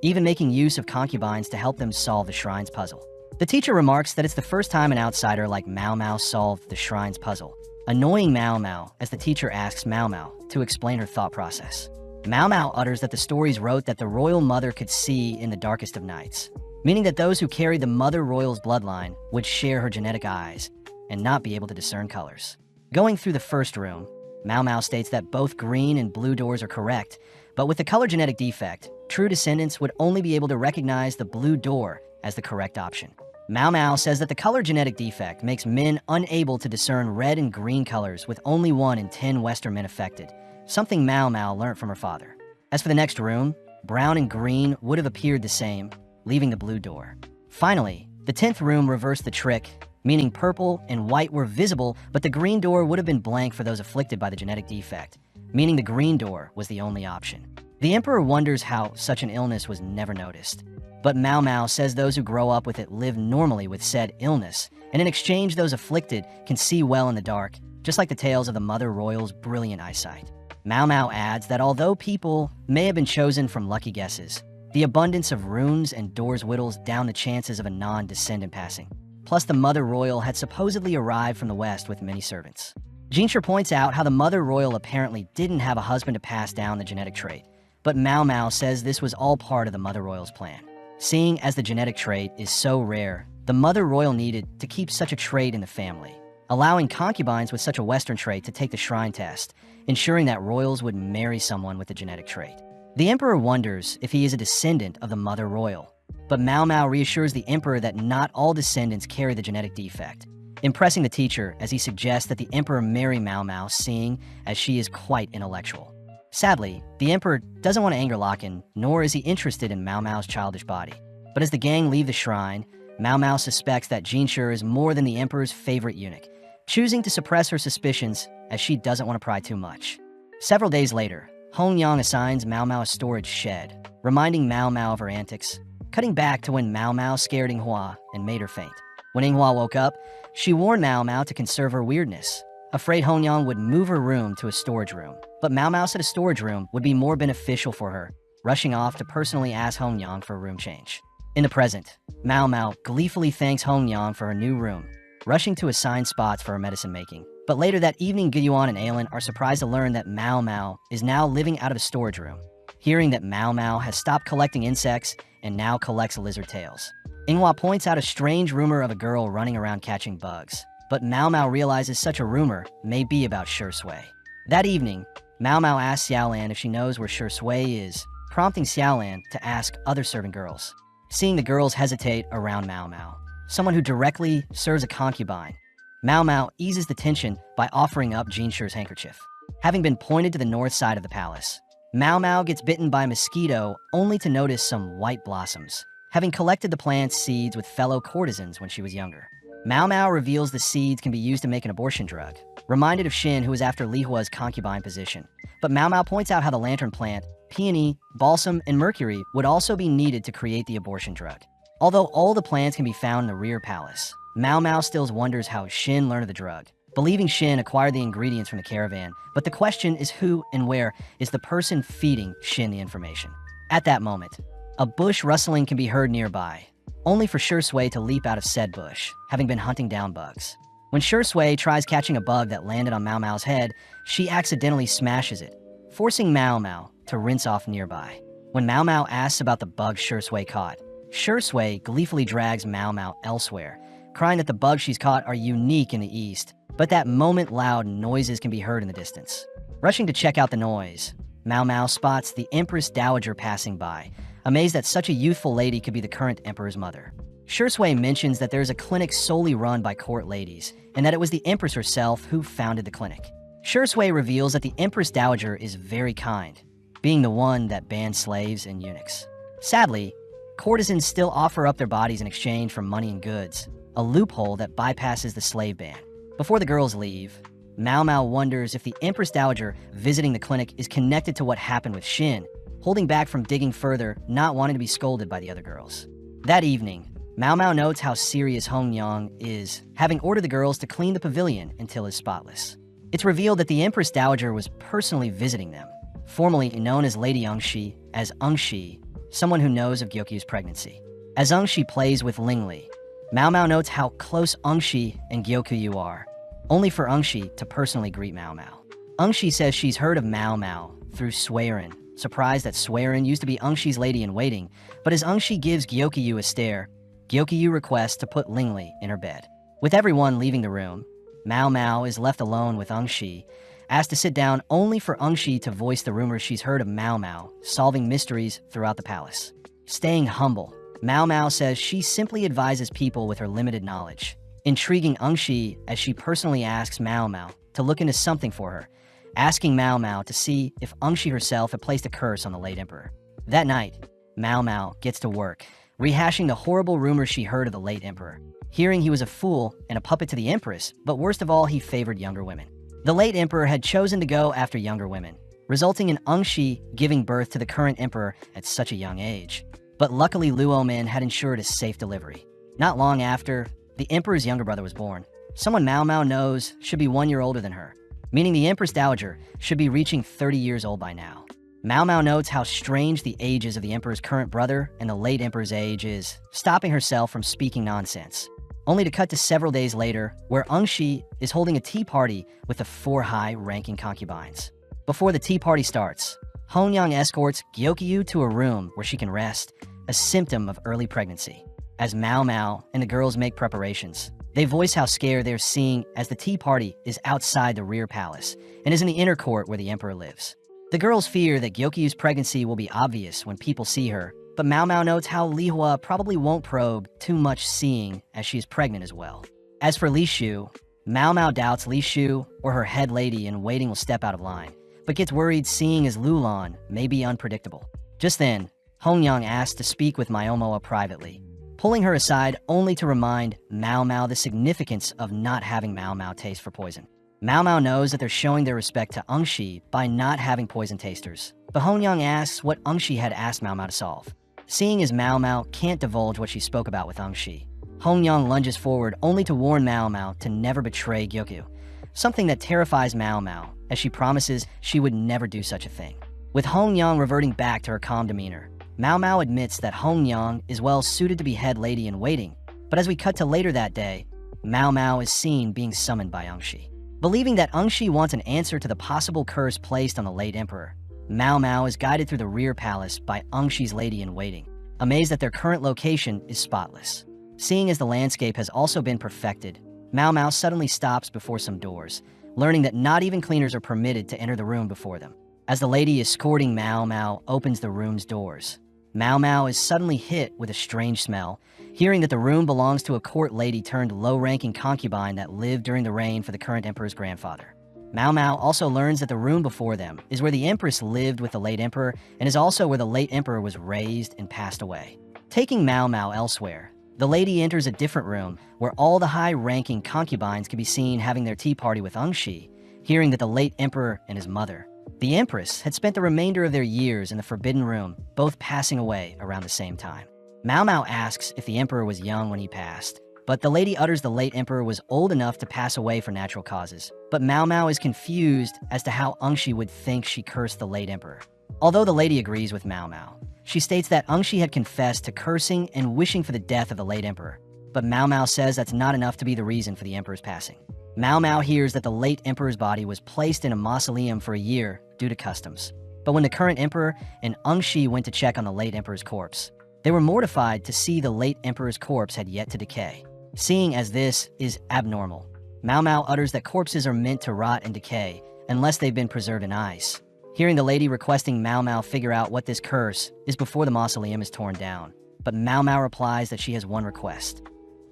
A: even making use of concubines to help them solve the shrine's puzzle. The teacher remarks that it's the first time an outsider like Mao Mao solved the shrine's puzzle, annoying Mao Mao as the teacher asks Mao Mao to explain her thought process. Mao Mao utters that the stories wrote that the royal mother could see in the darkest of nights, meaning that those who carried the Mother Royal's bloodline would share her genetic eyes and not be able to discern colors. Going through the first room, Mao Mao states that both green and blue doors are correct, but with the color genetic defect, true descendants would only be able to recognize the blue door as the correct option. Mao Mao says that the color genetic defect makes men unable to discern red and green colors, with only 1 in 10 Western men affected, something Mao Mao learned from her father. As for the next room, brown and green would have appeared the same, leaving the blue door. Finally, the 10th room reversed the trick, meaning purple and white were visible, but the green door would have been blank for those afflicted by the genetic defect, meaning the green door was the only option. The emperor wonders how such an illness was never noticed. But Mao Mao says those who grow up with it live normally with said illness, and in exchange those afflicted can see well in the dark, just like the tales of the Mother Royal's brilliant eyesight. Mao Mao adds that although people may have been chosen from lucky guesses, the abundance of runes and doors whittles down the chances of a non-descendant passing. Plus, the Mother Royal had supposedly arrived from the west with many servants. Jinshi points out how the Mother Royal apparently didn't have a husband to pass down the genetic trait, but Mao Mao says this was all part of the Mother Royal's plan. Seeing as the genetic trait is so rare, the Mother Royal needed to keep such a trait in the family, allowing concubines with such a Western trait to take the shrine test, ensuring that royals would marry someone with the genetic trait. The emperor wonders if he is a descendant of the Mother Royal, but Mao Mao reassures the emperor that not all descendants carry the genetic defect, impressing the teacher as he suggests that the emperor marry Mao Mao, seeing as she is quite intellectual. Sadly, the emperor doesn't want to anger Lakan, nor is he interested in Mao Mao's childish body. But as the gang leave the shrine, Mao Mao suspects that Jinshi is more than the emperor's favorite eunuch, choosing to suppress her suspicions as she doesn't want to pry too much. Several days later, Hong Yang assigns Mao Mao a storage shed, reminding Mao Mao of her antics, cutting back to when Mao Mao scared Inghua and made her faint. When Inghua woke up, she warned Mao Mao to conserve her weirdness, afraid Hongyang would move her room to a storage room. But Mao Mao said a storage room would be more beneficial for her, rushing off to personally ask Hongyang for a room change. In the present, Mao Mao gleefully thanks Hongyang for her new room, rushing to assign spots for her medicine making. But later that evening, Guiyuan and Ailin are surprised to learn that Mao Mao is now living out of a storage room. Hearing that Mao Mao has stopped collecting insects and now collects lizard tails, Inghua points out a strange rumor of a girl running around catching bugs. But Mao Mao realizes such a rumor may be about Shi Sui. That evening, Mao Mao asks Xiaolan if she knows where Shi Sui is, prompting Xiaolan to ask other servant girls. Seeing the girls hesitate around Mao Mao, someone who directly serves a concubine, Mao Mao eases the tension by offering up Jin Shi's handkerchief. Having been pointed to the north side of the palace, Mao Mao gets bitten by a mosquito only to notice some white blossoms, having collected the plant's seeds with fellow courtesans when she was younger. Mao Mao reveals the seeds can be used to make an abortion drug, reminded of Xin, who was after Li Hua's concubine position. But Mao Mao points out how the lantern plant, peony, balsam, and mercury would also be needed to create the abortion drug. Although all the plants can be found in the rear palace, Mao Mao still wonders how Xin learned of the drug, believing Xin acquired the ingredients from the caravan. But the question is who and where is the person feeding Xin the information. At that moment, a bush rustling can be heard nearby, only for Shi Sui to leap out of said bush, having been hunting down bugs. When Shi Sui tries catching a bug that landed on Mao Mao's head, she accidentally smashes it, forcing Mao Mao to rinse off nearby. When Mao Mao asks about the bug Shi Sui caught, Shi Sui gleefully drags Mao Mao elsewhere, crying that the bugs she's caught are unique in the east, but that moment loud noises can be heard in the distance. Rushing to check out the noise, Mao Mao spots the Empress Dowager passing by, amazed that such a youthful lady could be the current emperor's mother. Shi Sui mentions that there is a clinic solely run by court ladies, and that it was the empress herself who founded the clinic. Shi Sui reveals that the Empress Dowager is very kind, being the one that banned slaves and eunuchs. Sadly, courtesans still offer up their bodies in exchange for money and goods, a loophole that bypasses the slave ban. Before the girls leave, Mao Mao wonders if the Empress Dowager visiting the clinic is connected to what happened with Xin, holding back from digging further, not wanting to be scolded by the other girls. That evening, Mao Mao notes how serious Hongyang is, having ordered the girls to clean the pavilion until it's spotless. It's revealed that the Empress Dowager was personally visiting them, formerly known as Lady Engshi, as Engshi, someone who knows of Gyokyu's pregnancy. As Engshi plays with Lingli, Mao Mao notes how close Engshi and Gyokyu are, only for Engshi to personally greet Mao Mao. Engshi says she's heard of Mao Mao through Suiren, surprised that Suiren used to be Engshi's lady-in-waiting, but as Engshi gives Gyokyu a stare, Gyokyu requests to put Lingli in her bed. With everyone leaving the room, Mao Mao is left alone with Engshi, asked to sit down only for Engshi to voice the rumors she's heard of Mao Mao solving mysteries throughout the palace. Staying humble, Mao Mao says she simply advises people with her limited knowledge, intriguing Engshi as she personally asks Mao Mao to look into something for her, asking Mao Mao to see if Engshi herself had placed a curse on the late emperor. That night, Mao Mao gets to work, rehashing the horrible rumors she heard of the late emperor, hearing he was a fool and a puppet to the empress, but worst of all, he favored younger women. The late emperor had chosen to go after younger women, resulting in Engshi giving birth to the current emperor at such a young age. But luckily, Luo Min had ensured a safe delivery. Not long after, the emperor's younger brother was born. Someone Mao Mao knows should be 1 year older than her, meaning the Empress Dowager should be reaching 30 years old by now. Mao Mao notes how strange the ages of the emperor's current brother and the late emperor's age is, stopping herself from speaking nonsense. Only to cut to several days later, where Engshi is holding a tea party with the 4 high-ranking concubines. Before the tea party starts, Hongyang escorts Gyokyu to a room where she can rest, a symptom of early pregnancy. As Mao Mao and the girls make preparations, they voice how scared they're seeing as the tea party is outside the rear palace and is in the inner court where the emperor lives. The girls fear that Gyokyu's pregnancy will be obvious when people see her, but Mao Mao notes how Li Hua probably won't probe too much seeing as she is pregnant as well. As for Li Shu, Mao Mao doubts Li Shu or her head lady in waiting will step out of line, but gets worried seeing as Lulan may be unpredictable. Just then, Hongyang asks to speak with Myomoa privately, pulling her aside only to remind Mao Mao the significance of not having Mao Mao taste for poison. Mao Mao knows that they're showing their respect to Engshi by not having poison tasters, but Hongyang asks what Engshi had asked Mao Mao to solve. Seeing as Mao Mao can't divulge what she spoke about with Engshi, Hongyang lunges forward only to warn Mao Mao to never betray Gyoku, something that terrifies Mao Mao, as she promises she would never do such a thing. With Hongyang reverting back to her calm demeanor, Mao Mao admits that Hongyang is well suited to be head lady in waiting, but as we cut to later that day, Mao Mao is seen being summoned by Ungshi. Believing that Ungshi wants an answer to the possible curse placed on the late emperor, Mao Mao is guided through the rear palace by Ungshi's lady-in-waiting, amazed that their current location is spotless. Seeing as the landscape has also been perfected, Mao Mao suddenly stops before some doors, learning that not even cleaners are permitted to enter the room before them. As the lady escorting Mao Mao opens the room's doors, Mao Mao is suddenly hit with a strange smell, hearing that the room belongs to a court lady turned low-ranking concubine that lived during the reign for the current emperor's grandfather. Mao Mao also learns that the room before them is where the empress lived with the late emperor and is also where the late emperor was raised and passed away. Taking Mao Mao elsewhere, the lady enters a different room where all the high-ranking concubines can be seen having their tea party with Ungshi, hearing that the late emperor and his mother, the empress, had spent the remainder of their years in the Forbidden Room, both passing away around the same time. Mao Mao asks if the emperor was young when he passed, but the lady utters the late emperor was old enough to pass away for natural causes. But Mao Mao is confused as to how Ungshi would think she cursed the late emperor. Although the lady agrees with Mao Mao, she states that Ungshi had confessed to cursing and wishing for the death of the late emperor, but Mao Mao says that's not enough to be the reason for the emperor's passing. Mao Mao hears that the late emperor's body was placed in a mausoleum for a year due to customs. But when the current emperor and Ungshi went to check on the late emperor's corpse, they were mortified to see the late emperor's corpse had yet to decay. Seeing as this is abnormal, Mao Mao utters that corpses are meant to rot and decay unless they've been preserved in ice. Hearing the lady requesting Mao Mao figure out what this curse is before the mausoleum is torn down, but Mao Mao replies that she has one request.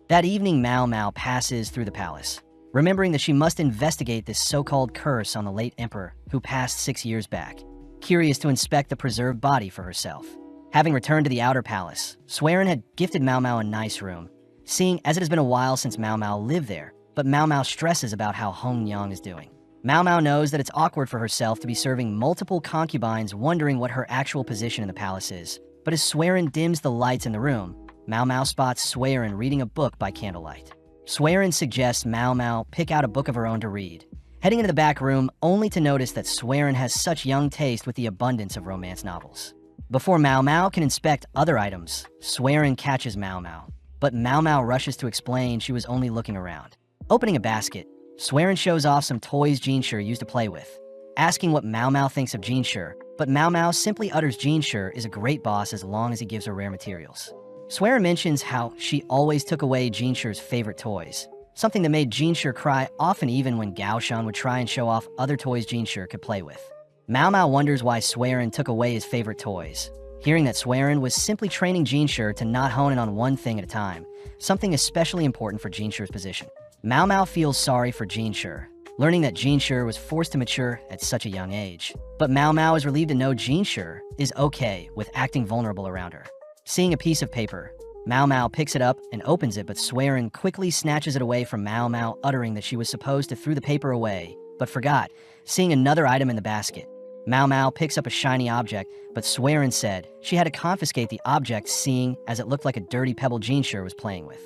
A: That evening, Mao Mao passes through the palace, remembering that she must investigate this so-called curse on the late emperor who passed 6 years back, curious to inspect the preserved body for herself. Having returned to the outer palace, Swearin had gifted Mao Mao a nice room, seeing as it has been a while since Mao Mao lived there, but Mao Mao stresses about how Hongyang is doing. Mao Mao knows that it's awkward for herself to be serving multiple concubines wondering what her actual position in the palace is, but as Swearin dims the lights in the room, Mao Mao spots Swearin reading a book by candlelight. Swearin suggests Mao Mao pick out a book of her own to read, heading into the back room only to notice that Swearin has such young taste with the abundance of romance novels. Before Mao Mao can inspect other items, Swearin catches Mao Mao, but Mao Mao rushes to explain she was only looking around. Opening a basket, Swearin shows off some toys Jinshi used to play with, asking what Mao Mao thinks of Jinshi, but Mao Mao simply utters Jinshi is a great boss as long as he gives her rare materials. Swearin mentions how she always took away Jinshi's favorite toys, something that made Jinshi cry often even when Gaoshan would try and show off other toys Jinshi could play with. Mao Mao wonders why Swearin took away his favorite toys, hearing that Swearin was simply training Jinshi to not hone in on one thing at a time, something especially important for Jinshi's position. Mao Mao feels sorry for Jinshi, learning that Jinshi was forced to mature at such a young age. But Mao Mao is relieved to know Jinshi is okay with acting vulnerable around her. Seeing a piece of paper, Mao Mao picks it up and opens it, but Swearin quickly snatches it away from Mao Mao, uttering that she was supposed to throw the paper away, but forgot, seeing another item in the basket. Mao Mao picks up a shiny object, but Swearin said she had to confiscate the object, seeing as it looked like a dirty pebble Jinshi was playing with.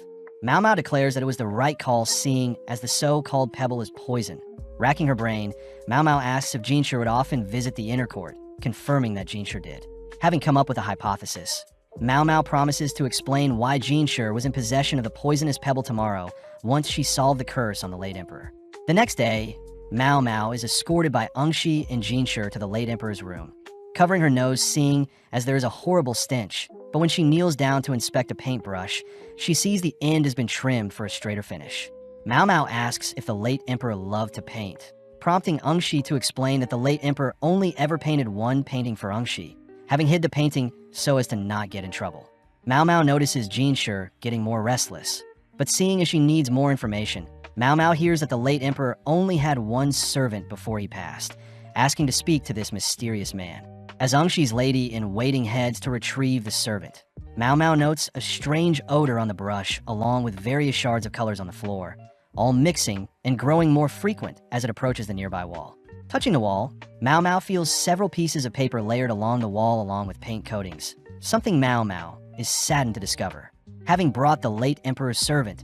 A: Mao Mao declares that it was the right call, seeing as the so-called pebble is poison. Racking her brain, Mao Mao asks if Jinshi would often visit the inner court, confirming that Jinshi did. Having come up with a hypothesis, Mao Mao promises to explain why Jinshi was in possession of the poisonous pebble tomorrow once she solved the curse on the late emperor. The next day, Mao Mao is escorted by Ungshi and Jinshi to the late emperor's room, covering her nose, seeing as there is a horrible stench, but when she kneels down to inspect a paintbrush, she sees the end has been trimmed for a straighter finish. Mao Mao asks if the late emperor loved to paint, prompting Ungshi to explain that the late emperor only ever painted one painting for Ungshi, having hid the painting so as to not get in trouble. Mao Mao notices Jinshi getting more restless, but seeing as she needs more information, Mao Mao hears that the late emperor only had one servant before he passed, asking to speak to this mysterious man. As Ungshi's lady-in-waiting heads to retrieve the servant, Mao Mao notes a strange odor on the brush along with various shards of colors on the floor, all mixing and growing more frequent as it approaches the nearby wall. Touching the wall, Mao Mao feels several pieces of paper layered along the wall along with paint coatings, something Mao Mao is saddened to discover. Having brought the late emperor's servant,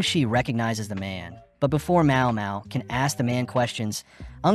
A: Shi recognizes the man, but before Mao Mao can ask the man questions,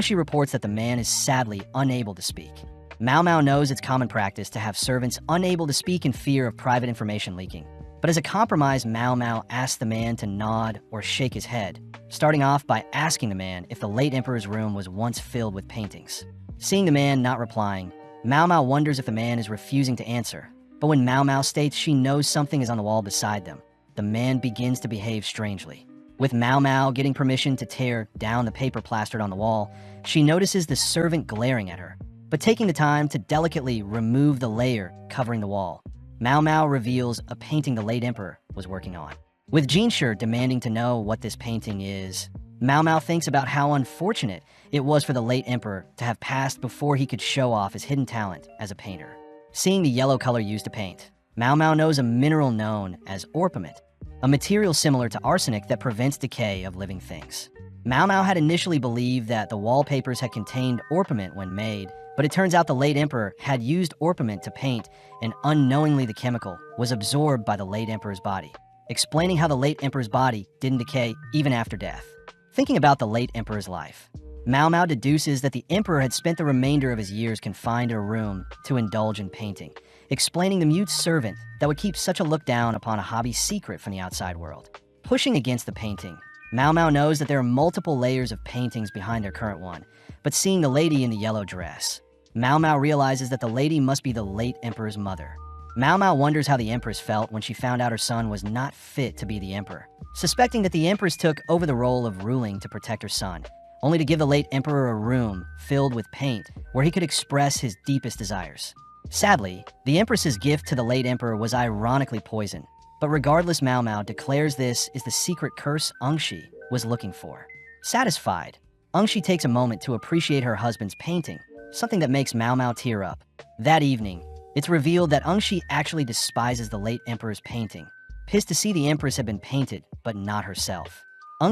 A: Shi reports that the man is sadly unable to speak. Mao Mao knows it's common practice to have servants unable to speak in fear of private information leaking. But as a compromise, Mao Mao asks the man to nod or shake his head, starting off by asking the man if the late emperor's room was once filled with paintings. Seeing the man not replying, Mao Mao wonders if the man is refusing to answer. But when Mao Mao states she knows something is on the wall beside them, the man begins to behave strangely. With Mao Mao getting permission to tear down the paper plastered on the wall, she notices the servant glaring at her, but taking the time to delicately remove the layer covering the wall. Mao Mao reveals a painting the late emperor was working on. With Jinshi demanding to know what this painting is, Mao Mao thinks about how unfortunate it was for the late emperor to have passed before he could show off his hidden talent as a painter. Seeing the yellow color used to paint, Mao Mao knows a mineral known as orpiment, a material similar to arsenic that prevents decay of living things. Mao Mao had initially believed that the wallpapers had contained orpiment when made, but it turns out the late emperor had used orpiment to paint, and unknowingly the chemical was absorbed by the late emperor's body, explaining how the late emperor's body didn't decay even after death. Thinking about the late emperor's life, Mao Mao deduces that the emperor had spent the remainder of his years confined in a room to indulge in painting, explaining the mute servant that would keep such a look down upon a hobby secret from the outside world. Pushing against the painting, Mao Mao knows that there are multiple layers of paintings behind their current one, but seeing the lady in the yellow dress, Mao Mao realizes that the lady must be the late emperor's mother. Mao Mao wonders how the empress felt when she found out her son was not fit to be the emperor, suspecting that the empress took over the role of ruling to protect her son, only to give the late emperor a room filled with paint where he could express his deepest desires. Sadly, the empress's gift to the late emperor was ironically poison, but regardless, Mao Mao declares this is the secret curse Shi was looking for. Satisfied, Shi takes a moment to appreciate her husband's painting, something that makes Mao Mao tear up. That evening, it's revealed that Shi actually despises the late emperor's painting, pissed to see the empress had been painted, but not herself.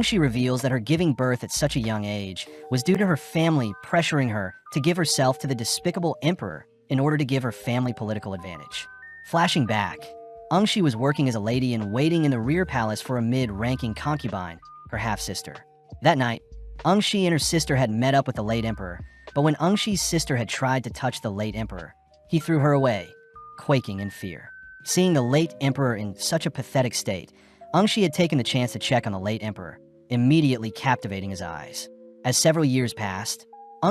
A: Shi reveals that her giving birth at such a young age was due to her family pressuring her to give herself to the despicable emperor in order to give her family political advantage. Flashing back, Shi was working as a lady and waiting in the rear palace for a mid-ranking concubine, her half-sister. That night, Shi and her sister had met up with the late emperor, but when Shi's sister had tried to touch the late emperor, he threw her away, quaking in fear. Seeing the late emperor in such a pathetic state, Shi had taken the chance to check on the late emperor, immediately captivating his eyes. As several years passed,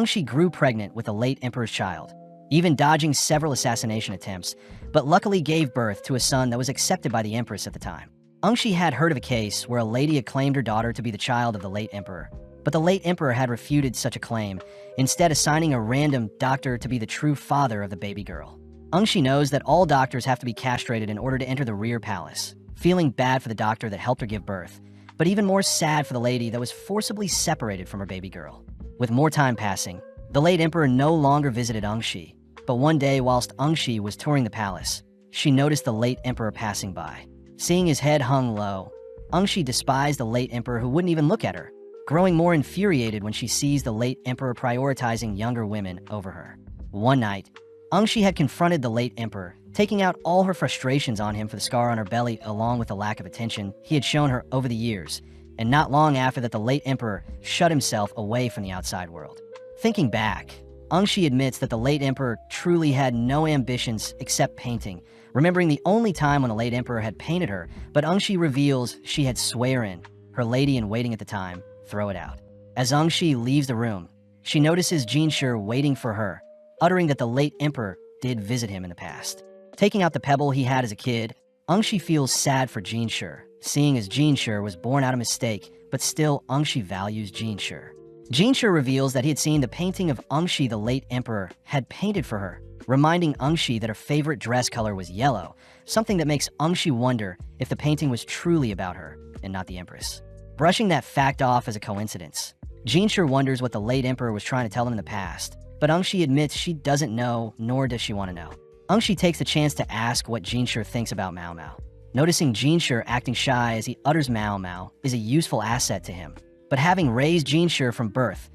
A: Shi grew pregnant with the late emperor's child, even dodging several assassination attempts, but luckily gave birth to a son that was accepted by the empress at the time. Shi had heard of a case where a lady had claimed her daughter to be the child of the late emperor, but the late emperor had refuted such a claim, instead assigning a random doctor to be the true father of the baby girl. Shi knows that all doctors have to be castrated in order to enter the rear palace, feeling bad for the doctor that helped her give birth, but even more sad for the lady that was forcibly separated from her baby girl. With more time passing, the late emperor no longer visited Shi, but one day whilst Shi was touring the palace, she noticed the late emperor passing by. Seeing his head hung low, Shi despised the late emperor who wouldn't even look at her, growing more infuriated when she sees the late emperor prioritizing younger women over her. One night, Shi had confronted the late emperor, taking out all her frustrations on him for the scar on her belly along with the lack of attention he had shown her over the years, and not long after that the late emperor shut himself away from the outside world. Thinking back, Shi admits that the late emperor truly had no ambitions except painting, remembering the only time when the late emperor had painted her, but Shi reveals she had swearin, her lady-in-waiting at the time, throw it out. As Shi leaves the room, she notices Jinshi waiting for her, uttering that the late emperor did visit him in the past. Taking out the pebble he had as a kid, Shi feels sad for Jinshi, seeing as Jinshi was born out of mistake, but still Shi values Jinshi. Jinshi reveals that he had seen the painting of Shi the late emperor had painted for her, reminding Shi that her favorite dress color was yellow, something that makes Shi wonder if the painting was truly about her and not the empress. Brushing that fact off as a coincidence, Jinshi wonders what the late emperor was trying to tell him in the past, but Shi admits she doesn't know, nor does she want to know. Shi takes the chance to ask what Jinshi thinks about Mao Mao. Noticing Jinshi acting shy as he utters Mao Mao is a useful asset to him, but having raised Jinshi from birth,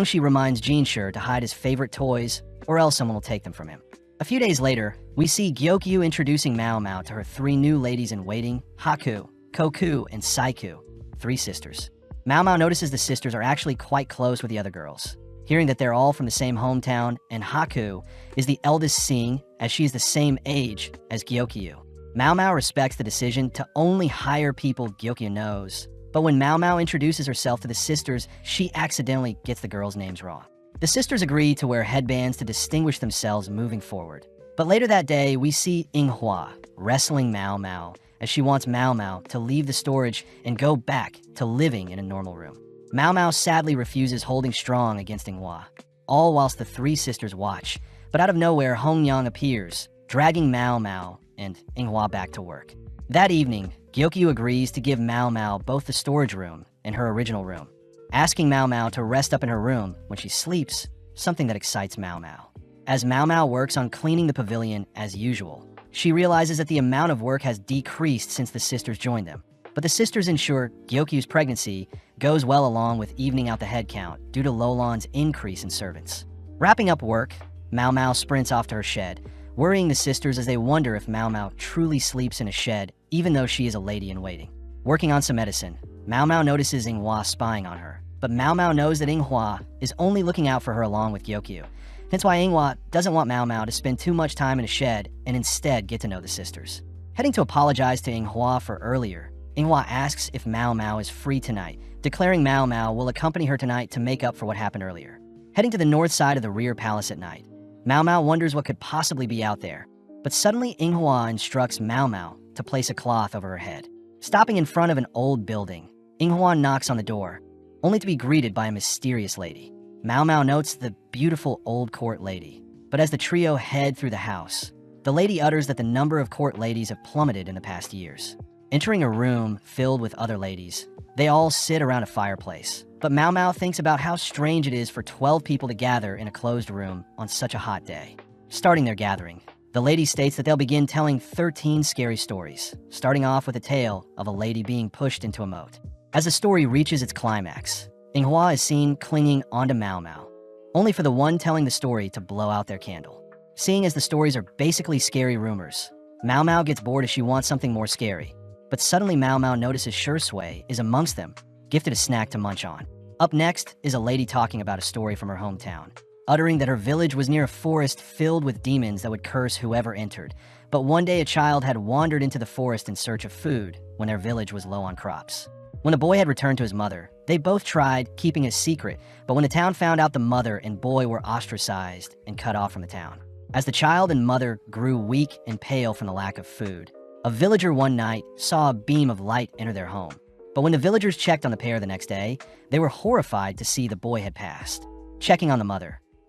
A: Shi reminds Jinshi to hide his favorite toys or else someone will take them from him. A few days later, we see Gyokyu introducing Mao Mao to her 3 new ladies-in-waiting, Haku, Koku, and Saiku, 3 sisters. Mao Mao notices the sisters are actually quite close with the other girls. Hearing that they're all from the same hometown, and Haku is the eldest seeing as she is the same age as Gyokyu. Mao Mao respects the decision to only hire people Gyokyu knows, but when Mao Mao introduces herself to the sisters, she accidentally gets the girls' names wrong. The sisters agree to wear headbands to distinguish themselves moving forward. But later that day, we see Inghua wrestling Mao Mao as she wants Mao Mao to leave the storage and go back to living in a normal room. Mao Mao sadly refuses, holding strong against Inghua, all whilst the 3 sisters watch. But out of nowhere, Hongyang appears, dragging Mao Mao and Inghua back to work. That evening, Gyokyu agrees to give Mao Mao both the storage room and her original room, asking Mao Mao to rest up in her room when she sleeps, something that excites Mao Mao. As Mao Mao works on cleaning the pavilion as usual, she realizes that the amount of work has decreased since the sisters joined them. But the sisters ensure Gyokyu's pregnancy goes well along with evening out the headcount due to Lolon's increase in servants. Wrapping up work, Mao Mao sprints off to her shed, worrying the sisters as they wonder if Mao Mao truly sleeps in a shed even though she is a lady-in-waiting. Working on some medicine, Mao Mao notices Inghua spying on her, but Mao Mao knows that Inghua is only looking out for her along with Gyokyu. Hence why Inghua doesn't want Mao Mao to spend too much time in a shed and instead get to know the sisters. Heading to apologize to Inghua for earlier, Inghua asks if Mao Mao is free tonight, declaring Mao Mao will accompany her tonight to make up for what happened earlier. Heading to the north side of the rear palace at night, Mao Mao wonders what could possibly be out there, but suddenly Inghua instructs Mao Mao to place a cloth over her head. Stopping in front of an old building, Inghua knocks on the door, only to be greeted by a mysterious lady. Mao Mao notes the beautiful old court lady, but as the trio head through the house, the lady utters that the number of court ladies have plummeted in the past years. Entering a room filled with other ladies, they all sit around a fireplace. But Mao Mao thinks about how strange it is for 12 people to gather in a closed room on such a hot day. Starting their gathering, the lady states that they'll begin telling 13 scary stories, starting off with a tale of a lady being pushed into a moat. As the story reaches its climax, Inghua is seen clinging onto Mao Mao, only for the one telling the story to blow out their candle. Seeing as the stories are basically scary rumors, Mao Mao gets bored as she wants something more scary. But suddenly Mao Mao notices Shui is amongst them, gifted a snack to munch on. Up next is a lady talking about a story from her hometown, uttering that her village was near a forest filled with demons that would curse whoever entered. But one day a child had wandered into the forest in search of food when their village was low on crops. When the boy had returned to his mother, they both tried keeping a secret, but when the town found out, the mother and boy were ostracized and cut off from the town. As the child and mother grew weak and pale from the lack of food, a villager one night saw a beam of light enter their home. But when the villagers checked on the pair the next day, they were horrified to see the boy had passed. Checking on the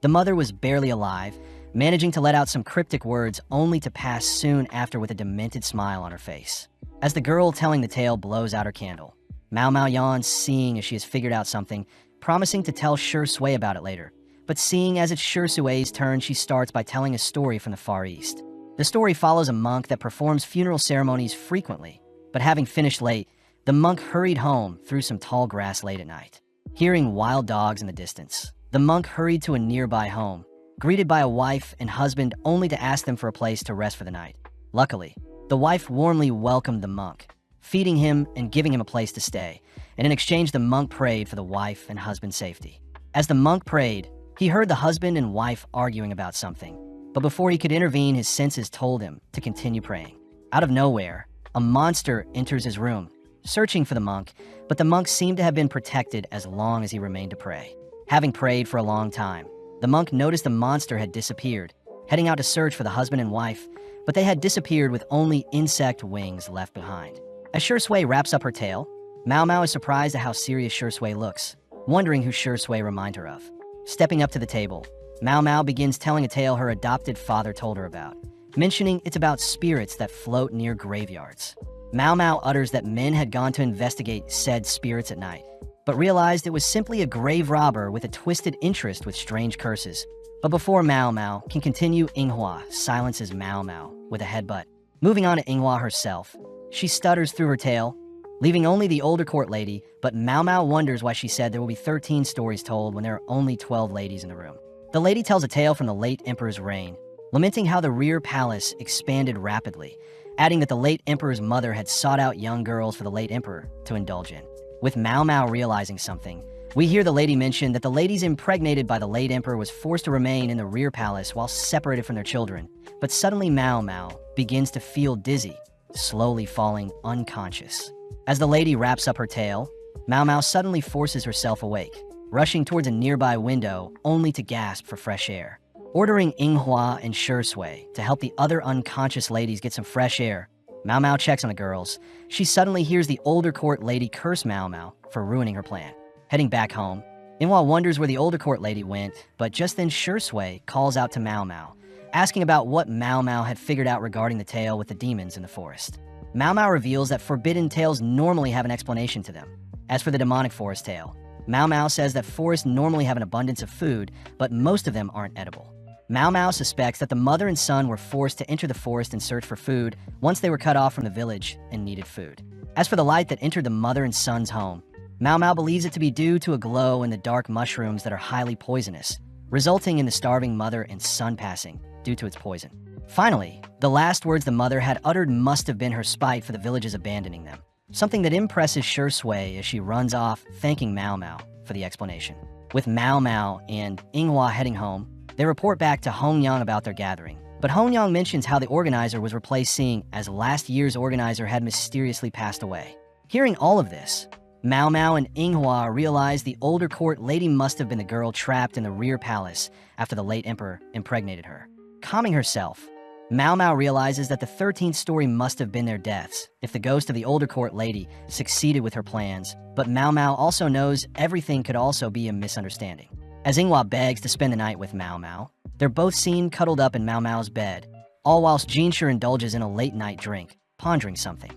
A: mother was barely alive, managing to let out some cryptic words only to pass soon after with a demented smile on her face. As the girl telling the tale blows out her candle, Mao Mao yawns, seeing as she has figured out something, promising to tell Shui about it later. But seeing as it's Shui's turn, she starts by telling a story from the Far East. The story follows a monk that performs funeral ceremonies frequently, but having finished late, the monk hurried home through some tall grass late at night. Hearing wild dogs in the distance, the monk hurried to a nearby home, greeted by a wife and husband only to ask them for a place to rest for the night. Luckily, the wife warmly welcomed the monk, feeding him and giving him a place to stay, and in exchange the monk prayed for the wife and husband's safety. As the monk prayed, he heard the husband and wife arguing about something. But before he could intervene, his senses told him to continue praying. Out of nowhere, a monster enters his room, searching for the monk, but the monk seemed to have been protected as long as he remained to pray. Having prayed for a long time, the monk noticed the monster had disappeared, heading out to search for the husband and wife, but they had disappeared with only insect wings left behind. As Shui wraps up her tale, Mao Mao is surprised at how serious Shui looks, wondering who Shui reminds her of. Stepping up to the table, Mao Mao begins telling a tale her adopted father told her about, mentioning it's about spirits that float near graveyards. Mao Mao utters that men had gone to investigate said spirits at night, but realized it was simply a grave robber with a twisted interest with strange curses. But before Mao Mao can continue, Inghua silences Mao Mao with a headbutt. Moving on to Inghua herself, she stutters through her tale, leaving only the older court lady, but Mao Mao wonders why she said there will be 13 stories told when there are only 12 ladies in the room. The lady tells a tale from the late emperor's reign, lamenting how the rear palace expanded rapidly, adding that the late emperor's mother had sought out young girls for the late emperor to indulge in. With Mao Mao realizing something, we hear the lady mention that the ladies impregnated by the late emperor was forced to remain in the rear palace while separated from their children. But suddenly Mao Mao begins to feel dizzy, slowly falling unconscious. As the lady wraps up her tale, Mao Mao suddenly forces herself awake, rushing towards a nearby window only to gasp for fresh air. Ordering Yinghua and Shui to help the other unconscious ladies get some fresh air, Mao Mao checks on the girls. She suddenly hears the older court lady curse Mao Mao for ruining her plan. Heading back home, Yinghua wonders where the older court lady went, but just then Shui calls out to Mao Mao, asking about what Mao Mao had figured out regarding the tale with the demons in the forest. Mao Mao reveals that forbidden tales normally have an explanation to them. As for the demonic forest tale, Mao Mao says that forests normally have an abundance of food, but most of them aren't edible. Mao Mao suspects that the mother and son were forced to enter the forest in search for food once they were cut off from the village and needed food. As for the light that entered the mother and son's home, Mao Mao believes it to be due to a glow in the dark mushrooms that are highly poisonous, resulting in the starving mother and son passing due to its poison. Finally, the last words the mother had uttered must have been her spite for the villages abandoning them, something that impresses Shui as she runs off, thanking Mao Mao for the explanation. With Mao Mao and Yinghua heading home, they report back to Hongyang about their gathering, but Hongyang mentions how the organizer was replaced, seeing as last year's organizer had mysteriously passed away. Hearing all of this, Mao Mao and Yinghua realize the older court lady must have been the girl trapped in the rear palace after the late emperor impregnated her. Calming herself, Mao Mao realizes that the 13th story must have been their deaths if the ghost of the older court lady succeeded with her plans, but Mao Mao also knows everything could also be a misunderstanding. As Yinghua begs to spend the night with Mao Mao, they're both seen cuddled up in Mao Mao's bed, all whilst Jinshi indulges in a late-night drink, pondering something.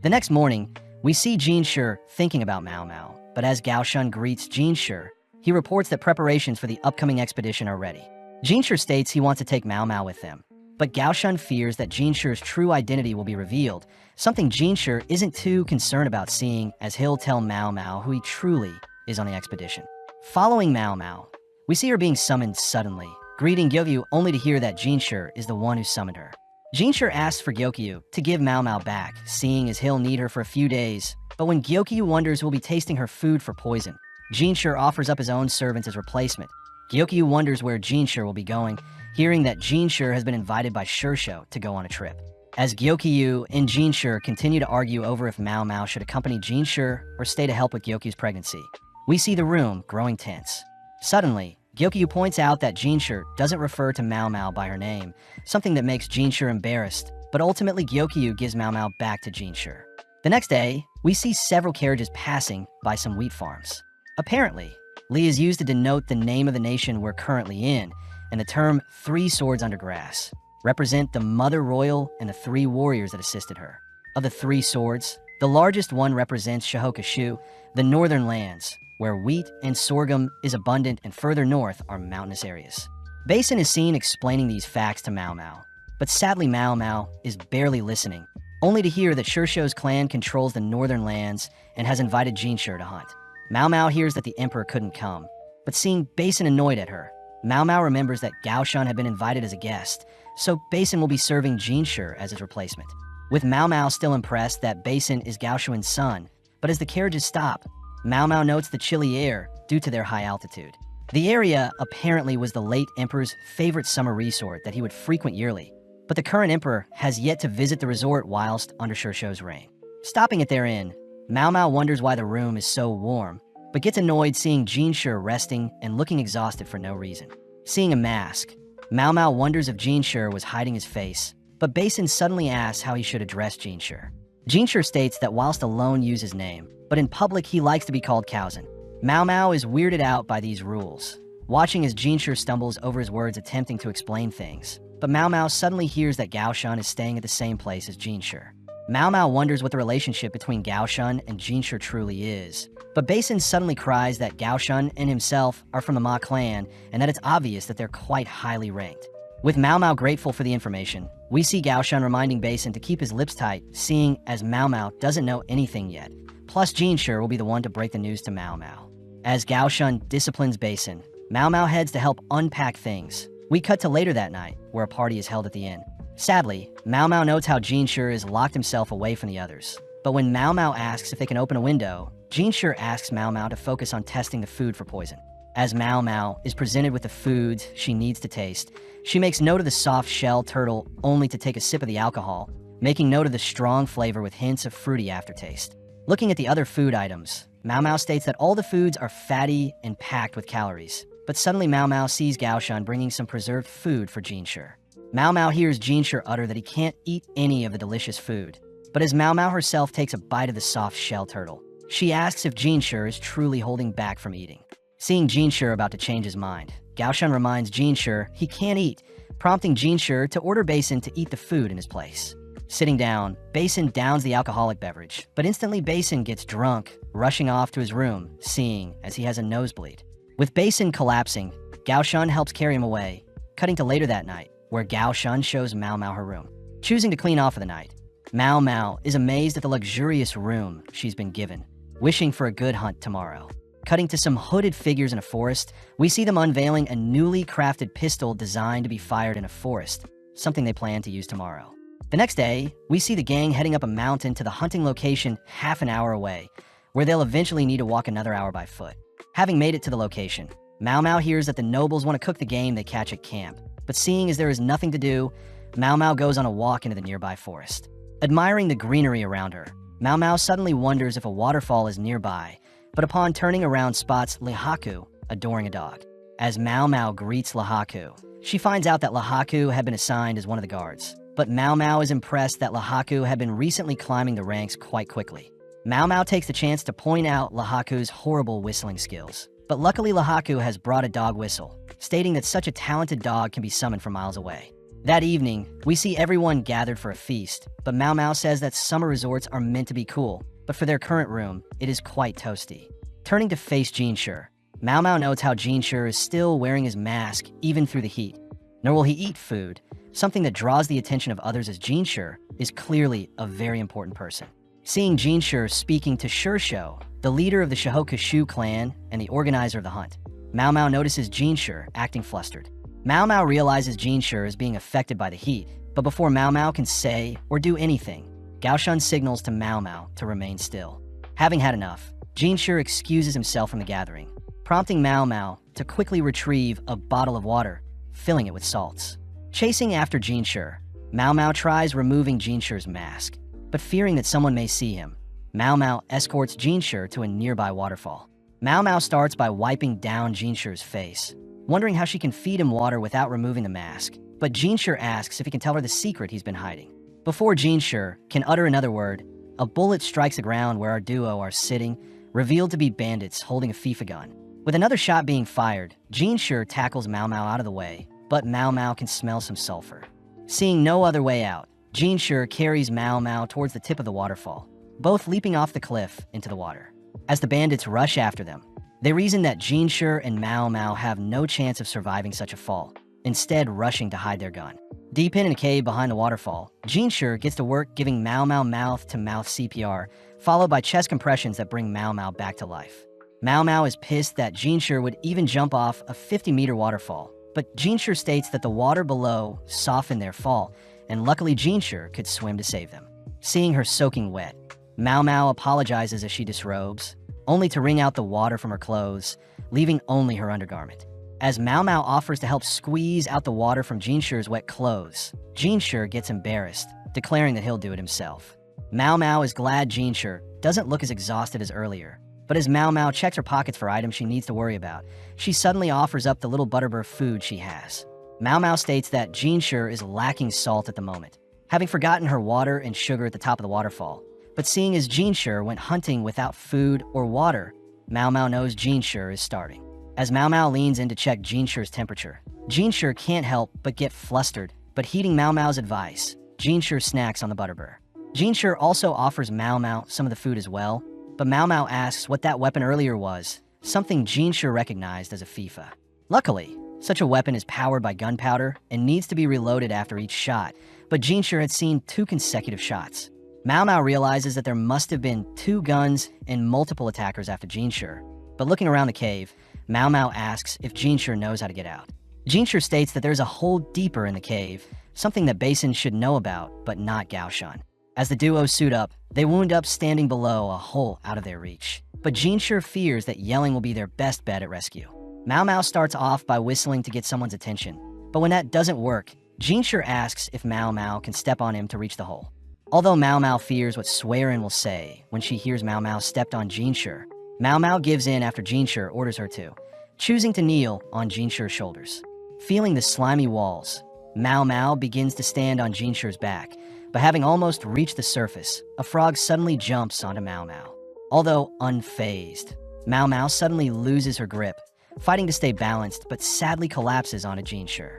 A: The next morning, we see Jinshi thinking about Mao Mao, but as Gao Shun greets Jinshi, he reports that preparations for the upcoming expedition are ready. Jinshi states he wants to take Mao Mao with them, but Gao Shun fears that Jinshi's true identity will be revealed, something Jinshi isn't too concerned about, seeing as he'll tell Mao Mao who he truly is on the expedition. Following Mao Mao, we see her being summoned suddenly, greeting Gyokyu only to hear that Jinshi is the one who summoned her. Jinshi asks for Gyokyu to give Mao Mao back, seeing as he'll need her for a few days, but when Gyokyu wonders who will be tasting her food for poison, Jinshi offers up his own servants as replacement. Gyokyu wonders where Jinshi will be going, hearing that Jinshi has been invited by Shursho to go on a trip. As Gyokyu and Jinshi continue to argue over if Mao Mao should accompany Jinshi or stay to help with Gyokyu's pregnancy, we see the room growing tense. Suddenly, Gyokyu points out that Jinshi doesn't refer to Mao Mao by her name, something that makes Jinshi embarrassed, but ultimately Gyokyu gives Mao Mao back to Jinshi. The next day, we see several carriages passing by some wheat farms. Apparently, Li is used to denote the name of the nation we're currently in, and the term Three Swords Under Grass represent the Mother Royal and the three warriors that assisted her. Of the three swords, the largest one represents Shihokashu, the northern lands, where wheat and sorghum is abundant, and further north are mountainous areas. Basin is seen explaining these facts to Mao Mao, but sadly Mao Mao is barely listening, only to hear that Shursho's clan controls the northern lands and has invited Jinshi to hunt. Mao Mao hears that the emperor couldn't come, but seeing Basin annoyed at her, Mao Mao remembers that Gao Shun had been invited as a guest, so Basin will be serving Jinshi as his replacement. With Mao Mao still impressed that Basin is Gao Shun's son, but as the carriages stop, Mao Mao notes the chilly air due to their high altitude. The area apparently was the late emperor's favorite summer resort that he would frequent yearly, but the current emperor has yet to visit the resort whilst under Shursho's reign. Stopping at their inn, Mao Mao wonders why the room is so warm, but gets annoyed seeing Jinshi resting and looking exhausted for no reason. Seeing a mask, Mao Mao wonders if Jinshi was hiding his face, but Basin suddenly asks how he should address Jinshi. Jinshi states that whilst alone use his name, but in public he likes to be called Kaozen. Mao Mao is weirded out by these rules, watching as Jinshi stumbles over his words attempting to explain things, but Mao Mao suddenly hears that Gao Shun is staying at the same place as Jinshi. Mao Mao wonders what the relationship between Gao Shun and Jinshi truly is, but Basin suddenly cries that Gao Shun and himself are from the Ma clan and that it's obvious that they're quite highly ranked. With Mao Mao grateful for the information, we see Gao Shun reminding Basin to keep his lips tight, seeing as Mao Mao doesn't know anything yet. Plus, Jinshi will be the one to break the news to Mao Mao. As Gao Shun disciplines Basin, Mao Mao heads to help unpack things, We cut to later that night, where a party is held at the inn. Sadly, Mao Mao notes how Jinshi has locked himself away from the others. But when Mao Mao asks if they can open a window, Jinshi asks Mao Mao to focus on testing the food for poison. As Mao Mao is presented with the foods she needs to taste, she makes note of the soft shell turtle only to take a sip of the alcohol, making note of the strong flavor with hints of fruity aftertaste. Looking at the other food items, Mao Mao states that all the foods are fatty and packed with calories. But suddenly Mao Mao sees Gao Shan bringing some preserved food for Jinshi. Mao Mao hears Jinshi utter that he can't eat any of the delicious food. But as Mao Mao herself takes a bite of the soft shell turtle, she asks if Jinshi is truly holding back from eating. Seeing Jinshi about to change his mind, Gao Shan reminds Jinshi he can't eat, prompting Jinshi to order Basin to eat the food in his place. Sitting down, Basin downs the alcoholic beverage, but instantly Basin gets drunk, rushing off to his room, seeing as he has a nosebleed. With Basin collapsing, Gao Shan helps carry him away, cutting to later that night, where Gao Shan shows Mao Mao her room. Choosing to clean off for the night, Mao Mao is amazed at the luxurious room she's been given, wishing for a good hunt tomorrow. Cutting to some hooded figures in a forest, we see them unveiling a newly crafted pistol designed to be fired in a forest, something they plan to use tomorrow. The next day, we see the gang heading up a mountain to the hunting location half an hour away, where they'll eventually need to walk another hour by foot. Having made it to the location, Mao Mao hears that the nobles want to cook the game they catch at camp, but seeing as there is nothing to do, Mao Mao goes on a walk into the nearby forest. Admiring the greenery around her, Mao Mao suddenly wonders if a waterfall is nearby, but upon turning around spots Lihaku adoring a dog. As Mao Mao greets Lihaku, she finds out that Lihaku had been assigned as one of the guards, but Mao Mao is impressed that Lihaku had been recently climbing the ranks quite quickly. Mao Mao takes the chance to point out Lihaku's horrible whistling skills, but luckily Lihaku has brought a dog whistle, stating that such a talented dog can be summoned from miles away. That evening, we see everyone gathered for a feast, but Mao Mao says that summer resorts are meant to be cool, but for their current room, it is quite toasty. Turning to face Jinshi, Mao Mao notes how Jinshi is still wearing his mask even through the heat. Nor will he eat food, something that draws the attention of others as Jinshi is clearly a very important person. Seeing Jinshi speaking to Shursho, the leader of the Shihokushu clan and the organizer of the hunt, Mao Mao notices Jinshi acting flustered. Mao Mao realizes Jinshi is being affected by the heat, but before Mao Mao can say or do anything, Gao Shan signals to Mao Mao to remain still. Having had enough, Jinshi excuses himself from the gathering, prompting Mao Mao to quickly retrieve a bottle of water, filling it with salts. Chasing after Jinshi, Mao Mao tries removing Jinshi's mask, but fearing that someone may see him, Mao Mao escorts Jinshi to a nearby waterfall. Mao Mao starts by wiping down Jinshi's face, wondering how she can feed him water without removing the mask, but Jinshi asks if he can tell her the secret he's been hiding. Before Jinshi can utter another word, a bullet strikes the ground where our duo are sitting, revealed to be bandits holding a FIFA gun. With another shot being fired, Jinshi tackles Mao Mao out of the way, but Mao Mao can smell some sulfur. Seeing no other way out, Jinshi carries Mao Mao towards the tip of the waterfall, both leaping off the cliff into the water. As the bandits rush after them, they reason that Jinshi and Mao Mao have no chance of surviving such a fall, instead rushing to hide their gun. Deep in a cave behind the waterfall, Jinshi gets to work giving Mao Mao mouth-to-mouth CPR, followed by chest compressions that bring Mao Mao back to life. Mao Mao is pissed that Jinshi would even jump off a 50-meter waterfall, but Jinshi states that the water below softened their fall, and luckily Jinshi could swim to save them. Seeing her soaking wet, Mao Mao apologizes as she disrobes, only to wring out the water from her clothes, leaving only her undergarment. As Mao Mao offers to help squeeze out the water from Jinshi's wet clothes, Jinshi gets embarrassed, declaring that he'll do it himself. Mao Mao is glad Jinshi doesn't look as exhausted as earlier, but as Mao Mao checks her pockets for items she needs to worry about, she suddenly offers up the little butterbur food she has. Mao Mao states that Jinshi is lacking salt at the moment, having forgotten her water and sugar at the top of the waterfall. But seeing as Jinshi went hunting without food or water, Mao Mao knows Jinshi is starving. As Mao Mao leans in to check Jinshi's temperature, Jinshi can't help but get flustered, but heeding Mao Mao's advice, Jinshi snacks on the butterbur. Jinshi also offers Mao Mao some of the food as well, but Mao Mao asks what that weapon earlier was, something Jinshi recognized as a FIFA. Luckily, such a weapon is powered by gunpowder and needs to be reloaded after each shot, but Jinshi had seen 2 consecutive shots. Mao Mao realizes that there must have been 2 guns and multiple attackers after Jinshi, but looking around the cave, Mao Mao asks if Jinshi knows how to get out. Jinshi states that there's a hole deeper in the cave, something that Basin should know about, but not Gaoshan. As the duo suit up, they wound up standing below a hole out of their reach. But Jinshi fears that yelling will be their best bet at rescue. Mao Mao starts off by whistling to get someone's attention, but when that doesn't work, Jinshi asks if Mao Mao can step on him to reach the hole. Although Mao Mao fears what Swearin will say when she hears Mao Mao stepped on Jinshi, Mao Mao gives in after Jinshi orders her to, choosing to kneel on Jinshi's shoulders. Feeling the slimy walls, Mao Mao begins to stand on Jinshi's back, but having almost reached the surface, a frog suddenly jumps onto Mao Mao. Although unfazed, Mao Mao suddenly loses her grip, fighting to stay balanced but sadly collapses onto Jinshi.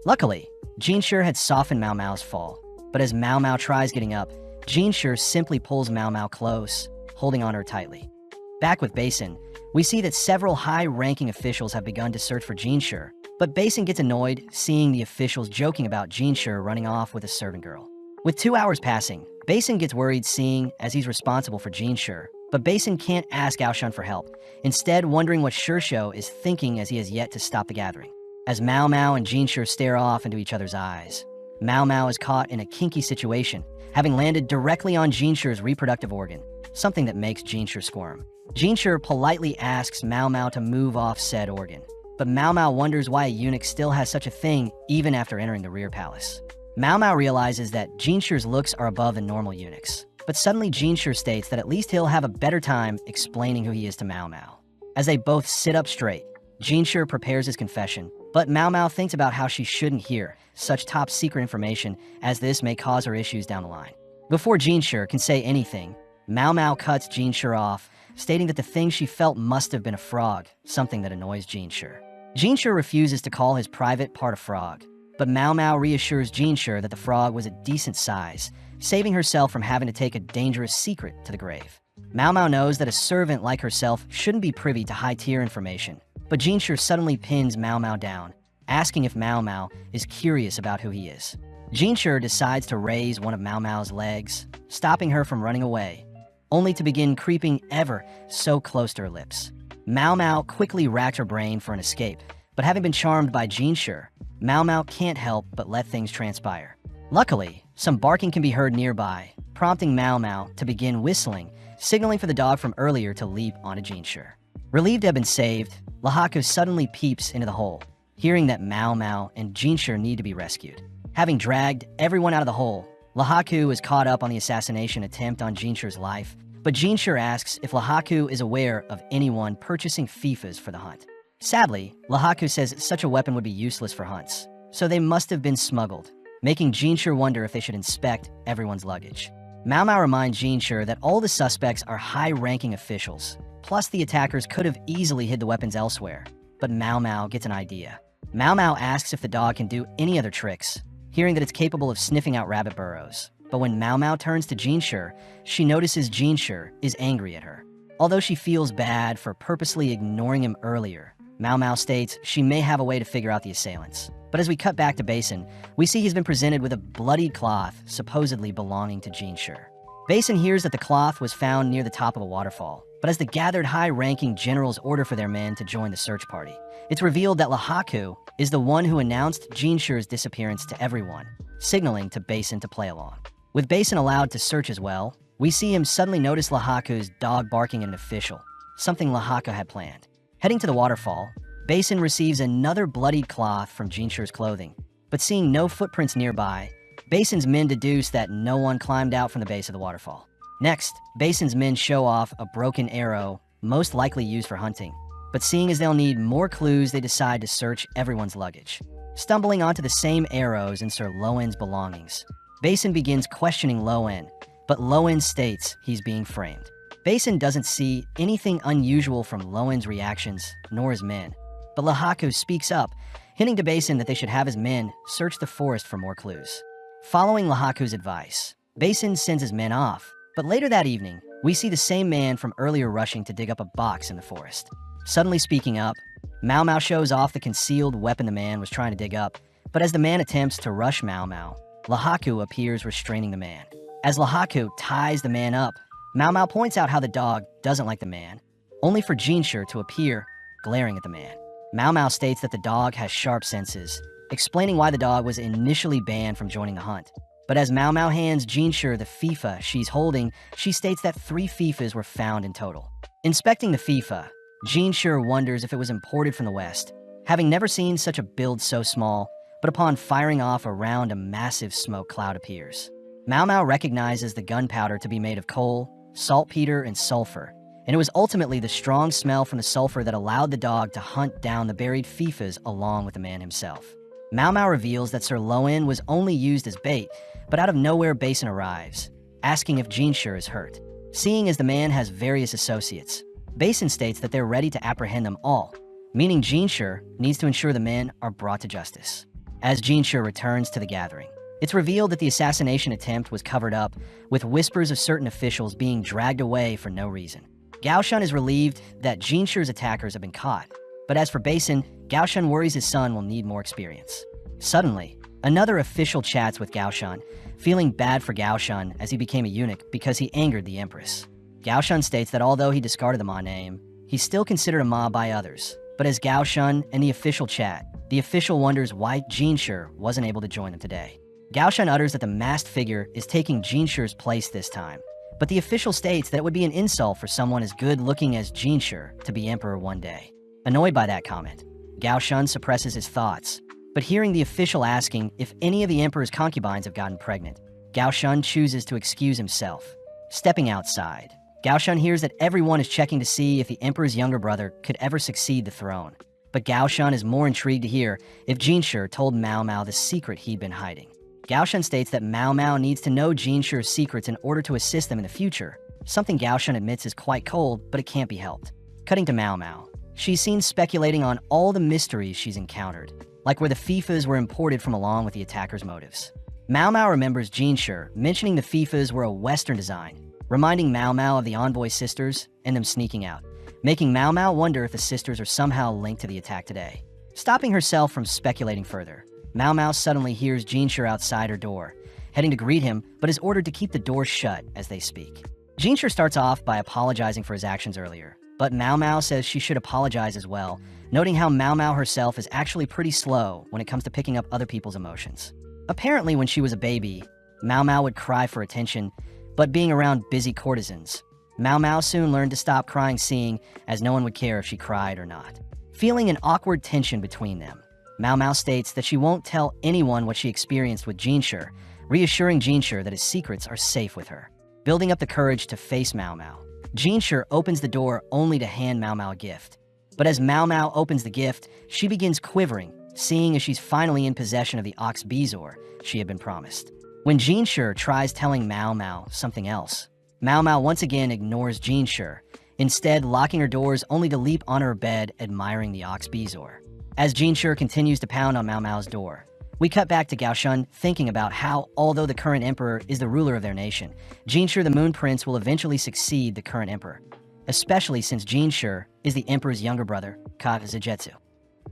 A: Luckily, Jinshi had softened Mao Mao's fall, but as Mao Mao tries getting up, Jinshi simply pulls Mao Mao close, holding on her tightly. Back with Basin, we see that several high-ranking officials have begun to search for Jinshi, but Basin gets annoyed seeing the officials joking about Jinshi running off with a servant girl. With 2 hours passing, Basin gets worried seeing as he's responsible for Jinshi, but Basin can't ask Gaoshan for help, instead wondering what Shirsho is thinking as he has yet to stop the gathering. As Mao Mao and Jinshi stare off into each other's eyes, Mao Mao is caught in a kinky situation, having landed directly on Jinshi's reproductive organ, something that makes Jinshi squirm. Jinshi politely asks Mao Mao to move off said organ, but Mao Mao wonders why a eunuch still has such a thing even after entering the rear palace. Mao Mao realizes that Jinshi's looks are above the normal eunuchs, but suddenly Jinshi states that at least he'll have a better time explaining who he is to Mao Mao. As they both sit up straight, Jinshi prepares his confession, but Mao Mao thinks about how she shouldn't hear such top-secret information as this may cause her issues down the line. Before Jinshi can say anything, Mao Mao cuts Jinshi off, stating that the thing she felt must have been a frog, something that annoys Jinshi. Jinshi refuses to call his private part a frog, but Mao Mao reassures Jinshi that the frog was a decent size, saving herself from having to take a dangerous secret to the grave. Mao Mao knows that a servant like herself shouldn't be privy to high-tier information, but Jinshi suddenly pins Mao Mao down, asking if Mao Mao is curious about who he is. Jinshi decides to raise one of Mao Mao's legs, stopping her from running away, only to begin creeping ever so close to her lips. Mao Mao quickly racked her brain for an escape, but having been charmed by Jinshi, Mao Mao can't help but let things transpire. Luckily, some barking can be heard nearby, prompting Mao Mao to begin whistling, signaling for the dog from earlier to leap onto Jinshi. Relieved to have been saved, Lahaku suddenly peeps into the hole, hearing that Mao Mao and Jinshi need to be rescued. Having dragged everyone out of the hole, Lahaku is caught up on the assassination attempt on Jinshi's life, but Jinshi asks if Lahaku is aware of anyone purchasing FIFAs for the hunt. Sadly, Lahaku says such a weapon would be useless for hunts, so they must have been smuggled, making Jinshi wonder if they should inspect everyone's luggage. Mao Mao reminds Jinshi that all the suspects are high-ranking officials, plus the attackers could have easily hid the weapons elsewhere, but Mao Mao gets an idea. Mao Mao asks if the dog can do any other tricks, hearing that it's capable of sniffing out rabbit burrows. But when Mao Mao turns to Jinshi, she notices Jinshi is angry at her. Although she feels bad for purposely ignoring him earlier, Mao Mao states she may have a way to figure out the assailants. But as we cut back to Basin, we see he's been presented with a bloodied cloth supposedly belonging to Jinshi. Basin hears that the cloth was found near the top of a waterfall, but as the gathered high-ranking generals order for their men to join the search party, it's revealed that Lahaku is the one who announced Jinshi's disappearance to everyone, signaling to Basin to play along. With Basin allowed to search as well, we see him suddenly notice Lahaku's dog barking at an official, something Lahaku had planned. Heading to the waterfall, Basin receives another bloodied cloth from Jinshi's clothing, but seeing no footprints nearby, Basin's men deduce that no one climbed out from the base of the waterfall. Next, Basin's men show off a broken arrow, most likely used for hunting, but seeing as they'll need more clues, they decide to search everyone's luggage. Stumbling onto the same arrows in Sir Lowen's belongings, Basin begins questioning Lowen, but Lowen states he's being framed. Basin doesn't see anything unusual from Lowen's reactions, nor his men, but Lahaku speaks up, hinting to Basin that they should have his men search the forest for more clues. Following Lahaku's advice, Basin sends his men off, but later that evening, we see the same man from earlier rushing to dig up a box in the forest. Suddenly speaking up, Mao Mao shows off the concealed weapon the man was trying to dig up, but as the man attempts to rush Mao Mao, Lahaku appears restraining the man. As Lahaku ties the man up, Mao Mao points out how the dog doesn't like the man, only for Jinshi to appear, glaring at the man. Mao Mao states that the dog has sharp senses, explaining why the dog was initially banned from joining the hunt. But as Mao Mao hands Jinshi the FIFA she's holding, she states that 3 FIFAs were found in total. Inspecting the FIFA, Jinshi wonders if it was imported from the West, having never seen such a build so small, but upon firing off a round, a massive smoke cloud appears. Mao Mao recognizes the gunpowder to be made of coal, saltpeter, and sulfur, and it was ultimately the strong smell from the sulfur that allowed the dog to hunt down the buried FIFAs along with the man himself. Mao Mao reveals that Sir Loan was only used as bait, but out of nowhere Basin arrives, asking if Jinshi is hurt. Seeing as the man has various associates, Basin states that they're ready to apprehend them all, meaning Jinshi needs to ensure the men are brought to justice. As Jinshi returns to the gathering, it's revealed that the assassination attempt was covered up, with whispers of certain officials being dragged away for no reason. Gaoshan is relieved that Jinshi's attackers have been caught, but as for Basin, Gaoshan worries his son will need more experience. Suddenly, another official chats with Gaoshan, feeling bad for Gaoshan as he became a eunuch because he angered the Empress. Gaoshan states that although he discarded the Ma name, he's still considered a Ma by others, but as Gaoshan and the official chat, the official wonders why Jinshi wasn't able to join them today. Gaoshan utters that the masked figure is taking Jinshi's place this time, but the official states that it would be an insult for someone as good-looking as Jinshi to be emperor one day. Annoyed by that comment, Gaoshan suppresses his thoughts, but hearing the official asking if any of the emperor's concubines have gotten pregnant, Gaoshan chooses to excuse himself. Stepping outside, Gaoshan hears that everyone is checking to see if the emperor's younger brother could ever succeed the throne, but Gaoshan is more intrigued to hear if Jinshi told Mao Mao the secret he'd been hiding. Gaoshan states that Mao Mao needs to know Jinshi's secrets in order to assist them in the future, something Gaoshan admits is quite cold, but it can't be helped. Cutting to Mao Mao, she's seen speculating on all the mysteries she's encountered, like where the FIFAs were imported from along with the attackers' motives. Mao Mao remembers Jinshi mentioning the FIFAs were a Western design, reminding Mao Mao of the Envoy sisters and them sneaking out, making Mao Mao wonder if the sisters are somehow linked to the attack today. Stopping herself from speculating further, Mao Mao suddenly hears Jinshi outside her door, heading to greet him, but is ordered to keep the door shut as they speak. Jinshi starts off by apologizing for his actions earlier, but Mao Mao says she should apologize as well, noting how Mao Mao herself is actually pretty slow when it comes to picking up other people's emotions. Apparently, when she was a baby, Mao Mao would cry for attention, but being around busy courtesans, Mao Mao soon learned to stop crying, seeing as no one would care if she cried or not. Feeling an awkward tension between them, Mao Mao states that she won't tell anyone what she experienced with Jinshi, reassuring Jinshi that his secrets are safe with her. Building up the courage to face Mao Mao, Jinshi opens the door only to hand Mao Mao a gift. But as Mao Mao opens the gift, she begins quivering, seeing as she's finally in possession of the ox Bezor she had been promised. When Jinshi tries telling Mao Mao something else, Mao Mao once again ignores Jinshi, instead locking her doors only to leap on her bed admiring the ox Bezor. As Jinshi continues to pound on Mao Mao's door, we cut back to Gaoshan thinking about how, although the current emperor is the ruler of their nation, Jinshi the Moon Prince will eventually succeed the current emperor, especially since Jinshi is the emperor's younger brother, Ka Zajetsu.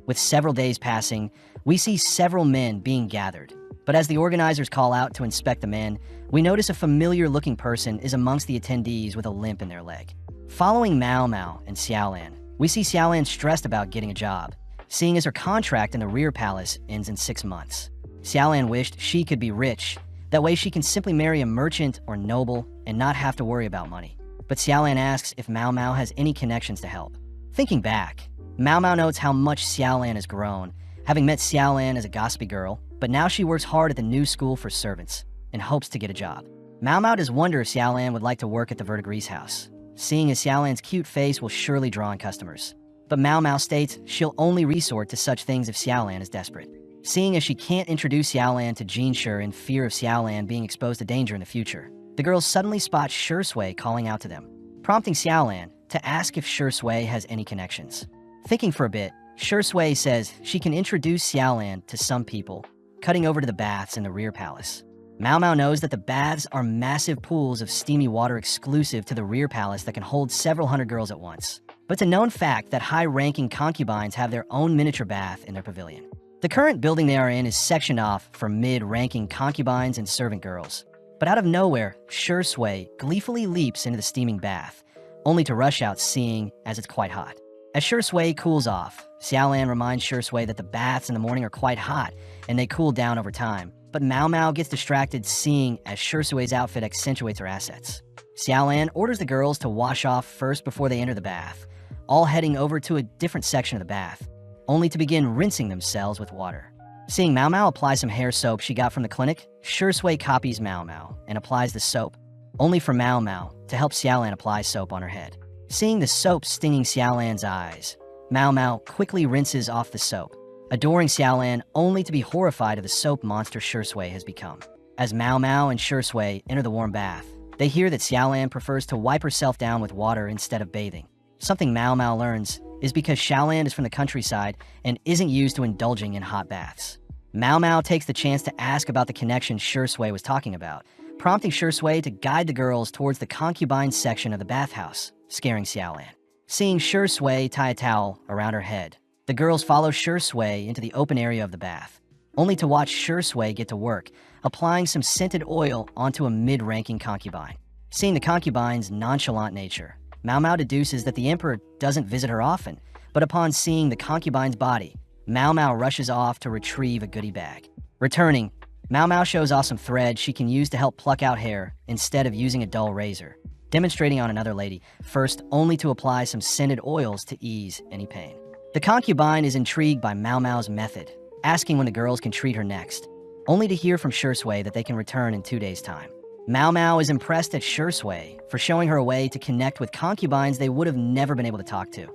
A: With several days passing, we see several men being gathered, but as the organizers call out to inspect the men, we notice a familiar-looking person is amongst the attendees with a limp in their leg. Following Mao Mao and Xiaolan, we see Xiaolan stressed about getting a job, seeing as her contract in the rear palace ends in 6 months. Xiaolan wished she could be rich, that way she can simply marry a merchant or noble and not have to worry about money. But Xiaolan asks if Mao Mao has any connections to help. Thinking back, Mao Mao notes how much Xiaolan has grown, having met Xiaolan as a gossipy girl, but now she works hard at the new school for servants and hopes to get a job. Mao Mao does wonder if Xiaolan would like to work at the Verdigris house, seeing as Xiaolan's cute face will surely draw in customers. But Mao Mao states she'll only resort to such things if Xiaolan is desperate. Seeing as she can't introduce Xiaolan to Jinshi in fear of Xiaolan being exposed to danger in the future, the girls suddenly spot Shui calling out to them, prompting Xiaolan to ask if Shui has any connections. Thinking for a bit, Shui says she can introduce Xiaolan to some people, cutting over to the baths in the rear palace. Mao Mao knows that the baths are massive pools of steamy water exclusive to the rear palace that can hold several hundred girls at once. But it's a known fact that high-ranking concubines have their own miniature bath in their pavilion. The current building they are in is sectioned off for mid-ranking concubines and servant girls. But out of nowhere, Shui gleefully leaps into the steaming bath, only to rush out seeing as it's quite hot. As Shui cools off, Xiaolan reminds Shui that the baths in the morning are quite hot and they cool down over time. But Mao Mao gets distracted seeing as Shui's outfit accentuates her assets. Xiaolan orders the girls to wash off first before they enter the bath, all heading over to a different section of the bath, only to begin rinsing themselves with water. Seeing Mao Mao apply some hair soap she got from the clinic, Shui copies Mao Mao and applies the soap, only for Mao Mao to help Xiaolan apply soap on her head. Seeing the soap stinging Xiaolan's eyes, Mao Mao quickly rinses off the soap, adoring Xiaolan only to be horrified of the soap monster Shui has become. As Mao Mao and Shui enter the warm bath, they hear that Xiaolan prefers to wipe herself down with water instead of bathing. Something Mao Mao learns is because Xiaolan is from the countryside and isn't used to indulging in hot baths. Mao Mao takes the chance to ask about the connection Shui was talking about, prompting Shui to guide the girls towards the concubine section of the bathhouse, scaring Xiaolan. Seeing Shui tie a towel around her head, the girls follow Shui into the open area of the bath, only to watch Shui get to work, applying some scented oil onto a mid-ranking concubine. Seeing the concubine's nonchalant nature, Mao Mao deduces that the emperor doesn't visit her often, but upon seeing the concubine's body, Mao Mao rushes off to retrieve a goodie bag. Returning, Mao Mao shows off some thread she can use to help pluck out hair instead of using a dull razor, demonstrating on another lady, first only to apply some scented oils to ease any pain. The concubine is intrigued by Mao Mao's method, asking when the girls can treat her next, only to hear from Shui that they can return in 2 days' time. Mao Mao is impressed at Shui for showing her a way to connect with concubines they would have never been able to talk to.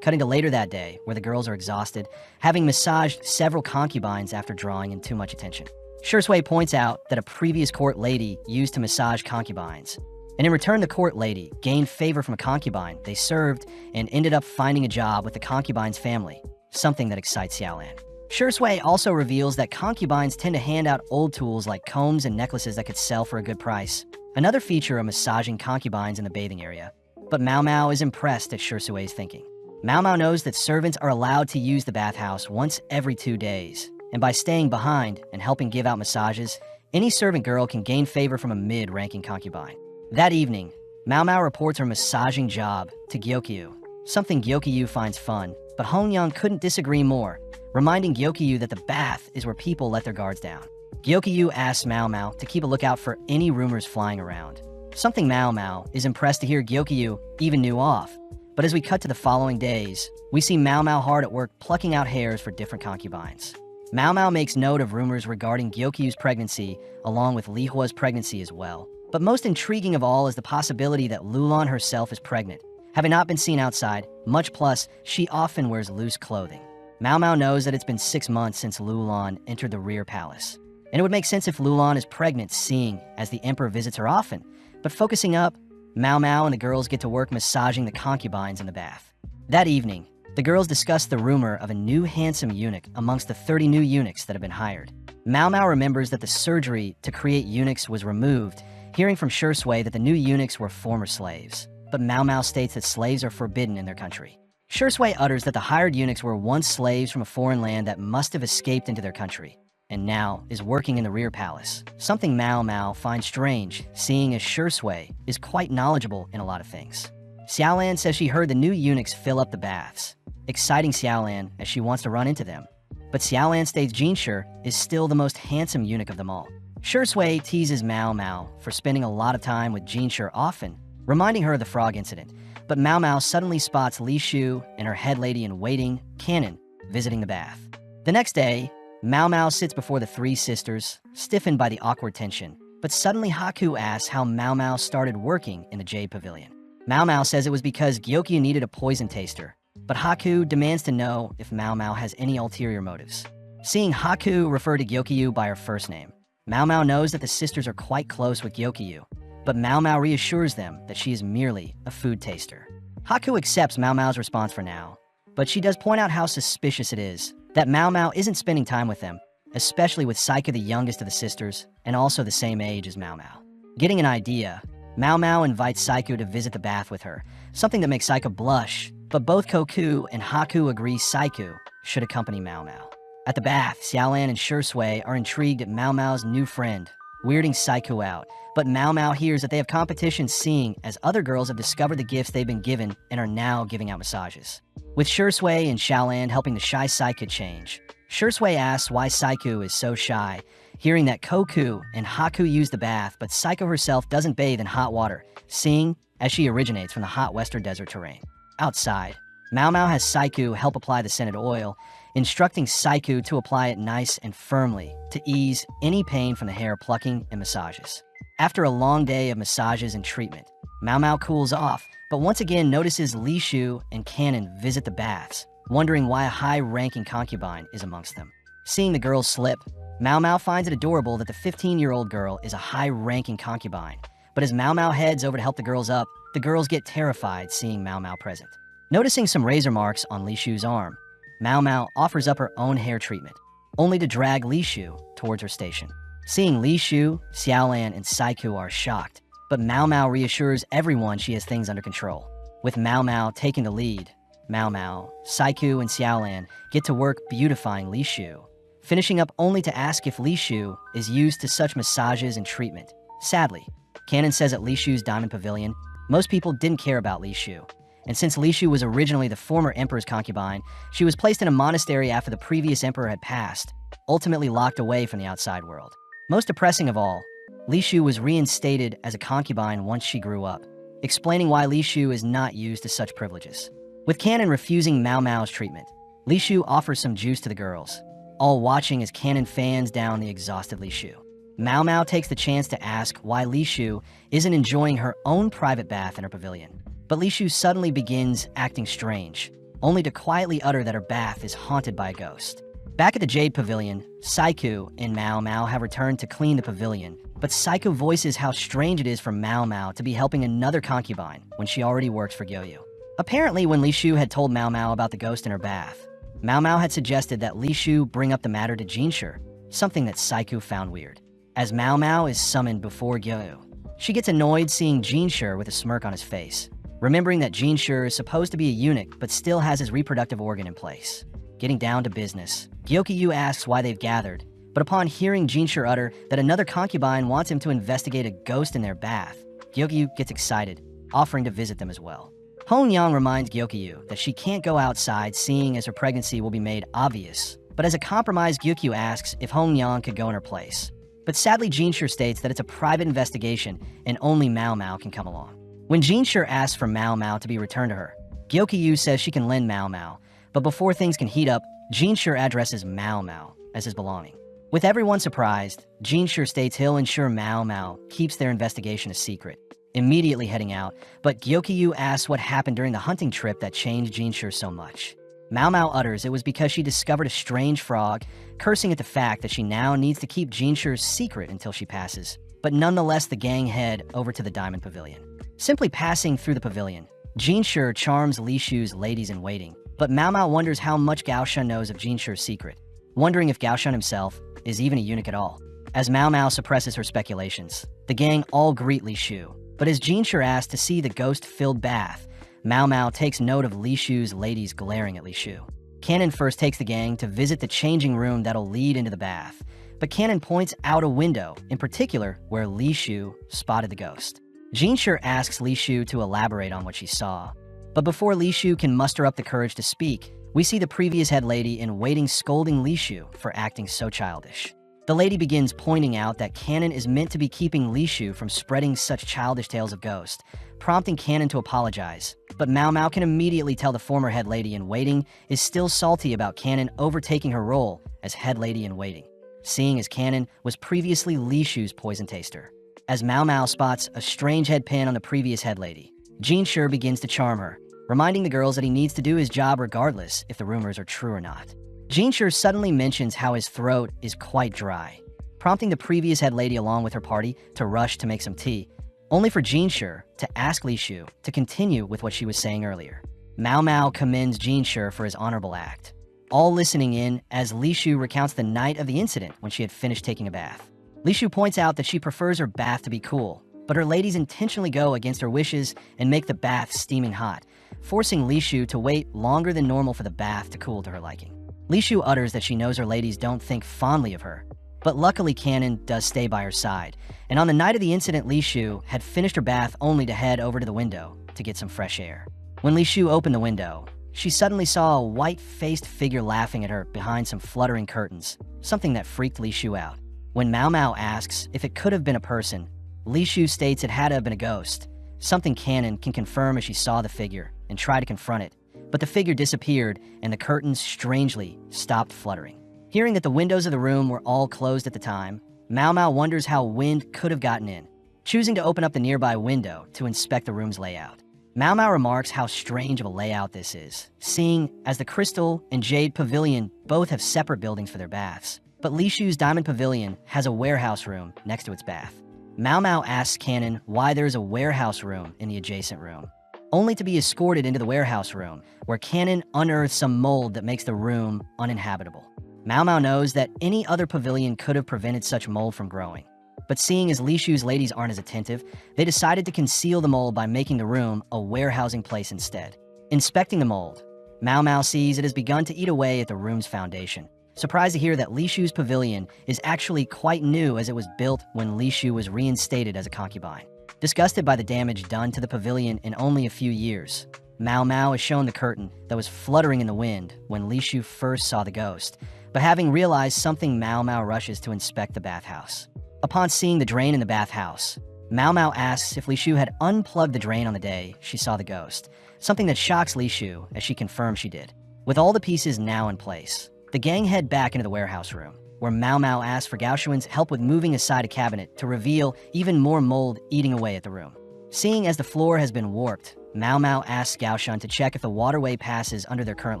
A: Cutting to later that day, where the girls are exhausted, having massaged several concubines after drawing in too much attention. Shui points out that a previous court lady used to massage concubines, and in return the court lady gained favor from a concubine they served and ended up finding a job with the concubine's family, something that excites Xiaolan. Shui also reveals that concubines tend to hand out old tools like combs and necklaces that could sell for a good price, another feature of massaging concubines in the bathing area. But Mao Mao is impressed at Shui's thinking. Mao Mao knows that servants are allowed to use the bathhouse once every 2 days, and by staying behind and helping give out massages, any servant girl can gain favor from a mid-ranking concubine. That evening, Mao Mao reports her massaging job to Gyokyu, something Gyokyu finds fun, but Hongyang couldn't disagree more, reminding Gyokyu that the bath is where people let their guards down. Gyokyu asks Mao Mao to keep a lookout for any rumors flying around, something Mao Mao is impressed to hear Gyokyu even knew off. But as we cut to the following days, we see Mao Mao hard at work plucking out hairs for different concubines. Mao Mao makes note of rumors regarding Gyokyu's pregnancy, along with Li Hua's pregnancy as well. But most intriguing of all is the possibility that Lulan herself is pregnant. Having not been seen outside, much plus, she often wears loose clothing. Mao Mao knows that it's been 6 months since Lulan entered the rear palace. And it would make sense if Lulan is pregnant, seeing as the emperor visits her often. But focusing up, Mao Mao and the girls get to work massaging the concubines in the bath. That evening, the girls discuss the rumor of a new handsome eunuch amongst the 30 new eunuchs that have been hired. Mao Mao remembers that the surgery to create eunuchs was removed, hearing from Shui that the new eunuchs were former slaves. But Mao Mao states that slaves are forbidden in their country. Shui utters that the hired eunuchs were once slaves from a foreign land that must have escaped into their country, and now is working in the rear palace, something Mao Mao finds strange, seeing as Shui is quite knowledgeable in a lot of things. Xiaolan says she heard the new eunuchs fill up the baths, exciting Xiaolan as she wants to run into them. But Xiaolan states Jinshi is still the most handsome eunuch of them all. Shui teases Mao Mao for spending a lot of time with Jinshi often, reminding her of the frog incident. But Mao Mao suddenly spots Li Shu and her head lady in waiting, Canon, visiting the bath. The next day, Mao Mao sits before the 3 sisters, stiffened by the awkward tension. But suddenly Haku asks how Mao Mao started working in the Jade Pavilion. Mao Mao says it was because Gyokyu needed a poison taster, but Haku demands to know if Mao Mao has any ulterior motives. Seeing Haku refer to Gyokyu by her first name, Mao Mao knows that the sisters are quite close with Gyokyu, but Mao Mao reassures them that she is merely a food taster. Haku accepts Mao Mao's response for now, but she does point out how suspicious it is that Mao Mao isn't spending time with them, especially with Saika, the youngest of the sisters, and also the same age as Mao Mao. Getting an idea, Mao Mao invites Saiku to visit the bath with her, something that makes Saika blush, but both Koku and Haku agree Saiku should accompany Mao Mao. At the bath, Xiaolan and Shui are intrigued at Mao Mao's new friend, weirding Saiku out. But Mao Mao hears that they have competition seeing as other girls have discovered the gifts they've been given and are now giving out massages. With Shursui and Xiaolan helping the shy Saiku change, Shursui asks why Saiku is so shy, hearing that Koku and Haku use the bath, but Saiku herself doesn't bathe in hot water, seeing as she originates from the hot western desert terrain. Outside, Mao Mao has Saiku help apply the scented oil, instructing Saiku to apply it nice and firmly to ease any pain from the hair plucking and massages. After a long day of massages and treatment, Mao Mao cools off, but once again notices Li Shu and Canon visit the baths, wondering why a high-ranking concubine is amongst them. Seeing the girls slip, Mao Mao finds it adorable that the 15-year-old girl is a high-ranking concubine, but as Mao Mao heads over to help the girls up, the girls get terrified seeing Mao Mao present. Noticing some razor marks on Li Shu's arm, Mao Mao offers up her own hair treatment, only to drag Li Shu towards her station. Seeing Li Shu, Xiaolan, and Saiku are shocked, but Mao Mao reassures everyone she has things under control. With Mao Mao taking the lead, Mao Mao, Saiku, and Xiaolan get to work beautifying Li Shu, finishing up only to ask if Li Shu is used to such massages and treatment. Sadly, Canon says at Li Shu's Diamond Pavilion, most people didn't care about Li Shu, and since Li Shu was originally the former emperor's concubine, she was placed in a monastery after the previous emperor had passed, ultimately locked away from the outside world. Most depressing of all, Li Shu was reinstated as a concubine once she grew up, explaining why Li Shu is not used to such privileges. With Canon refusing Mao Mao's treatment, Li Shu offers some juice to the girls, all watching as Canon fans down the exhausted Li Shu. Mao Mao takes the chance to ask why Li Shu isn't enjoying her own private bath in her pavilion. But Li Shu suddenly begins acting strange, only to quietly utter that her bath is haunted by a ghost. Back at the Jade Pavilion, Saiku and Mao Mao have returned to clean the pavilion, but Saiku voices how strange it is for Mao Mao to be helping another concubine when she already works for Gyoyu. Apparently, when Li Shu had told Mao Mao about the ghost in her bath, Mao Mao had suggested that Li Shu bring up the matter to Jinshi, something that Saiku found weird. As Mao Mao is summoned before Gyoyu, she gets annoyed seeing Jinshi with a smirk on his face, remembering that Jinshi is supposed to be a eunuch but still has his reproductive organ in place. Getting down to business, Gyoyu asks why they've gathered, but upon hearing Jinshi utter that another concubine wants him to investigate a ghost in their bath, Gyoyu gets excited, offering to visit them as well. Hongyang reminds Gyoyu that she can't go outside seeing as her pregnancy will be made obvious, but as a compromise Gyoyu asks if Hongyang could go in her place. But sadly Jinshi states that it's a private investigation and only Mao Mao can come along. When Jinshi asks for Mao Mao to be returned to her, Gyoyu says she can lend Mao Mao, but before things can heat up, Jinshi addresses Mao Mao as his belonging. With everyone surprised, Jinshi states he'll ensure Mao Mao keeps their investigation a secret, immediately heading out, but Gyoyu asks what happened during the hunting trip that changed Jinshi so much. Mao Mao utters it was because she discovered a strange frog, cursing at the fact that she now needs to keep Jinshi's secret until she passes, but nonetheless the gang head over to the Diamond Pavilion. Simply passing through the pavilion, Jinshi charms Li Shu's ladies-in-waiting, but Mao Mao wonders how much Gao Shun knows of Jinshi's secret, wondering if Gao Shun himself is even a eunuch at all. As Mao Mao suppresses her speculations, the gang all greet Li Shu, but as Jinshi asks to see the ghost-filled bath, Mao Mao takes note of Li Shu's ladies glaring at Li Shu. Canon first takes the gang to visit the changing room that'll lead into the bath, but Canon points out a window, in particular where Li Shu spotted the ghost. Jinshi asks Li Shu to elaborate on what she saw, but before Li Shu can muster up the courage to speak, we see the previous head lady in waiting scolding Li Shu for acting so childish. The lady begins pointing out that Canon is meant to be keeping Li Shu from spreading such childish tales of ghosts, prompting Canon to apologize. But Mao Mao can immediately tell the former head lady in waiting is still salty about Canon overtaking her role as head lady in waiting, seeing as Canon was previously Li Shu's poison taster. As Mao Mao spots a strange head pin on the previous head lady, Jinshi begins to charm her, reminding the girls that he needs to do his job regardless if the rumors are true or not. Jinshi suddenly mentions how his throat is quite dry, prompting the previous head lady along with her party to rush to make some tea, only for Jinshi to ask Li Shu to continue with what she was saying earlier. Mao Mao commends Jinshi for his honorable act, all listening in as Li Shu recounts the night of the incident when she had finished taking a bath. Li Shu points out that she prefers her bath to be cool, but her ladies intentionally go against her wishes and make the bath steaming hot, forcing Li Shu to wait longer than normal for the bath to cool to her liking. Li Shu utters that she knows her ladies don't think fondly of her, But luckily Cannon does stay by her side, and on the night of the incident Li Shu had finished her bath only to head over to the window to get some fresh air. When Li Shu opened the window, she suddenly saw a white-faced figure laughing at her behind some fluttering curtains, something that freaked Li Shu out. When Mao Mao asks if it could have been a person, Li Shu states it had to have been a ghost, something Cannon can confirm as she saw the figure and tried to confront it, but the figure disappeared and the curtains strangely stopped fluttering. Hearing that the windows of the room were all closed at the time, Mao Mao wonders how wind could have gotten in, choosing to open up the nearby window to inspect the room's layout. Mao Mao remarks how strange of a layout this is, seeing as the Crystal and Jade Pavilion both have separate buildings for their baths, but Li Shu's Diamond Pavilion has a warehouse room next to its bath. Mao Mao asks Cannon why there is a warehouse room in the adjacent room, only to be escorted into the warehouse room, where Cannon unearths some mold that makes the room uninhabitable. Mao Mao knows that any other pavilion could have prevented such mold from growing, but seeing as Li Shu's ladies aren't as attentive, they decided to conceal the mold by making the room a warehousing place instead. Inspecting the mold, Mao Mao sees it has begun to eat away at the room's foundation. Surprised to hear that Li Shu's pavilion is actually quite new, as it was built when Li Shu was reinstated as a concubine. Disgusted by the damage done to the pavilion in only a few years, Mao Mao is shown the curtain that was fluttering in the wind when Li Shu first saw the ghost, but having realized something, Mao Mao rushes to inspect the bathhouse. Upon seeing the drain in the bathhouse, Mao Mao asks if Li Shu had unplugged the drain on the day she saw the ghost, something that shocks Li Shu as she confirms she did. With all the pieces now in place, the gang head back into the warehouse room, where Mao Mao asks for Gao Xuan's help with moving aside a cabinet to reveal even more mold eating away at the room. Seeing as the floor has been warped, Mao Mao asks Gao Xuan to check if the waterway passes under their current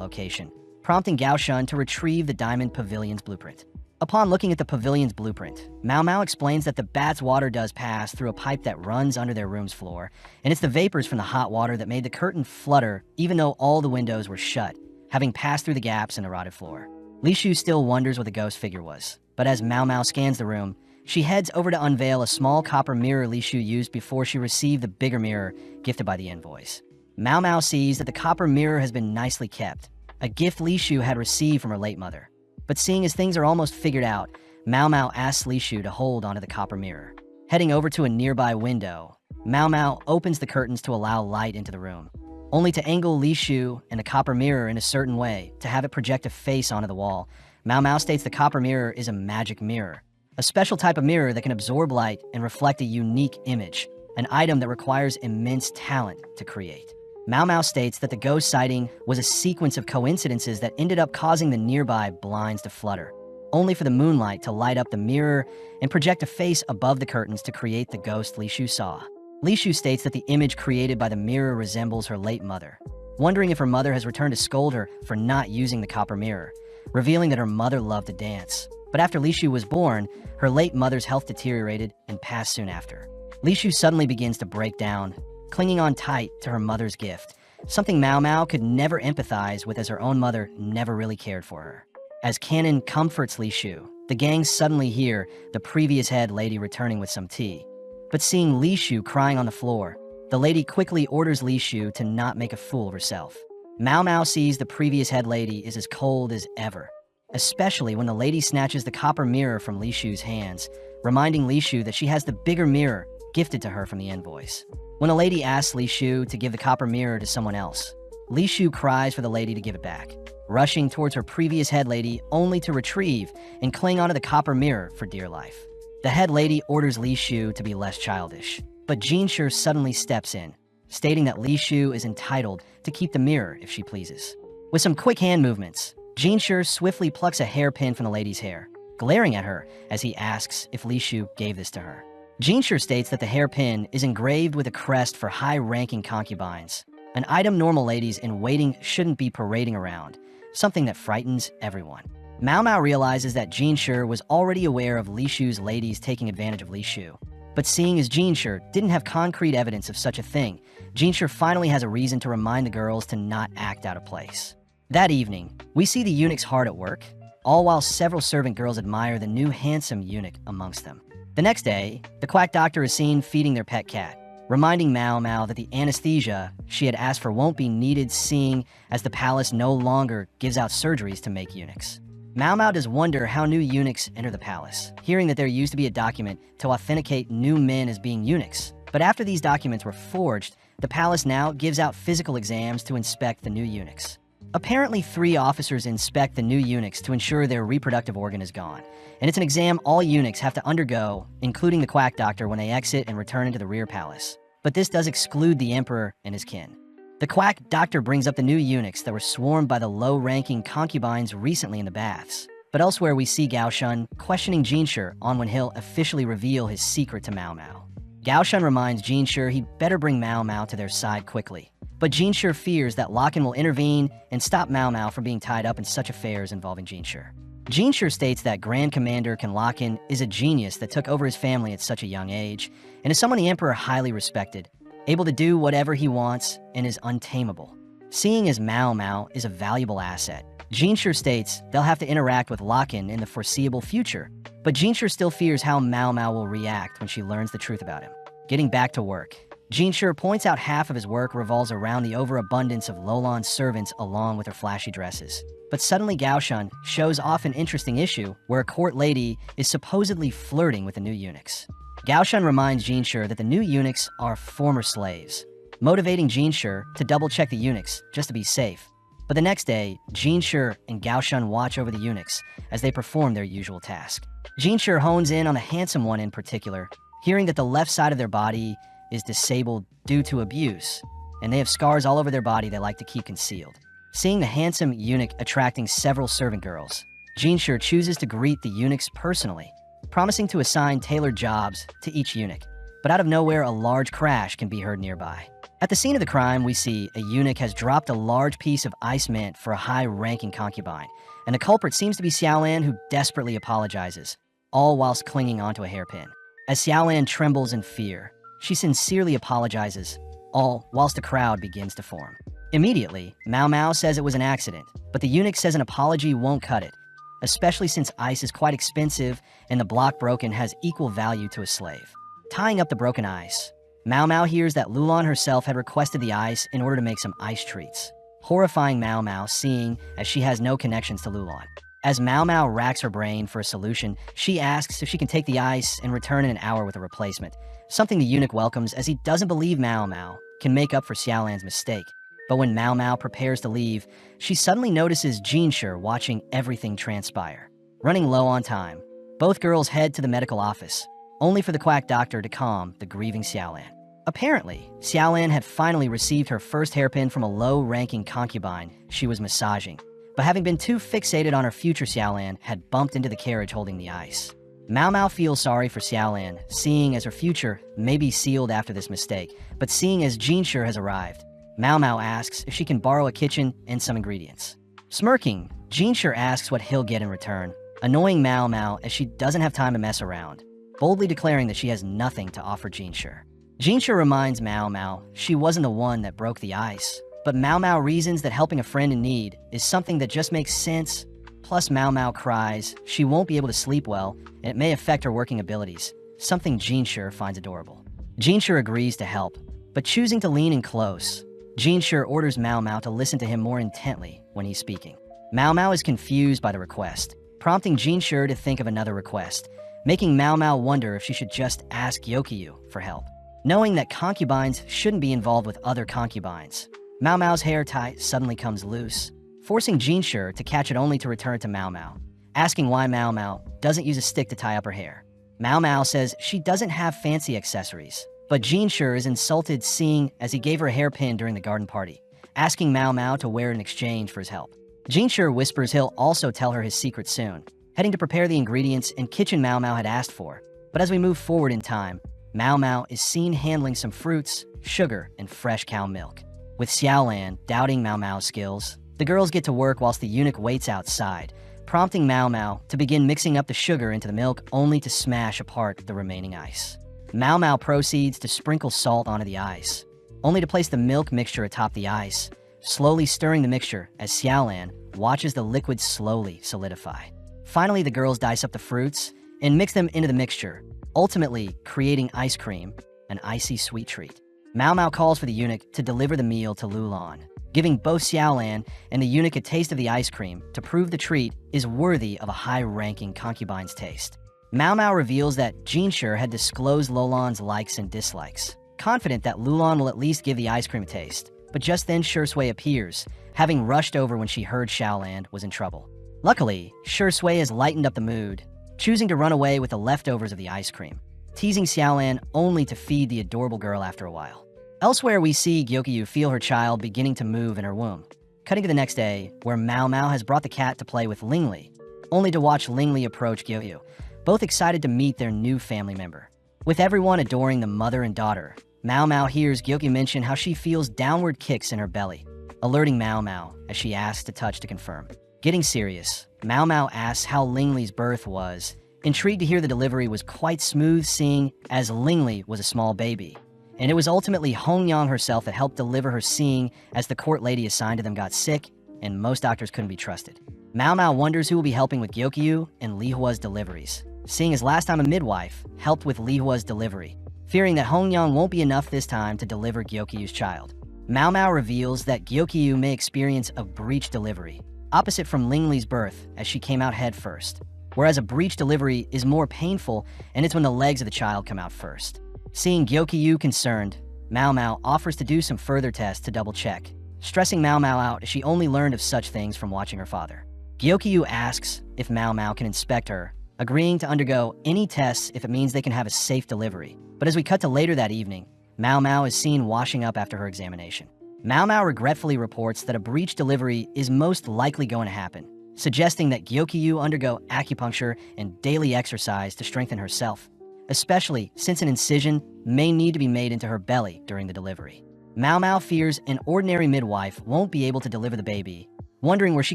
A: location, prompting Gao Xuan to retrieve the Diamond Pavilion's blueprint. Upon looking at the pavilion's blueprint, Mao Mao explains that the bat's water does pass through a pipe that runs under their room's floor, and it's the vapors from the hot water that made the curtain flutter even though all the windows were shut, having passed through the gaps in the rotted floor. Li Shu still wonders what the ghost figure was, but as Mao Mao scans the room, she heads over to unveil a small copper mirror Li Shu used before she received the bigger mirror gifted by the envoys. Mao Mao sees that the copper mirror has been nicely kept, a gift Li Shu had received from her late mother. But seeing as things are almost figured out, Mao Mao asks Li Shu to hold onto the copper mirror. Heading over to a nearby window, Mao Mao opens the curtains to allow light into the room, only to angle Li Shu and the copper mirror in a certain way to have it project a face onto the wall. Mao Mao states the copper mirror is a magic mirror, a special type of mirror that can absorb light and reflect a unique image, an item that requires immense talent to create. Mao Mao states that the ghost sighting was a sequence of coincidences that ended up causing the nearby blinds to flutter, only for the moonlight to light up the mirror and project a face above the curtains to create the ghost Li Shu saw. Li Shu states that the image created by the mirror resembles her late mother, wondering if her mother has returned to scold her for not using the copper mirror, revealing that her mother loved to dance. But after Li Shu was born, her late mother's health deteriorated and passed soon after. Li Shu suddenly begins to break down, clinging on tight to her mother's gift, something Mao Mao could never empathize with as her own mother never really cared for her. As Cannon comforts Li Shu, the gang suddenly hear the previous head lady returning with some tea. But seeing Li Shu crying on the floor, the lady quickly orders Li Shu to not make a fool of herself. Mao Mao sees the previous head lady is as cold as ever, especially when the lady snatches the copper mirror from Li Shu's hands, reminding Li Shu that she has the bigger mirror gifted to her from the envoys. When a lady asks Li Shu to give the copper mirror to someone else, Li Shu cries for the lady to give it back, rushing towards her previous head lady only to retrieve and cling onto the copper mirror for dear life. The head lady orders Li Shu to be less childish, but Jinshi suddenly steps in, stating that Li Shu is entitled to keep the mirror if she pleases. With some quick hand movements, Jinshi swiftly plucks a hairpin from the lady's hair, glaring at her as he asks if Li Shu gave this to her. Jinshi states that the hairpin is engraved with a crest for high-ranking concubines, an item normal ladies in waiting shouldn't be parading around, something that frightens everyone. Mao Mao realizes that Jinshi was already aware of Li Shu's ladies taking advantage of Li Shu, but seeing as Jinshi didn't have concrete evidence of such a thing, Jinshi finally has a reason to remind the girls to not act out of place. That evening, we see the eunuchs hard at work, all while several servant girls admire the new handsome eunuch amongst them. The next day, the quack doctor is seen feeding their pet cat, reminding Mao Mao that the anesthesia she had asked for won't be needed, seeing as the palace no longer gives out surgeries to make eunuchs. Mao Mao does wonder how new eunuchs enter the palace, hearing that there used to be a document to authenticate new men as being eunuchs. But after these documents were forged, the palace now gives out physical exams to inspect the new eunuchs. Apparently, 3 officers inspect the new eunuchs to ensure their reproductive organ is gone, and it's an exam all eunuchs have to undergo, including the quack doctor, when they exit and return into the rear palace. But this does exclude the emperor and his kin. The quack doctor brings up the new eunuchs that were swarmed by the low-ranking concubines recently in the baths. But elsewhere we see Gao Shun questioning Jinshi on when he'll officially reveal his secret to Mao Mao. Gao Shun reminds Jinshi he'd better bring Mao Mao to their side quickly. But Jinshi fears that Locken will intervene and stop Mao Mao from being tied up in such affairs involving Jinshi. Jinshi states that Grand Commander Locken is a genius that took over his family at such a young age, and is someone the Emperor highly respected, able to do whatever he wants, and is untamable. Seeing as Mao Mao is a valuable asset, Jinshi states they'll have to interact with Locken in the foreseeable future, but Jinshi still fears how Mao Mao will react when she learns the truth about him. Getting back to work, Jinshi points out half of his work revolves around the overabundance of Lolan's servants along with her flashy dresses. But suddenly Gao Shun shows off an interesting issue where a court lady is supposedly flirting with the new eunuchs. Gao Shun reminds Jinshi that the new eunuchs are former slaves, motivating Jinshi to double-check the eunuchs just to be safe. But the next day, Jinshi and Gao Shun watch over the eunuchs as they perform their usual task. Jinshi hones in on the handsome one in particular, hearing that the left side of their body is disabled due to abuse, and they have scars all over their body they like to keep concealed. Seeing the handsome eunuch attracting several servant girls, Jinshi chooses to greet the eunuchs personally, promising to assign tailored jobs to each eunuch. But out of nowhere, a large crash can be heard nearby. At the scene of the crime, we see a eunuch has dropped a large piece of ice mint for a high-ranking concubine, and the culprit seems to be Xiaolan, who desperately apologizes, all whilst clinging onto a hairpin. As Xiaolan trembles in fear, she sincerely apologizes, all whilst a crowd begins to form. Immediately, Mao Mao says it was an accident, but the eunuch says an apology won't cut it, especially since ice is quite expensive and the block broken has equal value to a slave. Tying up the broken ice, Mao Mao hears that Lulan herself had requested the ice in order to make some ice treats, horrifying Mao Mao seeing as she has no connections to Lulan. As Mao Mao racks her brain for a solution, she asks if she can take the ice and return in an hour with a replacement, something the eunuch welcomes as he doesn't believe Mao Mao can make up for Xiaolan's mistake. But when Mao Mao prepares to leave, she suddenly notices Jinshi watching everything transpire. Running low on time, both girls head to the medical office, only for the quack doctor to calm the grieving Xiaolan. Apparently, Xiaolan had finally received her first hairpin from a low-ranking concubine she was massaging, but having been too fixated on her future, Xiaolan had bumped into the carriage holding the ice. Mao Mao feels sorry for Xiaolan, seeing as her future may be sealed after this mistake, but seeing as Jinshi has arrived, Mao Mao asks if she can borrow a kitchen and some ingredients. Smirking, Jinshi asks what he'll get in return, annoying Mao Mao as she doesn't have time to mess around, boldly declaring that she has nothing to offer Jinshi. Jinshi reminds Mao Mao she wasn't the one that broke the ice, but Mao Mao reasons that helping a friend in need is something that just makes sense. Plus, Mao Mao cries she won't be able to sleep well, and it may affect her working abilities, something Jinshi finds adorable. Jinshi agrees to help, but choosing to lean in close, Jinshi orders Mao Mao to listen to him more intently when he's speaking. Mao Mao is confused by the request, prompting Jinshi to think of another request, making Mao Mao wonder if she should just ask Yokyu for help. Knowing that concubines shouldn't be involved with other concubines, Mao Mao's hair tie suddenly comes loose, forcing Jinshi to catch it only to return to Mao Mao, asking why Mao Mao doesn't use a stick to tie up her hair. Mao Mao says she doesn't have fancy accessories, but Jinshi is insulted seeing as he gave her a hairpin during the garden party, asking Mao Mao to wear it in exchange for his help. Jinshi whispers he'll also tell her his secret soon, heading to prepare the ingredients and kitchen Mao Mao had asked for. But as we move forward in time, Mao Mao is seen handling some fruits, sugar, and fresh cow milk. With Xiaolan doubting Mao Mao's skills, the girls get to work whilst the eunuch waits outside, prompting Mao Mao to begin mixing up the sugar into the milk only to smash apart the remaining ice. Mao Mao proceeds to sprinkle salt onto the ice, only to place the milk mixture atop the ice, slowly stirring the mixture as Xiaolan watches the liquid slowly solidify. Finally, the girls dice up the fruits and mix them into the mixture, ultimately creating ice cream, an icy sweet treat. Mao Mao calls for the eunuch to deliver the meal to Lulan, giving both Xiaolan and the eunuch a taste of the ice cream to prove the treat is worthy of a high-ranking concubine's taste. Mao Mao reveals that Jinshi had disclosed Lulan's likes and dislikes, confident that Lulan will at least give the ice cream a taste. But just then Shui appears, having rushed over when she heard Xiaolan was in trouble. Luckily, Shui has lightened up the mood, choosing to run away with the leftovers of the ice cream, teasing Xiaolan only to feed the adorable girl after a while. Elsewhere, we see Gyokyu feel her child beginning to move in her womb. Cutting to the next day, where Mao Mao has brought the cat to play with Lingli, only to watch Lingli approach Gyokyu, both excited to meet their new family member. With everyone adoring the mother and daughter, Mao Mao hears Gyokyu mention how she feels downward kicks in her belly, alerting Mao Mao as she asks to touch to confirm. Getting serious, Mao Mao asks how Lingli's birth was, intrigued to hear the delivery was quite smooth, seeing as Lingli was a small baby. And it was ultimately Hongyang herself that helped deliver her, seeing as the court lady assigned to them got sick and most doctors couldn't be trusted. Mao Mao wonders who will be helping with Gyokyu and Li Hua's deliveries, seeing as last time a midwife helped with Li Hua's delivery, fearing that Hongyang won't be enough this time to deliver Gyokyu's child. Mao Mao reveals that Gyokyu may experience a breech delivery, opposite from Lingli's birth as she came out head first, whereas a breech delivery is more painful and it's when the legs of the child come out first. Seeing Gyokyu concerned, Mao Mao offers to do some further tests to double-check, stressing Mao Mao out as she only learned of such things from watching her father. Gyokyu asks if Mao Mao can inspect her, agreeing to undergo any tests if it means they can have a safe delivery. But as we cut to later that evening, Mao Mao is seen washing up after her examination. Mao Mao regretfully reports that a breech delivery is most likely going to happen, suggesting that Gyokyu undergo acupuncture and daily exercise to strengthen herself, especially since an incision may need to be made into her belly during the delivery. Mao Mao fears an ordinary midwife won't be able to deliver the baby, wondering where she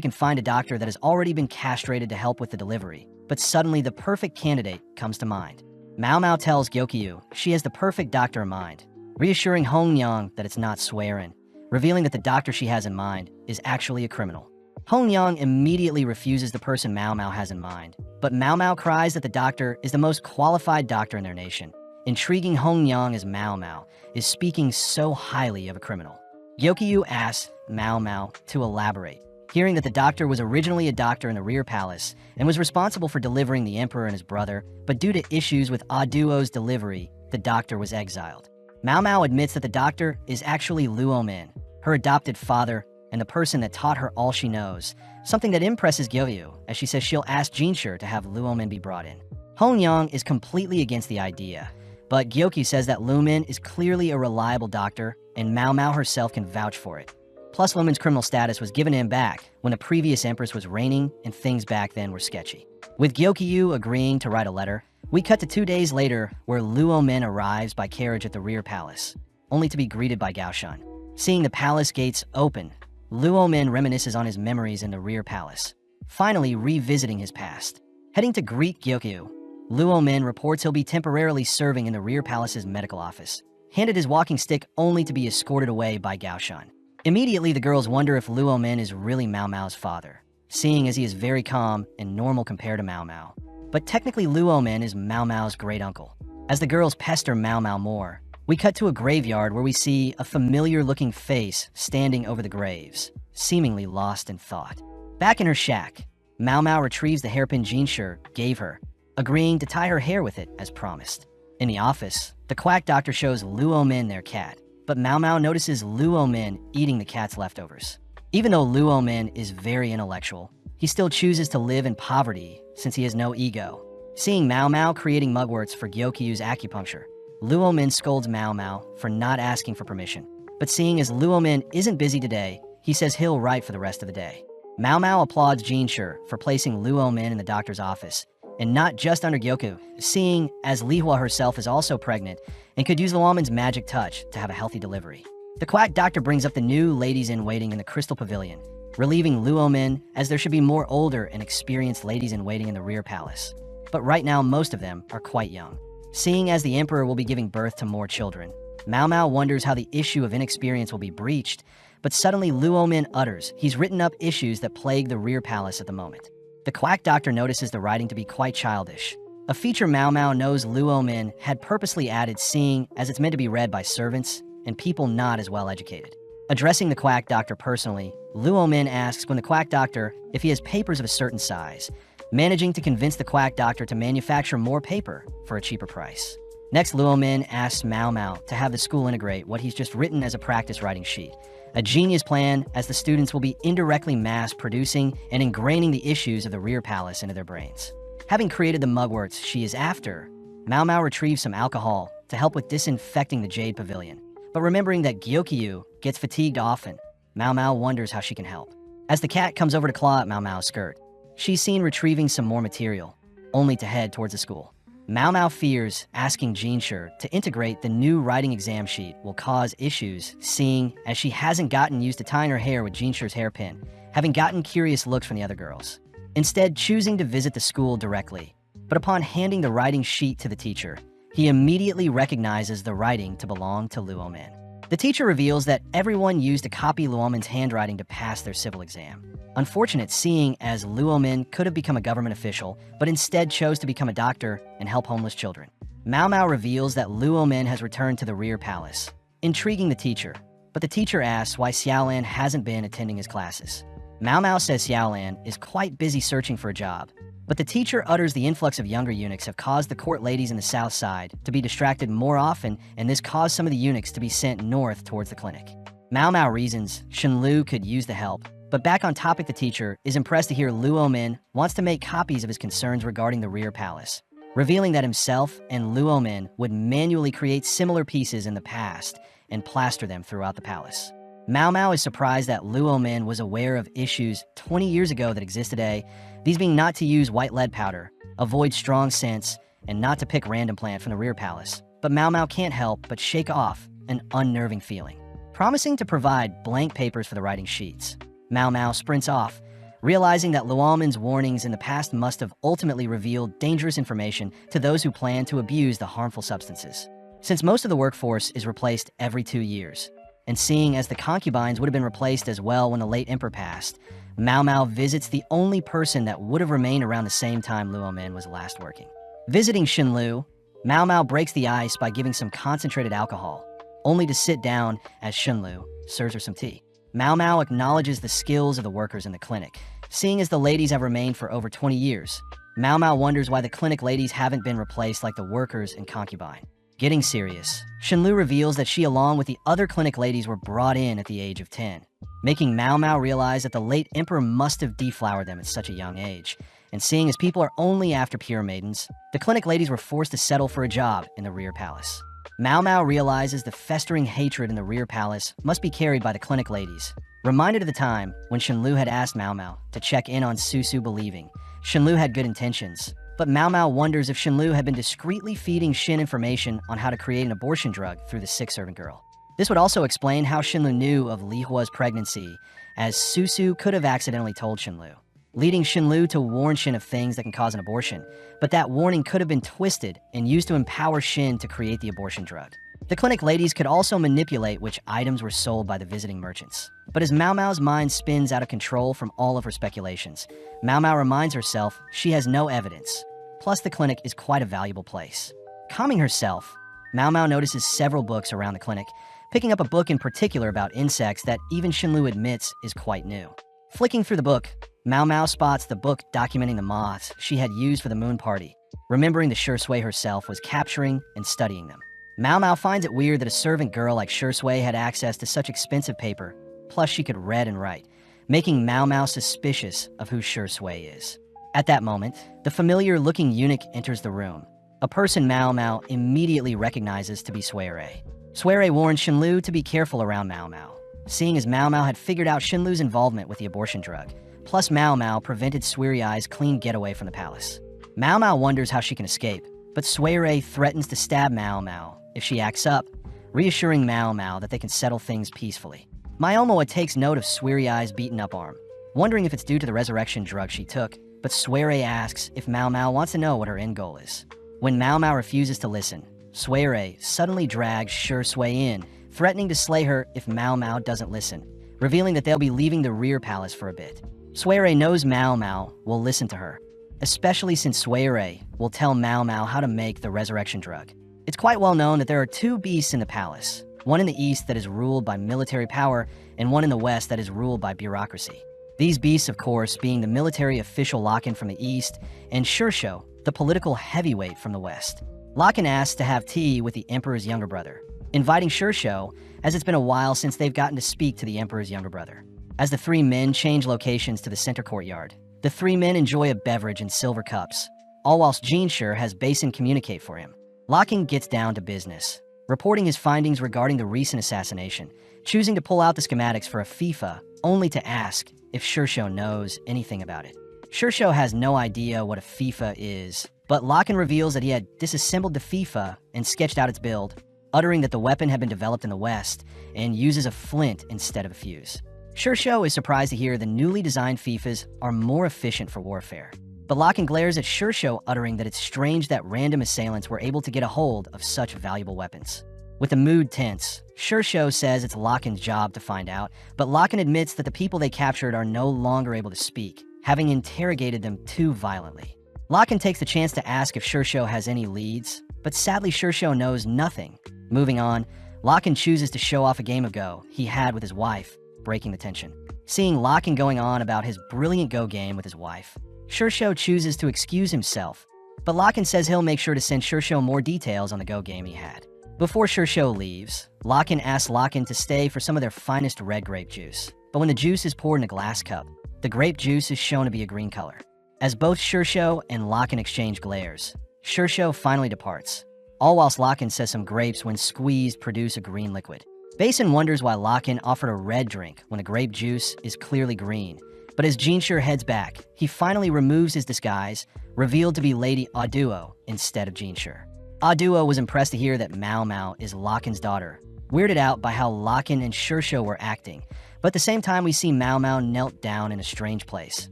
A: can find a doctor that has already been castrated to help with the delivery. But suddenly the perfect candidate comes to mind. Mao Mao tells Gyokyu she has the perfect doctor in mind, reassuring Hongyang that it's not Swearin, revealing that the doctor she has in mind is actually a criminal. Hongyang immediately refuses the person Mao Mao has in mind, but Mao Mao cries that the doctor is the most qualified doctor in their nation, intriguing Hongyang as Mao Mao is speaking so highly of a criminal. Gyokyu asks Mao Mao to elaborate, hearing that the doctor was originally a doctor in the rear palace and was responsible for delivering the emperor and his brother, but due to issues with Aduo's delivery, the doctor was exiled. Mao Mao admits that the doctor is actually Luo Min, her adopted father, and the person that taught her all she knows, something that impresses Gyokyu, as she says she'll ask Jinshi to have Luo Min be brought in. Hongyang is completely against the idea, but Gyokyu says that Luo Min is clearly a reliable doctor, and Mao Mao herself can vouch for it. Plus, Luo Min's criminal status was given to him back when the previous empress was reigning and things back then were sketchy. With Gyokyu agreeing to write a letter, we cut to 2 days later where Luo Min arrives by carriage at the rear palace, only to be greeted by Gao Shun. Seeing the palace gates open, Luo Min reminisces on his memories in the rear palace, finally revisiting his past. Heading to greet Gyokyu, Luo Min reports he'll be temporarily serving in the rear palace's medical office, handed his walking stick only to be escorted away by Gao Shun. Immediately, the girls wonder if Luo Min is really Mao Mao's father, seeing as he is very calm and normal compared to Mao Mao. But technically, Luo Min is Mao Mao's great uncle. As the girls pester Mao Mao more, we cut to a graveyard where we see a familiar-looking face standing over the graves, seemingly lost in thought. Back in her shack, Mao Mao retrieves the hairpin Jinshi gave her, agreeing to tie her hair with it as promised. In the office, the quack doctor shows Luo Min their cat, but Mao Mao notices Luo Min eating the cat's leftovers. Even though Luo Min is very intellectual, he still chooses to live in poverty since he has no ego. Seeing Mao Mao creating mugworts for Gyokyu's acupuncture, Luo Min scolds Mao Mao for not asking for permission. But seeing as Luo Min isn't busy today, he says he'll write for the rest of the day. Mao Mao applauds Jinshi for placing Luo Min in the doctor's office, and not just under Gyokyu, seeing as Li Hua herself is also pregnant and could use Luo Min's magic touch to have a healthy delivery. The quack doctor brings up the new ladies-in-waiting in the Crystal Pavilion, relieving Luo Min as there should be more older and experienced ladies-in-waiting in the rear palace. But right now, most of them are quite young. Seeing as the emperor will be giving birth to more children, Mao Mao wonders how the issue of inexperience will be breached, but suddenly Luo Min utters he's written up issues that plague the rear palace at the moment. The quack doctor notices the writing to be quite childish, a feature Mao Mao knows Luo Min had purposely added, seeing as it's meant to be read by servants and people not as well educated. Addressing the quack doctor personally, Luo Min asks when the quack doctor if he has papers of a certain size, managing to convince the quack doctor to manufacture more paper for a cheaper price. Next, Luo Min asks Mao Mao to have the school integrate what he's just written as a practice writing sheet. A genius plan, as the students will be indirectly mass-producing and ingraining the issues of the rear palace into their brains. Having created the mugworts she is after, Mao Mao retrieves some alcohol to help with disinfecting the Jade Pavilion. But remembering that Gyokyu gets fatigued often, Mao Mao wonders how she can help. As the cat comes over to claw at Mao Mao's skirt, she's seen retrieving some more material, only to head towards the school. Mao Mao fears asking Jinshi to integrate the new writing exam sheet will cause issues, seeing as she hasn't gotten used to tying her hair with Jinshi's hairpin, having gotten curious looks from the other girls. Instead, choosing to visit the school directly. But upon handing the writing sheet to the teacher, he immediately recognizes the writing to belong to Luo Min. The teacher reveals that everyone used to copy Luo Min's handwriting to pass their civil exam. Unfortunate, seeing as Luo Min could have become a government official, but instead chose to become a doctor and help homeless children. Mao Mao reveals that Luo Min has returned to the rear palace, intriguing the teacher, but the teacher asks why Xiaolan hasn't been attending his classes. Mao Mao says Xiaolan is quite busy searching for a job, but the teacher utters the influx of younger eunuchs have caused the court ladies in the south side to be distracted more often, and this caused some of the eunuchs to be sent north towards the clinic. Mao Mao reasons Shenlu could use the help, but back on topic, the teacher is impressed to hear Luo Min wants to make copies of his concerns regarding the rear palace, revealing that himself and Luo Min would manually create similar pieces in the past and plaster them throughout the palace. Mao Mao is surprised that Luo Min was aware of issues 20 years ago that exist today, these being not to use white lead powder, avoid strong scents, and not to pick random plant from the rear palace. But Mao Mao can't help but shake off an unnerving feeling. Promising to provide blank papers for the writing sheets, Mao Mao sprints off, realizing that Luo Min's warnings in the past must have ultimately revealed dangerous information to those who plan to abuse the harmful substances. Since most of the workforce is replaced every 2 years, and seeing as the concubines would have been replaced as well when the late emperor passed, Mao Mao visits the only person that would have remained around the same time Luo Min was last working. Visiting Shenlu, Mao Mao breaks the ice by giving some concentrated alcohol, only to sit down as Shenlu serves her some tea. Mao Mao acknowledges the skills of the workers in the clinic. Seeing as the ladies have remained for over 20 years, Mao Mao wonders why the clinic ladies haven't been replaced like the workers in concubine. Getting serious, Shenlu reveals that she along with the other clinic ladies were brought in at the age of 10, making Mao Mao realize that the late emperor must have deflowered them at such a young age. And seeing as people are only after pure maidens, the clinic ladies were forced to settle for a job in the rear palace. Mao Mao realizes the festering hatred in the rear palace must be carried by the clinic ladies, reminded of the time when Shenlu had asked Mao Mao to check in on Susu, believing Shenlu had good intentions. But Mao Mao wonders if Shenlu had been discreetly feeding Shin information on how to create an abortion drug through the sick servant girl. This would also explain how Shenlu knew of Li Hua's pregnancy, as Susu could have accidentally told Shenlu, leading Shenlu to warn Shin of things that can cause an abortion, but that warning could have been twisted and used to empower Shin to create the abortion drug. The clinic ladies could also manipulate which items were sold by the visiting merchants. But as Mao Mao's mind spins out of control from all of her speculations, Mao Mao reminds herself she has no evidence. Plus, the clinic is quite a valuable place. Calming herself, Mao Mao notices several books around the clinic, picking up a book in particular about insects that even Shenlu admits is quite new. Flicking through the book, Mao Mao spots the book documenting the moths she had used for the moon party, remembering the Shui herself was capturing and studying them. Mao Mao finds it weird that a servant girl like Shui had access to such expensive paper, plus she could read and write, making Mao Mao suspicious of who Shui is. At that moment, the familiar-looking eunuch enters the room, a person Mao Mao immediately recognizes to be Suire. Suire warns Shenlu to be careful around Mao Mao, seeing as Mao Mao had figured out Shenlu's involvement with the abortion drug, plus Mao Mao prevented Suire's clean getaway from the palace. Mao Mao wonders how she can escape, but Suire threatens to stab Mao Mao if she acts up, reassuring Mao Mao that they can settle things peacefully. Myomoa takes note of Suire's beaten-up arm, wondering if it's due to the resurrection drug she took, but Suire asks if Mao Mao wants to know what her end goal is. When Mao Mao refuses to listen, Suire suddenly drags Shui in, threatening to slay her if Mao Mao doesn't listen, revealing that they'll be leaving the rear palace for a bit. Suire knows Mao Mao will listen to her, especially since Suire will tell Mao Mao how to make the resurrection drug. It's quite well known that there are 2 beasts in the palace, one in the east that is ruled by military power and one in the west that is ruled by bureaucracy. These beasts, of course, being the military official Locken from the east and Shursho, the political heavyweight from the west. Locken asks to have tea with the Emperor's younger brother, inviting Shursho, as it's been a while since they've gotten to speak to the Emperor's younger brother. As the three men change locations to the center courtyard, the three men enjoy a beverage in silver cups, all whilst Jinshur has Basin communicate for him. Locken gets down to business, reporting his findings regarding the recent assassination, choosing to pull out the schematics for a FIFA, only to ask if Shursho knows anything about it. Shursho has no idea what a FIFA is, but Locken reveals that he had disassembled the FIFA and sketched out its build, uttering that the weapon had been developed in the West and uses a flint instead of a fuse. Shursho is surprised to hear the newly designed FIFAs are more efficient for warfare, but Locken glares at Shursho, uttering that it's strange that random assailants were able to get a hold of such valuable weapons. With the mood tense, Shursho says it's Locken's job to find out, but Locken admits that the people they captured are no longer able to speak, having interrogated them too violently. Locken takes the chance to ask if Shursho has any leads, but sadly Shursho knows nothing. Moving on, Locken chooses to show off a game of Go he had with his wife, breaking the tension. Seeing Locken going on about his brilliant Go game with his wife, Shursho chooses to excuse himself, but Locken says he'll make sure to send Shursho more details on the Go game he had. Before Shursho leaves, Locken asks Locken to stay for some of their finest red grape juice, but when the juice is poured in a glass cup, the grape juice is shown to be a green color. As both Shursho and Locken exchange glares, Shursho finally departs, all whilst Locken says some grapes when squeezed produce a green liquid. Basin wonders why Locken offered a red drink when the grape juice is clearly green, but as Jinshur heads back, he finally removes his disguise, revealed to be Lady Aduo instead of Jinshur. Aduo was impressed to hear that Mao Mao is Locken's daughter, weirded out by how Locken and Shursho were acting, but at the same time we see Mao Mao knelt down in a strange place,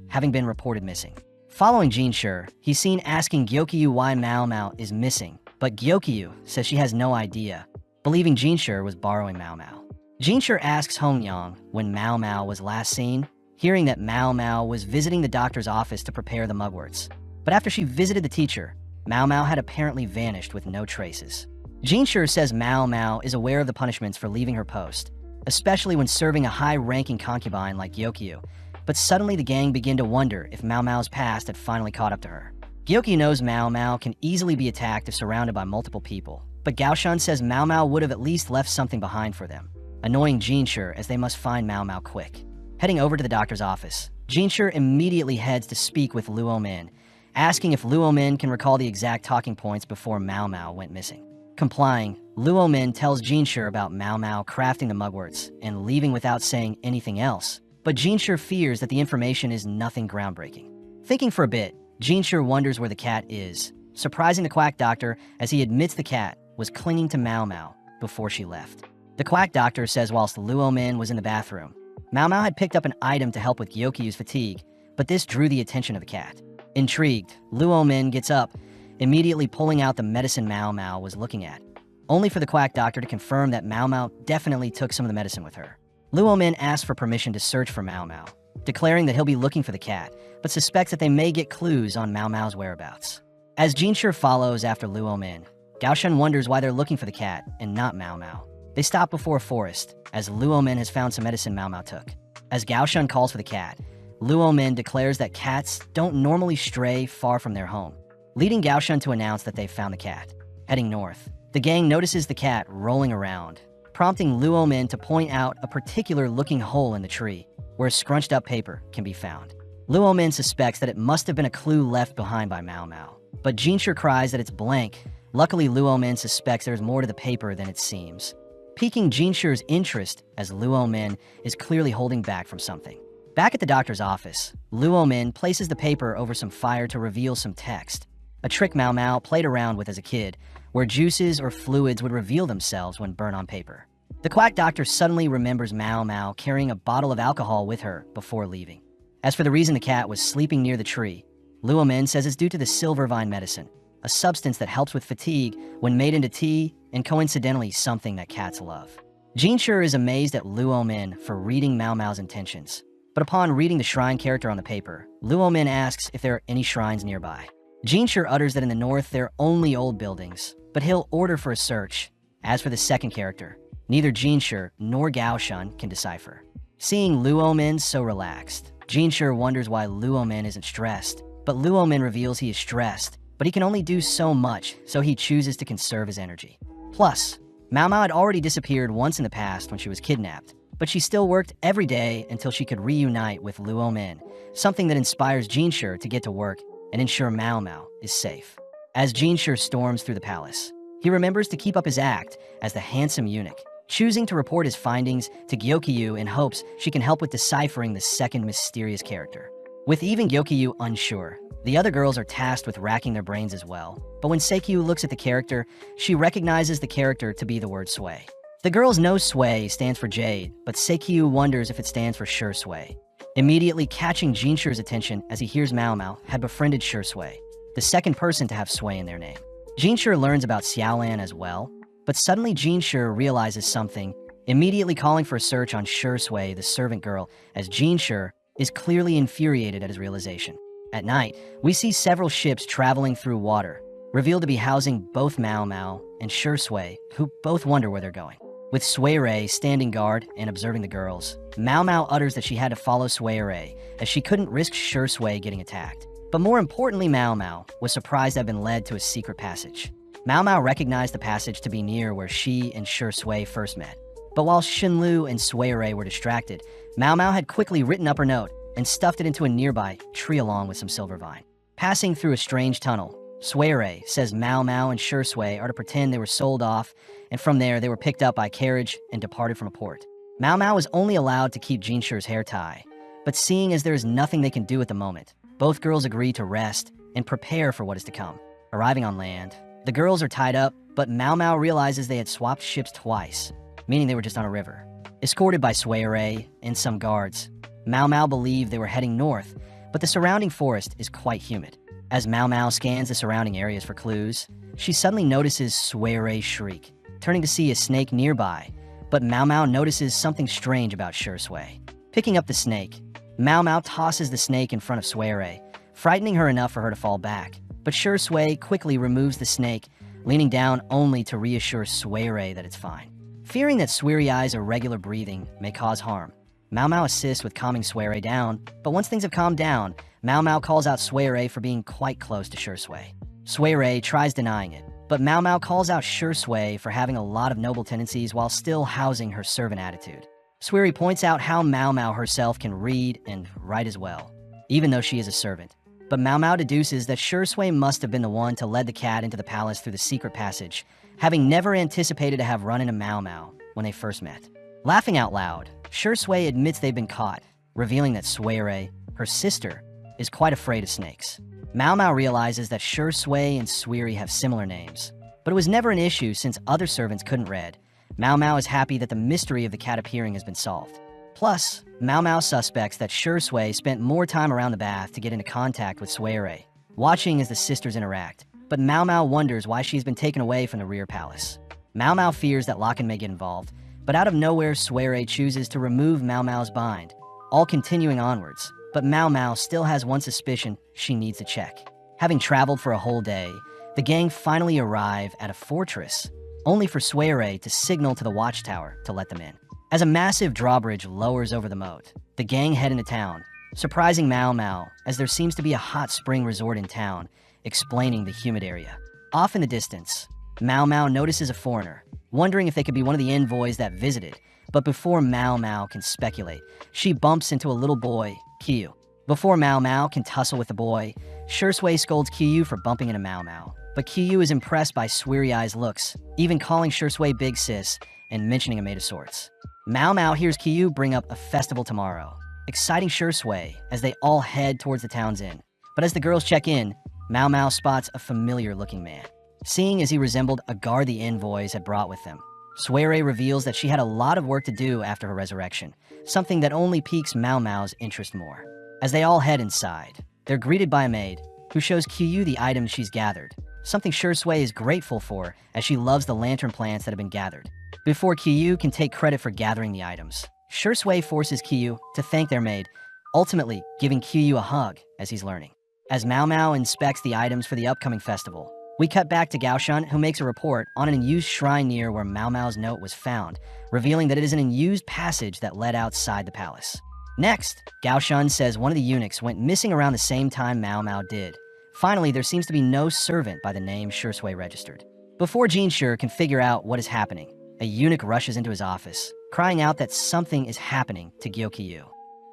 A: having been reported missing. Following Jinshur, he's seen asking Gyokyu why Mao Mao is missing, but Gyokyu says she has no idea, believing Jinshur was borrowing Mao Mao. Jinshur asks Hongyang when Mao Mao was last seen, hearing that Mao Mao was visiting the doctor's office to prepare the mugworts. But after she visited the teacher, Mao Mao had apparently vanished with no traces. Jinshur says Mao Mao is aware of the punishments for leaving her post, especially when serving a high-ranking concubine like Gyokyu, but suddenly the gang begin to wonder if Mao Mao's past had finally caught up to her. Gyokyu knows Mao Mao can easily be attacked if surrounded by multiple people, but Gaoshan says Mao Mao would have at least left something behind for them, annoying Jinshur as they must find Mao Mao quick. Heading over to the doctor's office, Jinshur immediately heads to speak with Luo Min, asking if Luo Min can recall the exact talking points before Mao Mao went missing. Complying, Luo Min tells Jinshur about Mao Mao crafting the mugworts and leaving without saying anything else, but Jinshur fears that the information is nothing groundbreaking. Thinking for a bit, Jinshur wonders where the cat is, surprising the quack doctor as he admits the cat was clinging to Mao Mao before she left. The quack doctor says whilst Luo Min was in the bathroom, Mao Mao had picked up an item to help with Gyokyu's fatigue, but this drew the attention of the cat. Intrigued, Luo Min gets up, immediately pulling out the medicine Mao Mao was looking at, only for the quack doctor to confirm that Mao Mao definitely took some of the medicine with her. Luo Min asks for permission to search for Mao Mao, declaring that he'll be looking for the cat, but suspects that they may get clues on Mao Mao's whereabouts. As Jinshur follows after Luo Min, Gaoshan wonders why they're looking for the cat and not Mao Mao. They stop before a forest, as Luo Min has found some medicine Mao Mao took. As Gaoshan calls for the cat, Luo Min declares that cats don't normally stray far from their home, leading Gaoshan to announce that they've found the cat. Heading north, the gang notices the cat rolling around, prompting Luo Min to point out a particular looking hole in the tree, where scrunched up paper can be found. Luo Min suspects that it must have been a clue left behind by Mao Mao, but Jinshur cries that it's blank. Luckily, Luo Min suspects there's more to the paper than it seems, piquing Jinshur's interest as Luo Min is clearly holding back from something. Back at the doctor's office, Luo Min places the paper over some fire to reveal some text, a trick Mao Mao played around with as a kid, where juices or fluids would reveal themselves when burnt on paper. The quack doctor suddenly remembers Mao Mao carrying a bottle of alcohol with her before leaving. As for the reason the cat was sleeping near the tree, Luo Min says it's due to the silver vine medicine, a substance that helps with fatigue when made into tea and coincidentally something that cats love. Jinshur is amazed at Luo Min for reading Mao Mao's intentions, but upon reading the shrine character on the paper, Luo Min asks if there are any shrines nearby. Jinshur utters that in the north there are only old buildings, but he'll order for a search. As for the second character, neither Jinshi nor Gaoshan can decipher. Seeing Luomin so relaxed, Jinshi wonders why Luomin isn't stressed, but Luomin reveals he is stressed, but he can only do so much, so he chooses to conserve his energy. Plus, Mao Mao had already disappeared once in the past when she was kidnapped, but she still worked every day until she could reunite with Luomin, something that inspires Jinshi to get to work and ensure Mao Mao is safe. As Jinshi storms through the palace, he remembers to keep up his act as the handsome eunuch, choosing to report his findings to Gyokyu in hopes she can help with deciphering the second mysterious character. With even Gyokyu unsure, the other girls are tasked with racking their brains as well, but when Seikyu looks at the character, she recognizes the character to be the word sway. The girls know sway stands for jade, but Seikyu wonders if it stands for sure sway, immediately catching Jinshi's attention as he hears Mao Mao had befriended Sure Sway, the second person to have sway in their name. Jinshi learns about Xiaolan as well, but suddenly Jinshi realizes something, immediately calling for a search on Sure Sway, the servant girl, as Jinshi is clearly infuriated at his realization. At night, we see several ships traveling through water, revealed to be housing both Mao Mao and Sure Sway, who both wonder where they're going. With Sway standing guard and observing the girls, Mao Mao utters that she had to follow Sway as she couldn't risk Sure Sway getting attacked. But more importantly, Mao Mao was surprised to have been led to a secret passage. Mao Mao recognized the passage to be near where she and Sure Sway first met. But while Shinlu and Sway were distracted, Mao Mao had quickly written up her note and stuffed it into a nearby tree along with some silver vine. Passing through a strange tunnel, Sway says Mao Mao and Sure Sway are to pretend they were sold off, and from there they were picked up by a carriage and departed from a port. Mao Mao is only allowed to keep Jinshi's hair tie, but seeing as there is nothing they can do at the moment, both girls agree to rest and prepare for what is to come. Arriving on land, the girls are tied up, but Mao Mao realizes they had swapped ships twice, meaning they were just on a river. Escorted by Sway and some guards, Mao Mao believed they were heading north, but the surrounding forest is quite humid. As Mao Mao scans the surrounding areas for clues, she suddenly notices Sway shriek, turning to see a snake nearby, but Mao Mao notices something strange about Sure Sway. Picking up the snake, Mao Mao tosses the snake in front of Sway, frightening her enough for her to fall back, but Sure Sway quickly removes the snake, leaning down only to reassure Sway that it's fine. Fearing that Sway's irregular breathing may cause harm, Mao Mao assists with calming Sway down, but once things have calmed down, Mao Mao calls out Sway for being quite close to Sure Sway. Sway tries denying it, but Mao Mao calls out Sure Sway for having a lot of noble tendencies while still housing her servant attitude. Sway points out how Mao Mao herself can read and write as well, even though she is a servant. But Mao Mao deduces that Sure Sway must have been the one to lead the cat into the palace through the secret passage, having never anticipated to have run into Mao Mao when they first met. Laughing out loud, Sure Sway admits they've been caught, revealing that Sway, her sister, is quite afraid of snakes. Mao Mao realizes that Sure Sway and Sway have similar names, but it was never an issue since other servants couldn't read. Mao Mao is happy that the mystery of the cat appearing has been solved. Plus, Mao Mao suspects that Sure Sway spent more time around the bath to get into contact with Sway, watching as the sisters interact, but Mao Mao wonders why she's been taken away from the rear palace. Mao Mao fears that Locken may get involved, but out of nowhere Sway chooses to remove Mao Mao's bind, all continuing onwards. But Mao Mao still has one suspicion she needs to check. Having traveled for a whole day, the gang finally arrive at a fortress, only for Sway to signal to the watchtower to let them in. As a massive drawbridge lowers over the moat, the gang head into town, surprising Mao Mao as there seems to be a hot spring resort in town, explaining the humid area. Off in the distance, Mao Mao notices a foreigner, wondering if they could be one of the envoys that visited, but before Mao Mao can speculate, she bumps into a little boy, Kyu. Before Mao Mao can tussle with the boy, Sure Sway scolds Kyu for bumping into Mao Mao, but Kyu is impressed by Sway's looks, even calling Sure Sway Big Sis and mentioning a maid of sorts. Mao Mao hears Kyu bring up a festival tomorrow, exciting Sure Sway as they all head towards the town's inn. But as the girls check in, Mao Mao spots a familiar-looking man, seeing as he resembled a guard the envoys had brought with them. Sway reveals that she had a lot of work to do after her resurrection, something that only piques Mao Mao's interest more. As they all head inside, they're greeted by a maid, who shows Kyu the items she's gathered, something Sure Sway is grateful for as she loves the lantern plants that have been gathered. Before Kyu can take credit for gathering the items, Sure Sway forces Kyu to thank their maid, ultimately giving Kyu a hug as he's learning. As Mao Mao inspects the items for the upcoming festival, We cut back to Gaoshun, who makes a report on an unused shrine near where Mao Mao's note was found, revealing that it is an unused passage that led outside the palace. Next, Gaoshun says one of the eunuchs went missing around the same time Mao Mao did. Finally, there seems to be no servant by the name Shui registered. Before Jinshi can figure out what is happening, a eunuch rushes into his office, crying out that something is happening to Gyokiyu.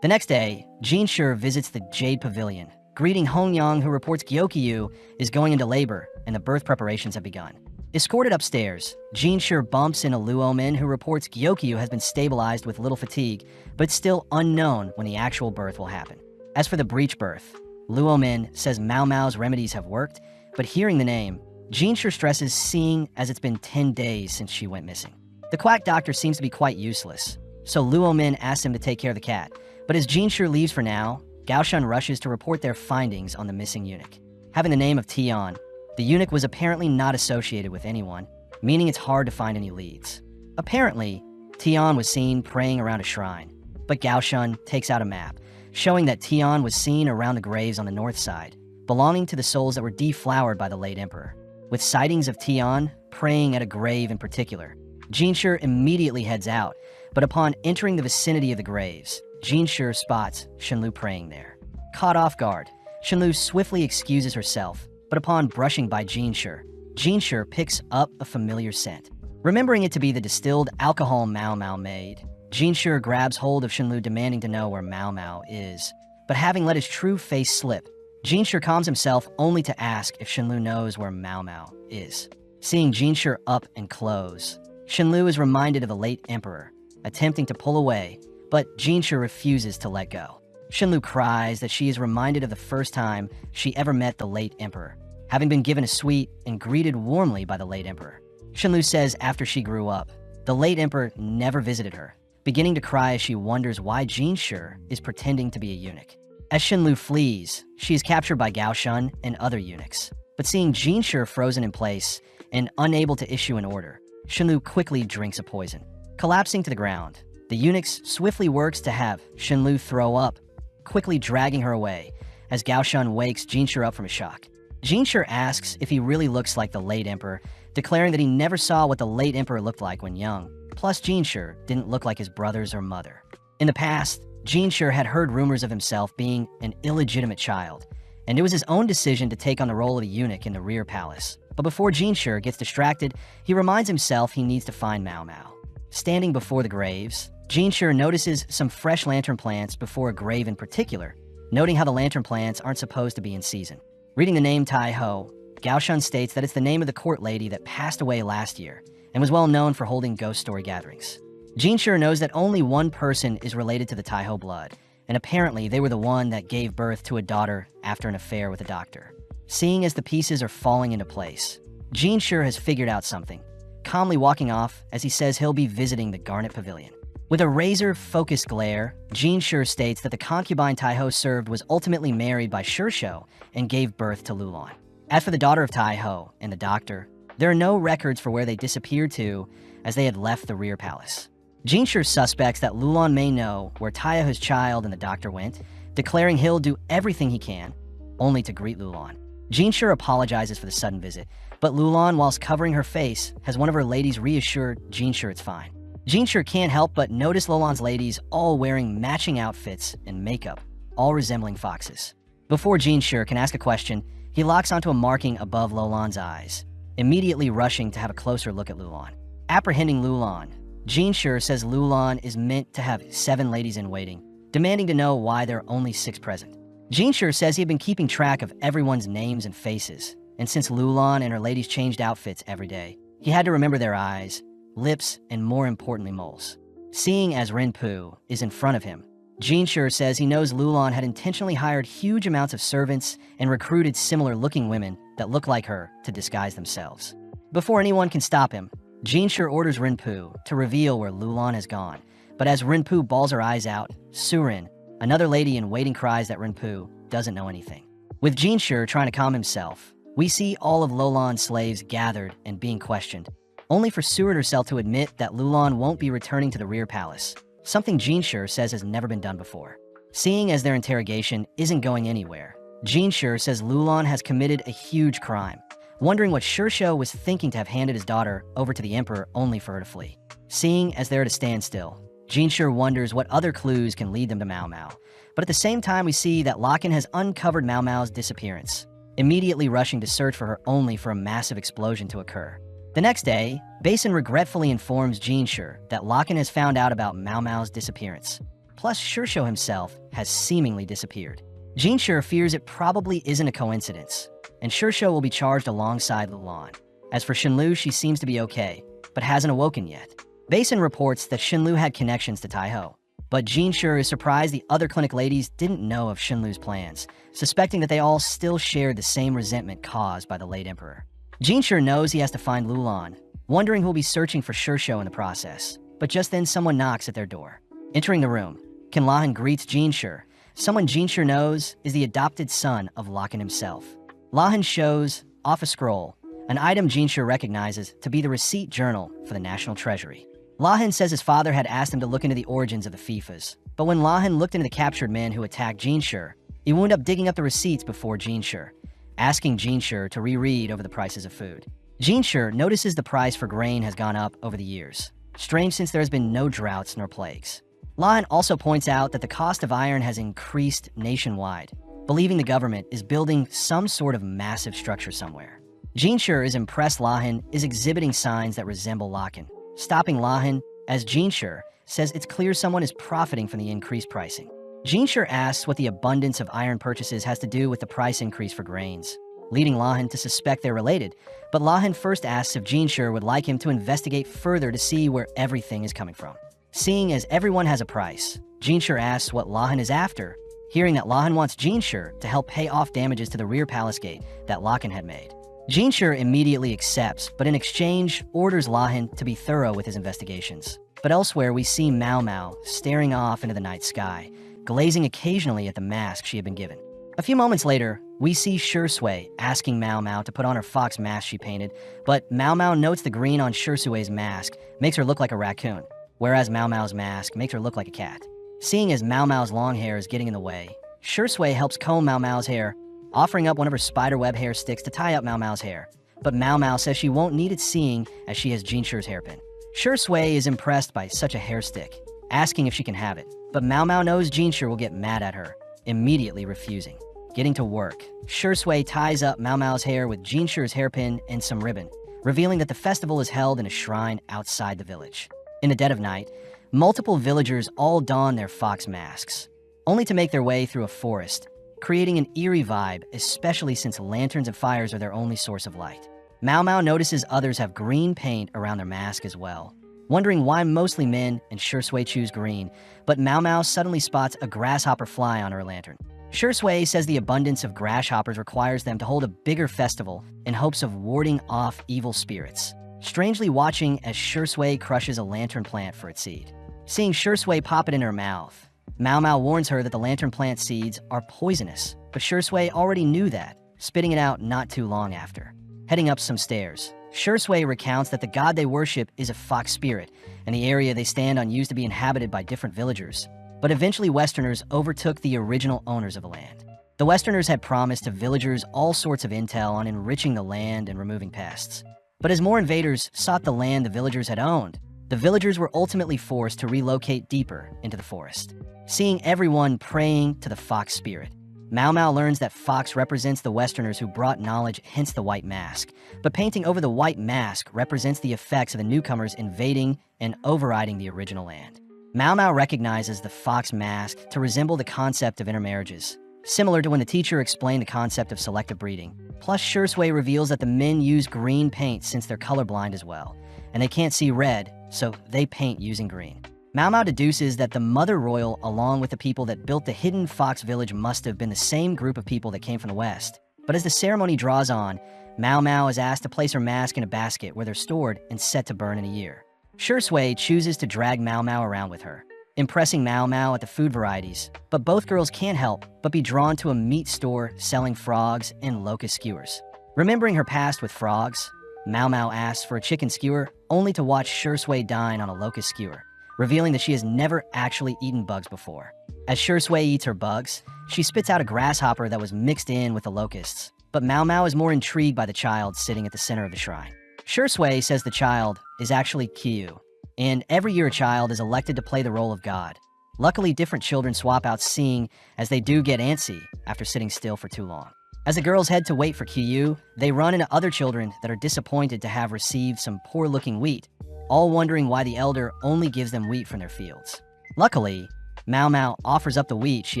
A: The next day, Jinshi visits the Jade Pavilion, greeting Hongyang, who reports Gyokiyu is going into labor and the birth preparations have begun. Escorted upstairs, Jinshi bumps into Luomin, who reports Gyokiyu has been stabilized with little fatigue, but still unknown when the actual birth will happen. As for the breech birth, Luomin says Mao Mao's remedies have worked, but hearing the name, Jinshi stresses seeing as it's been 10 days since she went missing. The quack doctor seems to be quite useless, so Luomin asks him to take care of the cat, but as Jinshi leaves for now, Gaoshun rushes to report their findings on the missing eunuch. Having the name of Tian, the eunuch was apparently not associated with anyone, meaning it's hard to find any leads. Apparently, Tian was seen praying around a shrine, but Gaoshun takes out a map, showing that Tian was seen around the graves on the north side, belonging to the souls that were deflowered by the late emperor. With sightings of Tian praying at a grave in particular, Jinshi immediately heads out, but upon entering the vicinity of the graves, Jinshi spots Shenlu praying there. Caught off guard, Shenlu swiftly excuses herself, but upon brushing by Jinshi picks up a familiar scent. Remembering it to be the distilled alcohol Mao Mao made, Jinshi grabs hold of Shenlu, demanding to know where Mao Mao is. But having let his true face slip, Jinshi calms himself only to ask if Shenlu knows where Mao Mao is. Seeing Jinshi up and close, Shenlu is reminded of the late emperor, attempting to pull away, but Jinshi refuses to let go. Shenlu cries that she is reminded of the first time she ever met the late emperor, having been given a sweet and greeted warmly by the late emperor. Shenlu says after she grew up, the late emperor never visited her, beginning to cry as she wonders why Jinshi is pretending to be a eunuch. As Shenlu flees, she is captured by Gaoshun and other eunuchs, but seeing Jinshi frozen in place and unable to issue an order, Shenlu quickly drinks a poison. Collapsing to the ground, the eunuchs swiftly works to have Shenlu throw up, quickly dragging her away, as Gaoshun wakes Jinshi up from a shock. Jinshi asks if he really looks like the late emperor, declaring that he never saw what the late emperor looked like when young, plus Jinshi didn't look like his brothers or mother. In the past, Jinshi had heard rumors of himself being an illegitimate child, and it was his own decision to take on the role of a eunuch in the rear palace. But before Jinshi gets distracted, he reminds himself he needs to find Mao Mao. Standing before the graves, Jinshi notices some fresh lantern plants before a grave in particular, noting how the lantern plants aren't supposed to be in season. Reading the name Tai Ho, Gaoshun states that it's the name of the court lady that passed away last year and was well known for holding ghost story gatherings. Jinshi knows that only one person is related to the Tai Ho blood, and apparently they were the one that gave birth to a daughter after an affair with a doctor. Seeing as the pieces are falling into place, Jinshi has figured out something, calmly walking off as he says he'll be visiting the Garnet Pavilion. With a razor-focused glare, Jinshi states that the concubine Tai Ho served was ultimately married by Shursho and gave birth to Lulan. As for the daughter of Tai Ho and the doctor, there are no records for where they disappeared to, as they had left the rear palace. Jinshi suspects that Lulan may know where Tai Ho's child and the doctor went, declaring he'll do everything he can, only to greet Lulan. Jinshi apologizes for the sudden visit, but Lulan, whilst covering her face, has one of her ladies reassure Jinshi it's fine. Jinshi can't help but notice Lulan's ladies all wearing matching outfits and makeup, all resembling foxes. Before Jinshi can ask a question, he locks onto a marking above Lulan's eyes, immediately rushing to have a closer look at Lulan. Apprehending Lulan, Jinshi says Lulan is meant to have 7 ladies in waiting, demanding to know why there are only 6 present. Jinshi says he had been keeping track of everyone's names and faces, and since Lulan and her ladies changed outfits every day, he had to remember their eyes, lips, and more importantly, moles. Seeing as Rinpu is in front of him, Jinshi says he knows Lulan had intentionally hired huge amounts of servants and recruited similar-looking women that look like her to disguise themselves. Before anyone can stop him, Jinshi orders Rinpu to reveal where Lulan has gone, but as Rinpu bawls her eyes out, Surin, another lady in waiting, cries that Rinpu doesn't know anything. With Jinshi trying to calm himself, we see all of Lulan's slaves gathered and being questioned, only for Surin herself to admit that Lulan won't be returning to the rear palace, something Jinshi says has never been done before. Seeing as their interrogation isn't going anywhere, Jinshi says Lulan has committed a huge crime, wondering what Shursho was thinking to have handed his daughter over to the Emperor only for her to flee. Seeing as they're at a standstill, Jinshur wonders what other clues can lead them to Mao Mao. But at the same time, we see that Locken has uncovered Mao Mao's disappearance, immediately rushing to search for her only for a massive explosion to occur. The next day, Basin regretfully informs Jinshur that Locken has found out about Mao Mao's disappearance. Plus, Shursho himself has seemingly disappeared. Jinshur fears it probably isn't a coincidence, and Shursho will be charged alongside Lulan. As for Shinlu, she seems to be okay, but hasn't awoken yet. Basin reports that Shinlu had connections to Taiho, but Jinshur is surprised the other clinic ladies didn't know of Shinlu's plans, suspecting that they all still shared the same resentment caused by the late emperor. Jinshur knows he has to find Lulan, wondering who'll be searching for Shursho in the process, but just then someone knocks at their door. Entering the room, Kinlahan greets Jinshur. Someone Jinshur knows is the adopted son of Locken himself. Lahan shows, off a scroll, an item Jinshur recognizes to be the receipt journal for the National Treasury. Lahan says his father had asked him to look into the origins of the FIFAs, but when Lahan looked into the captured men who attacked Jinshur, he wound up digging up the receipts before Jinshur, asking Jinshur to reread over the prices of food. Jinshur notices the price for grain has gone up over the years, strange since there has been no droughts nor plagues. Lahan also points out that the cost of iron has increased nationwide, believing the government is building some sort of massive structure somewhere. Jinshur is impressed Lahan is exhibiting signs that resemble Locken, stopping Lahan as Jinshur says it's clear someone is profiting from the increased pricing. Jinshur asks what the abundance of iron purchases has to do with the price increase for grains, leading Lahan to suspect they're related, but Lahan first asks if Jinshur would like him to investigate further to see where everything is coming from. Seeing as everyone has a price, Jinshur asks what Lahan is after, hearing that Lahan wants Jinshur to help pay off damages to the rear palace gate that Locken had made. Jinshur immediately accepts, but in exchange, orders Lahan to be thorough with his investigations. But elsewhere, we see Mao Mao staring off into the night sky, glazing occasionally at the mask she had been given. A few moments later, we see Shursui asking Mao Mao to put on her fox mask she painted, but Mao Mao notes the green on Shursui's mask makes her look like a raccoon, whereas Mao Mao's mask makes her look like a cat. Seeing as Mao Mao's long hair is getting in the way, Shursui helps comb Mao Mao's hair, offering up one of her spiderweb hair sticks to tie up Mao Mao's hair. But Mao Mao says she won't need it seeing as she has Jinshur's hairpin. Shursui is impressed by such a hair stick, asking if she can have it. But Mao Mao knows Jinshur will get mad at her, immediately refusing. Getting to work, Shursui ties up Mao Mao's hair with Jinshur's hairpin and some ribbon, revealing that the festival is held in a shrine outside the village. In the dead of night, multiple villagers all don their fox masks, only to make their way through a forest, creating an eerie vibe, especially since lanterns and fires are their only source of light. Mao Mao notices others have green paint around their mask as well, wondering why mostly men and Shursui choose green, but Mao Mao suddenly spots a grasshopper fly on her lantern. Shursui says the abundance of grasshoppers requires them to hold a bigger festival in hopes of warding off evil spirits, strangely watching as Shursui crushes a lantern plant for its seed. Seeing Shursui pop it in her mouth, Mao Mao warns her that the lantern plant seeds are poisonous, but Shursui already knew that, spitting it out not too long after. Heading up some stairs, Shursui recounts that the god they worship is a fox spirit, and the area they stand on used to be inhabited by different villagers. But eventually Westerners overtook the original owners of the land. The Westerners had promised to villagers all sorts of intel on enriching the land and removing pests. But as more invaders sought the land the villagers had owned, the villagers were ultimately forced to relocate deeper into the forest. Seeing everyone praying to the fox spirit, Mao Mao learns that fox represents the Westerners who brought knowledge, hence the white mask. But painting over the white mask represents the effects of the newcomers invading and overriding the original land. Mao Mao recognizes the fox mask to resemble the concept of intermarriages, similar to when the teacher explained the concept of selective breeding. Plus, Shursui reveals that the men use green paint since they're colorblind as well, and they can't see red, so they paint using green. Mao Mao deduces that the Mother Royal, along with the people that built the hidden fox village, must have been the same group of people that came from the west. But as the ceremony draws on, Mao Mao is asked to place her mask in a basket where they're stored and set to burn in a year. Shursui chooses to drag Mao Mao around with her, impressing Mao Mao at the food varieties, but both girls can't help but be drawn to a meat store selling frogs and locust skewers. Remembering her past with frogs, Mao Mao asks for a chicken skewer, only to watch Shursui dine on a locust skewer, revealing that she has never actually eaten bugs before. As Shursui eats her bugs, she spits out a grasshopper that was mixed in with the locusts, but Mao Mao is more intrigued by the child sitting at the center of the shrine. Shui says the child is actually Qiyu, and every year a child is elected to play the role of God. Luckily, different children swap out seeing, as they do get antsy after sitting still for too long. As the girls head to wait for Qiyu, they run into other children that are disappointed to have received some poor-looking wheat, all wondering why the elder only gives them wheat from their fields. Luckily, Mao Mao offers up the wheat she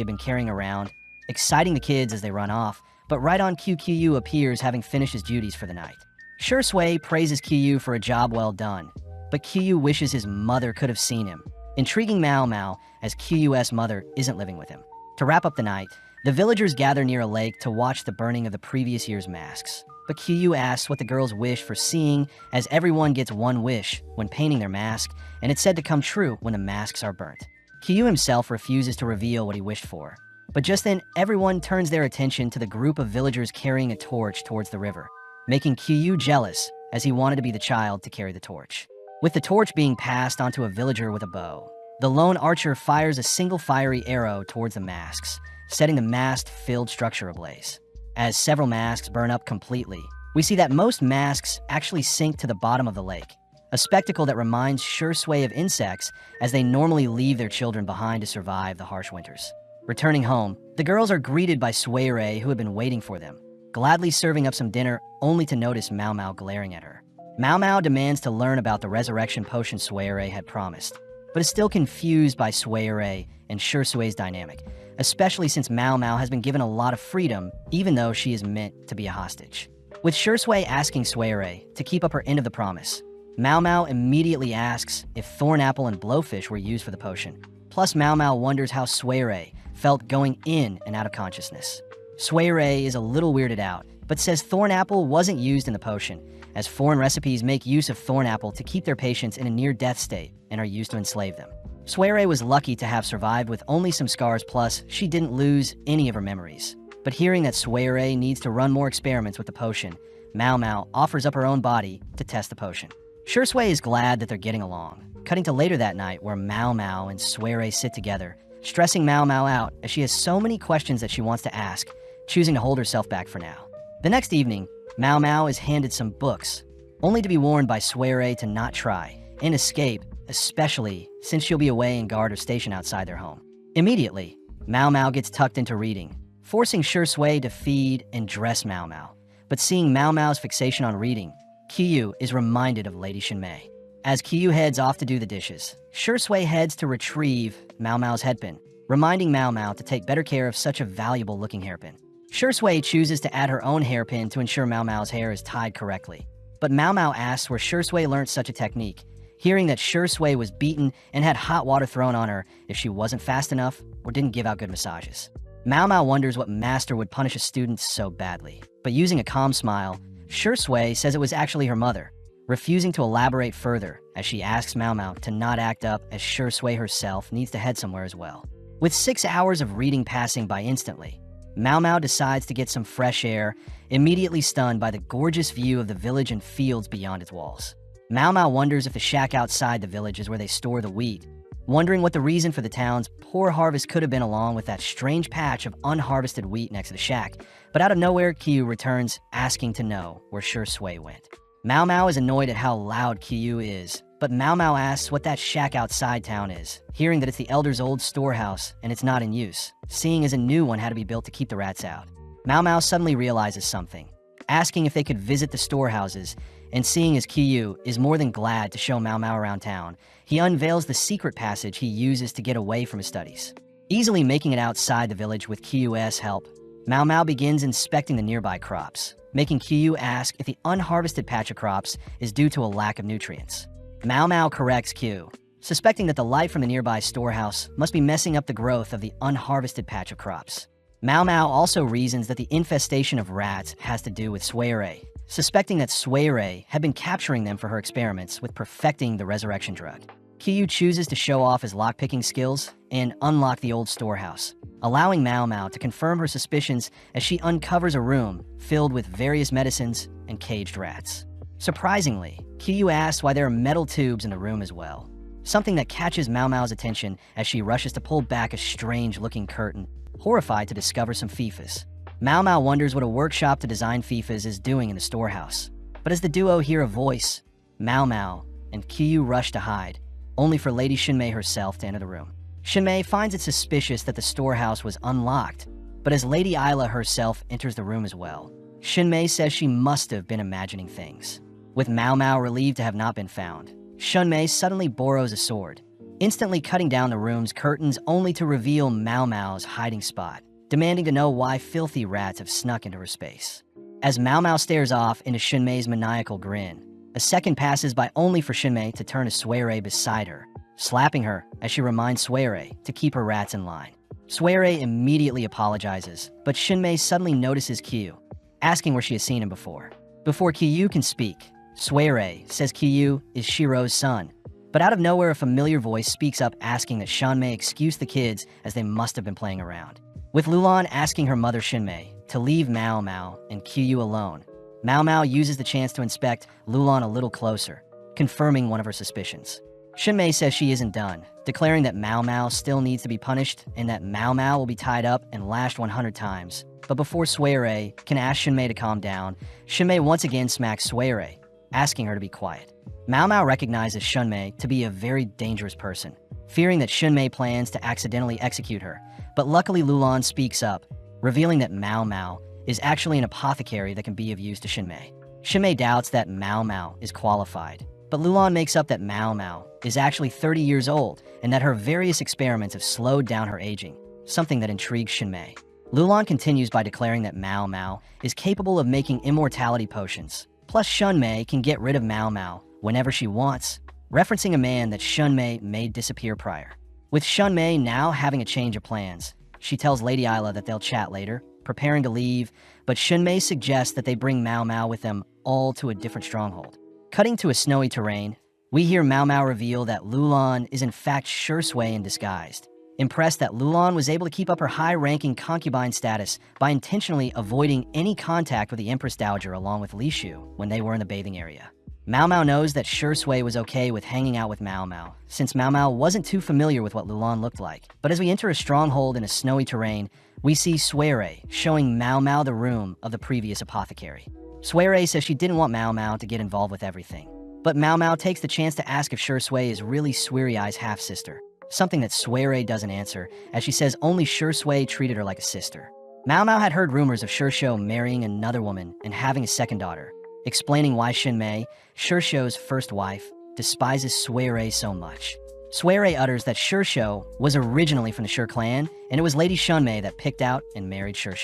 A: had been carrying around, exciting the kids as they run off, but right on cue Qiyu appears having finished his duties for the night. Shui praises Qiyu for a job well done, but Qiyu wishes his mother could have seen him, intriguing Mao Mao as Qiyu's mother isn't living with him. To wrap up the night, the villagers gather near a lake to watch the burning of the previous year's masks. But Qiyu asks what the girls wish for seeing, as everyone gets one wish when painting their mask, and it's said to come true when the masks are burnt. Qiyu himself refuses to reveal what he wished for. But just then, everyone turns their attention to the group of villagers carrying a torch towards the river, making Qiyu jealous as he wanted to be the child to carry the torch. With the torch being passed onto a villager with a bow, the lone archer fires a single fiery arrow towards the masks, setting the mast-filled structure ablaze. As several masks burn up completely, we see that most masks actually sink to the bottom of the lake, a spectacle that reminds Shui of insects as they normally leave their children behind to survive the harsh winters. Returning home, the girls are greeted by Sui, who had been waiting for them, gladly serving up some dinner only to notice Mao Mao glaring at her. Mao Mao demands to learn about the resurrection potion Sui had promised, but is still confused by Sui and Shui's dynamic, especially since Mao Mao has been given a lot of freedom, even though she is meant to be a hostage. With Shui asking Sui to keep up her end of the promise, Mao Mao immediately asks if thornapple and blowfish were used for the potion. Plus, Mao Mao wonders how Sui felt going in and out of consciousness. Sui is a little weirded out, but says thornapple wasn't used in the potion, as foreign recipes make use of thornapple to keep their patients in a near-death state and are used to enslave them. Sui was lucky to have survived with only some scars, plus she didn't lose any of her memories. But hearing that Sui needs to run more experiments with the potion, Mao Mao offers up her own body to test the potion. Shui is glad that they're getting along, cutting to later that night where Mao Mao and Sui sit together, stressing Mao Mao out as she has so many questions that she wants to ask, choosing to hold herself back for now. The next evening, Mao Mao is handed some books, only to be warned by Sui to not try and escape, especially since she'll be away and guard her station outside their home. Immediately, Mao Mao gets tucked into reading, forcing Shui to feed and dress Mao Mao. But seeing Mao Mao's fixation on reading, Qiyu is reminded of Lady Shinmei. As Qiyu heads off to do the dishes, Shui heads to retrieve Mao Mao's headpin, reminding Mao Mao to take better care of such a valuable-looking hairpin. Shui chooses to add her own hairpin to ensure Mao Mao's hair is tied correctly. But Mao Mao asks where Shui learned such a technique, hearing that Shui was beaten and had hot water thrown on her if she wasn't fast enough or didn't give out good massages. Mao Mao wonders what master would punish a student so badly, but using a calm smile, Shui says it was actually her mother, refusing to elaborate further as she asks Mao Mao to not act up as Shui herself needs to head somewhere as well. With 6 hours of reading passing by instantly, Mao Mao decides to get some fresh air, immediately stunned by the gorgeous view of the village and fields beyond its walls. Mao Mao wonders if the shack outside the village is where they store the wheat, wondering what the reason for the town's poor harvest could have been along with that strange patch of unharvested wheat next to the shack. But out of nowhere, Qiyu returns, asking to know where Shui went. Mao Mao is annoyed at how loud Qiyu is, but Mao Mao asks what that shack outside town is, hearing that it's the elder's old storehouse and it's not in use, seeing as a new one had to be built to keep the rats out. Mao Mao suddenly realizes something, asking if they could visit the storehouses, and seeing as Qiyu is more than glad to show Mao Mao around town, he unveils the secret passage he uses to get away from his studies. Easily making it outside the village with Qiyu's help, Mao Mao begins inspecting the nearby crops, making Qiyu ask if the unharvested patch of crops is due to a lack of nutrients. Mao Mao corrects Qiyu, suspecting that the light from the nearby storehouse must be messing up the growth of the unharvested patch of crops. Mao Mao also reasons that the infestation of rats has to do with Sui, suspecting that Sui had been capturing them for her experiments with perfecting the resurrection drug. Qiyu chooses to show off his lockpicking skills and unlock the old storehouse, allowing Mao Mao to confirm her suspicions as she uncovers a room filled with various medicines and caged rats. Surprisingly, Qiyu asks why there are metal tubes in the room as well, something that catches Mao Mao's attention as she rushes to pull back a strange-looking curtain, horrified to discover some fifas. Mao Mao wonders what a workshop to design FIFAs is doing in the storehouse. But as the duo hear a voice, Mao Mao and Qiyu rush to hide, only for Lady Shinmei herself to enter the room. Shinmei finds it suspicious that the storehouse was unlocked, but as Lady Isla herself enters the room as well, Shinmei says she must have been imagining things. With Mao Mao relieved to have not been found, Shinmei suddenly borrows a sword, instantly cutting down the room's curtains only to reveal Mao Mao's hiding spot, demanding to know why filthy rats have snuck into her space. As Mao Mao stares off into Shinmei's maniacal grin, a second passes by only for Shinmei to turn to Suere beside her, slapping her as she reminds Suere to keep her rats in line. Suere immediately apologizes, but Shinmei suddenly notices Qiyu, asking where she has seen him before. Before Qiyu can speak, Suere says Qiyu is Shiro's son, but out of nowhere a familiar voice speaks up asking that Shinmei excuse the kids as they must have been playing around. With Lulan asking her mother Shinmei to leave Mao Mao and Qiyu alone, Mao Mao uses the chance to inspect Lulan a little closer, confirming one of her suspicions. Shinmei says she isn't done, declaring that Mao Mao still needs to be punished and that Mao Mao will be tied up and lashed 100 times. But before Suere can ask Shinmei to calm down, Shinmei once again smacks Suere, asking her to be quiet. Mao Mao recognizes Shinmei to be a very dangerous person, fearing that Shinmei plans to accidentally execute her, but luckily Lulan speaks up, revealing that Mao Mao is actually an apothecary that can be of use to Shinmei. Shinmei doubts that Mao Mao is qualified, but Lulan makes up that Mao Mao is actually 30 years old and that her various experiments have slowed down her aging, something that intrigues Shinmei. Lulan continues by declaring that Mao Mao is capable of making immortality potions, plus Shinmei can get rid of Mao Mao whenever she wants, referencing a man that Shinmei made disappear prior. With Shinmei now having a change of plans, she tells Lady Isla that they'll chat later, preparing to leave, but Shinmei suggests that they bring Mao Mao with them all to a different stronghold. Cutting to a snowy terrain, we hear Mao Mao reveal that Lulan is in fact Shui in disguised, impressed that Lulan was able to keep up her high-ranking concubine status by intentionally avoiding any contact with the Empress Dowager along with Li Shu when they were in the bathing area. Mao Mao knows that Shui was okay with hanging out with Mao Mao, since Mao Mao wasn't too familiar with what Lulan looked like. But as we enter a stronghold in a snowy terrain, we see Suere showing Mao Mao the room of the previous apothecary. Suere says she didn't want Mao Mao to get involved with everything, but Mao Mao takes the chance to ask if Shui is really Suerai's half-sister, something that Suere doesn't answer, as she says only Shui treated her like a sister. Mao Mao had heard rumors of Shui marrying another woman and having a second daughter, explaining why Shinmei, Shui's first wife, despises Suere so much. Suere utters that Shui was originally from the Shui clan, and it was Lady Shinmei that picked out and married Shui.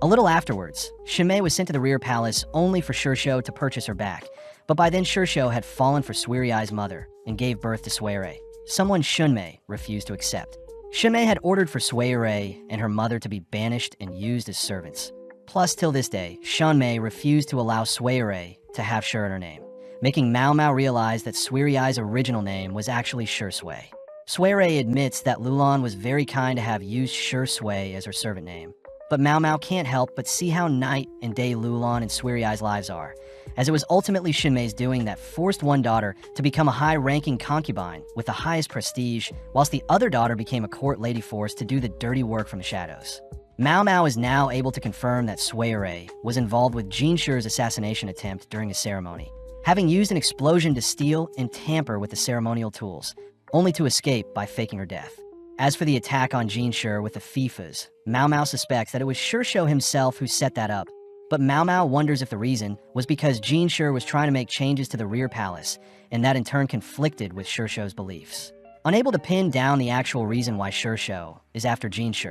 A: A little afterwards, Shinmei was sent to the rear palace only for Shui to purchase her back, but by then Shui had fallen for Suerai's mother and gave birth to Suere, someone Shinmei refused to accept. Shinmei had ordered for Suere and her mother to be banished and used as servants. Plus, till this day, Shinmei refused to allow Suere to have Shui in her name, making Mao Mao realize that Suerai's original name was actually Shui. Suere admits that Lulan was very kind to have used Shui as her servant name, but Mao Mao can't help but see how night and day Lulan and Suerai's lives are, as it was ultimately Shinmei's doing that forced one daughter to become a high-ranking concubine with the highest prestige, whilst the other daughter became a court lady forced to do the dirty work from the shadows. Mao Mao is now able to confirm that Suere was involved with Jin Shi's assassination attempt during the ceremony, having used an explosion to steal and tamper with the ceremonial tools, only to escape by faking her death. As for the attack on Jin Shi with the FIFAs, Mao Mao suspects that it was Shui himself who set that up, but Mao Mao wonders if the reason was because Jin Shi was trying to make changes to the rear palace, and that in turn conflicted with Shui's beliefs. Unable to pin down the actual reason why Shui is after Jin Shi,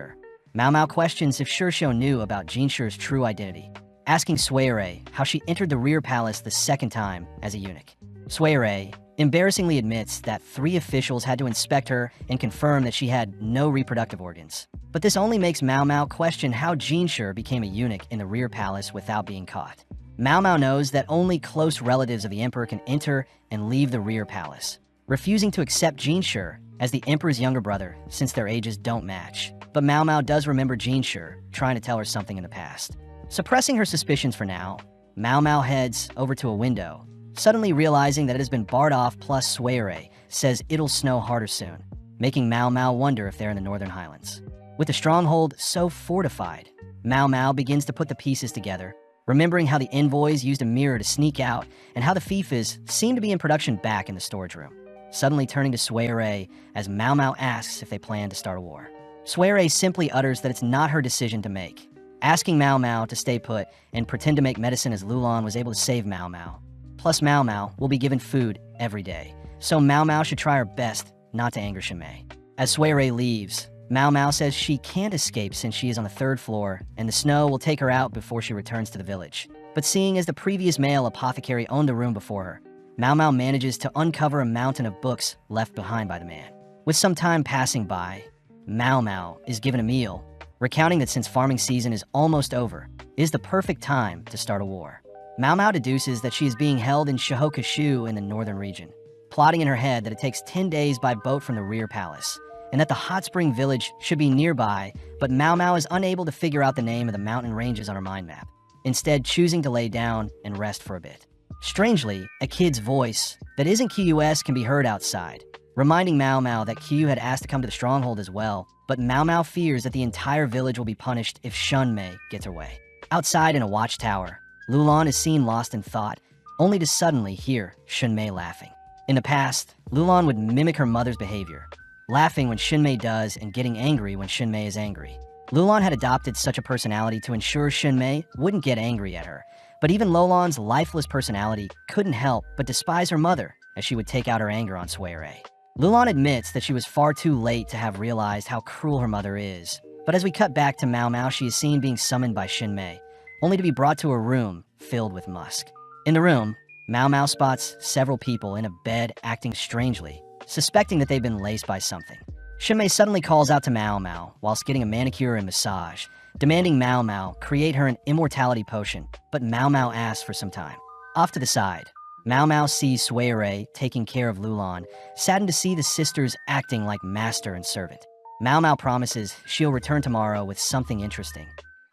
A: Mao Mao questions if Shui knew about Jin Shi's true identity, asking Suere how she entered the rear palace the second time as a eunuch. Suere embarrassingly admits that 3 officials had to inspect her and confirm that she had no reproductive organs. But this only makes Mao Mao question how Jin Shi became a eunuch in the rear palace without being caught. Mao Mao knows that only close relatives of the emperor can enter and leave the rear palace, refusing to accept Jin Shi as the emperor's younger brother since their ages don't match. But Mao Mao does remember Jin Shi trying to tell her something in the past. Suppressing her suspicions for now, Mao Mao heads over to a window, suddenly realizing that it has been barred off, plus Suere says it'll snow harder soon, making Mao Mao wonder if they're in the Northern Highlands. With the stronghold so fortified, Mao Mao begins to put the pieces together, remembering how the envoys used a mirror to sneak out and how the Fifas seem to be in production back in the storage room. Suddenly turning to Suere as Mao Mao asks if they plan to start a war. Suere simply utters that it's not her decision to make, asking Mao Mao to stay put and pretend to make medicine as Lulan was able to save Mao Mao. Plus, Mao Mao will be given food every day, so Mao Mao should try her best not to anger Shinmei. As Suere leaves, Mao Mao says she can't escape since she is on the 3rd floor and the snow will take her out before she returns to the village. But seeing as the previous male apothecary owned the room before her, Mao Mao manages to uncover a mountain of books left behind by the man. With some time passing by, Mao Mao is given a meal, recounting that since farming season is almost over, it is the perfect time to start a war. Mao Mao deduces that she is being held in Shihokashu in the northern region, plotting in her head that it takes 10 days by boat from the rear palace, and that the hot spring village should be nearby, but Mao Mao is unable to figure out the name of the mountain ranges on her mind map, instead choosing to lay down and rest for a bit. Strangely, a kid's voice that isn't QUS can be heard outside, reminding Mao Mao that Q had asked to come to the stronghold as well, but Mao Mao fears that the entire village will be punished if Shunmei gets her way. Outside in a watchtower, Lulan is seen lost in thought, only to suddenly hear Shunmei laughing. In the past, Lulan would mimic her mother's behavior, laughing when Shunmei does and getting angry when Shunmei is angry. Lulan had adopted such a personality to ensure Shunmei wouldn't get angry at her, but even Lulan's lifeless personality couldn't help but despise her mother as she would take out her anger on Suere. Lulan admits that she was far too late to have realized how cruel her mother is, but as we cut back to Mao Mao, she is seen being summoned by Shunmei, only to be brought to a room filled with musk. In the room, Mao Mao spots several people in a bed acting strangely, suspecting that they've been laced by something. Shunmei suddenly calls out to Mao Mao whilst getting a manicure and massage, demanding Mao Mao create her an immortality potion, but Mao Mao asks for some time. Off to the side, Mao Mao sees Suere taking care of Lulan, saddened to see the sisters acting like master and servant. Mao Mao promises she'll return tomorrow with something interesting,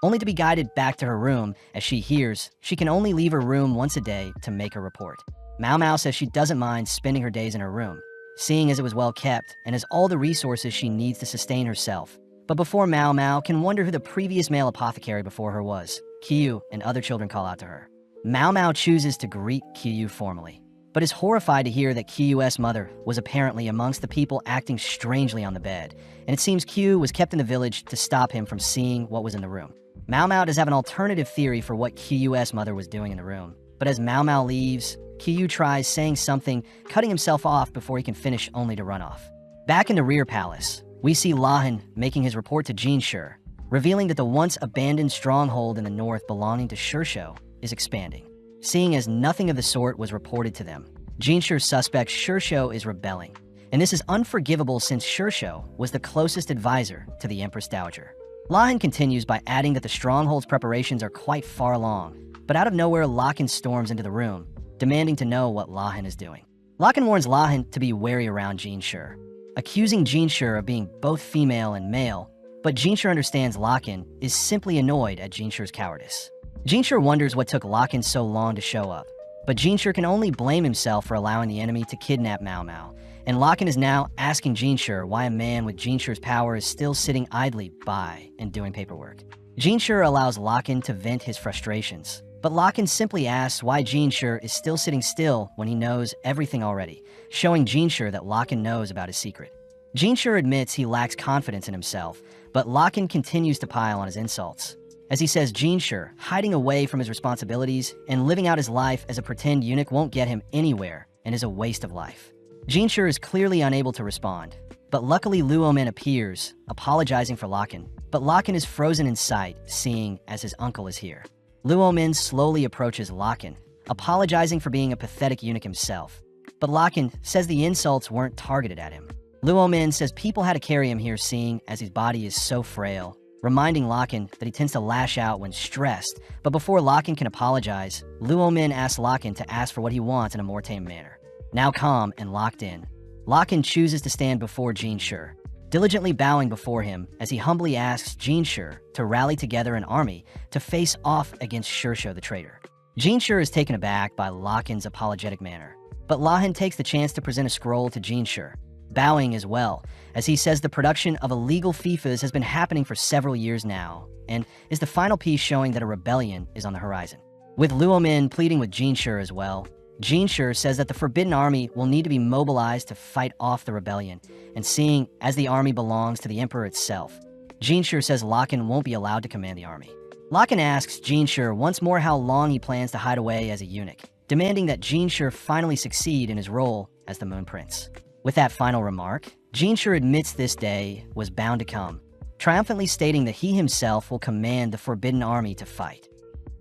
A: only to be guided back to her room as she hears she can only leave her room once a day to make a report. Mao Mao says she doesn't mind spending her days in her room, seeing as it was well kept and has all the resources she needs to sustain herself. But before Mao Mao can wonder who the previous male apothecary before her was, Qiyu and other children call out to her. Mao Mao chooses to greet Qiyu formally, but is horrified to hear that Qiyu's mother was apparently amongst the people acting strangely on the bed, and it seems Qiyu was kept in the village to stop him from seeing what was in the room. Mao Mao does have an alternative theory for what Qiyu's mother was doing in the room, but as Mao Mao leaves, Qiyu tries saying something, cutting himself off before he can finish only to run off. Back in the rear palace, we see Lahan making his report to Jinshur, revealing that the once abandoned stronghold in the north belonging to Shursho is expanding. Seeing as nothing of the sort was reported to them, Jinshur suspects Shursho is rebelling, and this is unforgivable since Shursho was the closest advisor to the Empress Dowager. Lahan continues by adding that the stronghold's preparations are quite far along, but out of nowhere Lakan storms into the room, demanding to know what Lahan is doing. Lakan warns Lahan to be wary around Jinshur, accusing Jinshur of being both female and male, but Jinshur understands Lakan is simply annoyed at Jinshur's cowardice. Jinshur wonders what took Lakan so long to show up, but Jinshur can only blame himself for allowing the enemy to kidnap Mao Mao, and Lakan is now asking Jinshur why a man with Jinshur's power is still sitting idly by and doing paperwork. Jinshur allows Lakan to vent his frustrations, but Lakan simply asks why Jinshur is still sitting still when he knows everything already, showing Jinshur that Lakan knows about his secret. Jinshur admits he lacks confidence in himself, but Lakan continues to pile on his insults. As he says Jinshur, hiding away from his responsibilities and living out his life as a pretend eunuch won't get him anywhere and is a waste of life. Jinshur is clearly unable to respond, but luckily Luomin appears, apologizing for Lakan, but Lakan is frozen in sight, seeing as his uncle is here. Luomin slowly approaches Lakan, apologizing for being a pathetic eunuch himself, but Lakan says the insults weren't targeted at him. Luomin says people had to carry him here, seeing as his body is so frail, reminding Lakan that he tends to lash out when stressed, but before Lakan can apologize, Luomin asks Lakan to ask for what he wants in a more tame manner. Now calm and locked in, Lakan chooses to stand before Jinshur, diligently bowing before him as he humbly asks Jinshur to rally together an army to face off against Shursho the traitor. Jinshur is taken aback by Lakan's apologetic manner, but Lahan takes the chance to present a scroll to Jinshur, bowing as well, as he says the production of illegal FIFAs has been happening for several years now, and is the final piece showing that a rebellion is on the horizon. With Luo Min pleading with Jinshi as well, Jinshi says that the Forbidden Army will need to be mobilized to fight off the rebellion, and seeing as the army belongs to the Emperor itself, Jinshi says Locken won't be allowed to command the army. Locken asks Jinshi once more how long he plans to hide away as a eunuch, demanding that Jinshi finally succeed in his role as the Moon Prince. With that final remark, Jinshi admits this day was bound to come, triumphantly stating that he himself will command the Forbidden Army to fight.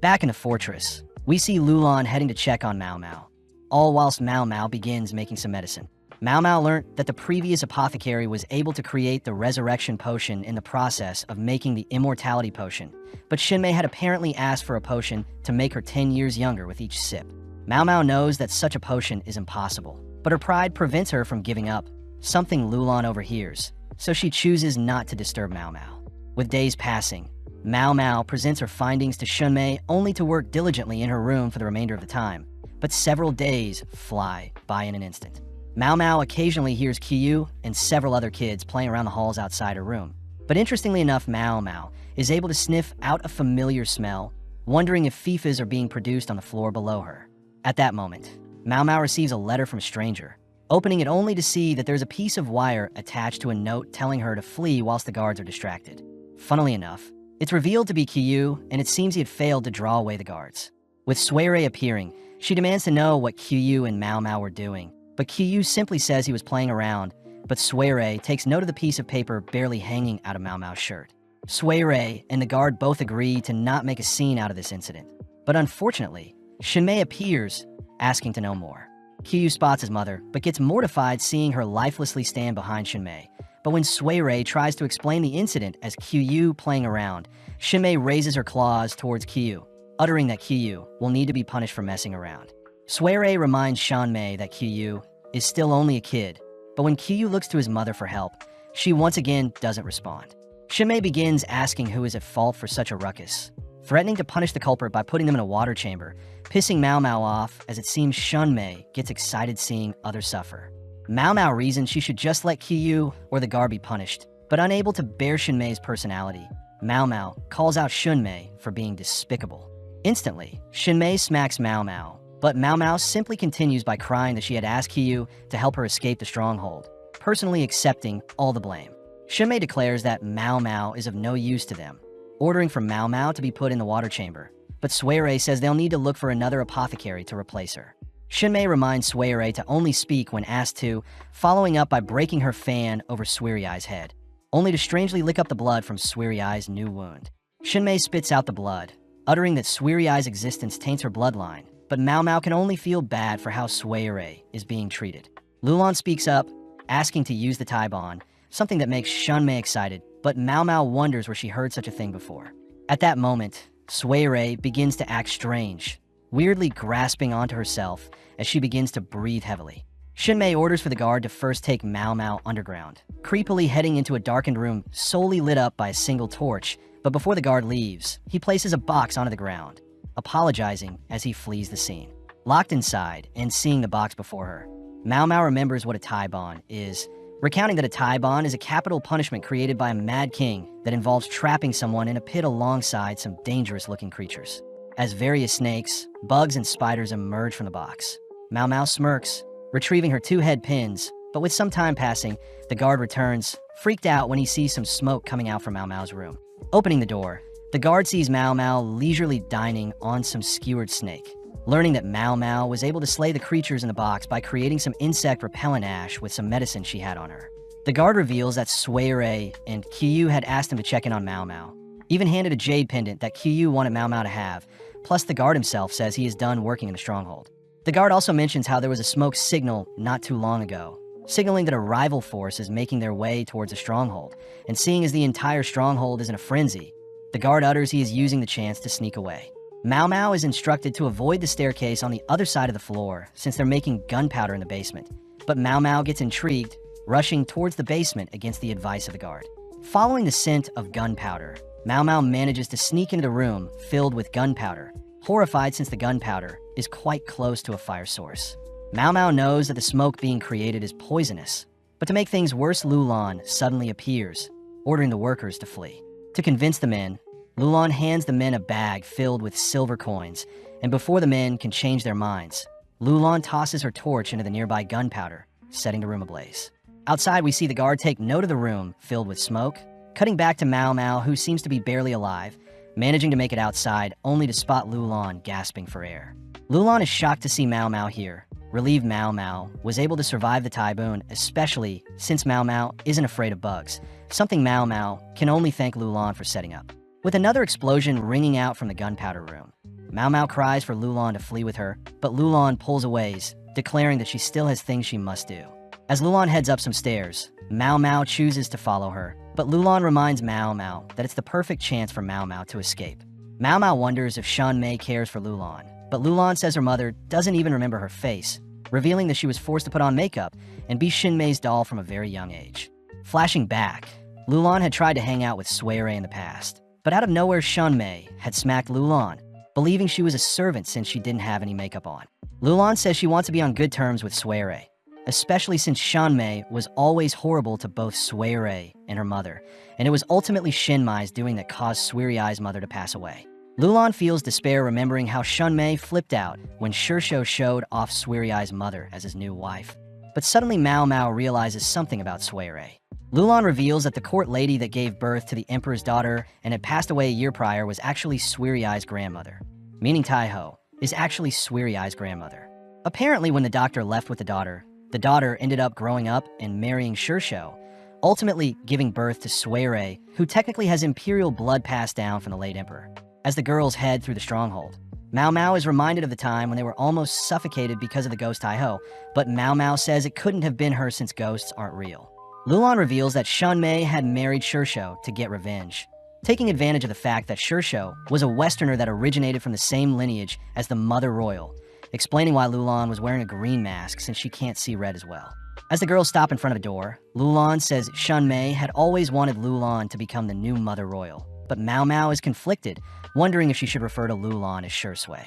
A: Back in the fortress, we see Lulan heading to check on Mao Mao, all whilst Mao Mao begins making some medicine. Mao Mao learned that the previous apothecary was able to create the resurrection potion in the process of making the immortality potion, but Shinmei had apparently asked for a potion to make her 10 years younger with each sip. Mao Mao knows that such a potion is impossible, but her pride prevents her from giving up, something Lulan overhears, so she chooses not to disturb Mao Mao. With days passing, Mao Mao presents her findings to Shunmei only to work diligently in her room for the remainder of the time, but several days fly by in an instant. Mao Mao occasionally hears Qiyu and several other kids playing around the halls outside her room, but interestingly enough, Mao Mao is able to sniff out a familiar smell, wondering if FIFAs are being produced on the floor below her. At that moment, Mao Mao receives a letter from a stranger, opening it only to see that there's a piece of wire attached to a note telling her to flee whilst the guards are distracted. Funnily enough, it's revealed to be Qiyu, and it seems he had failed to draw away the guards. With Suirei appearing, she demands to know what Qiyu and Mao Mao were doing, but Qiyu simply says he was playing around, but Suirei takes note of the piece of paper barely hanging out of Mao Mao's shirt. Suirei and the guard both agree to not make a scene out of this incident, but unfortunately, Shinmei appears, asking to know more. Qiyu spots his mother, but gets mortified seeing her lifelessly stand behind Shinmei. But when Suirei tries to explain the incident as Qiyu playing around, Shinmei raises her claws towards Qiyu, uttering that Qiyu will need to be punished for messing around. Suirei reminds Shanmei that Qiyu is still only a kid, but when Qiyu looks to his mother for help, she once again doesn't respond. Shinmei begins asking who is at fault for such a ruckus, threatening to punish the culprit by putting them in a water chamber, pissing Mao Mao off as it seems Shanmei gets excited seeing others suffer. Mao Mao reasons she should just let Qiyu or the guard be punished, but unable to bear Shinmei's personality, Mao Mao calls out Shunmei for being despicable. Instantly, Shinmei smacks Mao Mao, but Mao Mao simply continues by crying that she had asked Qiyu to help her escape the stronghold, personally accepting all the blame. Shinmei declares that Mao Mao is of no use to them, ordering for Mao Mao to be put in the water chamber, but Suirei says they'll need to look for another apothecary to replace her. Shinmei reminds Suirei to only speak when asked to, following up by breaking her fan over Suirei's head, only to strangely lick up the blood from Suirei's new wound. Shinmei spits out the blood, uttering that Suirei's existence taints her bloodline, but Mao Mao can only feel bad for how Suirei is being treated. Lulan speaks up, asking to use the Taibon, something that makes Shunmei excited, but Mao Mao wonders where she heard such a thing before. At that moment, Suirei begins to act strange, weirdly grasping onto herself as she begins to breathe heavily. Shinmei orders for the guard to first take Mao Mao underground, creepily heading into a darkened room solely lit up by a single torch, but before the guard leaves, he places a box onto the ground, apologizing as he flees the scene. Locked inside and seeing the box before her, Mao Mao remembers what a Taibon is, recounting that a Taibon is a capital punishment created by a mad king that involves trapping someone in a pit alongside some dangerous-looking creatures. As various snakes, bugs, and spiders emerge from the box, Mao Mao smirks, retrieving her 2 head pins, but with some time passing, the guard returns, freaked out when he sees some smoke coming out from Mao Mao's room. Opening the door, the guard sees Mao Mao leisurely dining on some skewered snake, learning that Mao Mao was able to slay the creatures in the box by creating some insect repellent ash with some medicine she had on her. The guard reveals that Suirei and Qiyu had asked him to check in on Mao Mao, even handed a jade pendant that Qiyu wanted Mao Mao to have, plus the guard himself says he is done working in the stronghold. The guard also mentions how there was a smoke signal not too long ago, signaling that a rival force is making their way towards a stronghold, and seeing as the entire stronghold is in a frenzy, the guard utters he is using the chance to sneak away. Mao Mao is instructed to avoid the staircase on the other side of the floor since they're making gunpowder in the basement, but Mao Mao gets intrigued, rushing towards the basement against the advice of the guard. Following the scent of gunpowder, Mao Mao manages to sneak into the room filled with gunpowder, horrified since the gunpowder is quite close to a fire source. Mao Mao knows that the smoke being created is poisonous, But to make things worse, Lulan suddenly appears, ordering the workers to flee. To convince the men, Lulan hands the men a bag filled with silver coins, and before the men can change their minds, Lulan tosses her torch into the nearby gunpowder, setting the room ablaze. Outside, we see the guard take note of the room filled with smoke, cutting back to Mao Mao, who seems to be barely alive, managing to make it outside only to spot Lulan gasping for air. Lulan is shocked to see Mao Mao here, relieved Mao Mao was able to survive the typhoon, especially since Mao Mao isn't afraid of bugs, something Mao Mao can only thank Lulan for setting up. With another explosion ringing out from the gunpowder room, Mao Mao cries for Lulan to flee with her, but Lulan pulls away, declaring that she still has things she must do. As Lulan heads up some stairs, Mao Mao chooses to follow her, but Lulan reminds Mao Mao that it's the perfect chance for Mao Mao to escape. Mao Mao wonders if Shan Mei cares for Lulan, but Lulan says her mother doesn't even remember her face, revealing that she was forced to put on makeup and be Shin Mei's doll from a very young age. Flashing back, Lulan had tried to hang out with Sui in the past, but out of nowhere Shan Mei had smacked Lulan, believing she was a servant since she didn't have any makeup on. Lulan says she wants to be on good terms with Sui, especially since Shan Mei was always horrible to both Sui and her mother, and it was ultimately Shin Mei's doing that caused Sui mother to pass away. Lulan feels despair remembering how Shan Mei flipped out when Shirshou showed off Sui's mother as his new wife. But suddenly Mao Mao realizes something about Sui. Lulan reveals that the court lady that gave birth to the emperor's daughter and had passed away a year prior was actually Sui's grandmother, meaning Taiho is actually Sui's grandmother. Apparently when the doctor left with the daughter ended up growing up and marrying Shirshou, ultimately giving birth to Sui, who technically has imperial blood passed down from the late emperor. As the girls head through the stronghold, Mao Mao is reminded of the time when they were almost suffocated because of the ghost Taiho, but Mao Mao says it couldn't have been her since ghosts aren't real. Lulan reveals that Shan Mei had married Shirshou to get revenge, taking advantage of the fact that Shirshou was a Westerner that originated from the same lineage as the Mother Royal, explaining why Lulan was wearing a green mask since she can't see red as well. As the girls stop in front of a door, Lulan says Shan Mei had always wanted Lulan to become the new Mother Royal, but Mao Mao is conflicted, wondering if she should refer to Lulan as Shui.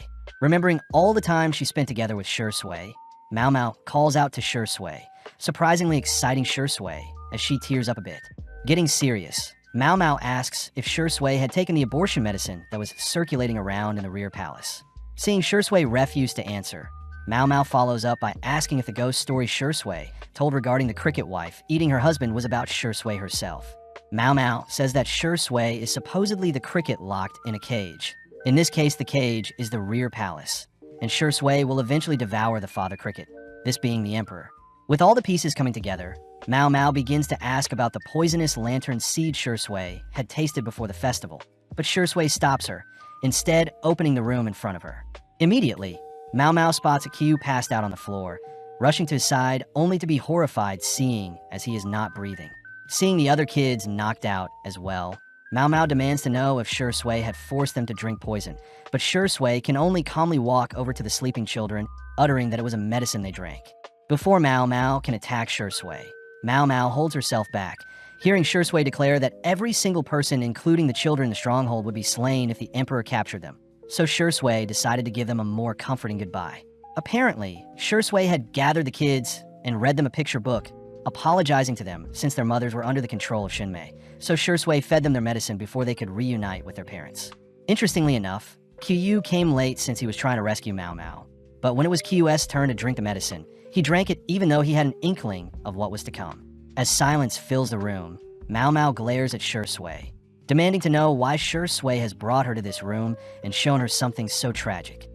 A: Remembering all the time she spent together with Shui, Mao Mao calls out to Shui, surprisingly exciting Shui as she tears up a bit. Getting serious, Mao Mao asks if Shui had taken the abortion medicine that was circulating around in the rear palace. Seeing Shui refuse to answer, Mao Mao follows up by asking if the ghost story Shui told regarding the cricket wife eating her husband was about Shui herself. Mao Mao says that Shui is supposedly the cricket locked in a cage. In this case, the cage is the rear palace, and Shui will eventually devour the father cricket, this being the emperor. With all the pieces coming together, Mao Mao begins to ask about the poisonous lantern seed Shui had tasted before the festival, but Shui stops her, instead opening the room in front of her. Immediately, Mao Mao spots Qiu passed out on the floor, rushing to his side only to be horrified seeing as he is not breathing. Seeing the other kids knocked out as well, Mao Mao demands to know if Shui had forced them to drink poison, but Shui can only calmly walk over to the sleeping children, uttering that it was a medicine they drank. Before Mao Mao can attack Shui, Mao Mao holds herself back, hearing Shui declare that every single person, including the children in the stronghold, would be slain if the emperor captured them. So Shui decided to give them a more comforting goodbye. Apparently, Shui had gathered the kids and read them a picture book, apologizing to them since their mothers were under the control of Shin Mei, so Shui fed them their medicine before they could reunite with their parents. Interestingly enough, Qiu came late since he was trying to rescue Mao Mao, but when it was Qiu's turn to drink the medicine, he drank it even though he had an inkling of what was to come. As silence fills the room, Mao Mao glares at Shui, demanding to know why Shui has brought her to this room and shown her something so tragic.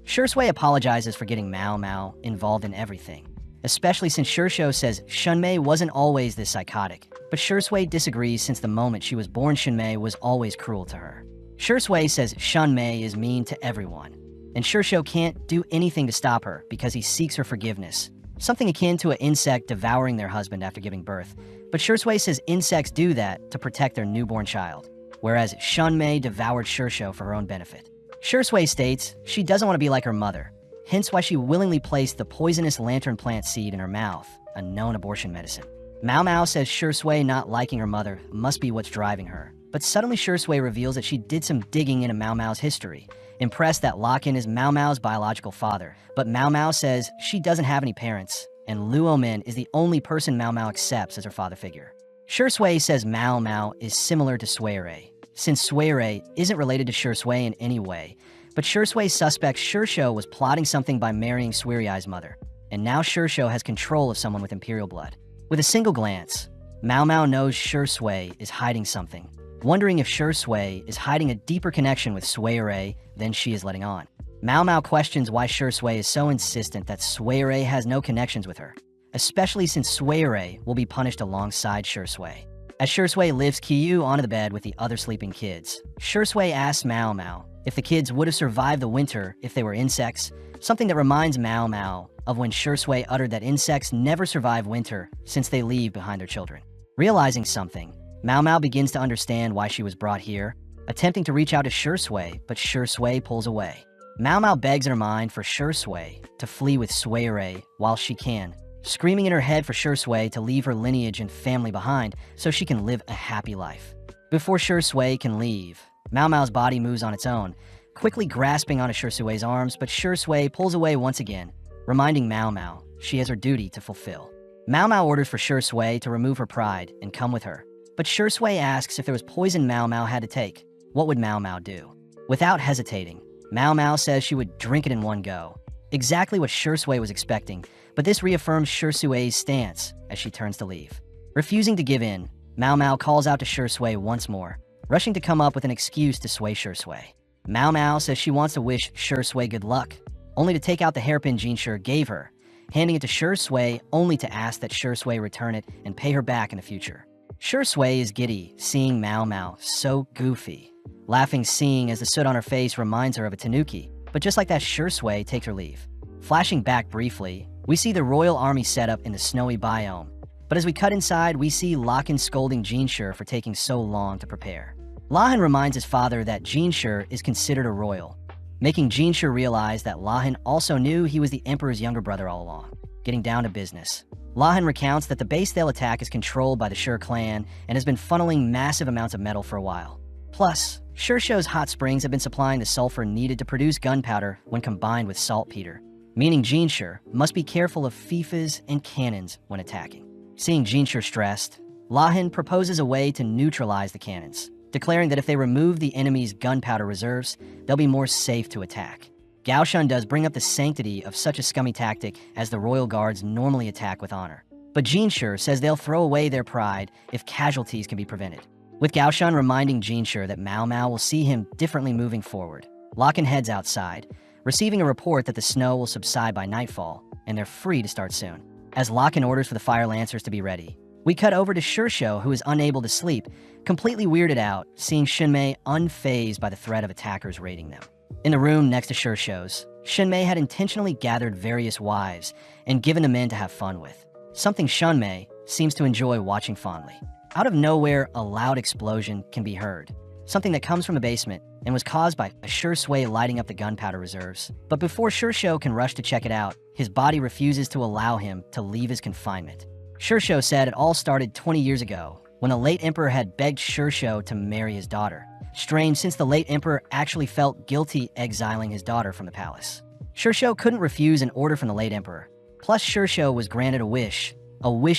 A: Shui apologizes for getting Mao Mao involved in everything, especially since Shirshou says Shan Mei wasn't always this psychotic, but Shui disagrees since the moment she was born Shan Mei was always cruel to her. Shui says Shan Mei is mean to everyone, and Shirshou can't do anything to stop her because he seeks her forgiveness, something akin to an insect devouring their husband after giving birth, but Shui says insects do that to protect their newborn child, whereas Shan Mei devoured Shirshou for her own benefit. Shui states she doesn't want to be like her mother, hence why she willingly placed the poisonous lantern plant seed in her mouth, a known abortion medicine. Mao Mao says Shui not liking her mother must be what's driving her, but suddenly Shui reveals that she did some digging into Mao Mao's history, impressed that Lock-in is Mao Mao's biological father, but Mao Mao says she doesn't have any parents, and Luo Min is the only person Mao Mao accepts as her father figure. Shi Sui says Mao Mao is similar to Sui Rui, since Sui Rui isn't related to Shi Sui in any way, but Shi Sui suspects Shi Shou was plotting something by marrying Sui Rui's mother, and now Shi Shou has control of someone with imperial blood. With a single glance, Mao Mao knows Shi Sui is hiding something, wondering if Shi Sui is hiding a deeper connection with Sui Rui than she is letting on. Mao Mao questions why Shi Sui is so insistent that Sui Rui has no connections with her, especially since Sui Rui will be punished alongside Shi Sui. As Shi Sui lifts Qiyu onto the bed with the other sleeping kids, Shi Sui asks Mao Mao if the kids would have survived the winter if they were insects, something that reminds Mao Mao of when Shi Sui uttered that insects never survive winter since they leave behind their children. Realizing something, Mao Mao begins to understand why she was brought here, attempting to reach out to Shi Sui, but Shi Sui pulls away. Mao Mao begs in her mind for Shi Sui to flee with Sui Rui while she can, screaming in her head for Shi Sui to leave her lineage and family behind so she can live a happy life. Before Shi Sui can leave, Mao Mao's body moves on its own, quickly grasping onto Shi Sui's arms, but Shi Sui pulls away once again, reminding Mao Mao she has her duty to fulfill. Mao Mao orders for Shi Sui to remove her pride and come with her, but Shi Sui asks if there was poison Mao Mao had to take, what would Mao Mao do? Without hesitating, Mao Mao says she would drink it in one go. Exactly what Shi Sui was expecting, but this reaffirms Shi Sui's stance as she turns to leave. Refusing to give in, Mao Mao calls out to Shi Sui once more, rushing to come up with an excuse to sway Shi Sui. Mao Mao says she wants to wish Shi Sui good luck, only to take out the hairpin Jinshi gave her, handing it to Shi Sui only to ask that Shi Sui return it and pay her back in the future. Shi Sui is giddy, seeing Mao Mao so goofy, laughing seeing as the soot on her face reminds her of a tanuki, but just like that Shi Sui takes her leave. Flashing back briefly, we see the royal army set up in the snowy biome, but as we cut inside, we see Lahan scolding Jinshi for taking so long to prepare. Lahan reminds his father that Jinshi is considered a royal, making Jinshi realize that Lahan also knew he was the emperor's younger brother all along. Getting down to business, Lahan recounts that the base they'll attack is controlled by the Shi clan and has been funneling massive amounts of metal for a while. Plus, Shi Shou's hot springs have been supplying the sulfur needed to produce gunpowder when combined with saltpeter, meaning Jinshi must be careful of fifas and cannons when attacking. Seeing Jinshi stressed, Lahan proposes a way to neutralize the cannons, declaring that if they remove the enemy's gunpowder reserves, they'll be more safe to attack. Gao Shun does bring up the sanctity of such a scummy tactic as the royal guards normally attack with honor. But Jinshi says they'll throw away their pride if casualties can be prevented. With Gao Shun reminding Jinshi that Mao Mao will see him differently moving forward, Lahan heads outside, receiving a report that the snow will subside by nightfall, and they're free to start soon. As Lahan orders for the fire lancers to be ready, we cut over to Shi Shou, who is unable to sleep, completely weirded out, seeing Shinmei unfazed by the threat of attackers raiding them. In the room next to Shi Shou's, Shinmei had intentionally gathered various wives and given the men to have fun with, something Shinmei seems to enjoy watching fondly. Out of nowhere, a loud explosion can be heard, something that comes from the basement and was caused by a Shi Sui lighting up the gunpowder reserves. But before Shi Shou can rush to check it out, his body refuses to allow him to leave his confinement. Shi Shou said it all started 20 years ago, when the late emperor had begged Shi Shou to marry his daughter. Strange, since the late emperor actually felt guilty exiling his daughter from the palace. Shi Shou couldn't refuse an order from the late emperor. Plus, Shi Shou was granted a wish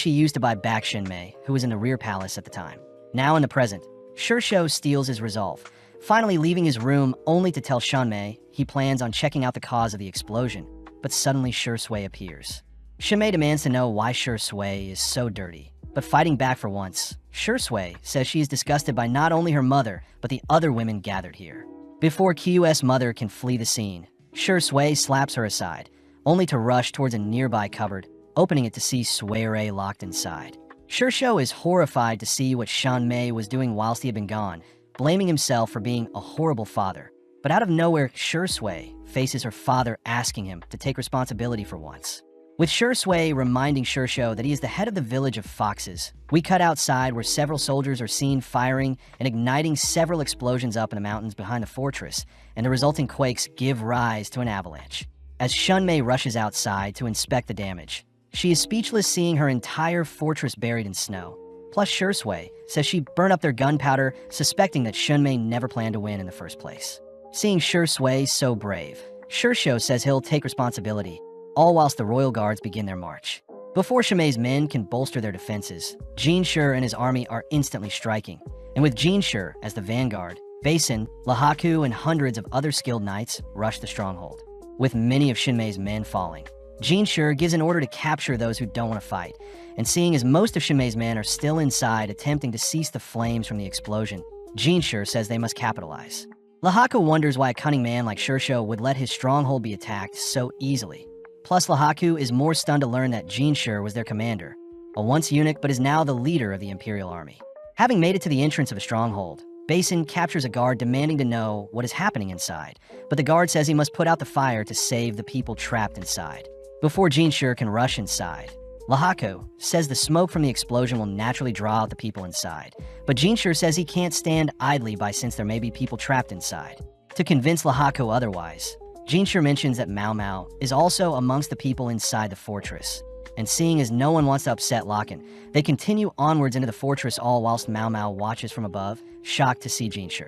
A: he used to buy back Shinmei, who was in the rear palace at the time. Now in the present, Shi Shou steals his resolve, finally leaving his room only to tell Shinmei he plans on checking out the cause of the explosion, but suddenly Shi Sui appears. Shinmei demands to know why Shi Sui is so dirty, but fighting back for once, Shi Sui says she is disgusted by not only her mother, but the other women gathered here. Before Q's mother can flee the scene, Shi Sui slaps her aside, only to rush towards a nearby cupboard, opening it to see Sui Rui locked inside. Shi Shou is horrified to see what Shinmei was doing whilst he had been gone, blaming himself for being a horrible father. But out of nowhere, Shi Sui faces her father asking him to take responsibility for once. With Shi Sui reminding Shi Shou that he is the head of the village of foxes, we cut outside where several soldiers are seen firing and igniting several explosions up in the mountains behind the fortress, and the resulting quakes give rise to an avalanche. As Shinmei rushes outside to inspect the damage, she is speechless seeing her entire fortress buried in snow. Plus, Shi Sui says she burned up their gunpowder, suspecting that Shinmei never planned to win in the first place. Seeing Shi Sui so brave, Shi Shou says he'll take responsibility, all whilst the royal guards begin their march. Before Shimei's men can bolster their defenses, Jinshi and his army are instantly striking. And with Jinshi as the vanguard, Basin, Lahaku, and hundreds of other skilled knights rush the stronghold, with many of Shinmei's men falling. Jinshi gives an order to capture those who don't want to fight, and seeing as most of Shinmei's men are still inside attempting to cease the flames from the explosion, Jinshi says they must capitalize. Lahaku wonders why a cunning man like Shursho would let his stronghold be attacked so easily. Plus, Lahaku is more stunned to learn that Jinshi was their commander, a once eunuch but is now the leader of the Imperial Army. Having made it to the entrance of a stronghold, Basin captures a guard demanding to know what is happening inside, but the guard says he must put out the fire to save the people trapped inside. Before Jinshi can rush inside, Lahaku says the smoke from the explosion will naturally draw out the people inside, but Jinshi says he can't stand idly by since there may be people trapped inside. To convince Lahaku otherwise, Jinshi mentions that Mao Mao is also amongst the people inside the fortress, and seeing as no one wants to upset Lakan, they continue onwards into the fortress all whilst Mao Mao watches from above, shocked to see Jinshi.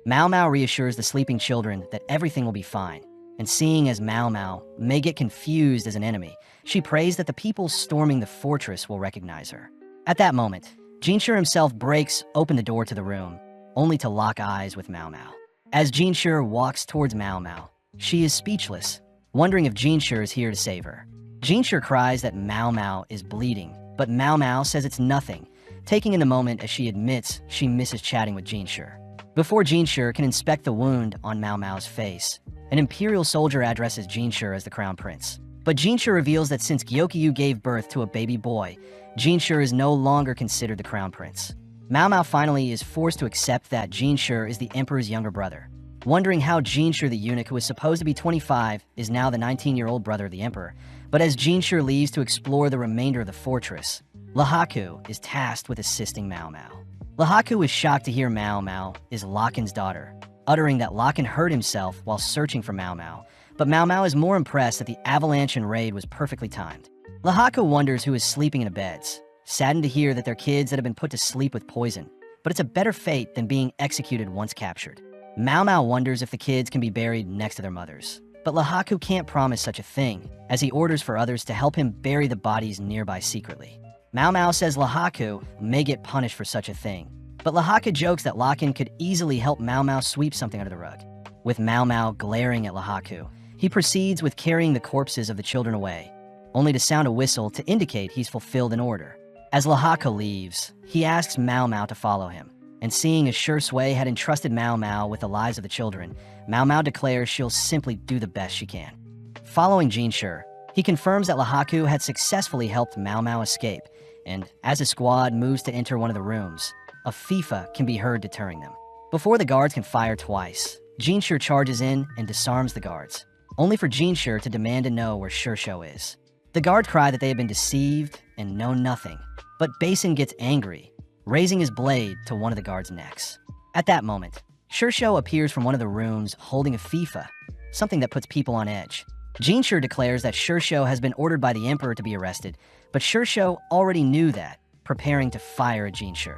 A: Mao Mao reassures the sleeping children that everything will be fine, and seeing as Mao Mao may get confused as an enemy, she prays that the people storming the fortress will recognize her. At that moment, Jinshi himself breaks open the door to the room, only to lock eyes with Mao Mao. As Jinshi walks towards Mao Mao, she is speechless, wondering if Jinshi is here to save her. Jinshi cries that Mao Mao is bleeding, but Mao Mao says it's nothing, taking in the moment as she admits she misses chatting with Jinshi. Before Jinshi can inspect the wound on Mao Mao's face, an Imperial soldier addresses Jinshi as the Crown Prince. But Jinshi reveals that since Gyokyu gave birth to a baby boy, Jinshi is no longer considered the Crown Prince. Mao Mao finally is forced to accept that Jinshi is the Emperor's younger brother. Wondering how Jinshi the eunuch, who was supposed to be 25, is now the 19-year-old brother of the Emperor. But as Jinshi leaves to explore the remainder of the fortress, Lahaku is tasked with assisting Mao Mao. Lahaku is shocked to hear Mao Mao is Lakan's daughter, uttering that Lakan hurt himself while searching for Mao Mao, but Mao Mao is more impressed that the avalanche and raid was perfectly timed. Lahaku wonders who is sleeping in the beds, saddened to hear that they're kids that have been put to sleep with poison, but it's a better fate than being executed once captured. Mao Mao wonders if the kids can be buried next to their mothers, but Lahaku can't promise such a thing, as he orders for others to help him bury the bodies nearby secretly. Mao Mao says Lahaku may get punished for such a thing, but Lahaku jokes that Lakan could easily help Mao Mao sweep something under the rug. With Mao Mao glaring at Lahaku, he proceeds with carrying the corpses of the children away, only to sound a whistle to indicate he's fulfilled an order. As Lahaku leaves, he asks Mao Mao to follow him, and seeing as Sure Sui had entrusted Mao Mao with the lives of the children, Mao Mao declares she'll simply do the best she can. Following Jinshi, he confirms that Lahaku had successfully helped Mao Mao escape, and as his squad moves to enter one of the rooms, a FIFA can be heard deterring them. Before the guards can fire twice, Jinshi charges in and disarms the guards, only for Jinshi to demand to know where Shursho is. The guards cry that they have been deceived and know nothing, but Basin gets angry, raising his blade to one of the guards' necks. At that moment, Shursho appears from one of the rooms holding a FIFA, something that puts people on edge. Jinshi declares that Shursho has been ordered by the Emperor to be arrested, but Shursho already knew that, preparing to fire at Jinshi.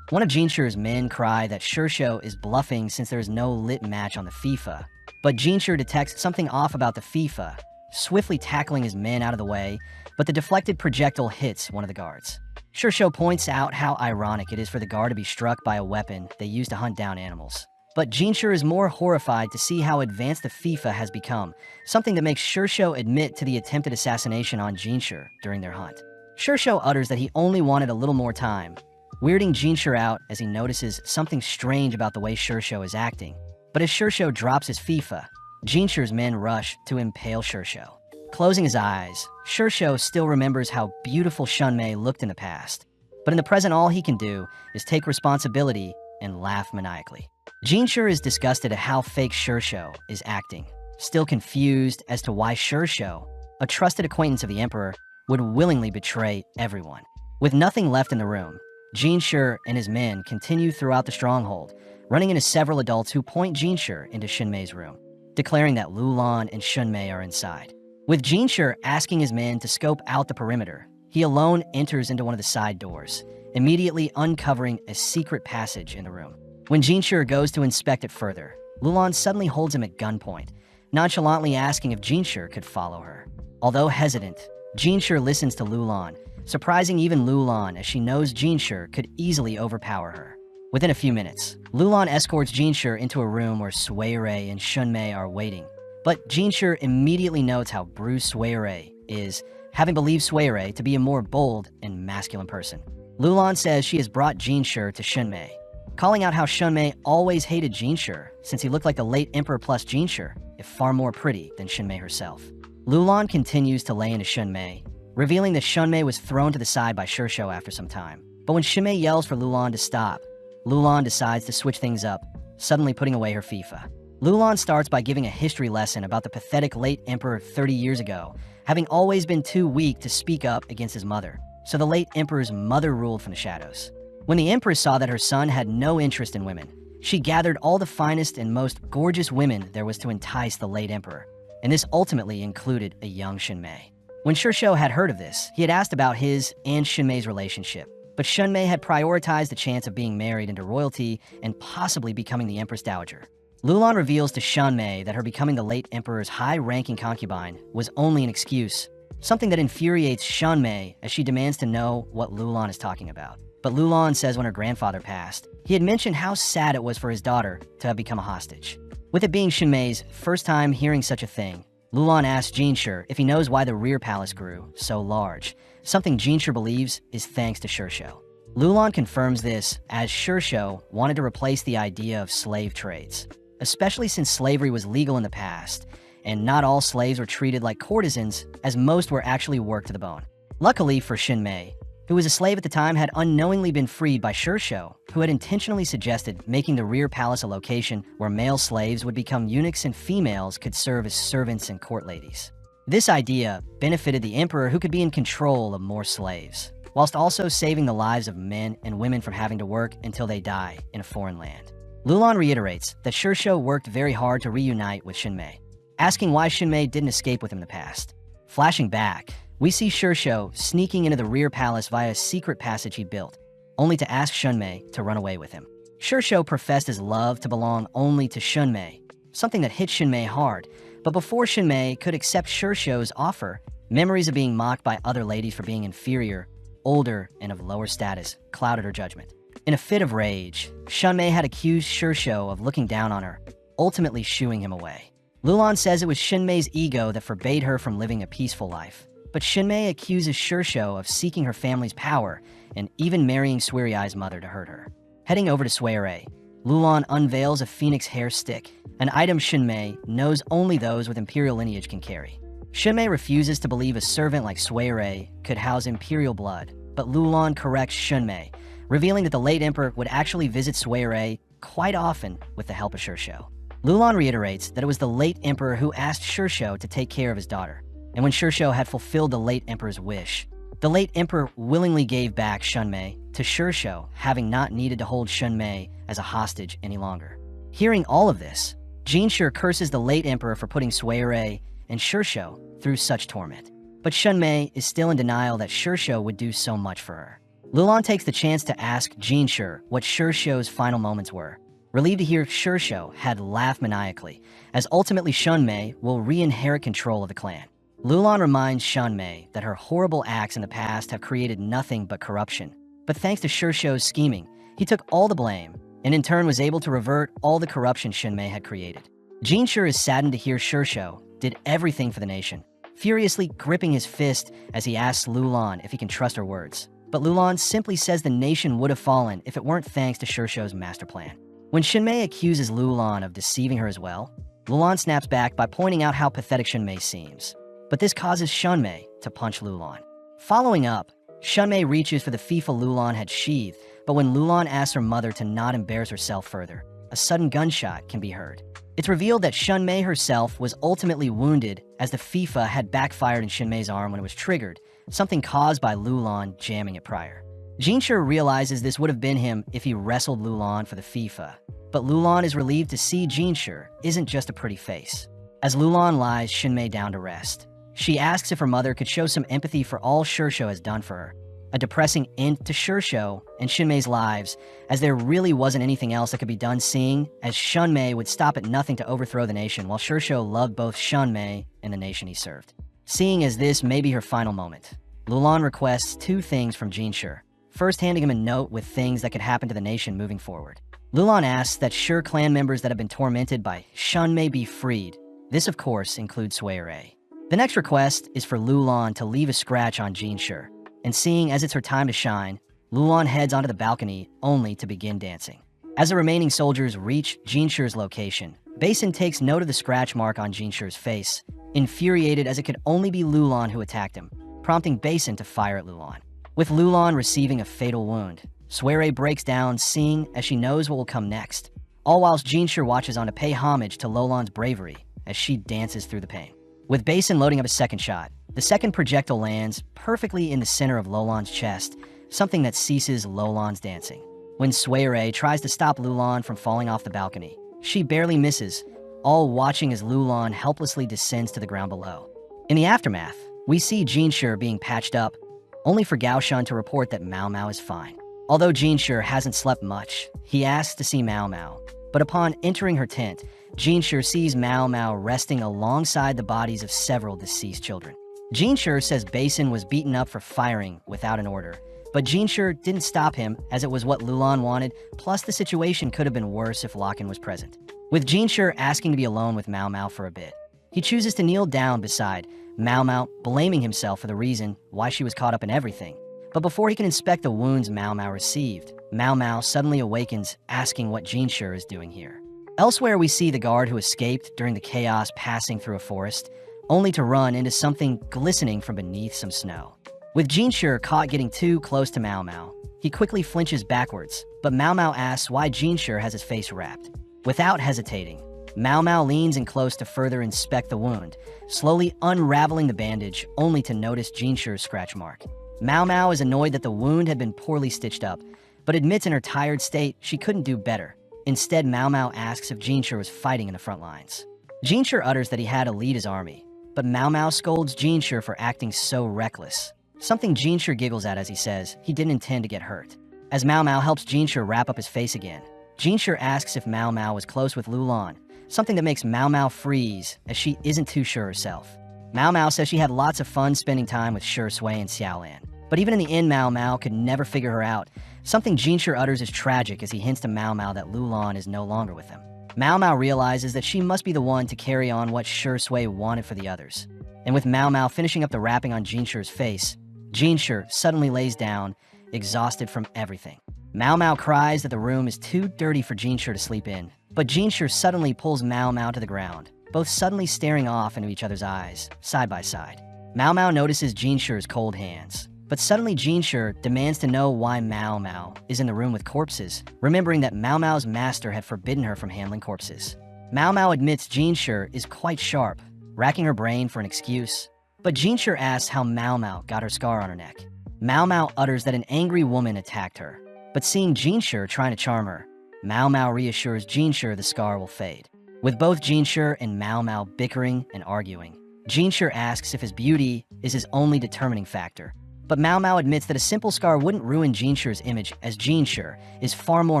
A: One of Jinshi's men cry that Shursho is bluffing since there is no lit match on the FIFA, but Jinshi detects something off about the FIFA, swiftly tackling his men out of the way, but the deflected projectile hits one of the guards. Shursho points out how ironic it is for the guard to be struck by a weapon they use to hunt down animals. But Jinshi is more horrified to see how advanced the FIFA has become, something that makes Shursho admit to the attempted assassination on Jinshi during their hunt. Shursho utters that he only wanted a little more time, weirding Jinshi out as he notices something strange about the way Shursho is acting. But as Shursho drops his FIFA, Jinshi's men rush to impale Shursho. Closing his eyes, Shursho still remembers how beautiful Shunmei looked in the past, but in the present all he can do is take responsibility and laugh maniacally. Jinshi is disgusted at how fake Shursho is acting, still confused as to why Shursho, a trusted acquaintance of the Emperor, would willingly betray everyone. With nothing left in the room, Jinshi and his men continue throughout the stronghold, running into several adults who point Jinshi into Shunmei's room, declaring that Lulan and Shunmei are inside. With Jinshi asking his men to scope out the perimeter, he alone enters into one of the side doors, immediately uncovering a secret passage in the room. When Jinshi goes to inspect it further, Lulan suddenly holds him at gunpoint, nonchalantly asking if Jinshi could follow her. Although hesitant, Jinshi listens to Lulan, surprising even Lulan as she knows Jinshi could easily overpower her. Within a few minutes, Lulan escorts Jinshi into a room where Suirei and Shunmei are waiting. But Jinshi immediately notes how bruised Suirei is, having believed Suirei to be a more bold and masculine person. Lulan says she has brought Jinshi to Shunmei, calling out how Shunmei always hated Jinshi since he looked like the late Emperor plus Jinshi, if far more pretty than Shunmei herself. Lulan continues to lay into Shunmei, revealing that Shunmei was thrown to the side by Shursho after some time. But when Shunmei yells for Lulan to stop, Lulan decides to switch things up, suddenly putting away her FIFA. Lulan starts by giving a history lesson about the pathetic late emperor 30 years ago, having always been too weak to speak up against his mother, so the late emperor's mother ruled from the shadows. When the empress saw that her son had no interest in women, she gathered all the finest and most gorgeous women there was to entice the late emperor, and this ultimately included a young Shunmei. When Shursho had heard of this, he had asked about his and Shunmei's relationship, but Shunmei had prioritized the chance of being married into royalty and possibly becoming the Empress Dowager. Lulan reveals to Shunmei that her becoming the late emperor's high-ranking concubine was only an excuse, something that infuriates Shunmei as she demands to know what Lulan is talking about. But Lulan says when her grandfather passed, he had mentioned how sad it was for his daughter to have become a hostage. With it being Shunmei's first time hearing such a thing, Lulan asks Jinshi if he knows why the rear palace grew so large, something Jinshi believes is thanks to Shursho. Lulan confirms this as Shursho wanted to replace the idea of slave trades, especially since slavery was legal in the past, and not all slaves were treated like courtesans, as most were actually worked to the bone. Luckily for Shunmei, who was a slave at the time, had unknowingly been freed by Shursho, who had intentionally suggested making the rear palace a location where male slaves would become eunuchs and females could serve as servants and court ladies. This idea benefited the emperor, who could be in control of more slaves, whilst also saving the lives of men and women from having to work until they die in a foreign land. Lulan reiterates that Shursho worked very hard to reunite with Shunmei, asking why Shunmei didn't escape with him in the past. Flashing back, we see Shursho sneaking into the rear palace via a secret passage he built, only to ask Shunmei to run away with him. Shursho professed his love to belong only to Shunmei, something that hit Shunmei hard, but before Shunmei could accept Shursho's offer, memories of being mocked by other ladies for being inferior, older, and of lower status clouded her judgment. In a fit of rage, Shunmei had accused Shursho of looking down on her, ultimately shooing him away. Lulan says it was Shunmei's ego that forbade her from living a peaceful life, but Shunmei accuses Shursho of seeking her family's power and even marrying Suirei's mother to hurt her. Heading over to Suirei, Lulan unveils a phoenix hair stick, an item Shunmei knows only those with imperial lineage can carry. Shunmei refuses to believe a servant like Suirei could house imperial blood, but Lulan corrects Shunmei, revealing that the late emperor would actually visit Suirei quite often with the help of Shursho. Lulan reiterates that it was the late emperor who asked Shursho to take care of his daughter, and when Shursho had fulfilled the late emperor's wish, the late emperor willingly gave back Shunmei to Shursho, having not needed to hold Shunmei as a hostage any longer. Hearing all of this, Jinshi curses the late emperor for putting Suirei and Shursho through such torment. But Shunmei is still in denial that Shursho would do so much for her. Lulan takes the chance to ask Jinshi what Shursho's final moments were, relieved to hear Shursho had laughed maniacally, as ultimately Shunmei will re-inherit control of the clan. Lulan reminds Shunmei that her horrible acts in the past have created nothing but corruption, but thanks to Shursho's scheming, he took all the blame, and in turn was able to revert all the corruption Shunmei had created. Jinshi is saddened to hear Shursho did everything for the nation, furiously gripping his fist as he asks Lulan if he can trust her words. But Lulan simply says the nation would have fallen if it weren't thanks to Shursho's master plan. When Shunmei accuses Lulan of deceiving her as well, Lulan snaps back by pointing out how pathetic Shunmei seems. But this causes Shunmei to punch Lulan. Following up, Shunmei reaches for the FIFA Lulan had sheathed, but when Lulan asks her mother to not embarrass herself further, a sudden gunshot can be heard. It's revealed that Shunmei herself was ultimately wounded as the FIFA had backfired in Shunmei's arm when it was triggered, something caused by Lulan jamming it prior. Jinshi realizes this would have been him if he wrestled Lulan for the FIFA, but Lulan is relieved to see Jinshi isn't just a pretty face. As Lulan lies Shunmei down to rest, she asks if her mother could show some empathy for all Shursho has done for her, a depressing end to Shursho and Shunmei's lives, as there really wasn't anything else that could be done, seeing as Shunmei would stop at nothing to overthrow the nation, while Shursho loved both Shunmei and the nation he served. Seeing as this may be her final moment, Lulan requests two things from Jinshi. First, handing him a note with things that could happen to the nation moving forward. Lulan asks that Shur clan members that have been tormented by Shun may be freed. This, of course, includes Suere. The next request is for Lulan to leave a scratch on Jinshi, and seeing as it's her time to shine, Lulan heads onto the balcony only to begin dancing. As the remaining soldiers reach Jinshi's location, Basin takes note of the scratch mark on Jinshi's face, infuriated as it could only be Lulan who attacked him, prompting Basin to fire at Lulan. With Lulan receiving a fatal wound, Suere breaks down, seeing as she knows what will come next, all whilst Jinshi watches on to pay homage to Lulan's bravery as she dances through the pain. With Basin loading up a second shot, the second projectile lands perfectly in the center of Lulan's chest, something that ceases Lulan's dancing. When Suere tries to stop Lulan from falling off the balcony, she barely misses, all watching as Lulan helplessly descends to the ground below. In the aftermath, we see Jinshi being patched up, only for Gaoshan to report that Mao Mao is fine. Although Jinshi hasn't slept much, he asks to see Mao Mao, but upon entering her tent, Jinshi sees Mao Mao resting alongside the bodies of several deceased children. Jinshi says Basin was beaten up for firing without an order, but Jinshi didn't stop him as it was what Lulan wanted, plus the situation could have been worse if Locken was present. With Jinshi asking to be alone with Mao Mao for a bit, he chooses to kneel down beside Mao Mao, blaming himself for the reason why she was caught up in everything. But before he can inspect the wounds Mao Mao received, Mao Mao suddenly awakens, asking what Jinshi is doing here. Elsewhere, we see the guard who escaped during the chaos passing through a forest, only to run into something glistening from beneath some snow. With Jinshi caught getting too close to Mao Mao, he quickly flinches backwards, but Mao Mao asks why Jinshi has his face wrapped. Without hesitating, Mao Mao leans in close to further inspect the wound, slowly unraveling the bandage only to notice Jinshi's scratch mark. Mao Mao is annoyed that the wound had been poorly stitched up, but admits in her tired state she couldn't do better. Instead, Mao Mao asks if Jinshi was fighting in the front lines. Jinshi utters that he had to lead his army, but Mao Mao scolds Jinshi for acting so reckless, something Jinshi giggles at as he says he didn't intend to get hurt. As Mao Mao helps Jinshi wrap up his face again, Jinshi asks if Mao Mao was close with Lulan, something that makes Mao Mao freeze as she isn't too sure herself. Mao Mao says she had lots of fun spending time with Shi Sui and Xiaolan, but even in the end Mao Mao could never figure her out, something Jinshi utters is tragic as he hints to Mao Mao that Lulan is no longer with him. Mao Mao realizes that she must be the one to carry on what Shi Sui wanted for the others. And with Mao Mao finishing up the wrapping on Jinshi's face, Jinshi suddenly lays down, exhausted from everything. Mao Mao cries that the room is too dirty for Jinshi to sleep in, but Jinshi suddenly pulls Mao Mao to the ground, both suddenly staring off into each other's eyes, side by side. Mao Mao notices Jinshi's cold hands, but suddenly Jinshi demands to know why Mao Mao is in the room with corpses, remembering that Mao Mao's master had forbidden her from handling corpses. Mao Mao admits Jinshi is quite sharp, racking her brain for an excuse, but Jinshi asks how Mao Mao got her scar on her neck. Mao Mao utters that an angry woman attacked her, but seeing Jinshi trying to charm her, Mao Mao reassures Jinshi the scar will fade. With both Jinshi and Mao Mao bickering and arguing, Jinshi asks if his beauty is his only determining factor. But Mao Mao admits that a simple scar wouldn't ruin Jinshi's image, as Jinshi is far more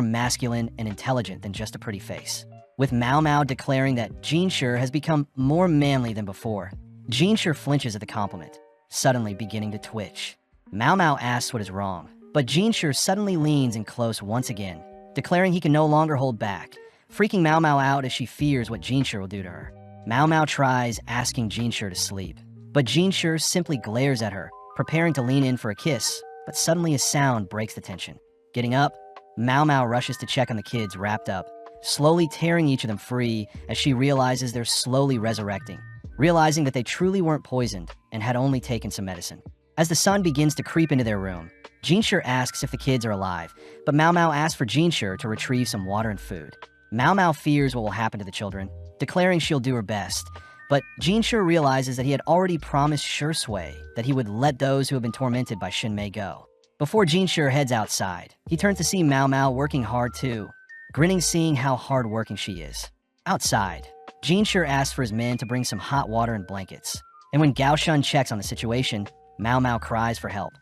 A: masculine and intelligent than just a pretty face. With Mao Mao declaring that Jinshi has become more manly than before, Jinshi flinches at the compliment, suddenly beginning to twitch. Mao Mao asks what is wrong, but Jinshi suddenly leans in close once again, declaring he can no longer hold back, freaking Mao Mao out as she fears what Jinshi will do to her. Mao Mao tries asking Jinshi to sleep, but Jinshi simply glares at her, preparing to lean in for a kiss, but suddenly a sound breaks the tension. Getting up, Mao Mao rushes to check on the kids wrapped up, slowly tearing each of them free as she realizes they're slowly resurrecting, realizing that they truly weren't poisoned and had only taken some medicine. As the sun begins to creep into their room, Jinshi asks if the kids are alive, but Mao Mao asks for Jinshi to retrieve some water and food. Mao Mao fears what will happen to the children, declaring she'll do her best, but Jinshi realizes that he had already promised Shi Sui that he would let those who have been tormented by Shinmei go. Before Jinshi heads outside, he turns to see Mao Mao working hard too, grinning seeing how hard-working she is. Outside, Jinshi asks for his men to bring some hot water and blankets, and when Gaoshan checks on the situation, Mao Mao cries for help,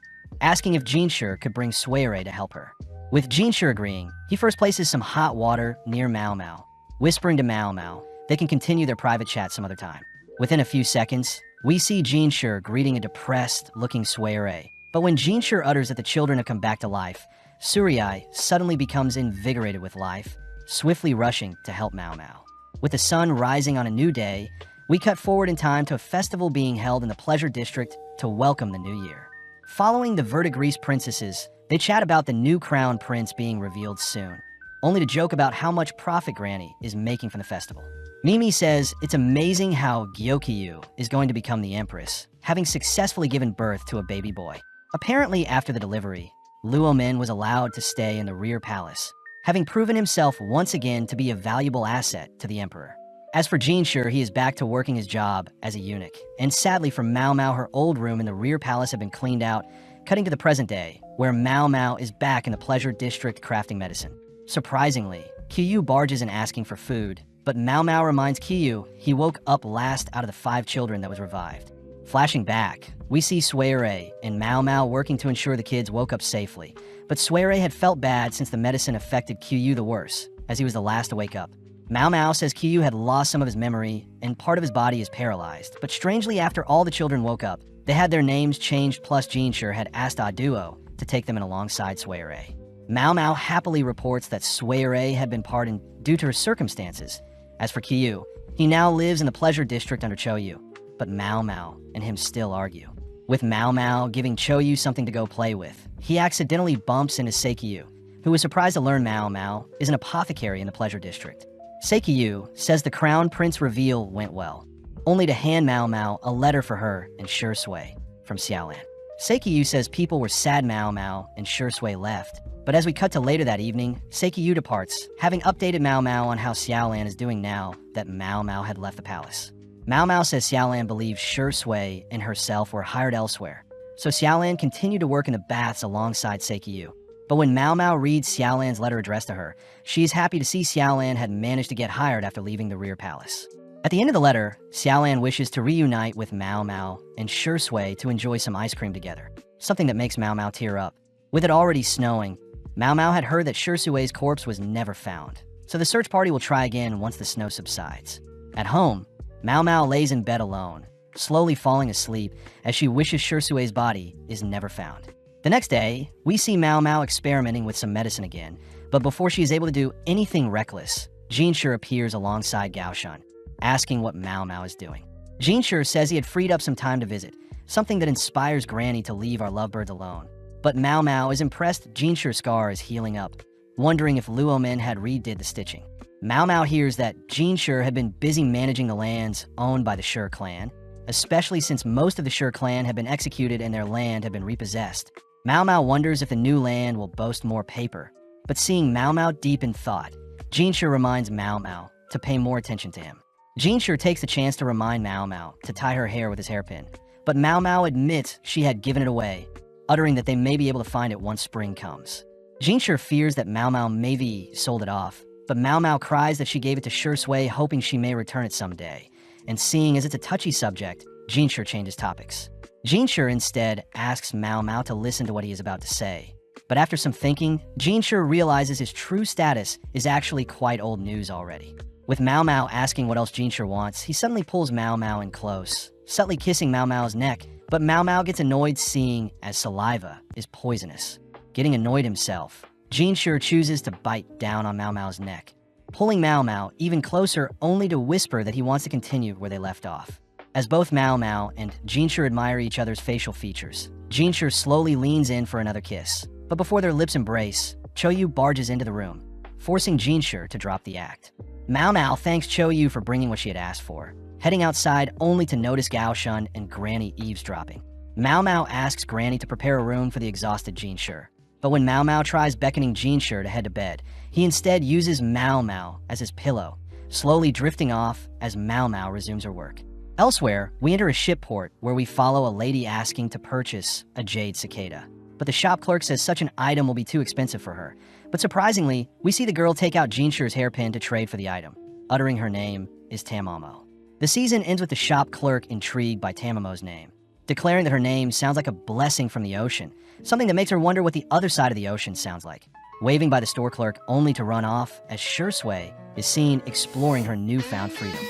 A: asking if Jinshi could bring Suere to help her. With Jinshi agreeing, he first places some hot water near Mao Mao, whispering to Mao Mao they can continue their private chat some other time. Within a few seconds, we see Jinshur greeting a depressed-looking Suirei. But when Jinshur utters that the children have come back to life, Suirei suddenly becomes invigorated with life, swiftly rushing to help Mao Mao. With the sun rising on a new day, we cut forward in time to a festival being held in the Pleasure District to welcome the new year. Following the verdigris princesses, they chat about the new crown prince being revealed soon, only to joke about how much profit Granny is making from the festival. Mimi says it's amazing how Gyokyu is going to become the empress, having successfully given birth to a baby boy. Apparently, after the delivery, Luomin was allowed to stay in the rear palace, having proven himself once again to be a valuable asset to the emperor. As for Jinshur, he is back to working his job as a eunuch, and sadly for Mao Mao, her old room in the rear palace had been cleaned out, cutting to the present day, where Mao Mao is back in the Pleasure District crafting medicine. Surprisingly, Kyu barges in asking for food, but Mao Mao reminds Kyu he woke up last out of the 5 children that was revived. Flashing back, we see Suirei and Mao Mao working to ensure the kids woke up safely, but Suirei had felt bad since the medicine affected Kyu the worst, as he was the last to wake up. Mao Mao says Kyu had lost some of his memory and part of his body is paralyzed, but strangely after all the children woke up, they had their names changed, plus Jinshur had asked Aduo to take them in alongside Suirei. Mao Mao happily reports that Suirei had been pardoned due to her circumstances. As for Kyu, he now lives in the Pleasure District under Choyu, but Mao Mao and him still argue. With Mao Mao giving Choyu something to go play with, he accidentally bumps into Seikyu, who is surprised to learn Mao Mao is an apothecary in the Pleasure District. Seikyu says the Crown Prince reveal went well, only to hand Mao Mao a letter for her and Shui from Xiaolan. Seikyu says people were sad Mao Mao and Shui left, but as we cut to later that evening, Seikyu departs, having updated Mao Mao on how Xiaolan is doing now that Mao Mao had left the palace. Mao Mao says Xiaolan believes Shui and herself were hired elsewhere, so Xiaolan continued to work in the baths alongside Seikyu. But when Mao Mao reads Xiaolan's letter addressed to her, she is happy to see Xiaolan had managed to get hired after leaving the rear palace. At the end of the letter, Xiaolan wishes to reunite with Mao Mao and Shui to enjoy some ice cream together, something that makes Mao Mao tear up. With it already snowing, Mao Mao had heard that Shui's corpse was never found, so the search party will try again once the snow subsides. At home, Mao Mao lays in bed alone, slowly falling asleep as she wishes Shui's body is never found. The next day, we see Mao Mao experimenting with some medicine again, but before she is able to do anything reckless, Jinshur appears alongside Gaoshan, asking what Mao Mao is doing. Jinshur says he had freed up some time to visit, something that inspires Granny to leave our lovebirds alone. But Mao Mao is impressed Jinshur's scar is healing up, wondering if Luomin had redid the stitching. Mao Mao hears that Jinshur had been busy managing the lands owned by the Shur clan, especially since most of the Shur clan had been executed and their land had been repossessed. Mao Mao wonders if the new land will boast more paper, but seeing Mao Mao deep in thought, Jinshur reminds Mao Mao to pay more attention to him. Jinshur takes the chance to remind Mao Mao to tie her hair with his hairpin, but Mao Mao admits she had given it away, uttering that they may be able to find it once spring comes. Jinshur fears that Mao Mao maybe sold it off, but Mao Mao cries that she gave it to Shui, hoping she may return it someday, and seeing as it's a touchy subject, Jinshur changes topics. Jinshur instead asks Mao Mao to listen to what he is about to say. But after some thinking, Jinshur realizes his true status is actually quite old news already. With Mao Mao asking what else Jinshur wants, he suddenly pulls Mao Mao in close, subtly kissing Mao Mao's neck, but Mao Mao gets annoyed seeing as saliva is poisonous. Getting annoyed himself, Jinshur chooses to bite down on Mao Mao's neck, pulling Mao Mao even closer only to whisper that he wants to continue where they left off. As both Mao Mao and Jinshur admire each other's facial features, Jinshur slowly leans in for another kiss. But before their lips embrace, Choyu barges into the room, forcing Jinshur to drop the act. Mao Mao thanks Choyu for bringing what she had asked for, heading outside only to notice Gaoshan and Granny eavesdropping. Mao Mao asks Granny to prepare a room for the exhausted Jinshur. But when Mao Mao tries beckoning Jinshur to head to bed, he instead uses Mao Mao as his pillow, slowly drifting off as Mao Mao resumes her work. Elsewhere, we enter a ship port where we follow a lady asking to purchase a jade cicada. But the shop clerk says such an item will be too expensive for her. But surprisingly, we see the girl take out Jinshur's hairpin to trade for the item. Uttering her name is Tamamo. The season ends with the shop clerk intrigued by Tamamo's name, declaring that her name sounds like a blessing from the ocean, something that makes her wonder what the other side of the ocean sounds like. Waving by the store clerk only to run off as Shui is seen exploring her newfound freedom.